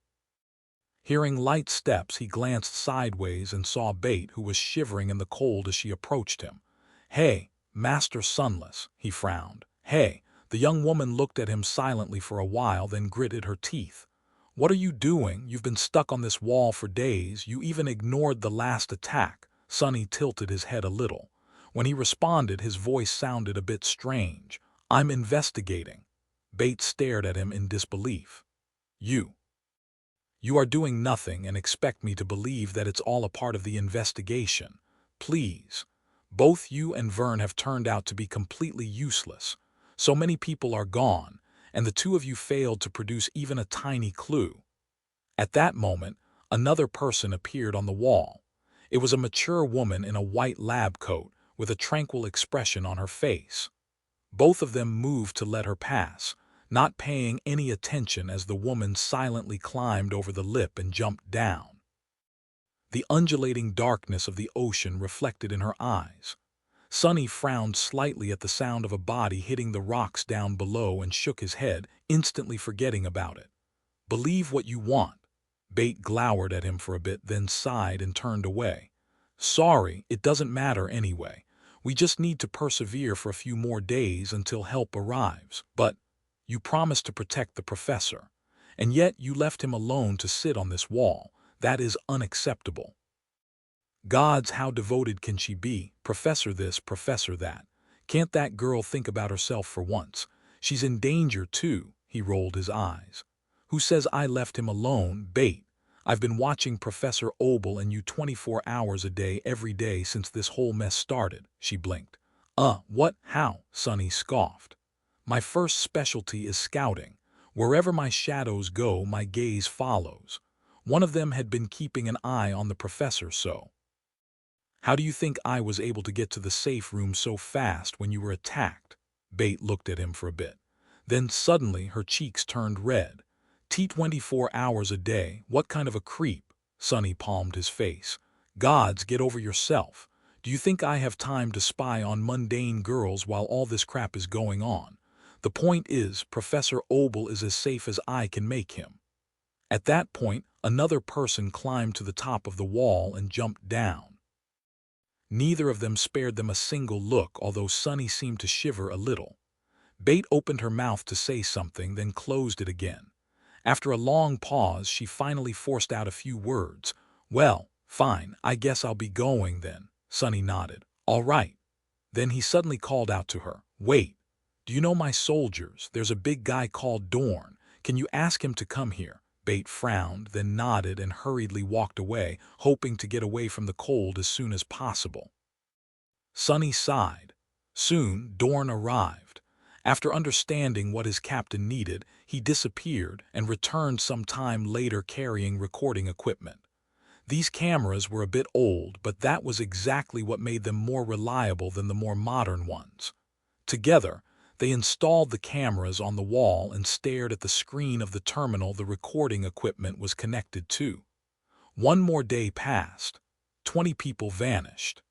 Hearing light steps, he glanced sideways and saw Bate, who was shivering in the cold as she approached him. "Hey, Master Sunless," he frowned. "Hey." The young woman looked at him silently for a while, then gritted her teeth. "What are you doing? You've been stuck on this wall for days. You even ignored the last attack." Sonny tilted his head a little. When he responded, his voice sounded a bit strange. "I'm investigating." Bate stared at him in disbelief. You are doing nothing and expect me to believe that it's all a part of the investigation. Please. Both you and Vern have turned out to be completely useless. So many people are gone, and the two of you failed to produce even a tiny clue. At that moment, another person appeared on the wall. It was a mature woman in a white lab coat with a tranquil expression on her face. Both of them moved to let her pass, not paying any attention as the woman silently climbed over the lip and jumped down. The undulating darkness of the ocean reflected in her eyes. Sonny frowned slightly at the sound of a body hitting the rocks down below and shook his head, instantly forgetting about it. Believe what you want. Bate glowered at him for a bit, then sighed and turned away. Sorry, it doesn't matter anyway. We just need to persevere for a few more days until help arrives. But you promised to protect the professor, and yet you left him alone to sit on this wall. That is unacceptable. Gods, how devoted can she be? Professor this, professor that. Can't that girl think about herself for once? She's in danger too. He rolled his eyes. Who says I left him alone? Bate. I've been watching Professor Obel and you 24 hours a day every day since this whole mess started. She blinked. What? How? Sonny scoffed. My first specialty is scouting. Wherever my shadows go, my gaze follows. One of them had been keeping an eye on the professor, so. How do you think I was able to get to the safe room so fast when you were attacked? Bate looked at him for a bit. Then suddenly her cheeks turned red. T 24 hours a day, what kind of a creep? Sonny palmed his face. Gods, get over yourself. Do you think I have time to spy on mundane girls while all this crap is going on? The point is, Professor Obel is as safe as I can make him. At that point, another person climbed to the top of the wall and jumped down. Neither of them spared them a single look, although Sonny seemed to shiver a little. Bate opened her mouth to say something, then closed it again. After a long pause, she finally forced out a few words. Well, fine, I guess I'll be going then. Sonny nodded. All right. Then he suddenly called out to her. Wait, do you know my soldiers? There's a big guy called Dorn. Can you ask him to come here? Bate frowned, then nodded and hurriedly walked away, hoping to get away from the cold as soon as possible. Sonny sighed. Soon, Dorn arrived. After understanding what his captain needed, he disappeared and returned some time later carrying recording equipment. These cameras were a bit old, but that was exactly what made them more reliable than the more modern ones. Together, they installed the cameras on the wall and stared at the screen of the terminal the recording equipment was connected to. One more day passed. 20 people vanished.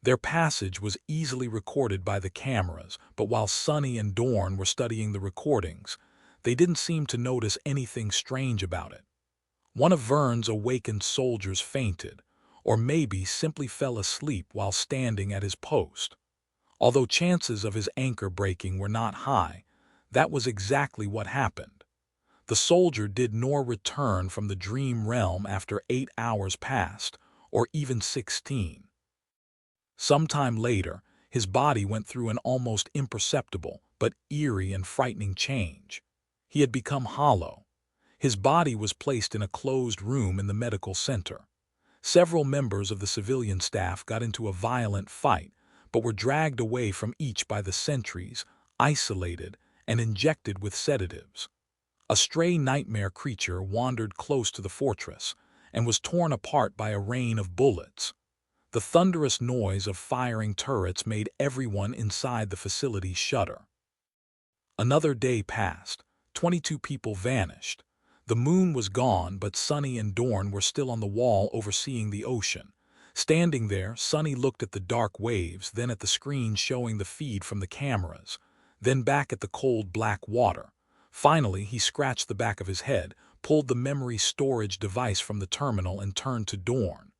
Their passage was easily recorded by the cameras, but while Sonny and Dorn were studying the recordings, they didn't seem to notice anything strange about it. One of Vern's awakened soldiers fainted, or maybe simply fell asleep while standing at his post. Although chances of his anchor breaking were not high, that was exactly what happened. The soldier did nor return from the dream realm after 8 hours passed, or even 16. Sometime later, his body went through an almost imperceptible but eerie and frightening change. He had become hollow. His body was placed in a closed room in the medical center. Several members of the civilian staff got into a violent fight, but were dragged away from each by the sentries, isolated, and injected with sedatives. A stray nightmare creature wandered close to the fortress and was torn apart by a rain of bullets. The thunderous noise of firing turrets made everyone inside the facility shudder. Another day passed. 22 people vanished. The moon was gone, but Sonny and Dorn were still on the wall overseeing the ocean. Standing there, Sonny looked at the dark waves, then at the screen showing the feed from the cameras, then back at the cold black water. Finally, he scratched the back of his head, pulled the memory storage device from the terminal and turned to Dorn.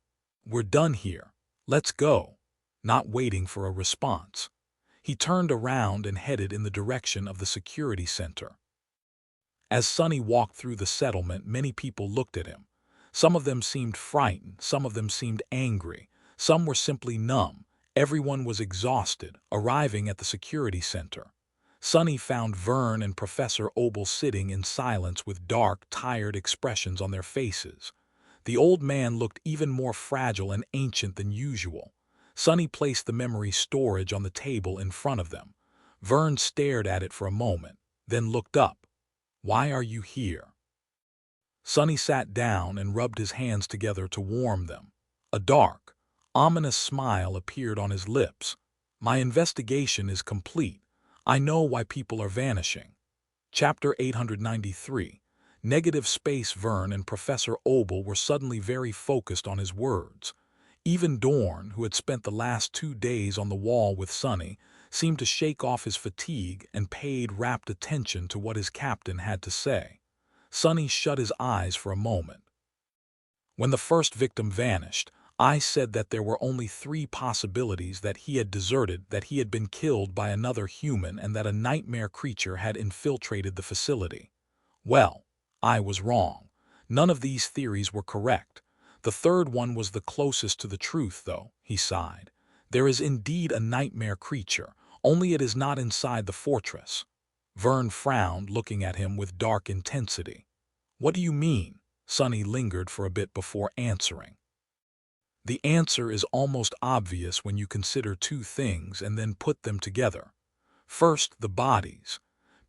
We're done here. Let's go. Not waiting for a response, he turned around and headed in the direction of the security center. As Sonny walked through the settlement, many people looked at him. Some of them seemed frightened, some of them seemed angry, some were simply numb. Everyone was exhausted. Arriving at the security center, Sonny found Vern and Professor Obel sitting in silence with dark, tired expressions on their faces. The old man looked even more fragile and ancient than usual. Sonny placed the memory storage on the table in front of them. Vern stared at it for a moment. then looked up. "Why are you here?" Sonny sat down and rubbed his hands together to warm them. A dark, ominous smile appeared on his lips. "My investigation is complete. I know why people are vanishing." Chapter 893. Negative space. Vern and Professor Obel were suddenly very focused on his words. Even Dorn, who had spent the last 2 days on the wall with Sonny, seemed to shake off his fatigue and paid rapt attention to what his captain had to say. Sonny shut his eyes for a moment. "When the first victim vanished, I said that there were only 3 possibilities: that he had deserted, that he had been killed by another human, and that a nightmare creature had infiltrated the facility. Well, I was wrong. None of these theories were correct. The third one was the closest to the truth, though," he sighed. "There is indeed a nightmare creature, only it is not inside the fortress." Vern frowned, looking at him with dark intensity. "What do you mean?" Sonny lingered for a bit before answering. "The answer is almost obvious when you consider 2 things and then put them together. First, the bodies.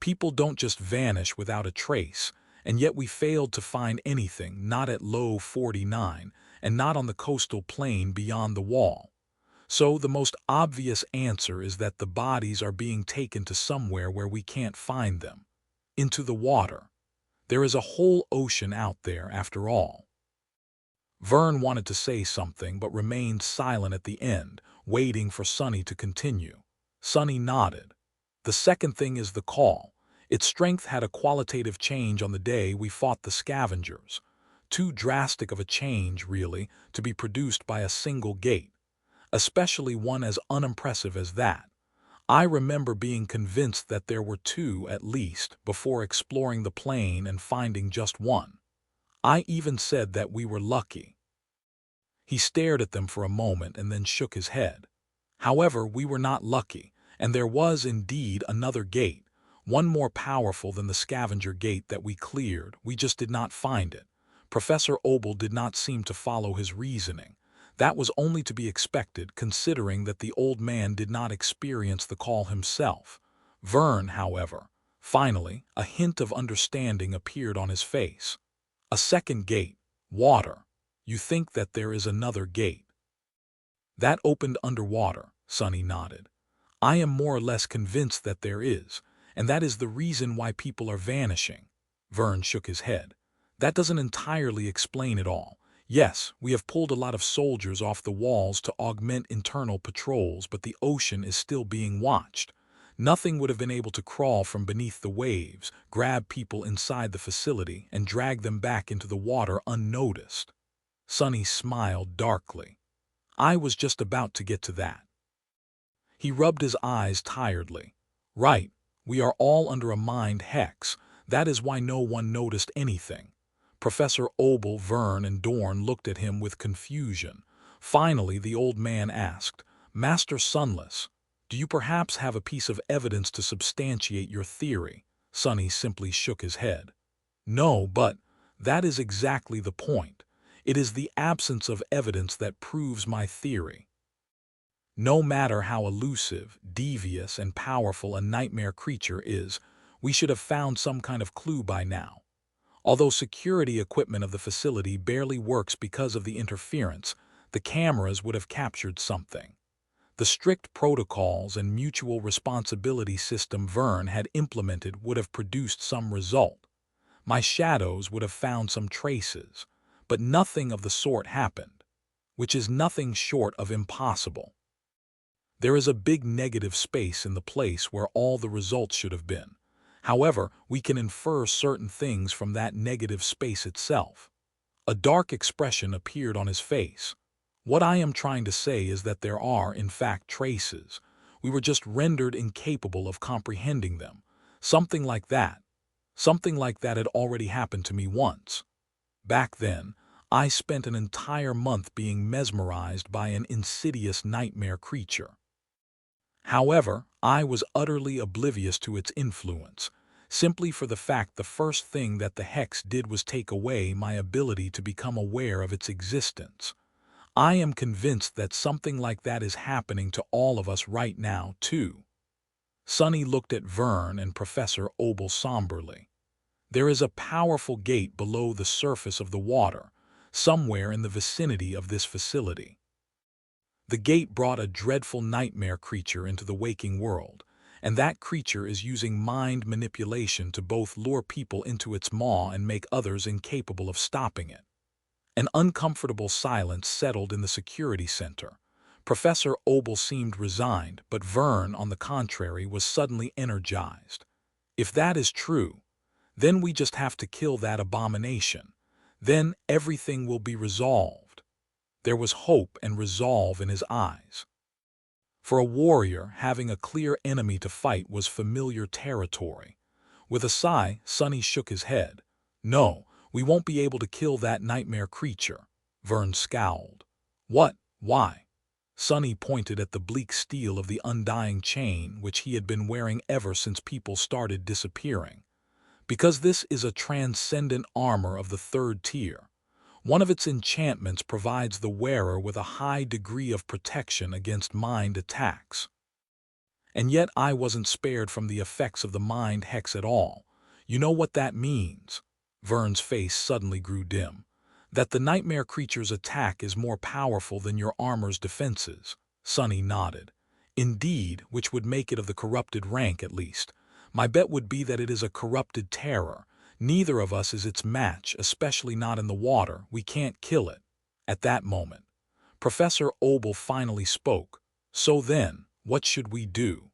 People don't just vanish without a trace, and yet we failed to find anything, not at Low 49, and not on the coastal plain beyond the wall. So the most obvious answer is that the bodies are being taken to somewhere where we can't find them. Into the water. There is a whole ocean out there, after all." Vern wanted to say something but remained silent at the end, waiting for Sonny to continue. Sonny nodded. "The second thing is the call. Its strength had a qualitative change on the day we fought the scavengers. Too drastic of a change, really, to be produced by a single gate, especially one as unimpressive as that. I remember being convinced that there were 2 at least before exploring the plain and finding just one. I even said that we were lucky." He stared at them for a moment and then shook his head. "However, we were not lucky, and there was indeed another gate, one more powerful than the scavenger gate that we cleared. We just did not find it." Professor Obel did not seem to follow his reasoning. That was only to be expected, considering that the old man did not experience the call himself. Vern, however, finally, a hint of understanding appeared on his face. "A second gate. Water. You think that there is another gate?" "That opened underwater," Sonny nodded. "I am more or less convinced that there is, and that is the reason why people are vanishing." Vern shook his head. "That doesn't entirely explain it all. Yes, we have pulled a lot of soldiers off the walls to augment internal patrols, but the ocean is still being watched. Nothing would have been able to crawl from beneath the waves, grab people inside the facility, and drag them back into the water unnoticed." Sonny smiled darkly. "I was just about to get to that." He rubbed his eyes tiredly. "Right, we are all under a mind hex. That is why no one noticed anything." Professor Obel, Vern, and Dorn looked at him with confusion. Finally, the old man asked, "Master Sunless, do you perhaps have a piece of evidence to substantiate your theory?" Sonny simply shook his head. "No, but that is exactly the point. It is the absence of evidence that proves my theory. No matter how elusive, devious, and powerful a nightmare creature is, we should have found some kind of clue by now. Although security equipment of the facility barely works because of the interference, the cameras would have captured something. The strict protocols and mutual responsibility system Vern had implemented would have produced some result. My shadows would have found some traces, but nothing of the sort happened, which is nothing short of impossible. There is a big negative space in the place where all the results should have been. However, we can infer certain things from that negative space itself." A dark expression appeared on his face. "What I am trying to say is that there are, in fact, traces. We were just rendered incapable of comprehending them. Something like that. Something like that had already happened to me once. Back then, I spent an entire month being mesmerized by an insidious nightmare creature. However, I was utterly oblivious to its influence, simply for the fact the first thing that the hex did was take away my ability to become aware of its existence. I am convinced that something like that is happening to all of us right now, too." Sonny looked at Vern and Professor Obel somberly. There is a powerful gate below the surface of the water, somewhere in the vicinity of this facility. The gate brought a dreadful nightmare creature into the waking world, and that creature is using mind manipulation to both lure people into its maw and make others incapable of stopping it. An uncomfortable silence settled in the security center. Professor Obel seemed resigned, but Vern, on the contrary, was suddenly energized. If that is true, then we just have to kill that abomination. Then everything will be resolved. There was hope and resolve in his eyes. For a warrior, having a clear enemy to fight was familiar territory. With a sigh, Sonny shook his head. No, we won't be able to kill that nightmare creature. Vern scowled. What? Why? Sonny pointed at the bleak steel of the undying chain which he had been wearing ever since people started disappearing. Because this is a transcendent armor of the third tier. One of its enchantments provides the wearer with a high degree of protection against mind attacks. And yet I wasn't spared from the effects of the mind hex at all. You know what that means? Vern's face suddenly grew dim. That the nightmare creature's attack is more powerful than your armor's defenses. Sonny nodded. Indeed, which would make it of the corrupted rank at least. My bet would be that it is a corrupted terror. Neither of us is its match, especially not in the water. We can't kill it. At that moment, Professor Obel finally spoke. So then, what should we do?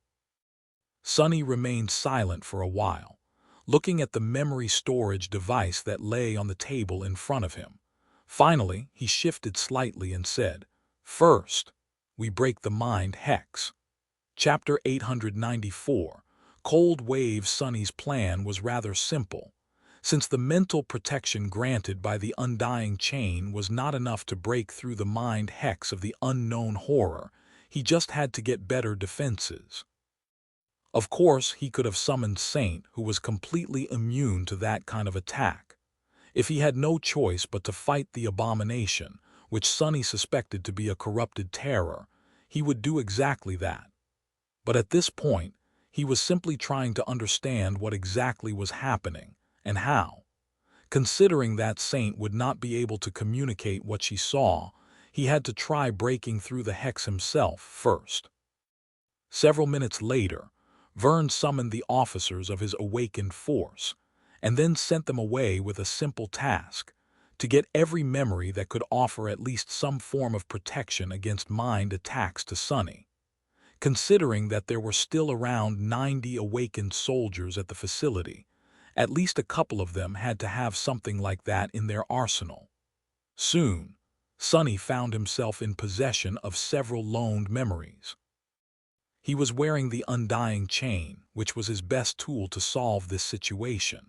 Sonny remained silent for a while, looking at the memory storage device that lay on the table in front of him. Finally, he shifted slightly and said, First, we break the mind hex. Chapter 894. Cold Wave. Sonny's plan was rather simple. Since the mental protection granted by the undying chain was not enough to break through the mind hex of the unknown horror, he just had to get better defenses. Of course, he could have summoned Saint, who was completely immune to that kind of attack. If he had no choice but to fight the abomination, which Sonny suspected to be a corrupted terror, he would do exactly that. But at this point, he was simply trying to understand what exactly was happening and how. Considering that Saint would not be able to communicate what she saw, he had to try breaking through the hex himself first. Several minutes later, Vern summoned the officers of his awakened force, and then sent them away with a simple task, to get every memory that could offer at least some form of protection against mind attacks to Sonny. Considering that there were still around 90 awakened soldiers at the facility, at least a couple of them had to have something like that in their arsenal. Soon, Sonny found himself in possession of several loaned memories. He was wearing the undying chain, which was his best tool to solve this situation.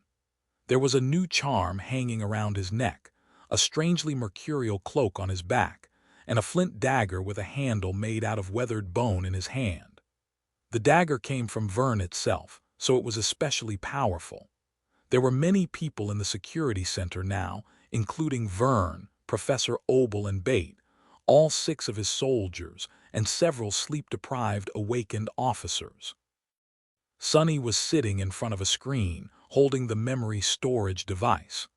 There was a new charm hanging around his neck, a strangely mercurial cloak on his back, and a flint dagger with a handle made out of weathered bone in his hand. The dagger came from Vern itself, so it was especially powerful. There were many people in the security center now, including Vern, Professor Obel, and Bate, all 6 of his soldiers, and several sleep-deprived awakened officers. Sonny was sitting in front of a screen, holding the memory storage device.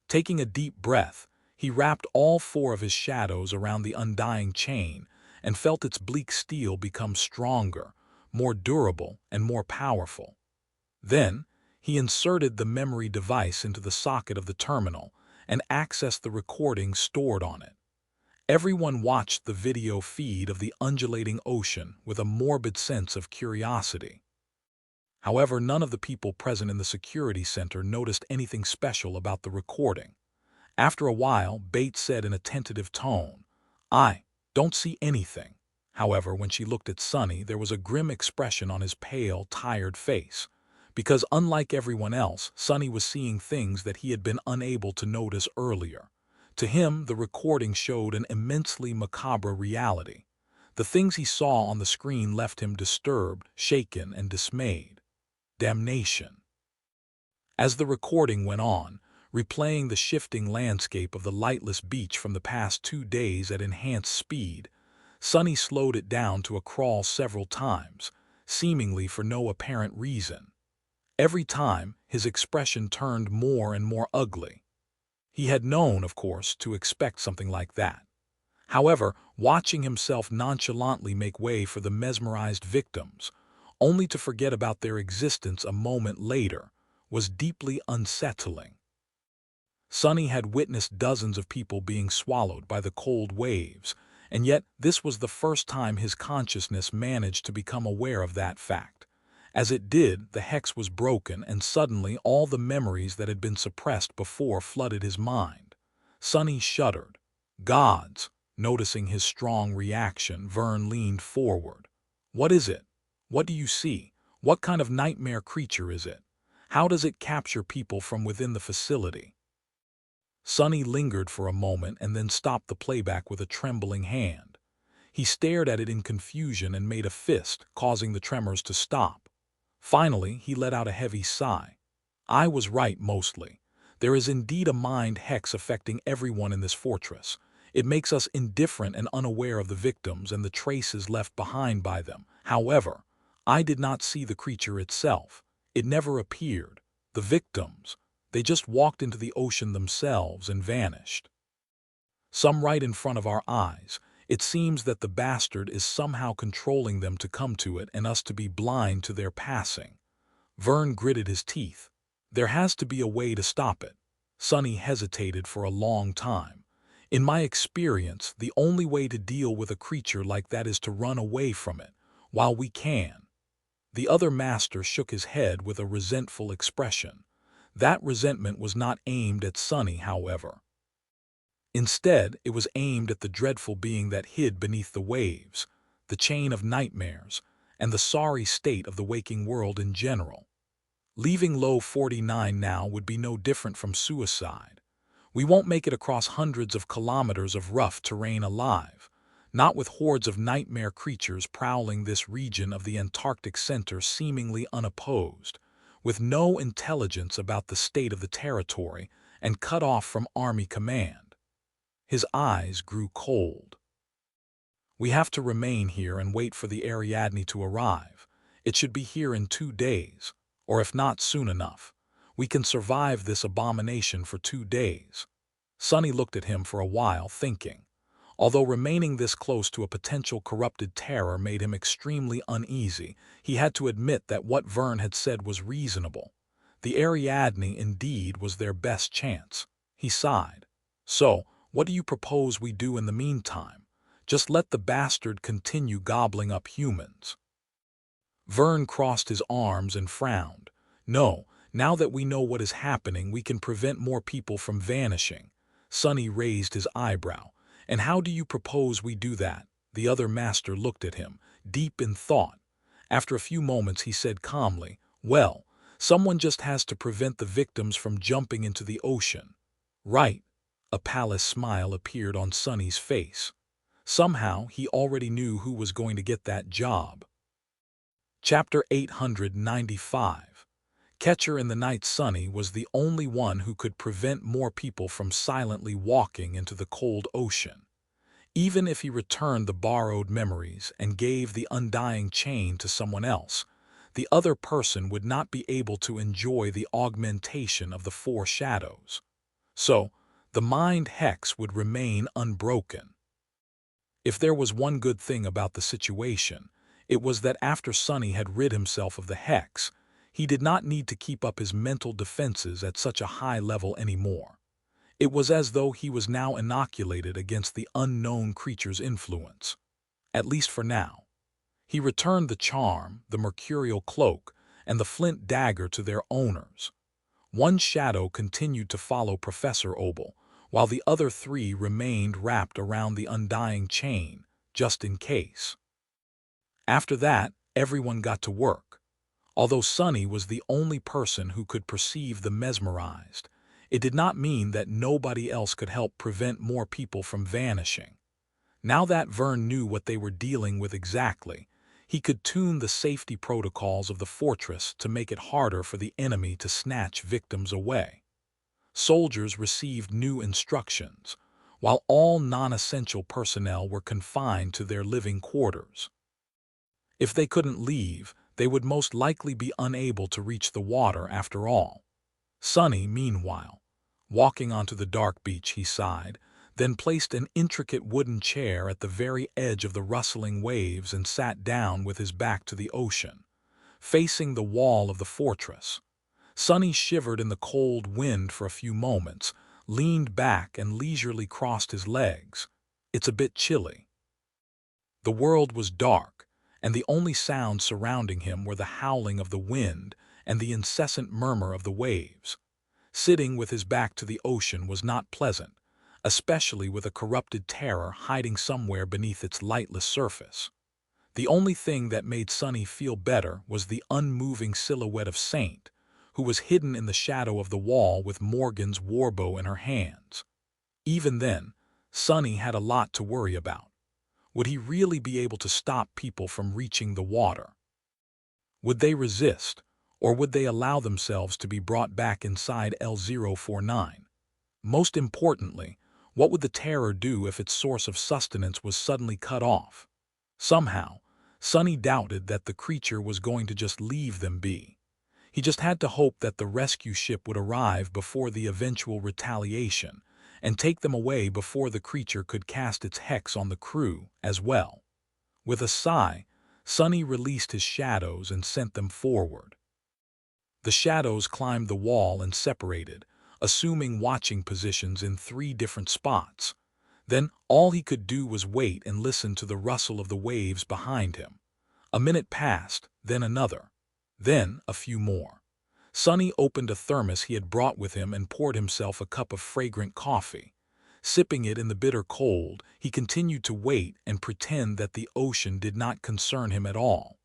Taking a deep breath, he wrapped all 4 of his shadows around the undying chain and felt its bleak steel become stronger, more durable, and more powerful. Then, he inserted the memory device into the socket of the terminal and accessed the recording stored on it. Everyone watched the video feed of the undulating ocean with a morbid sense of curiosity. However, none of the people present in the security center noticed anything special about the recording. After a while, Bates said in a tentative tone, "I don't see anything." However, when she looked at Sonny, there was a grim expression on his pale, tired face. Because unlike everyone else, Sonny was seeing things that he had been unable to notice earlier. To him, the recording showed an immensely macabre reality. The things he saw on the screen left him disturbed, shaken, and dismayed. Damnation. As the recording went on, replaying the shifting landscape of the lightless beach from the past 2 days at enhanced speed, Sonny slowed it down to a crawl several times, seemingly for no apparent reason. Every time, his expression turned more and more ugly. He had known, of course, to expect something like that. However, watching himself nonchalantly make way for the mesmerized victims, only to forget about their existence a moment later, was deeply unsettling. Sonny had witnessed dozens of people being swallowed by the cold waves, and yet this was the first time his consciousness managed to become aware of that fact. As it did, the hex was broken, and suddenly all the memories that had been suppressed before flooded his mind. Sonny shuddered. Gods! Noticing his strong reaction, Vern leaned forward. What is it? What do you see? What kind of nightmare creature is it? How does it capture people from within the facility? Sonny lingered for a moment and then stopped the playback with a trembling hand. He stared at it in confusion and made a fist, causing the tremors to stop. Finally, he let out a heavy sigh. I was right, mostly. There is indeed a mind hex affecting everyone in this fortress. It makes us indifferent and unaware of the victims and the traces left behind by them. However, I did not see the creature itself. It never appeared. The victims, they just walked into the ocean themselves and vanished. Some right in front of our eyes. It seems that the bastard is somehow controlling them to come to it and us to be blind to their passing. Vern gritted his teeth. There has to be a way to stop it. Sonny hesitated for a long time. In my experience, the only way to deal with a creature like that is to run away from it, while we can. The other master shook his head with a resentful expression. That resentment was not aimed at Sonny, however. Instead, it was aimed at the dreadful being that hid beneath the waves, the chain of nightmares, and the sorry state of the waking world in general. Leaving Low 49 now would be no different from suicide. We won't make it across hundreds of kilometers of rough terrain alive, not with hordes of nightmare creatures prowling this region of the Antarctic center seemingly unopposed, with no intelligence about the state of the territory and cut off from Army command. His eyes grew cold. We have to remain here and wait for the Ariadne to arrive. It should be here in 2 days, or if not soon enough. We can survive this abomination for 2 days. Sonny looked at him for a while, thinking. Although remaining this close to a potential corrupted terror made him extremely uneasy, he had to admit that what Vern had said was reasonable. The Ariadne indeed was their best chance. He sighed. So, what do you propose we do in the meantime? Just let the bastard continue gobbling up humans. Vern crossed his arms and frowned. No, now that we know what is happening, we can prevent more people from vanishing. Sonny raised his eyebrow. And how do you propose we do that? The other master looked at him, deep in thought. After a few moments he said calmly, well, someone just has to prevent the victims from jumping into the ocean. Right. A palace smile appeared on Sonny's face. Somehow he already knew who was going to get that job. Chapter 895. Catcher in the Night. Sonny was the only one who could prevent more people from silently walking into the cold ocean. Even if he returned the borrowed memories and gave the undying chain to someone else, the other person would not be able to enjoy the augmentation of the 4 shadows. So, the mind hex would remain unbroken. If there was one good thing about the situation, it was that after Sonny had rid himself of the hex, he did not need to keep up his mental defenses at such a high level anymore. It was as though he was now inoculated against the unknown creature's influence. At least for now. He returned the charm, the mercurial cloak, and the flint dagger to their owners. One shadow continued to follow Professor Opal, while the other 3 remained wrapped around the undying chain, just in case. After that, everyone got to work. Although Sonny was the only person who could perceive the mesmerized, it did not mean that nobody else could help prevent more people from vanishing. Now that Vern knew what they were dealing with exactly, he could tune the safety protocols of the fortress to make it harder for the enemy to snatch victims away. Soldiers received new instructions, while all non-essential personnel were confined to their living quarters. If they couldn't leave, They would most likely be unable to reach the water after all. Sonny, meanwhile, walking onto the dark beach, he sighed, then placed an intricate wooden chair at the very edge of the rustling waves and sat down with his back to the ocean, facing the wall of the fortress. Sonny shivered in the cold wind for a few moments, leaned back and leisurely crossed his legs. It's a bit chilly. The world was dark, and the only sounds surrounding him were the howling of the wind and the incessant murmur of the waves. Sitting with his back to the ocean was not pleasant, especially with a corrupted terror hiding somewhere beneath its lightless surface. The only thing that made Sonny feel better was the unmoving silhouette of Saint, who was hidden in the shadow of the wall with Morgan's warbow in her hands. Even then, Sonny had a lot to worry about. Would he really be able to stop people from reaching the water? Would they resist, or would they allow themselves to be brought back inside L049? Most importantly, what would the terror do if its source of sustenance was suddenly cut off? Somehow, Sonny doubted that the creature was going to just leave them be. He just had to hope that the rescue ship would arrive before the eventual retaliation and take them away before the creature could cast its hex on the crew as well. With a sigh, Sonny released his shadows and sent them forward. The shadows climbed the wall and separated, assuming watching positions in 3 different spots. Then all he could do was wait and listen to the rustle of the waves behind him. A minute passed, then another, then a few more. Sonny opened a thermos he had brought with him and poured himself a cup of fragrant coffee. Sipping it in the bitter cold, he continued to wait and pretend that the ocean did not concern him at all.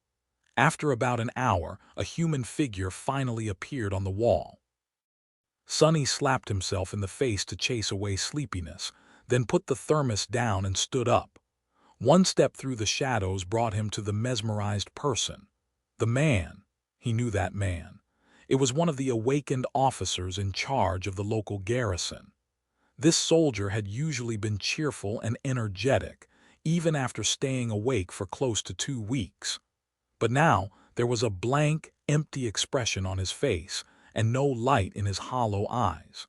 After about an hour, a human figure finally appeared on the wall. Sonny slapped himself in the face to chase away sleepiness, then put the thermos down and stood up. One step through the shadows brought him to the mesmerized person. The man. He knew that man. It was one of the awakened officers in charge of the local garrison. This soldier had usually been cheerful and energetic, even after staying awake for close to 2 weeks. But now there was a blank, empty expression on his face and no light in his hollow eyes.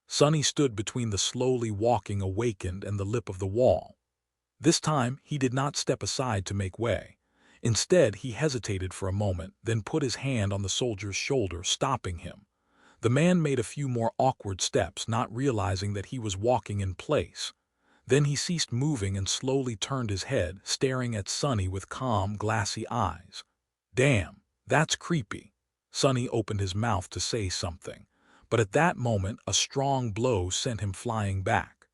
Sonny stood between the slowly walking awakened and the lip of the wall. This time he did not step aside to make way. Instead, he hesitated for a moment, then put his hand on the soldier's shoulder, stopping him. The man made a few more awkward steps, not realizing that he was walking in place. Then he ceased moving and slowly turned his head, staring at Sonny with calm, glassy eyes. "Damn, that's creepy." Sonny opened his mouth to say something, but at that moment a strong blow sent him flying back.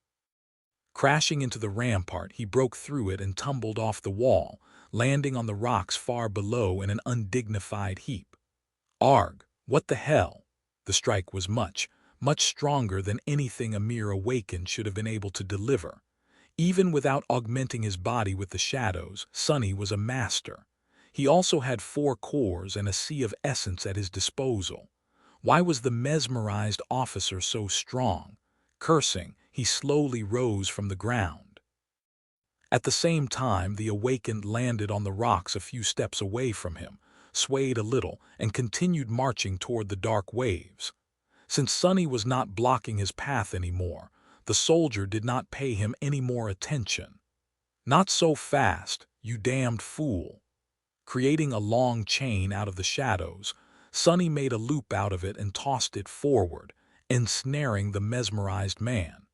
Crashing into the rampart, he broke through it and tumbled off the wall, landing on the rocks far below in an undignified heap. Arg, what the hell? The strike was much stronger than anything a mere awakened should have been able to deliver. Even without augmenting his body with the shadows, Sonny was a master. He also had 4 cores and a sea of essence at his disposal. Why was the mesmerized officer so strong? Cursing, he slowly rose from the ground. At the same time, the awakened landed on the rocks a few steps away from him, swayed a little, and continued marching toward the dark waves. Since Sonny was not blocking his path anymore, the soldier did not pay him any more attention. "Not so fast, you damned fool." Creating a long chain out of the shadows, Sonny made a loop out of it and tossed it forward, ensnaring the mesmerized man.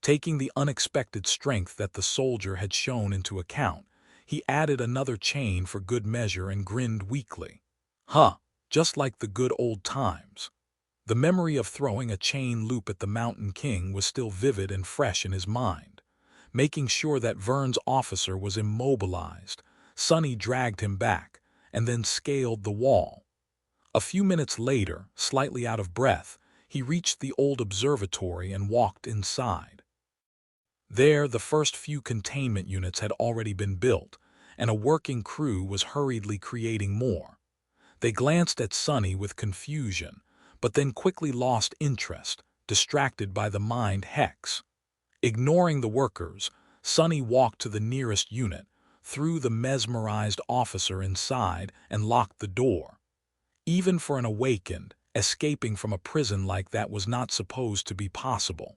Taking the unexpected strength that the soldier had shown into account, he added another chain for good measure and grinned weakly. Just like the good old times. The memory of throwing a chain loop at the Mountain King was still vivid and fresh in his mind. Making sure that Vern's officer was immobilized, Sonny dragged him back and then scaled the wall. A few minutes later, slightly out of breath, he reached the old observatory and walked inside. There, the first few containment units had already been built, and a working crew was hurriedly creating more. They glanced at Sonny with confusion, but then quickly lost interest, distracted by the mind hex. Ignoring the workers, Sonny walked to the nearest unit, threw the mesmerized officer inside, and locked the door. Even for an awakened, escaping from a prison like that was not supposed to be possible.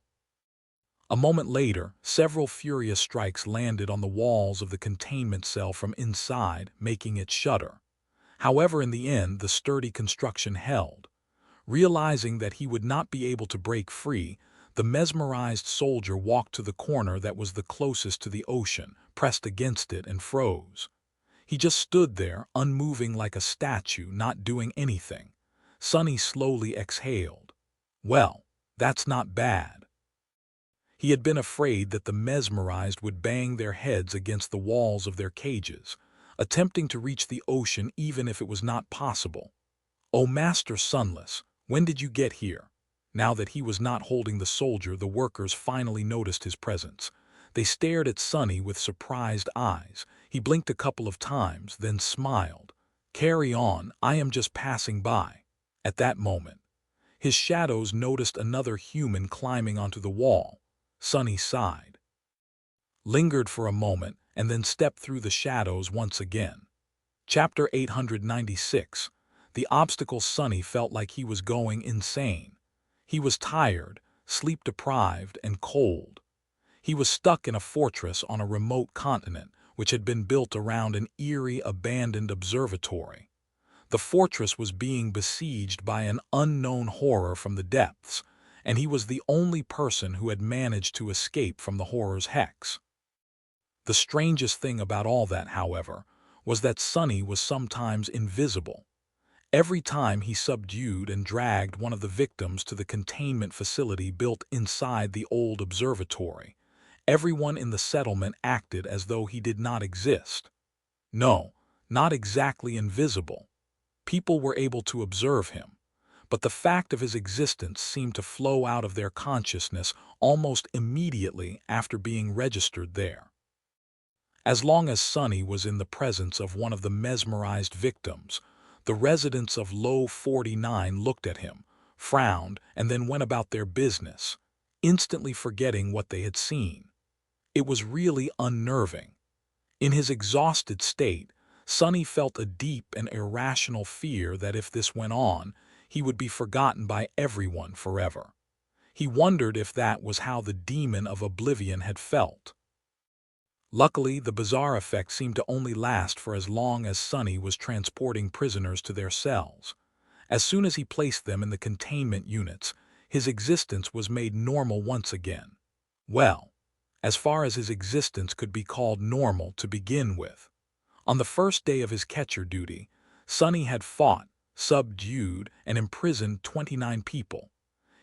A moment later, several furious strikes landed on the walls of the containment cell from inside, making it shudder. However, in the end, the sturdy construction held. Realizing that he would not be able to break free, the mesmerized soldier walked to the corner that was the closest to the ocean, pressed against it, and froze. He just stood there, unmoving like a statue, not doing anything. Sonny slowly exhaled. Well, that's not bad. He had been afraid that the mesmerized would bang their heads against the walls of their cages, attempting to reach the ocean even if it was not possible. "Oh, Master Sunless, when did you get here?" Now that he was not holding the soldier, the workers finally noticed his presence. They stared at Sonny with surprised eyes. He blinked a couple of times, then smiled. "Carry on, I am just passing by." At that moment, his shadows noticed another human climbing onto the wall. Sonny sighed, lingered for a moment, and then stepped through the shadows once again. Chapter 896. The obstacle. Sonny felt like he was going insane. He was tired, sleep-deprived, and cold. He was stuck in a fortress on a remote continent, which had been built around an eerie, abandoned observatory. The fortress was being besieged by an unknown horror from the depths, and he was the only person who had managed to escape from the horror's hex. The strangest thing about all that, however, was that Sonny was sometimes invisible. Every time he subdued and dragged one of the victims to the containment facility built inside the old observatory, everyone in the settlement acted as though he did not exist. No, not exactly invisible. People were able to observe him, but the fact of his existence seemed to flow out of their consciousness almost immediately after being registered there. As long as Sonny was in the presence of one of the mesmerized victims, the residents of Low 49 looked at him, frowned, and then went about their business, instantly forgetting what they had seen. It was really unnerving. In his exhausted state, Sonny felt a deep and irrational fear that if this went on, he would be forgotten by everyone forever. He wondered if that was how the demon of oblivion had felt. Luckily, the bizarre effect seemed to only last for as long as Sonny was transporting prisoners to their cells. As soon as he placed them in the containment units, his existence was made normal once again. Well, as far as his existence could be called normal to begin with. On the first day of his catcher duty, Sonny had fought, subdued, and imprisoned 29 people.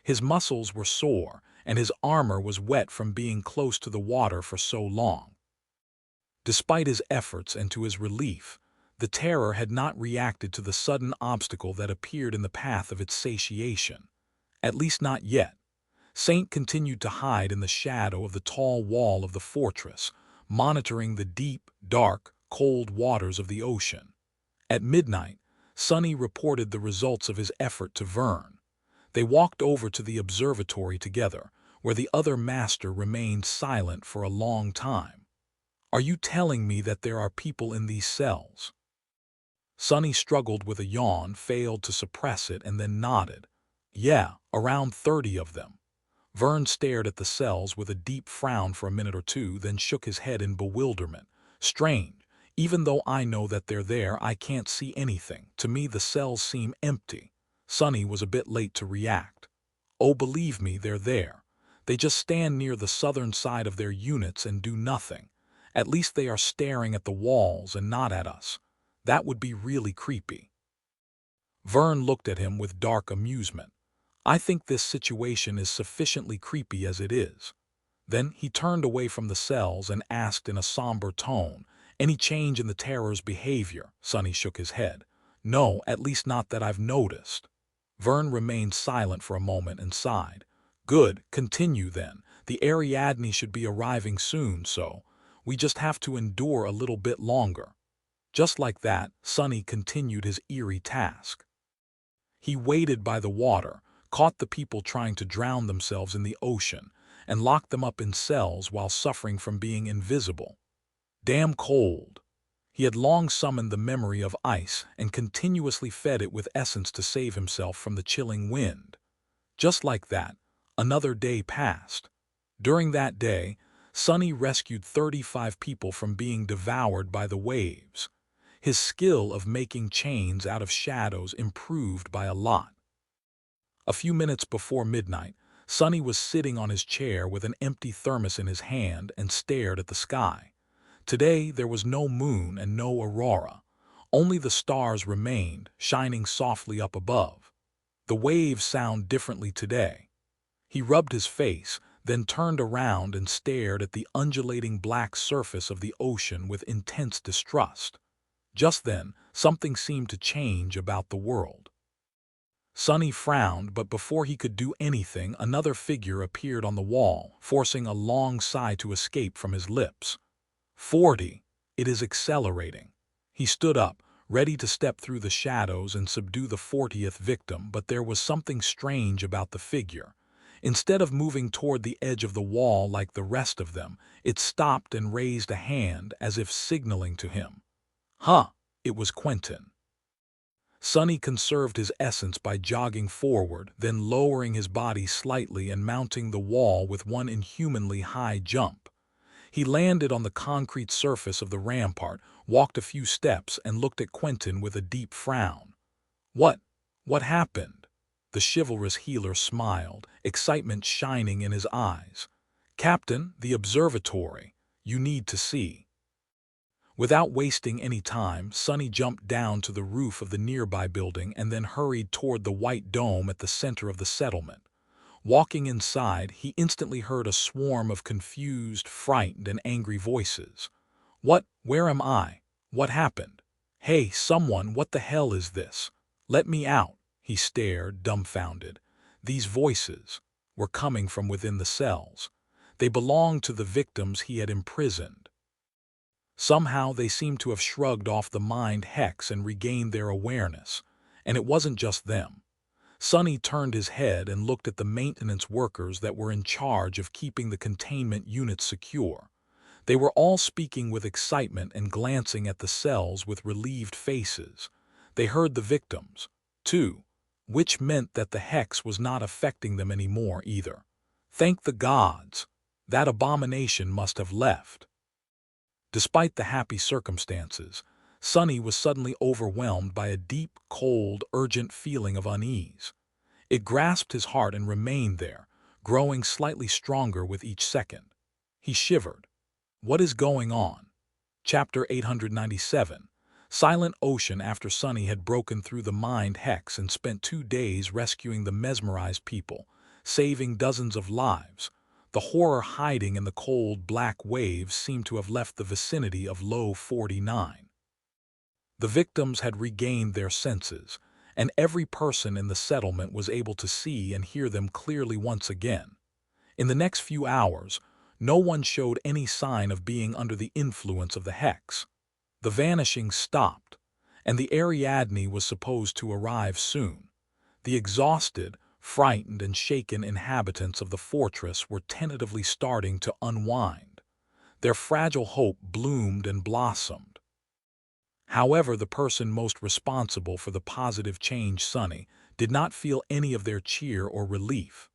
His muscles were sore, and his armor was wet from being close to the water for so long. Despite his efforts and to his relief, the terror had not reacted to the sudden obstacle that appeared in the path of its satiation. At least not yet. Saint continued to hide in the shadow of the tall wall of the fortress, monitoring the deep, dark, cold waters of the ocean. At midnight, Sonny reported the results of his effort to Vern. They walked over to the observatory together, where the other master remained silent for a long time. "Are you telling me that there are people in these cells?" Sonny struggled with a yawn, failed to suppress it, and then nodded. "Yeah, around 30 of them." Vern stared at the cells with a deep frown for a minute or two, then shook his head in bewilderment. "Strange. Even though I know that they're there, I can't see anything. To me, the cells seem empty." Sonny was a bit late to react. "Oh, believe me, they're there. They just stand near the southern side of their units and do nothing. At least they are staring at the walls and not at us. That would be really creepy." Vern looked at him with dark amusement. "I think this situation is sufficiently creepy as it is." Then he turned away from the cells and asked in a somber tone, "Any change in the terror's behavior?" Sonny shook his head. "No, at least not that I've noticed." Vern remained silent for a moment and sighed. "Good, continue then. The Ariadne should be arriving soon, so we just have to endure a little bit longer." Just like that, Sonny continued his eerie task. He waited by the water, caught the people trying to drown themselves in the ocean, and locked them up in cells while suffering from being invisible. Damn cold. He had long summoned the memory of ice and continuously fed it with essence to save himself from the chilling wind. Just like that, another day passed. During that day, Sonny rescued 35 people from being devoured by the waves. His skill of making chains out of shadows improved by a lot. A few minutes before midnight, Sonny was sitting on his chair with an empty thermos in his hand and stared at the sky. Today there was no moon and no aurora. Only the stars remained, shining softly up above. The waves sound differently today. He rubbed his face, then turned around and stared at the undulating black surface of the ocean with intense distrust. Just then, something seemed to change about the world. Sonny frowned, but before he could do anything, another figure appeared on the wall, forcing a long sigh to escape from his lips. 40. It is accelerating. He stood up, ready to step through the shadows and subdue the 40th victim, but there was something strange about the figure. Instead of moving toward the edge of the wall like the rest of them, it stopped and raised a hand as if signaling to him. Huh, it was Quentin. Sonny conserved his essence by jogging forward, then lowering his body slightly and mounting the wall with one inhumanly high jump. He landed on the concrete surface of the rampart, walked a few steps, and looked at Quentin with a deep frown. What happened? The chivalrous healer smiled, excitement shining in his eyes. Captain, the observatory. You need to see. Without wasting any time, Sonny jumped down to the roof of the nearby building and then hurried toward the white dome at the center of the settlement. Walking inside, he instantly heard a swarm of confused, frightened, and angry voices. Where am I? What happened? Hey, someone, what the hell is this? Let me out. He stared, dumbfounded. These voices were coming from within the cells. They belonged to the victims he had imprisoned. Somehow they seemed to have shrugged off the mind hex and regained their awareness. And it wasn't just them. Sonny turned his head and looked at the maintenance workers that were in charge of keeping the containment units secure. They were all speaking with excitement and glancing at the cells with relieved faces. They heard the victims, too, which meant that the hex was not affecting them anymore either. Thank the gods! That abomination must have left. Despite the happy circumstances, Sonny was suddenly overwhelmed by a deep, cold, urgent feeling of unease. It grasped his heart and remained there, growing slightly stronger with each second. He shivered. What is going on? Chapter 897. Silent Ocean. After Sonny had broken through the mind hex and spent 2 days rescuing the mesmerized people, saving dozens of lives, the horror hiding in the cold black waves seemed to have left the vicinity of Low 49. The victims had regained their senses, and every person in the settlement was able to see and hear them clearly once again. In the next few hours, no one showed any sign of being under the influence of the hex. The vanishing stopped, and the Ariadne was supposed to arrive soon. The exhausted, frightened, and shaken inhabitants of the fortress were tentatively starting to unwind. Their fragile hope bloomed and blossomed. However, the person most responsible for the positive change, Sonny, did not feel any of their cheer or relief.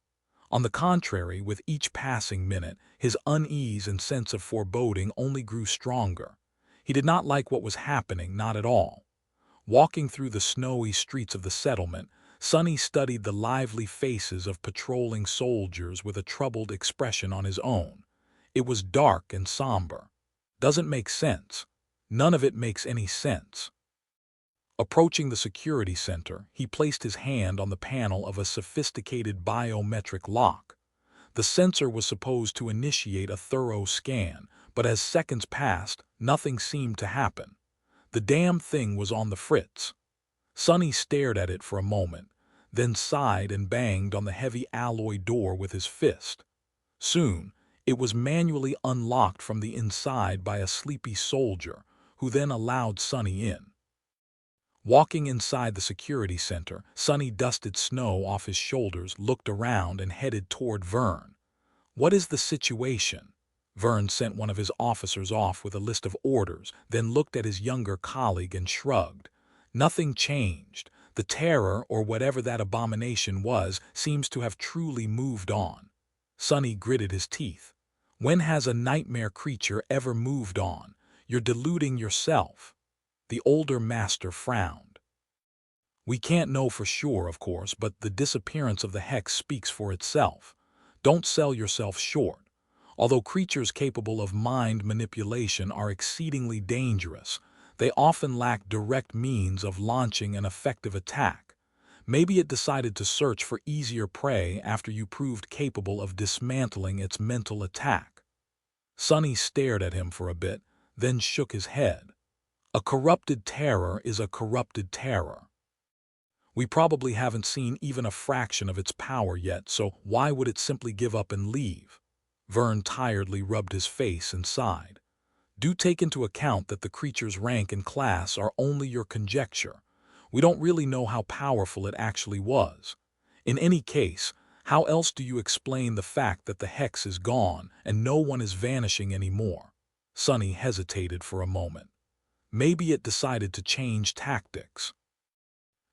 On the contrary, with each passing minute, his unease and sense of foreboding only grew stronger. He did not like what was happening, not at all. Walking through the snowy streets of the settlement, Sonny studied the lively faces of patrolling soldiers with a troubled expression on his own. It was dark and somber. Doesn't make sense. None of it makes any sense. Approaching the security center, he placed his hand on the panel of a sophisticated biometric lock. The sensor was supposed to initiate a thorough scan, but as seconds passed, nothing seemed to happen. The damn thing was on the fritz. Sonny stared at it for a moment, then sighed and banged on the heavy alloy door with his fist. Soon, it was manually unlocked from the inside by a sleepy soldier, who then allowed Sonny in. Walking inside the security center, Sonny dusted snow off his shoulders, looked around, and headed toward Vern. What is the situation? Vern sent one of his officers off with a list of orders, then looked at his younger colleague and shrugged. Nothing changed. The terror, or whatever that abomination was, seems to have truly moved on. Sonny gritted his teeth. When has a nightmare creature ever moved on? You're deluding yourself. The older master frowned. We can't know for sure, of course, but the disappearance of the hex speaks for itself. Don't sell yourself short. Although creatures capable of mind manipulation are exceedingly dangerous, they often lack direct means of launching an effective attack. Maybe it decided to search for easier prey after you proved capable of dismantling its mental attack. Sonny stared at him for a bit, then shook his head. A corrupted terror is a corrupted terror. We probably haven't seen even a fraction of its power yet, so why would it simply give up and leave? Vern tiredly rubbed his face and sighed. Do take into account that the creature's rank and class are only your conjecture. We don't really know how powerful it actually was. In any case, how else do you explain the fact that the hex is gone and no one is vanishing anymore? Sonny hesitated for a moment. Maybe it decided to change tactics.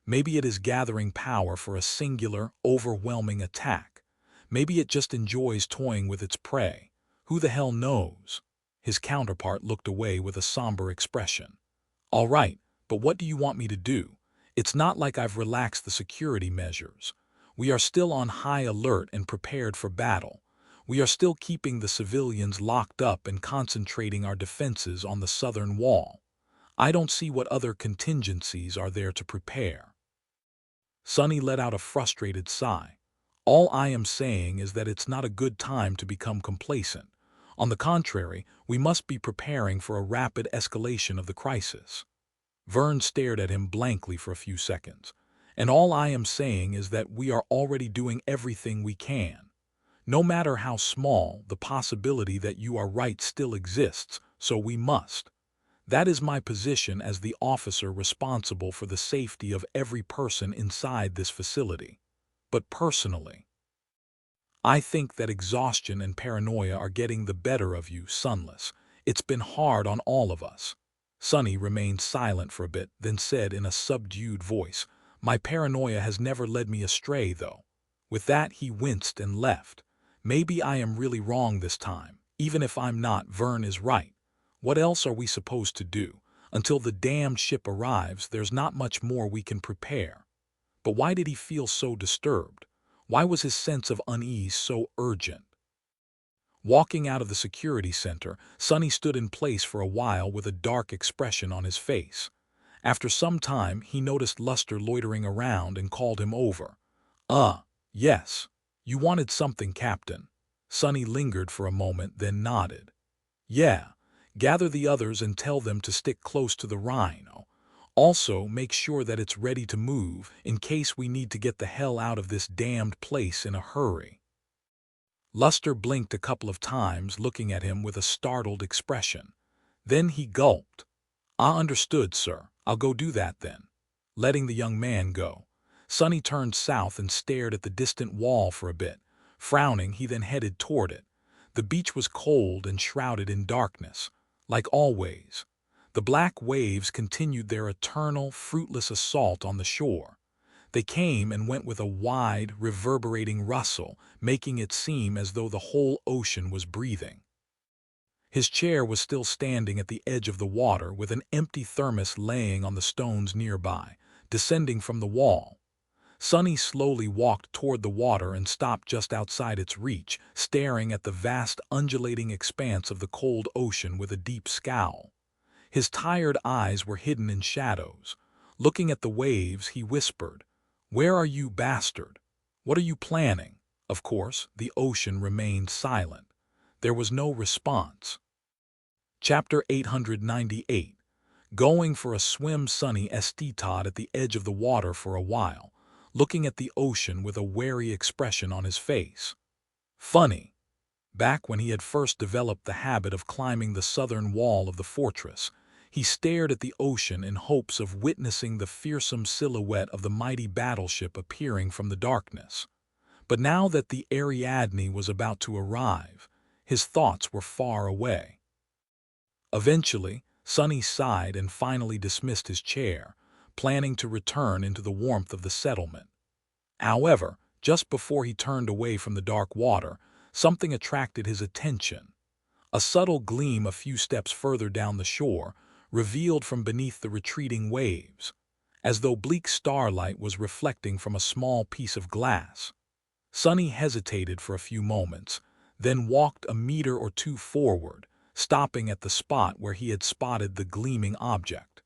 Maybe it is gathering power for a singular, overwhelming attack. Maybe it just enjoys toying with its prey. Who the hell knows? His counterpart looked away with a somber expression. All right, but what do you want me to do? It's not like I've relaxed the security measures. We are still on high alert and prepared for battle. We are still keeping the civilians locked up and concentrating our defenses on the southern wall. I don't see what other contingencies are there to prepare. Sonny let out a frustrated sigh. All I am saying is that it's not a good time to become complacent. On the contrary, we must be preparing for a rapid escalation of the crisis. Vern stared at him blankly for a few seconds. And all I am saying is that we are already doing everything we can. No matter how small, the possibility that you are right still exists, so we must. That is my position as the officer responsible for the safety of every person inside this facility. But personally, I think that exhaustion and paranoia are getting the better of you, Sunless. It's been hard on all of us. Sonny remained silent for a bit, then said in a subdued voice, My paranoia has never led me astray, though. With that, he winced and left. Maybe I am really wrong this time. Even if I'm not, Vern is right. What else are we supposed to do? Until the damned ship arrives, there's not much more we can prepare. But why did he feel so disturbed? Why was his sense of unease so urgent? Walking out of the security center, Sonny stood in place for a while with a dark expression on his face. After some time, he noticed Luster loitering around and called him over. Yes. You wanted something, Captain. Sonny lingered for a moment, then nodded. Yeah. Gather the others and tell them to stick close to the Rhino. Also, make sure that it's ready to move in case we need to get the hell out of this damned place in a hurry. Luster blinked a couple of times, looking at him with a startled expression. Then he gulped. Understood, sir. I'll go do that then. Letting the young man go, Sonny turned south and stared at the distant wall for a bit. Frowning, he then headed toward it. The beach was cold and shrouded in darkness. Like always, the black waves continued their eternal, fruitless assault on the shore. They came and went with a wide, reverberating rustle, making it seem as though the whole ocean was breathing. His chair was still standing at the edge of the water, with an empty thermos laying on the stones nearby, descending from the wall. Sonny slowly walked toward the water and stopped just outside its reach, staring at the vast, undulating expanse of the cold ocean with a deep scowl. His tired eyes were hidden in shadows. Looking at the waves, he whispered, Where are you, bastard? What are you planning? Of course, the ocean remained silent. There was no response. Chapter 898. Going for a swim. Sonny stayed at the edge of the water for a while, looking at the ocean with a wary expression on his face. Funny. Back when he had first developed the habit of climbing the southern wall of the fortress, he stared at the ocean in hopes of witnessing the fearsome silhouette of the mighty battleship appearing from the darkness. But now that the Ariadne was about to arrive, His thoughts were far away. Eventually, Sonny sighed and finally dismissed his chair, planning to return into the warmth of the settlement. However, just before he turned away from the dark water, something attracted his attention. A subtle gleam a few steps further down the shore, revealed from beneath the retreating waves, as though bleak starlight was reflecting from a small piece of glass. Sonny hesitated for a few moments, then walked a meter or two forward, stopping at the spot where he had spotted the gleaming object.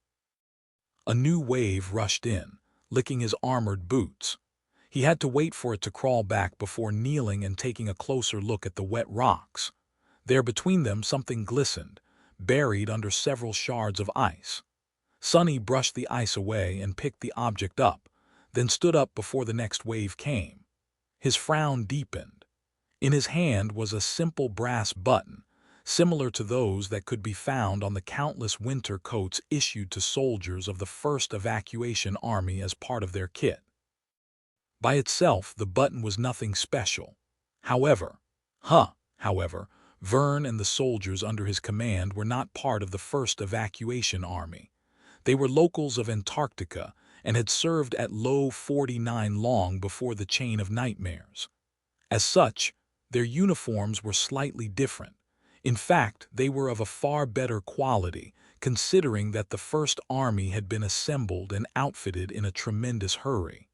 A new wave rushed in, licking his armored boots. He had to wait for it to crawl back before kneeling and taking a closer look at the wet rocks. There between them something glistened, buried under several shards of ice. Sonny brushed the ice away and picked the object up, then stood up before the next wave came. His frown deepened. In his hand was a simple brass button, similar to those that could be found on the countless winter coats issued to soldiers of the 1st Evacuation Army as part of their kit. By itself, the button was nothing special. However, Vern and the soldiers under his command were not part of the 1st Evacuation Army. They were locals of Antarctica and had served at Low 49 long before the Chain of Nightmares. As such, their uniforms were slightly different. In fact, they were of a far better quality, considering that the 1st Army had been assembled and outfitted in a tremendous hurry.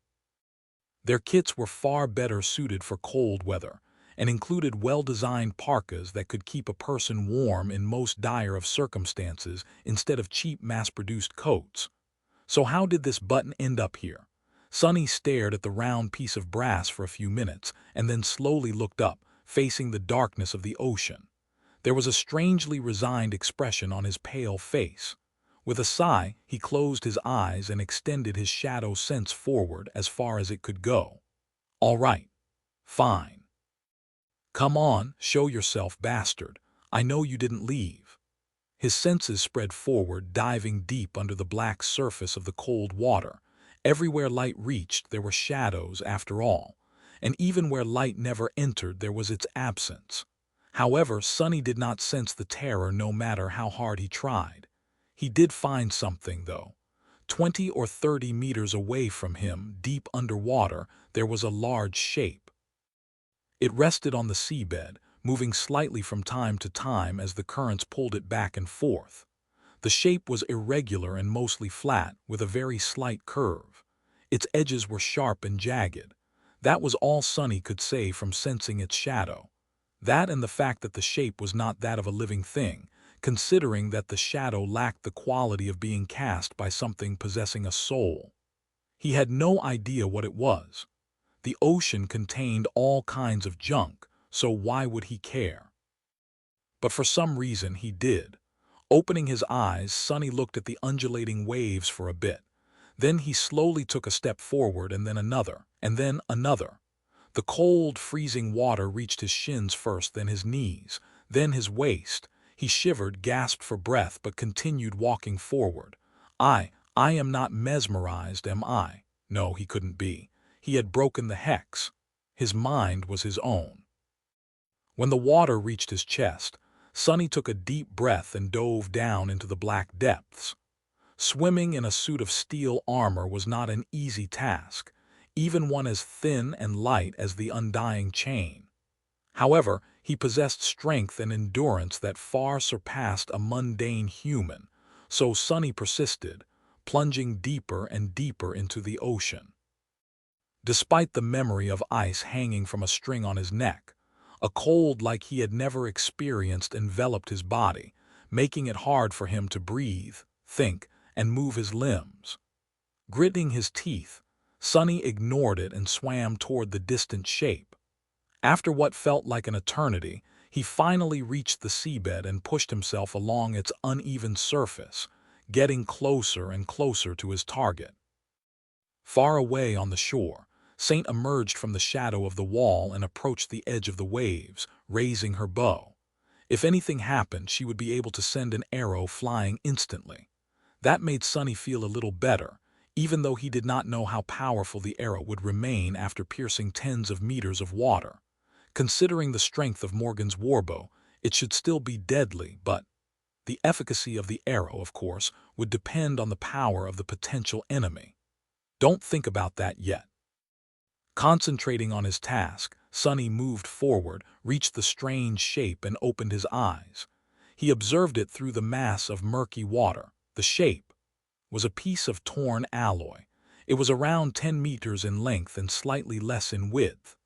Their kits were far better suited for cold weather, and included well-designed parkas that could keep a person warm in most dire of circumstances instead of cheap mass-produced coats. So how did this button end up here? Sonny stared at the round piece of brass for a few minutes and then slowly looked up, facing the darkness of the ocean. There was a strangely resigned expression on his pale face. With a sigh, he closed his eyes and extended his shadow sense forward as far as it could go. All right. Fine. Come on, show yourself, bastard. I know you didn't leave. His senses spread forward, diving deep under the black surface of the cold water. Everywhere light reached, there were shadows after all, and even where light never entered, there was its absence. However, Sonny did not sense the terror no matter how hard he tried. He did find something, though. 20 or 30 meters away from him, deep underwater, there was a large shape. It rested on the seabed, moving slightly from time to time as the currents pulled it back and forth. The shape was irregular and mostly flat, with a very slight curve. Its edges were sharp and jagged. That was all Sonny could say from sensing its shadow. That and the fact that the shape was not that of a living thing, considering that the shadow lacked the quality of being cast by something possessing a soul. He had no idea what it was. The ocean contained all kinds of junk, so why would he care? But for some reason he did. Opening his eyes, Sonny looked at the undulating waves for a bit. Then he slowly took a step forward and then another, and then another. The cold, freezing water reached his shins first, then his knees, then his waist. He shivered, gasped for breath, but continued walking forward. I am not mesmerized, am I? No, he couldn't be. He had broken the hex. His mind was his own. When the water reached his chest, Sonny took a deep breath and dove down into the black depths. Swimming in a suit of steel armor was not an easy task, even one as thin and light as the undying chain. However, he possessed strength and endurance that far surpassed a mundane human, so Sonny persisted, plunging deeper and deeper into the ocean. Despite the memory of ice hanging from a string on his neck, a cold like he had never experienced enveloped his body, making it hard for him to breathe, think, and move his limbs. Gritting his teeth, Sonny ignored it and swam toward the distant shape. After what felt like an eternity, he finally reached the seabed and pushed himself along its uneven surface, getting closer and closer to his target. Far away on the shore, Saint emerged from the shadow of the wall and approached the edge of the waves, raising her bow. If anything happened, she would be able to send an arrow flying instantly. That made Sonny feel a little better, even though he did not know how powerful the arrow would remain after piercing tens of meters of water. Considering the strength of Morgan's warbow, It should still be deadly, but the efficacy of the arrow, of course, would depend on the power of the potential enemy. Don't think about that yet. Concentrating on his task, Sonny moved forward, reached the strange shape, and opened his eyes. He observed it through the mass of murky water. The shape was a piece of torn alloy. It was around 10 meters in length and slightly less in width.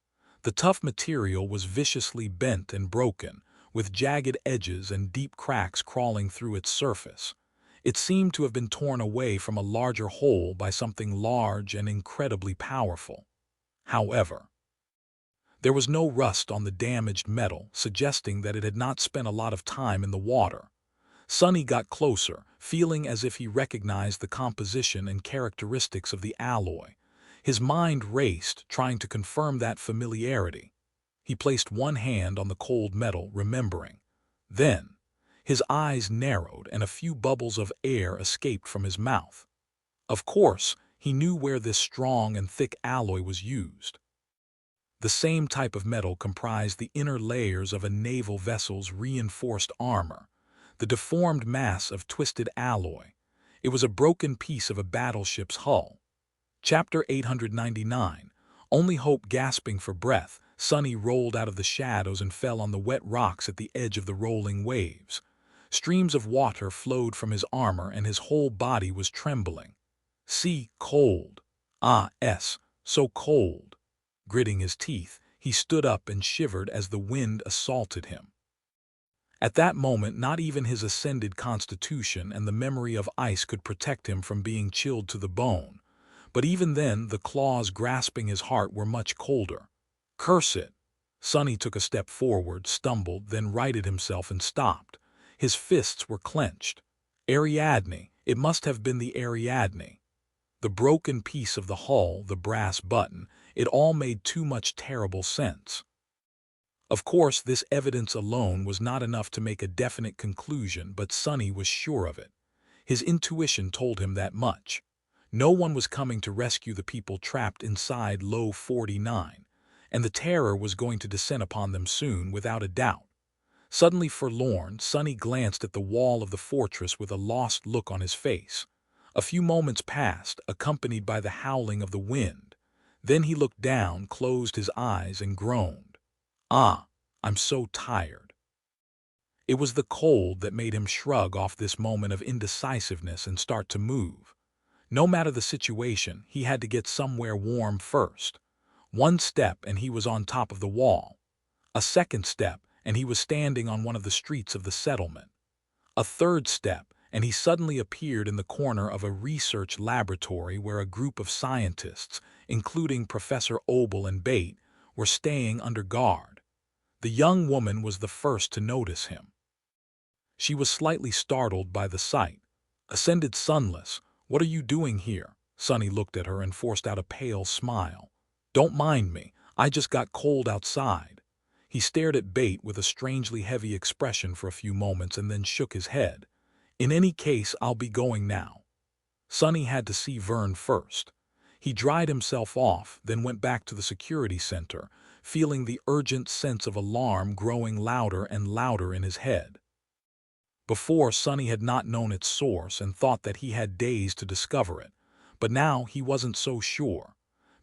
The tough material was viciously bent and broken, with jagged edges and deep cracks crawling through its surface. It seemed to have been torn away from a larger whole by something large and incredibly powerful. However, there was no rust on the damaged metal, suggesting that it had not spent a lot of time in the water. Sonny got closer, feeling as if he recognized the composition and characteristics of the alloy. His mind raced, trying to confirm that familiarity. He placed one hand on the cold metal, remembering. Then, his eyes narrowed and a few bubbles of air escaped from his mouth. Of course, he knew where this strong and thick alloy was used. The same type of metal comprised the inner layers of a naval vessel's reinforced armor, the deformed mass of twisted alloy. It was a broken piece of a battleship's hull. Chapter 899. Only hope. Gasping for breath, Sonny rolled out of the shadows and fell on the wet rocks at the edge of the rolling waves. Streams of water flowed from his armor and his whole body was trembling. Sea, cold. So cold. Gritting his teeth, he stood up and shivered as the wind assaulted him. At that moment, not even his ascended constitution and the memory of ice could protect him from being chilled to the bone. But even then, the claws grasping his heart were much colder. Curse it! Sonny took a step forward, stumbled, then righted himself and stopped. His fists were clenched. Ariadne! It must have been the Ariadne. The broken piece of the hull, the brass button, it all made too much terrible sense. Of course, this evidence alone was not enough to make a definite conclusion, but Sonny was sure of it. His intuition told him that much. No one was coming to rescue the people trapped inside Low 49, and the terror was going to descend upon them soon, without a doubt. Suddenly forlorn, Sonny glanced at the wall of the fortress with a lost look on his face. A few moments passed, accompanied by the howling of the wind. Then he looked down, closed his eyes, and groaned. I'm so tired. It was the cold that made him shrug off this moment of indecisiveness and start to move. No matter the situation, he had to get somewhere warm first. One step and he was on top of the wall. A second step and he was standing on one of the streets of the settlement. A third step and he suddenly appeared in the corner of a research laboratory where a group of scientists, including Professor Obel and Bate, were staying under guard. The young woman was the first to notice him. She was slightly startled by the sight. Ascended Sunless, what are you doing here? Sonny looked at her and forced out a pale smile. Don't mind me, I just got cold outside. He stared at Bate with a strangely heavy expression for a few moments and then shook his head. In any case, I'll be going now. Sonny had to see Vern first. He dried himself off, then went back to the security center, feeling the urgent sense of alarm growing louder and louder in his head. Before, Sonny had not known its source and thought that he had days to discover it, but now he wasn't so sure.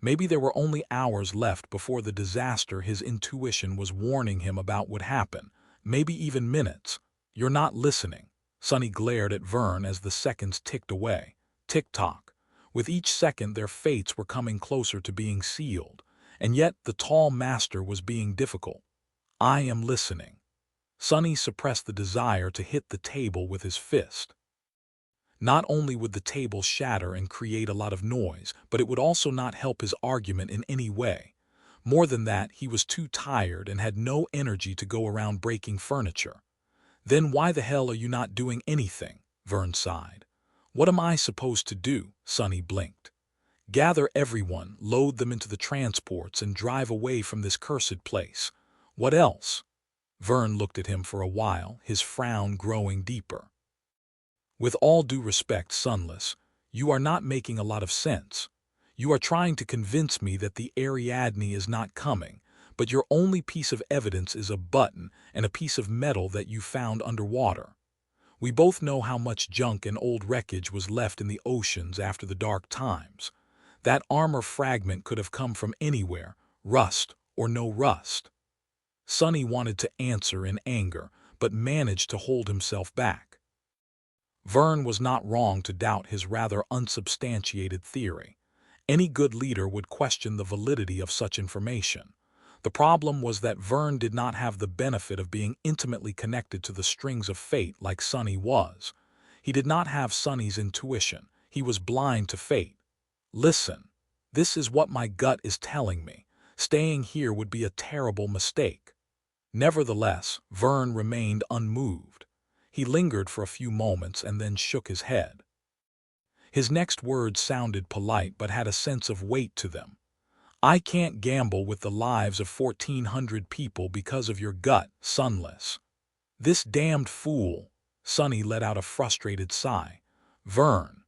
Maybe there were only hours left before the disaster his intuition was warning him about would happen, maybe even minutes. You're not listening. Sonny glared at Vern as the seconds ticked away. Tick-tock. With each second, their fates were coming closer to being sealed, and yet the tall master was being difficult. I am listening. Sonny suppressed the desire to hit the table with his fist. Not only would the table shatter and create a lot of noise, but it would also not help his argument in any way. More than that, he was too tired and had no energy to go around breaking furniture. Then why the hell are you not doing anything? Vern sighed. What am I supposed to do? Sonny blinked. Gather everyone, load them into the transports, and drive away from this cursed place. What else? Vern looked at him for a while, his frown growing deeper. With all due respect, Sunless, you are not making a lot of sense. You are trying to convince me that the Ariadne is not coming, but your only piece of evidence is a button and a piece of metal that you found underwater. We both know how much junk and old wreckage was left in the oceans after the dark times. That armor fragment could have come from anywhere, rust or no rust. Sonny wanted to answer in anger, but managed to hold himself back. Vern was not wrong to doubt his rather unsubstantiated theory. Any good leader would question the validity of such information. The problem was that Vern did not have the benefit of being intimately connected to the strings of fate like Sonny was. He did not have Sonny's intuition. He was blind to fate. Listen, this is what my gut is telling me. Staying here would be a terrible mistake. Nevertheless, Vern remained unmoved. He lingered for a few moments and then shook his head. His next words sounded polite but had a sense of weight to them. I can't gamble with the lives of 1,400 people because of your gut, Sunless. This damned fool, Sonny let out a frustrated sigh. Vern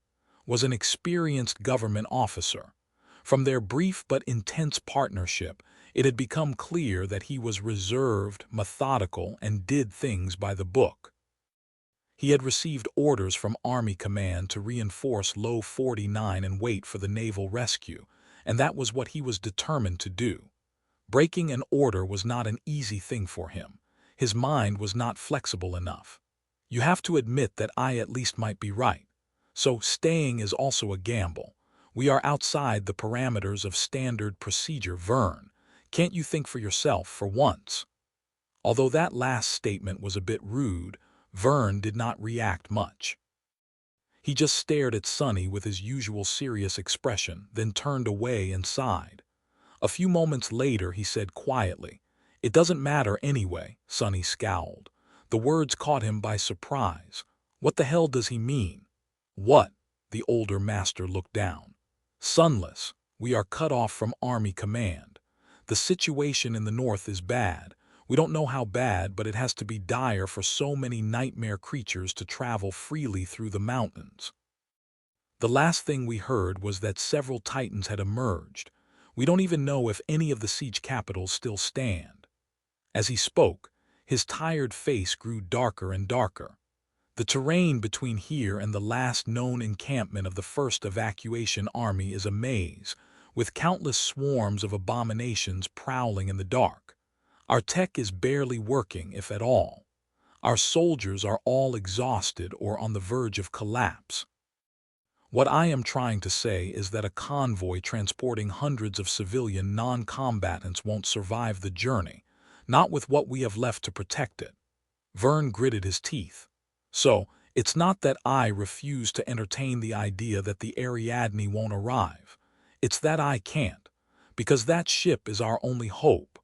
was an experienced government officer. From their brief but intense partnership, it had become clear that he was reserved, methodical, and did things by the book. He had received orders from Army Command to reinforce Low 49 and wait for the naval rescue, and that was what he was determined to do. Breaking an order was not an easy thing for him. His mind was not flexible enough. You have to admit that I at least might be right. So staying is also a gamble. We are outside the parameters of standard procedure, Vern. Can't you think for yourself for once? Although that last statement was a bit rude, Vern did not react much. He just stared at Sonny with his usual serious expression, then turned away and sighed. A few moments later he said quietly, "It doesn't matter anyway," Sonny scowled. The words caught him by surprise. What the hell does he mean? What? The older master looked down. Sunless, we are cut off from Army Command. The situation in the north is bad. We don't know how bad, but it has to be dire for so many nightmare creatures to travel freely through the mountains. The last thing we heard was that several Titans had emerged. We don't even know if any of the siege capitals still stand. As he spoke, his tired face grew darker and darker. The terrain between here and the last known encampment of the first evacuation army is a maze, with countless swarms of abominations prowling in the dark. Our tech is barely working, if at all. Our soldiers are all exhausted or on the verge of collapse. What I am trying to say is that a convoy transporting hundreds of civilian non-combatants won't survive the journey, not with what we have left to protect it. Vern gritted his teeth. So, it's not that I refuse to entertain the idea that the Ariadne won't arrive. It's that I can't, because that ship is our only hope.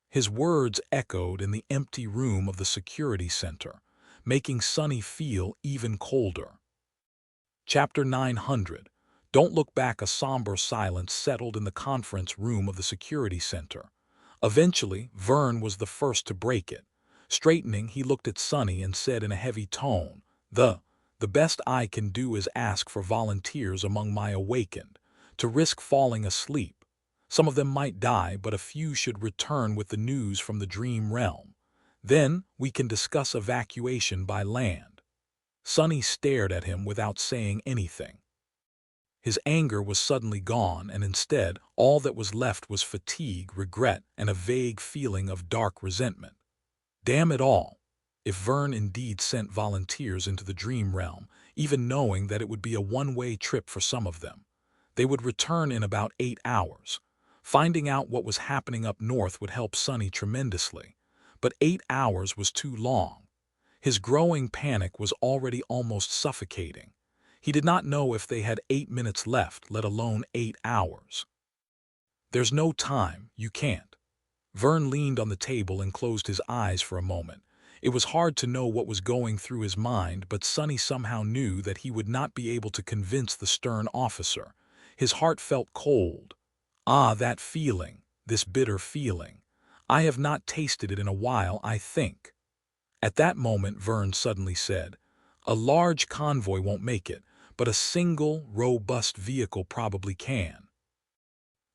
His words echoed in the empty room of the security center, making Sonny feel even colder. Chapter 900. Don't Look Back. A somber silence settled in the conference room of the security center. Eventually, Vern was the first to break it. Straightening, he looked at Sonny and said in a heavy tone, The best I can do is ask for volunteers among my awakened, to risk falling asleep. Some of them might die, but a few should return with the news from the dream realm. Then we can discuss evacuation by land. Sonny stared at him without saying anything. His anger was suddenly gone, and instead, all that was left was fatigue, regret, and a vague feeling of dark resentment. Damn it all! If Vern indeed sent volunteers into the dream realm, even knowing that it would be a one-way trip for some of them, they would return in about 8 hours. Finding out what was happening up north would help Sonny tremendously, but 8 hours was too long. His growing panic was already almost suffocating. He did not know if they had 8 minutes left, let alone 8 hours. There's no time, you can't. Vern leaned on the table and closed his eyes for a moment. It was hard to know what was going through his mind, but Sonny somehow knew that he would not be able to convince the stern officer. His heart felt cold. Ah, that feeling, this bitter feeling. I have not tasted it in a while, I think. At that moment, Vern suddenly said, A large convoy won't make it, but a single, robust vehicle probably can.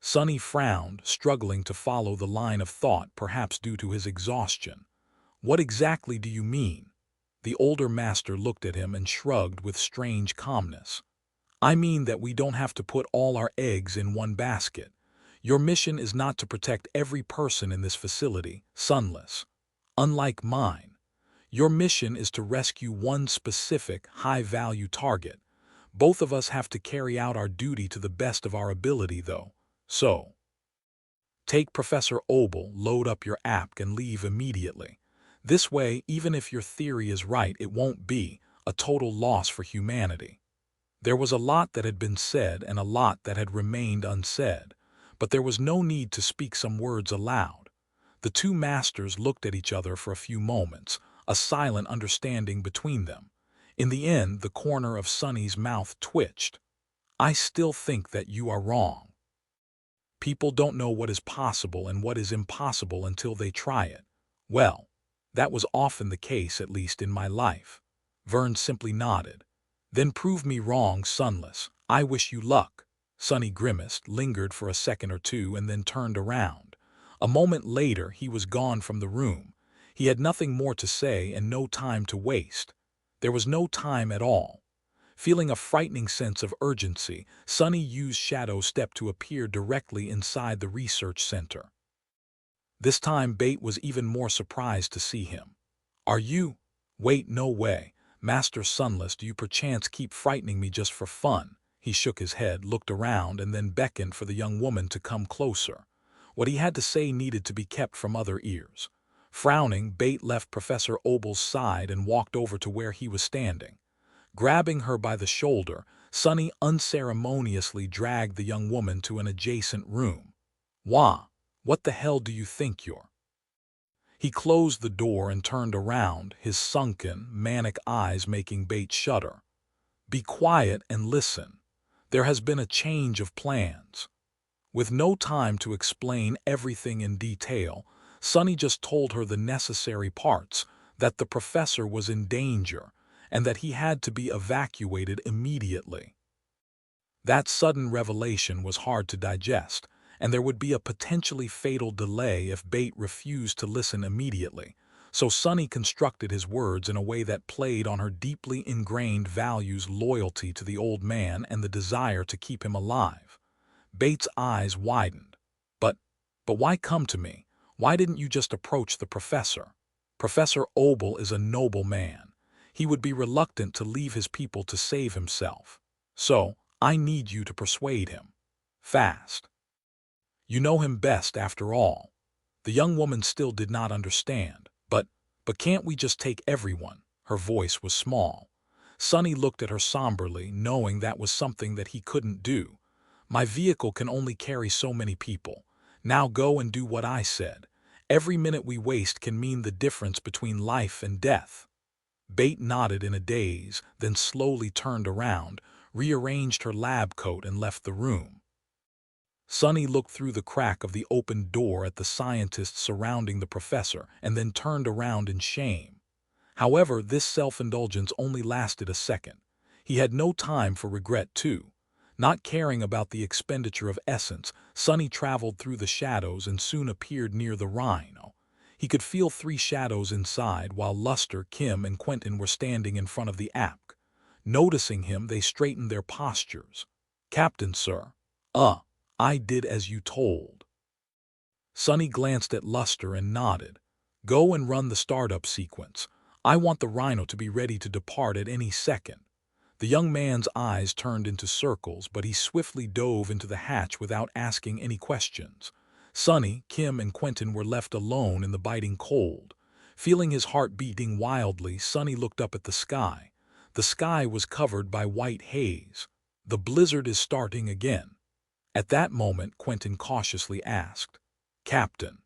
Sonny frowned, struggling to follow the line of thought, perhaps due to his exhaustion. What exactly do you mean? The older master looked at him and shrugged with strange calmness. I mean that we don't have to put all our eggs in one basket. Your mission is not to protect every person in this facility, Sunless. Unlike mine, your mission is to rescue one specific, high-value target. Both of us have to carry out our duty to the best of our ability, though. So, take Professor Obel, load up your app, and leave immediately. This way, even if your theory is right, it won't be a total loss for humanity. There was a lot that had been said and a lot that had remained unsaid, but there was no need to speak some words aloud. The two masters looked at each other for a few moments, a silent understanding between them. In the end, the corner of Sonny's mouth twitched. I still think that you are wrong. People don't know what is possible and what is impossible until they try it. Well, that was often the case, at least in my life. Vern simply nodded. Then prove me wrong, Sunless. I wish you luck. Sonny grimaced, lingered for a second or two, and then turned around. A moment later, he was gone from the room. He had nothing more to say and no time to waste. There was no time at all. Feeling a frightening sense of urgency, Sonny used Shadow Step to appear directly inside the research center. This time, Bate was even more surprised to see him. Are you? Wait, no way. Master Sunless, do you perchance keep frightening me just for fun? He shook his head, looked around, and then beckoned for the young woman to come closer. What he had to say needed to be kept from other ears. Frowning, Bate left Professor Obel's side and walked over to where he was standing. Grabbing her by the shoulder, Sonny unceremoniously dragged the young woman to an adjacent room. Wah, what the hell do you think you're? He closed the door and turned around, his sunken, manic eyes making Bate shudder. Be quiet and listen. There has been a change of plans. With no time to explain everything in detail, Sonny just told her the necessary parts, that the professor was in danger, and that he had to be evacuated immediately. That sudden revelation was hard to digest, and there would be a potentially fatal delay if Bate refused to listen immediately, so Sonny constructed his words in a way that played on her deeply ingrained values, loyalty to the old man and the desire to keep him alive. Bate's eyes widened. But why come to me? Why didn't you just approach the professor? Professor Obel is a noble man. He would be reluctant to leave his people to save himself. So, I need you to persuade him. Fast. You know him best, after all. The young woman still did not understand. But can't we just take everyone? Her voice was small. Sonny looked at her somberly, knowing that was something that he couldn't do. My vehicle can only carry so many people. Now go and do what I said. Every minute we waste can mean the difference between life and death. Bate nodded in a daze, then slowly turned around, rearranged her lab coat, and left the room. Sonny looked through the crack of the open door at the scientists surrounding the professor and then turned around in shame. However, this self-indulgence only lasted a second. He had no time for regret, too. Not caring about the expenditure of essence, Sonny traveled through the shadows and soon appeared near the Rhino. He could feel 3 shadows inside, while Luster, Kim, and Quentin were standing in front of the app. Noticing him, they straightened their postures. Captain, sir. I did as you told. Sonny glanced at Luster and nodded. Go and run the startup sequence. I want the Rhino to be ready to depart at any second. The young man's eyes turned into circles, but he swiftly dove into the hatch without asking any questions. Sonny, Kim, and Quentin were left alone in the biting cold. Feeling his heart beating wildly, Sonny looked up at the sky. The sky was covered by white haze. The blizzard is starting again. At that moment, Quentin cautiously asked, Captain.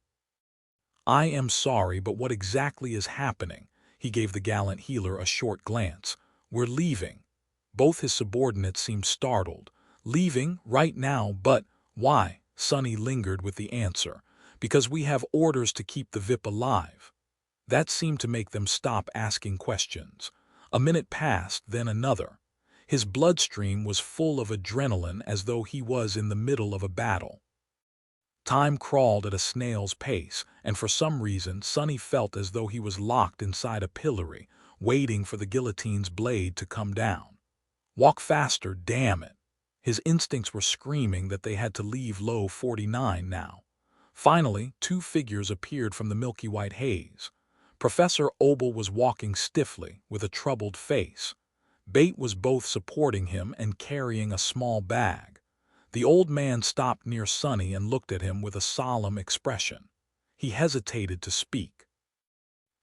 I am sorry, but what exactly is happening? He gave the gallant healer a short glance. We're leaving. Both his subordinates seemed startled. Leaving? Right now? But why? Sonny lingered with the answer. Because we have orders to keep the VIP alive. That seemed to make them stop asking questions. A minute passed, then another. His bloodstream was full of adrenaline, as though he was in the middle of a battle. Time crawled at a snail's pace, and for some reason Sonny felt as though he was locked inside a pillory, waiting for the guillotine's blade to come down. Walk faster, damn it! His instincts were screaming that they had to leave Low 49 now. Finally, two figures appeared from the milky white haze. Professor Obel was walking stiffly, with a troubled face. Bate was both supporting him and carrying a small bag. The old man stopped near Sonny and looked at him with a solemn expression. He hesitated to speak.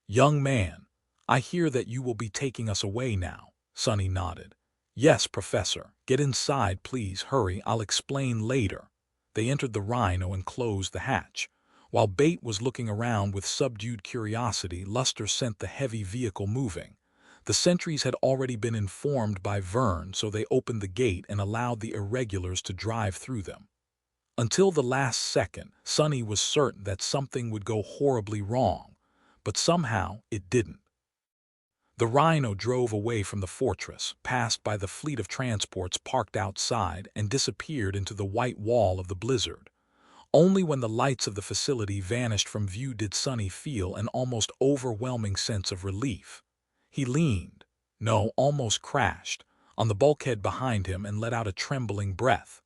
"Young man, I hear that you will be taking us away now," Sonny nodded. "Yes, Professor. Get inside, please. Hurry, I'll explain later." They entered the Rhino and closed the hatch. While Bate was looking around with subdued curiosity, Luster sent the heavy vehicle moving. The sentries had already been informed by Vern, so they opened the gate and allowed the irregulars to drive through them. Until the last second, Sonny was certain that something would go horribly wrong, but somehow it didn't. The Rhino drove away from the fortress, passed by the fleet of transports parked outside, and disappeared into the white wall of the blizzard. Only when the lights of the facility vanished from view did Sonny feel an almost overwhelming sense of relief. He leaned, no, almost crashed, on the bulkhead behind him and let out a trembling breath.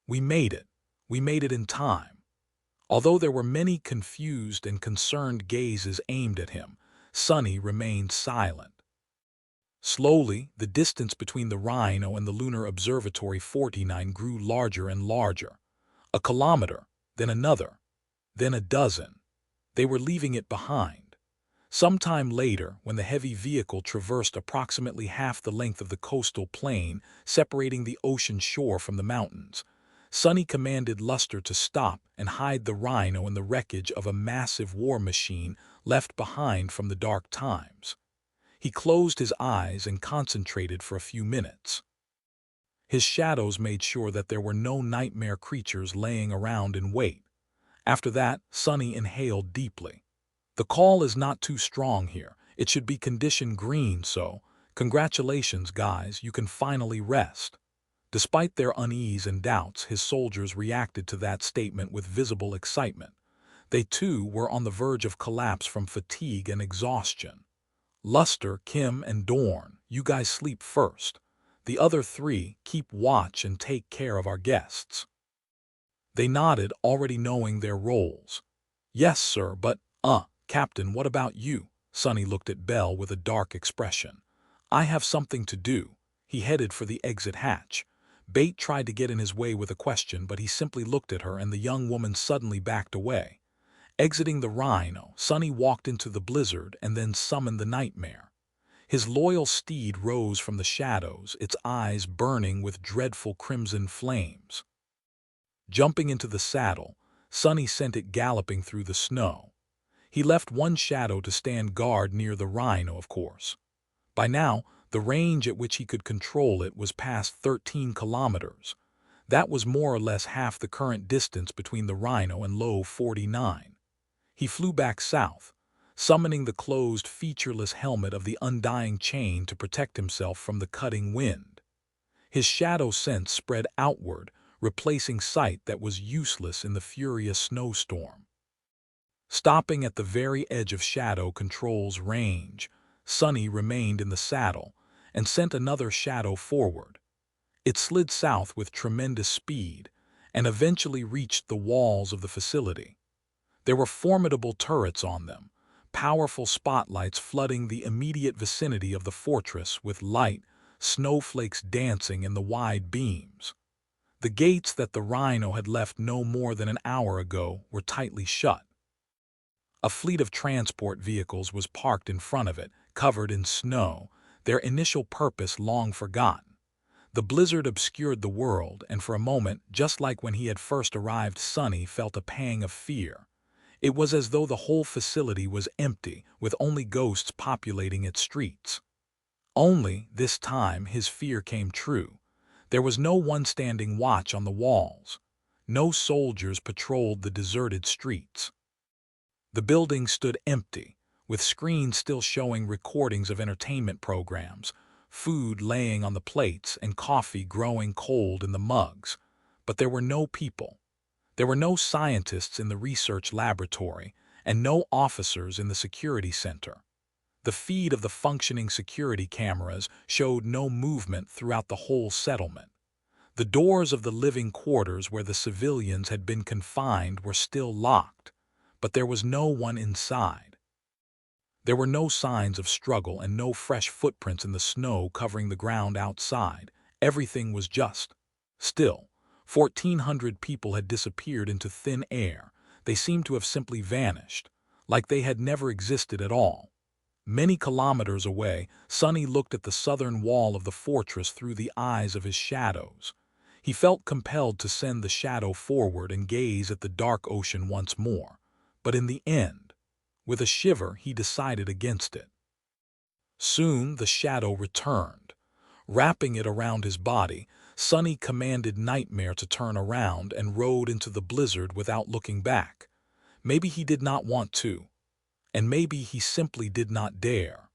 We made it. We made it in time. Although there were many confused and concerned gazes aimed at him, Sonny remained silent. Slowly, the distance between the Rhino and the Lunar Observatory 49 grew larger and larger. A kilometer, then another, then a dozen. They were leaving it behind. Sometime later, when the heavy vehicle traversed approximately half the length of the coastal plain separating the ocean shore from the mountains, Sonny commanded Luster to stop and hide the Rhino in the wreckage of a massive war machine left behind from the dark times. He closed his eyes and concentrated for a few minutes. His shadows made sure that there were no nightmare creatures laying around in wait. After that, Sonny inhaled deeply. The call is not too strong here. It should be condition green, so congratulations, guys, you can finally rest. Despite their unease and doubts, his soldiers reacted to that statement with visible excitement. They too were on the verge of collapse from fatigue and exhaustion. Luster, Kim, and Dorn, you guys sleep first. The other three, keep watch and take care of our guests. They nodded, already knowing their roles. Yes, sir, but, Captain, what about you? Sonny looked at Bell with a dark expression. I have something to do. He headed for the exit hatch. Bate tried to get in his way with a question, but he simply looked at her and the young woman suddenly backed away. Exiting the Rhino, Sonny walked into the blizzard and then summoned the nightmare. His loyal steed rose from the shadows, its eyes burning with dreadful crimson flames. Jumping into the saddle, Sonny sent it galloping through the snow. He left one shadow to stand guard near the Rhino, of course. By now, the range at which he could control it was past 13 kilometers. That was more or less half the current distance between the Rhino and Low 49. He flew back south, summoning the closed, featureless helmet of the Undying Chain to protect himself from the cutting wind. His shadow sense spread outward, replacing sight that was useless in the furious snowstorm. Stopping at the very edge of Shadow Control's range, Sonny remained in the saddle and sent another shadow forward. It slid south with tremendous speed and eventually reached the walls of the facility. There were formidable turrets on them, powerful spotlights flooding the immediate vicinity of the fortress with light, snowflakes dancing in the wide beams. The gates that the Rhino had left no more than an hour ago were tightly shut. A fleet of transport vehicles was parked in front of it, covered in snow, their initial purpose long forgotten. The blizzard obscured the world, and for a moment, just like when he had first arrived, Sonny felt a pang of fear. It was as though the whole facility was empty, with only ghosts populating its streets. Only, this time, his fear came true. There was no one standing watch on the walls. No soldiers patrolled the deserted streets. The building stood empty, with screens still showing recordings of entertainment programs, food laying on the plates, and coffee growing cold in the mugs. But there were no people. There were no scientists in the research laboratory and no officers in the security center. The feed of the functioning security cameras showed no movement throughout the whole settlement. The doors of the living quarters where the civilians had been confined were still locked, but there was no one inside. There were no signs of struggle and no fresh footprints in the snow covering the ground outside. Everything was just still. 1,400 people had disappeared into thin air. They seemed to have simply vanished, like they had never existed at all. Many kilometers away, Sonny looked at the southern wall of the fortress through the eyes of his shadows. He felt compelled to send the shadow forward and gaze at the dark ocean once more. But in the end, with a shiver, he decided against it. Soon the shadow returned. Wrapping it around his body, Sonny commanded Nightmare to turn around and rode into the blizzard without looking back. Maybe he did not want to, and maybe he simply did not dare.